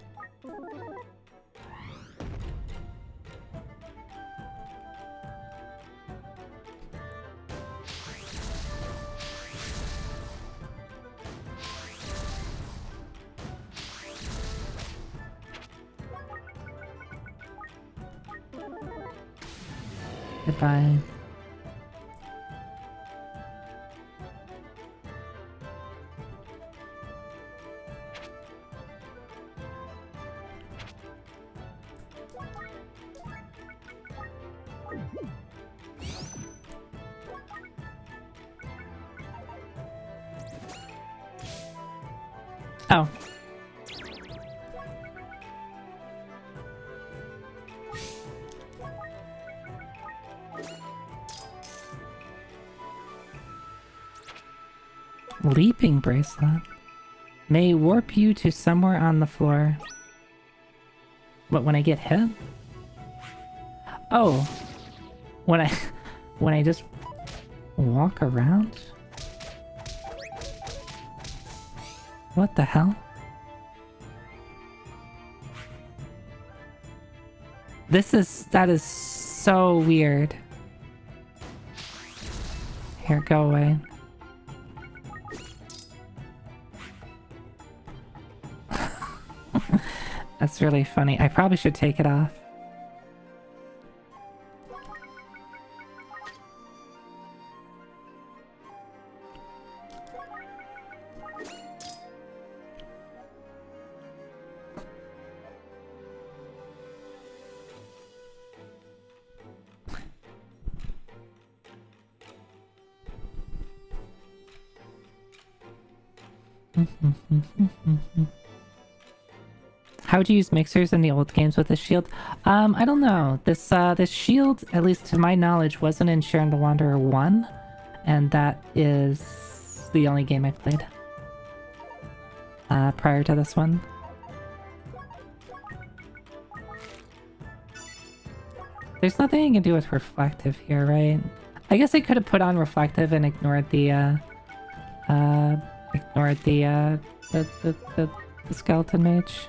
Goodbye. Oh. Leaping bracelet may warp you to somewhere on the floor. What, when I get hit? Oh, when I just walk around? What the hell? That is so weird. Here, go away. That's really funny. I probably should take it off. How would you use mixers in the old games with this shield? I don't know. This shield, at least to my knowledge, wasn't in Shiren the Wanderer 1, and that is the only game I've played prior to this one. There's nothing you can do with reflective here, right? I guess I could have put on reflective and ignored the skeleton mage.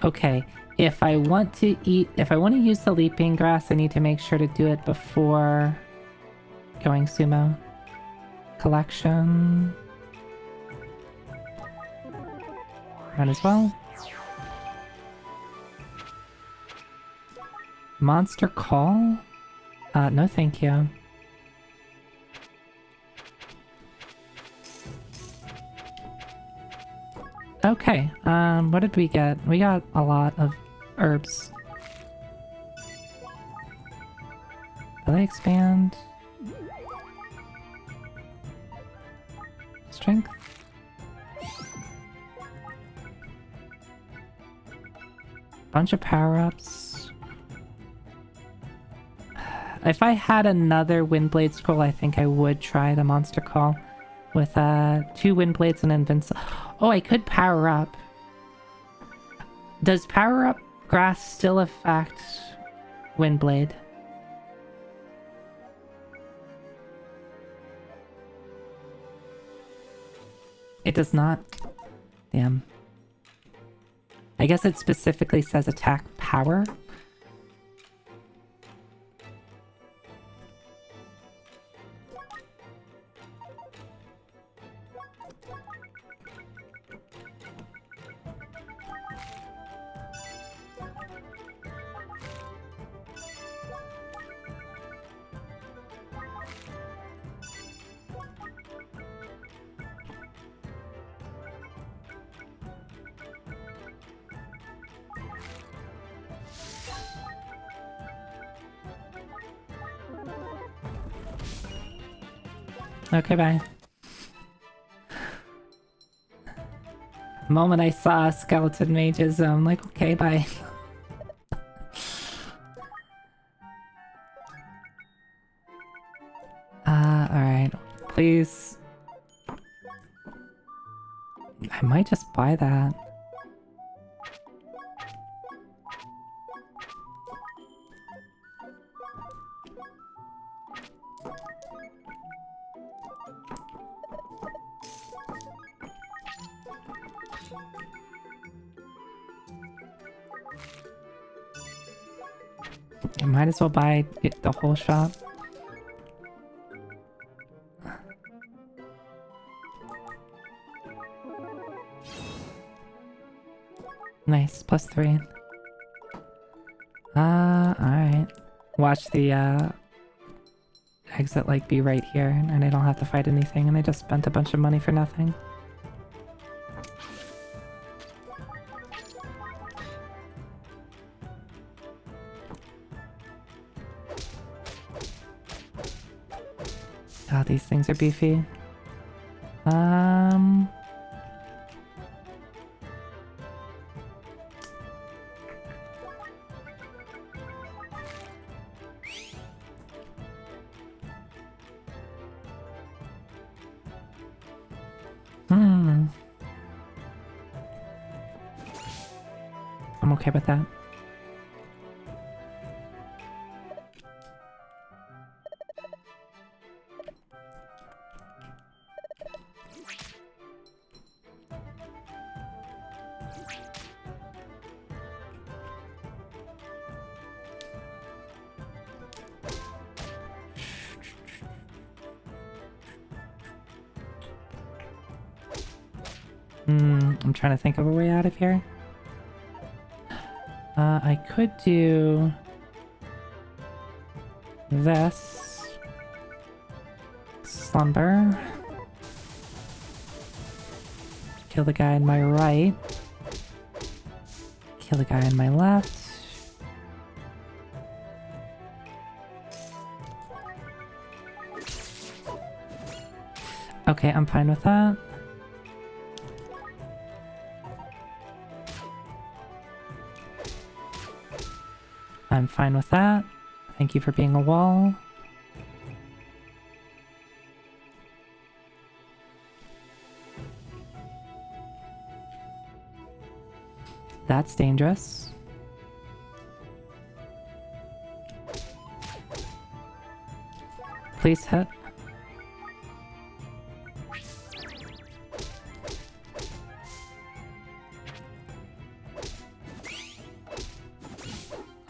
Okay, if I want to use the leaping grass, I need to make sure to do it before going sumo. Collection. Might as well. Monster call? No thank you. Okay, what did we get? We got a lot of herbs. Will they expand? Strength? Bunch of power-ups. If I had another Windblade scroll, I think I would try the Monster Call with 2 Windblades and Invincible. Oh, I could power up. Does power up grass still affect Windblade? It does not. Damn. I guess it specifically says attack power. Okay, bye. The moment I saw skeleton mages, I'm like, okay, bye. Alright. Please. I might just buy that. I might as well buy it, the whole shop. Nice, +3. Alright. Watch the exit like be right here, and I don't have to fight anything, and I just spent a bunch of money for nothing. God, these things are beefy. I'm okay with that. I'm trying to think of a way out of here. I could do this. Slumber. Kill the guy on my right. Kill the guy on my left. Okay, I'm fine with that. I'm fine with that. Thank you for being a wall. That's dangerous. Please hit.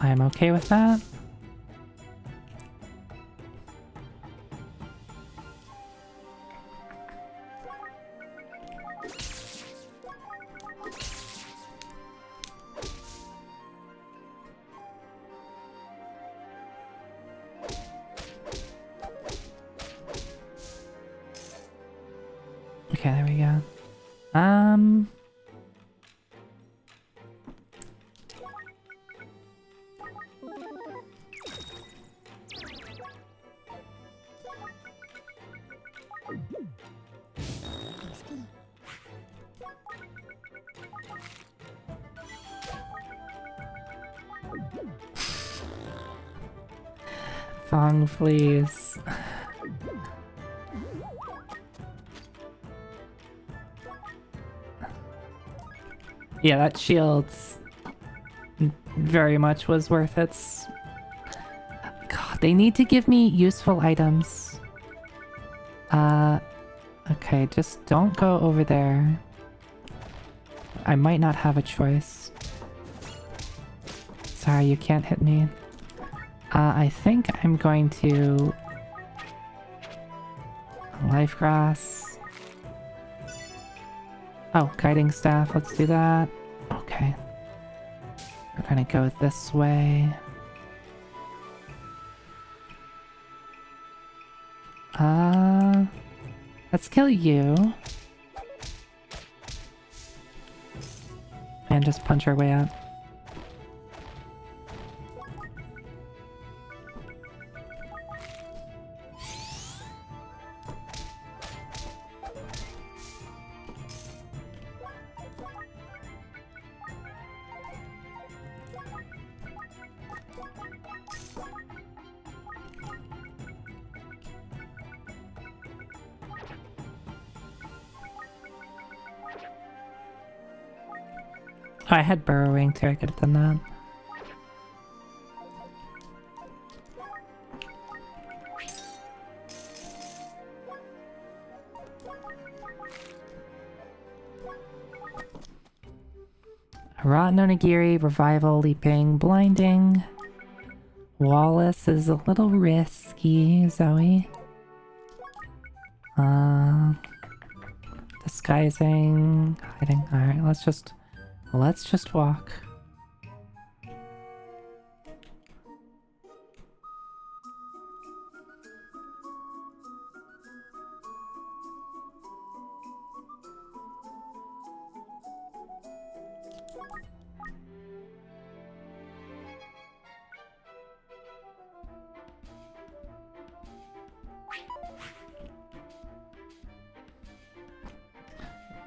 I'm okay with that. Okay, there we go. Thong, please. Yeah, that shield very much was worth it. God, they need to give me useful items. Okay, just don't go over there. I might not have a choice. Sorry, you can't hit me. I think I'm going to... Life grass. Oh, guiding staff, let's do that. Okay. We're gonna go this way. Let's kill you. And just punch our way out. Oh, I had burrowing too, I could have done that. Rotten Onigiri, Revival, Leaping, Blinding. Wallace is a little risky, Zoe. Disguising, hiding. Alright, let's just walk.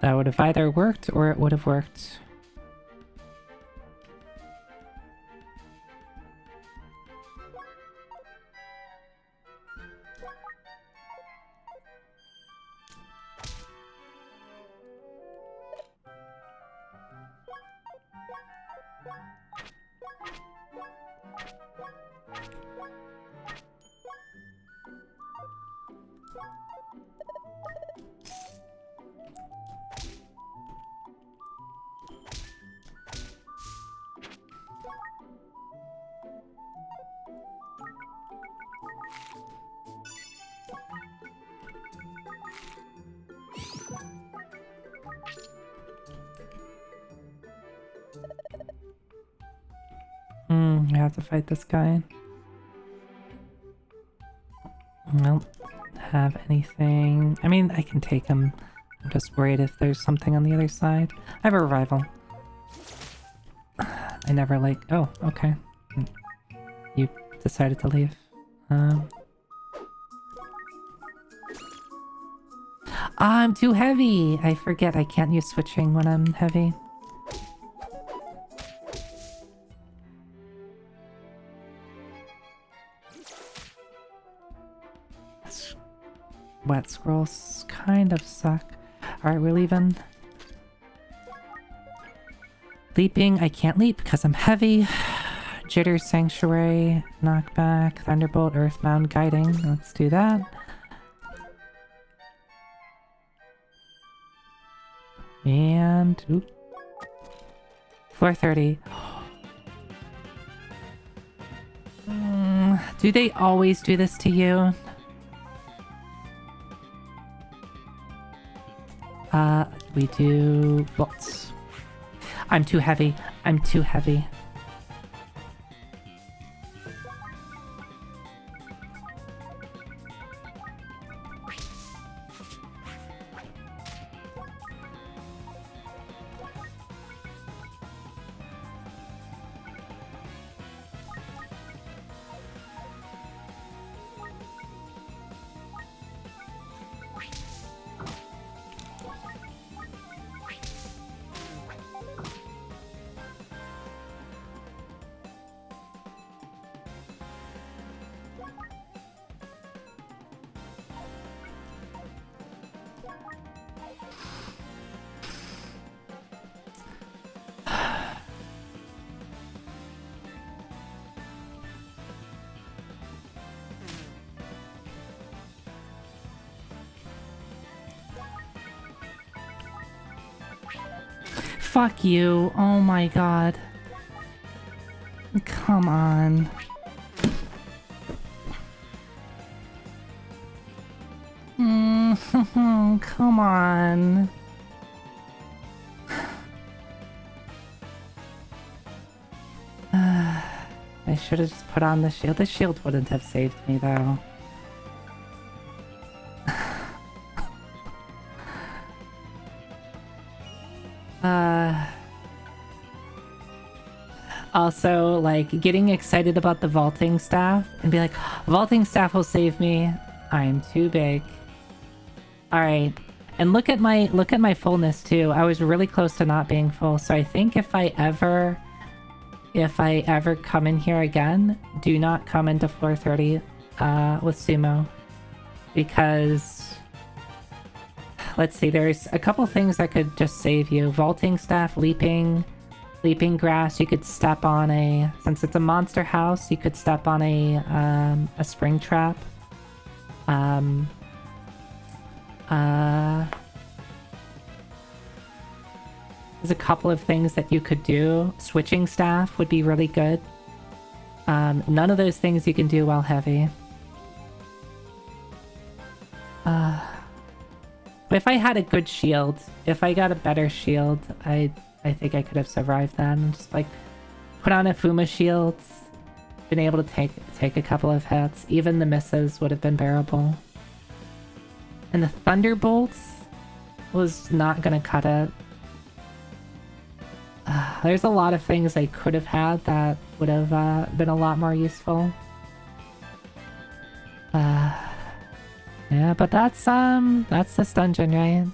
That would have either worked or it would have worked. I have to fight this guy. I don't have anything. I mean, I can take him. I'm just worried if there's something on the other side. I have a revival. I never like... Oh, okay. You decided to leave. I'm too heavy! I forget I can't use switching when I'm heavy. Wet scrolls kind of suck. Alright, we're leaving. Leaping, I can't leap because I'm heavy. Jitter, Sanctuary, Knockback, Thunderbolt, Earthbound, Guiding. Let's do that. And... Oop. Floor 30. Do they always do this to you? We do vaults. I'm too heavy. I'm too heavy. Fuck you. Oh my god. Come on. Come on. I should have just put on the shield. The shield wouldn't have saved me though. Also, like, getting excited about the vaulting staff and be like, vaulting staff will save me. I'm too big. Alright. And look at my fullness too. I was really close to not being full, so I think if I ever come in here again, do not come into floor 30 with Sumo. Because let's see, there's a couple things that could just save you. Vaulting staff, leaping grass, you could step on a, since it's a monster house, you could step on a spring trap. There's a couple of things that you could do. Switching staff would be really good. None of those things you can do while heavy. If I had a good shield, if I got a better shield, I think I could have survived that and just like put on a Fuma shield, been able to take a couple of hits. Even the misses would have been bearable. And the Thunderbolts was not gonna cut it. There's a lot of things I could have had that would have been a lot more useful. Yeah, but that's this dungeon, right?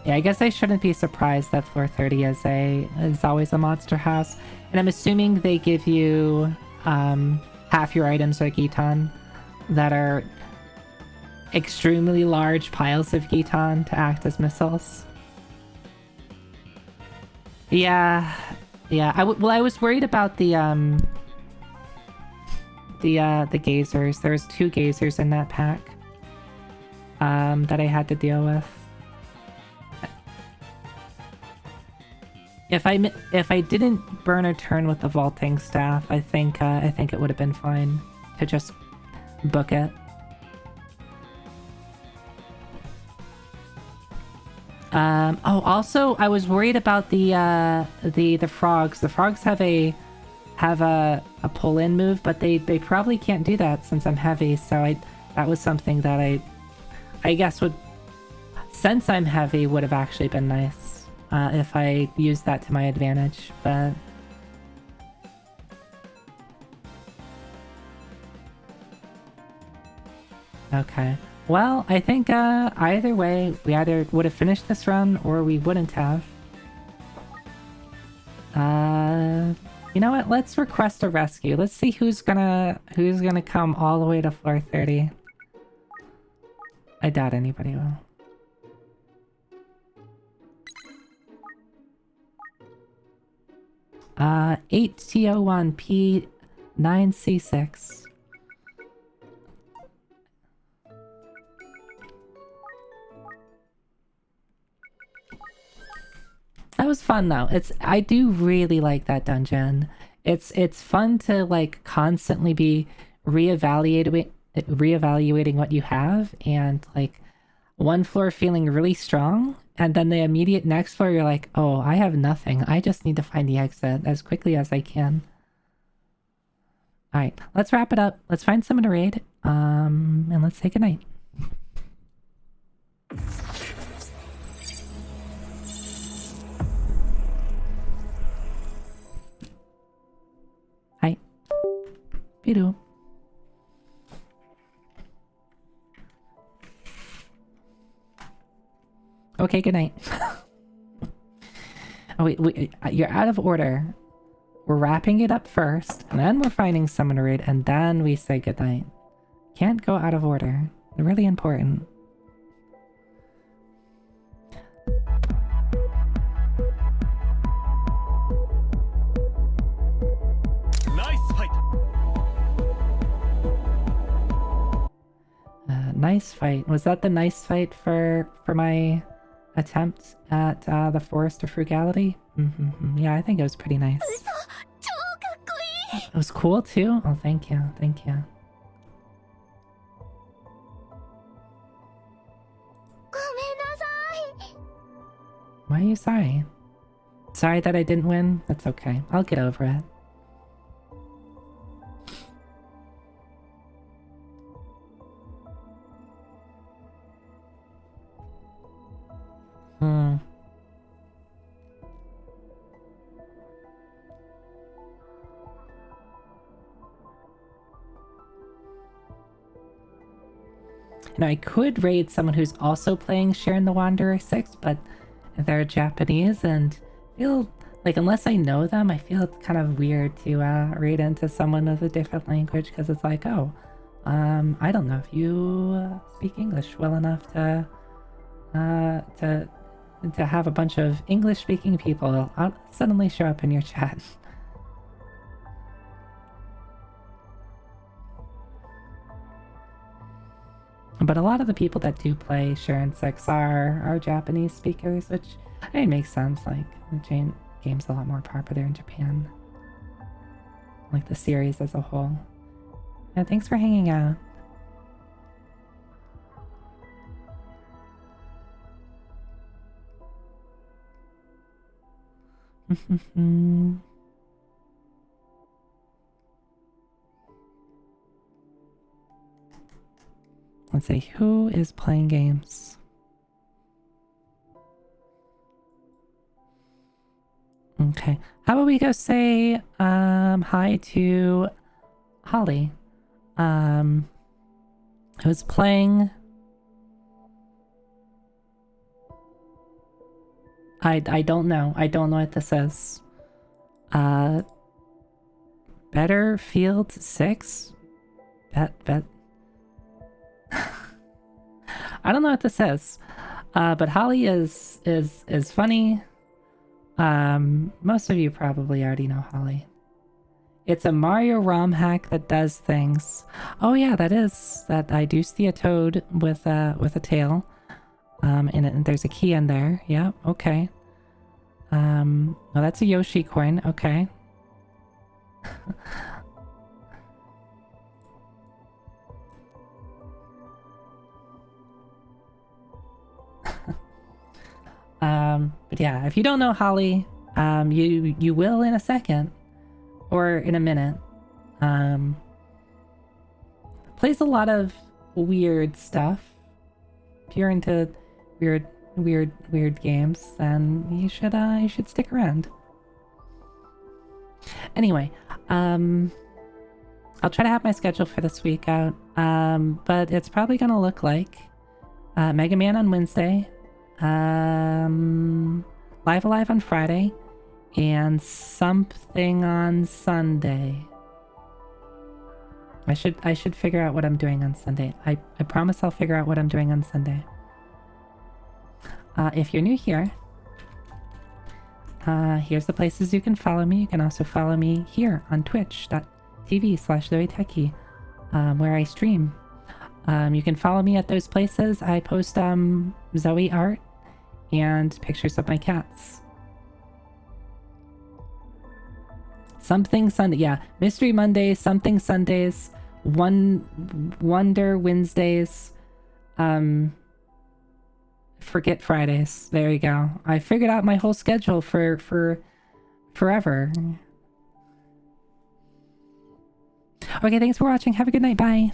Yeah, I guess I shouldn't be surprised that floor 30 is always a monster house. And I'm assuming they give you half your items are Giton that are extremely large piles of Giton to act as missiles. Yeah. I was worried about the gazers. There's 2 gazers in that pack that I had to deal with. If I didn't burn a turn with the vaulting staff, I think it would have been fine to just book it. Oh, also I was worried about the frogs. The frogs have a pull-in move, but they probably can't do that since I'm heavy. So that was something that I guess would, since I'm heavy, would have actually been nice. If I use that to my advantage, but... Okay. Well, I think either way, we either would have finished this run or we wouldn't have. You know what? Let's request a rescue. Let's see who's gonna come all the way to floor 30. I doubt anybody will. 8T01P9C6. That was fun though. I do really like that dungeon. It's fun to like constantly be reevaluating what you have, and like one floor feeling really strong, and then the immediate next floor you're like, oh, I have nothing. I just need to find the exit as quickly as I can. Alright, let's wrap it up. Let's find someone to raid. And let's say goodnight. Hi. Bidu. Okay, good night. Oh wait, you're out of order. We're wrapping it up first, and then we're finding someone to raid, and then we say goodnight. Can't go out of order. They're really important. Nice fight. Nice fight. Was that the nice fight for my attempt at the Forest of Frugality? Yeah, I think it was pretty nice. It was cool too? Oh, thank you. Thank you. Why are you sorry? Sorry that I didn't win? That's okay. I'll get over it. Now I could raid someone who's also playing Shiren the Wanderer 6, but they're Japanese, and I feel like unless I know them, I feel it's kind of weird to raid into someone with a different language, because it's like, oh, I don't know if you speak English well enough to have a bunch of English-speaking people suddenly show up in your chat. But a lot of the people that do play Shiren 6 are Japanese speakers, which I mean, makes sense. Like, the game's a lot more popular in Japan. Like, the series as a whole. Yeah, thanks for hanging out. Let's see, who is playing games? Okay, how about we go say hi to Holly, who's playing. I don't know. I don't know what this is. Better Field 6? Bet. I don't know what this is. But Holly is funny. Most of you probably already know Holly. It's a Mario ROM hack that does things. Oh yeah, that I do see a toad with a tail. And there's a key in there. Yeah, okay. Well, that's a Yoshi coin. Okay. But yeah, if you don't know Holly, you will in a second, or in a minute. Plays a lot of weird stuff. If you're into weird games, then you should stick around. Anyway, I'll try to have my schedule for this week out, but it's probably gonna look like Mega Man on Wednesday, Live Alive on Friday, and something on Sunday. I should figure out what I'm doing on Sunday. I promise I'll figure out what I'm doing on Sunday. If you're new here, Here's the places you can follow me. You can also follow me here on twitch.tv/ZoeTechie, where I stream. You can follow me at those places. I post Zoe art and pictures of my cats. Something Sunday, yeah. Mystery Mondays, Something Sundays, Wonder Wednesdays, Forget Fridays. There you go. I figured out my whole schedule for forever. Okay, thanks for watching. Have a good night. Bye.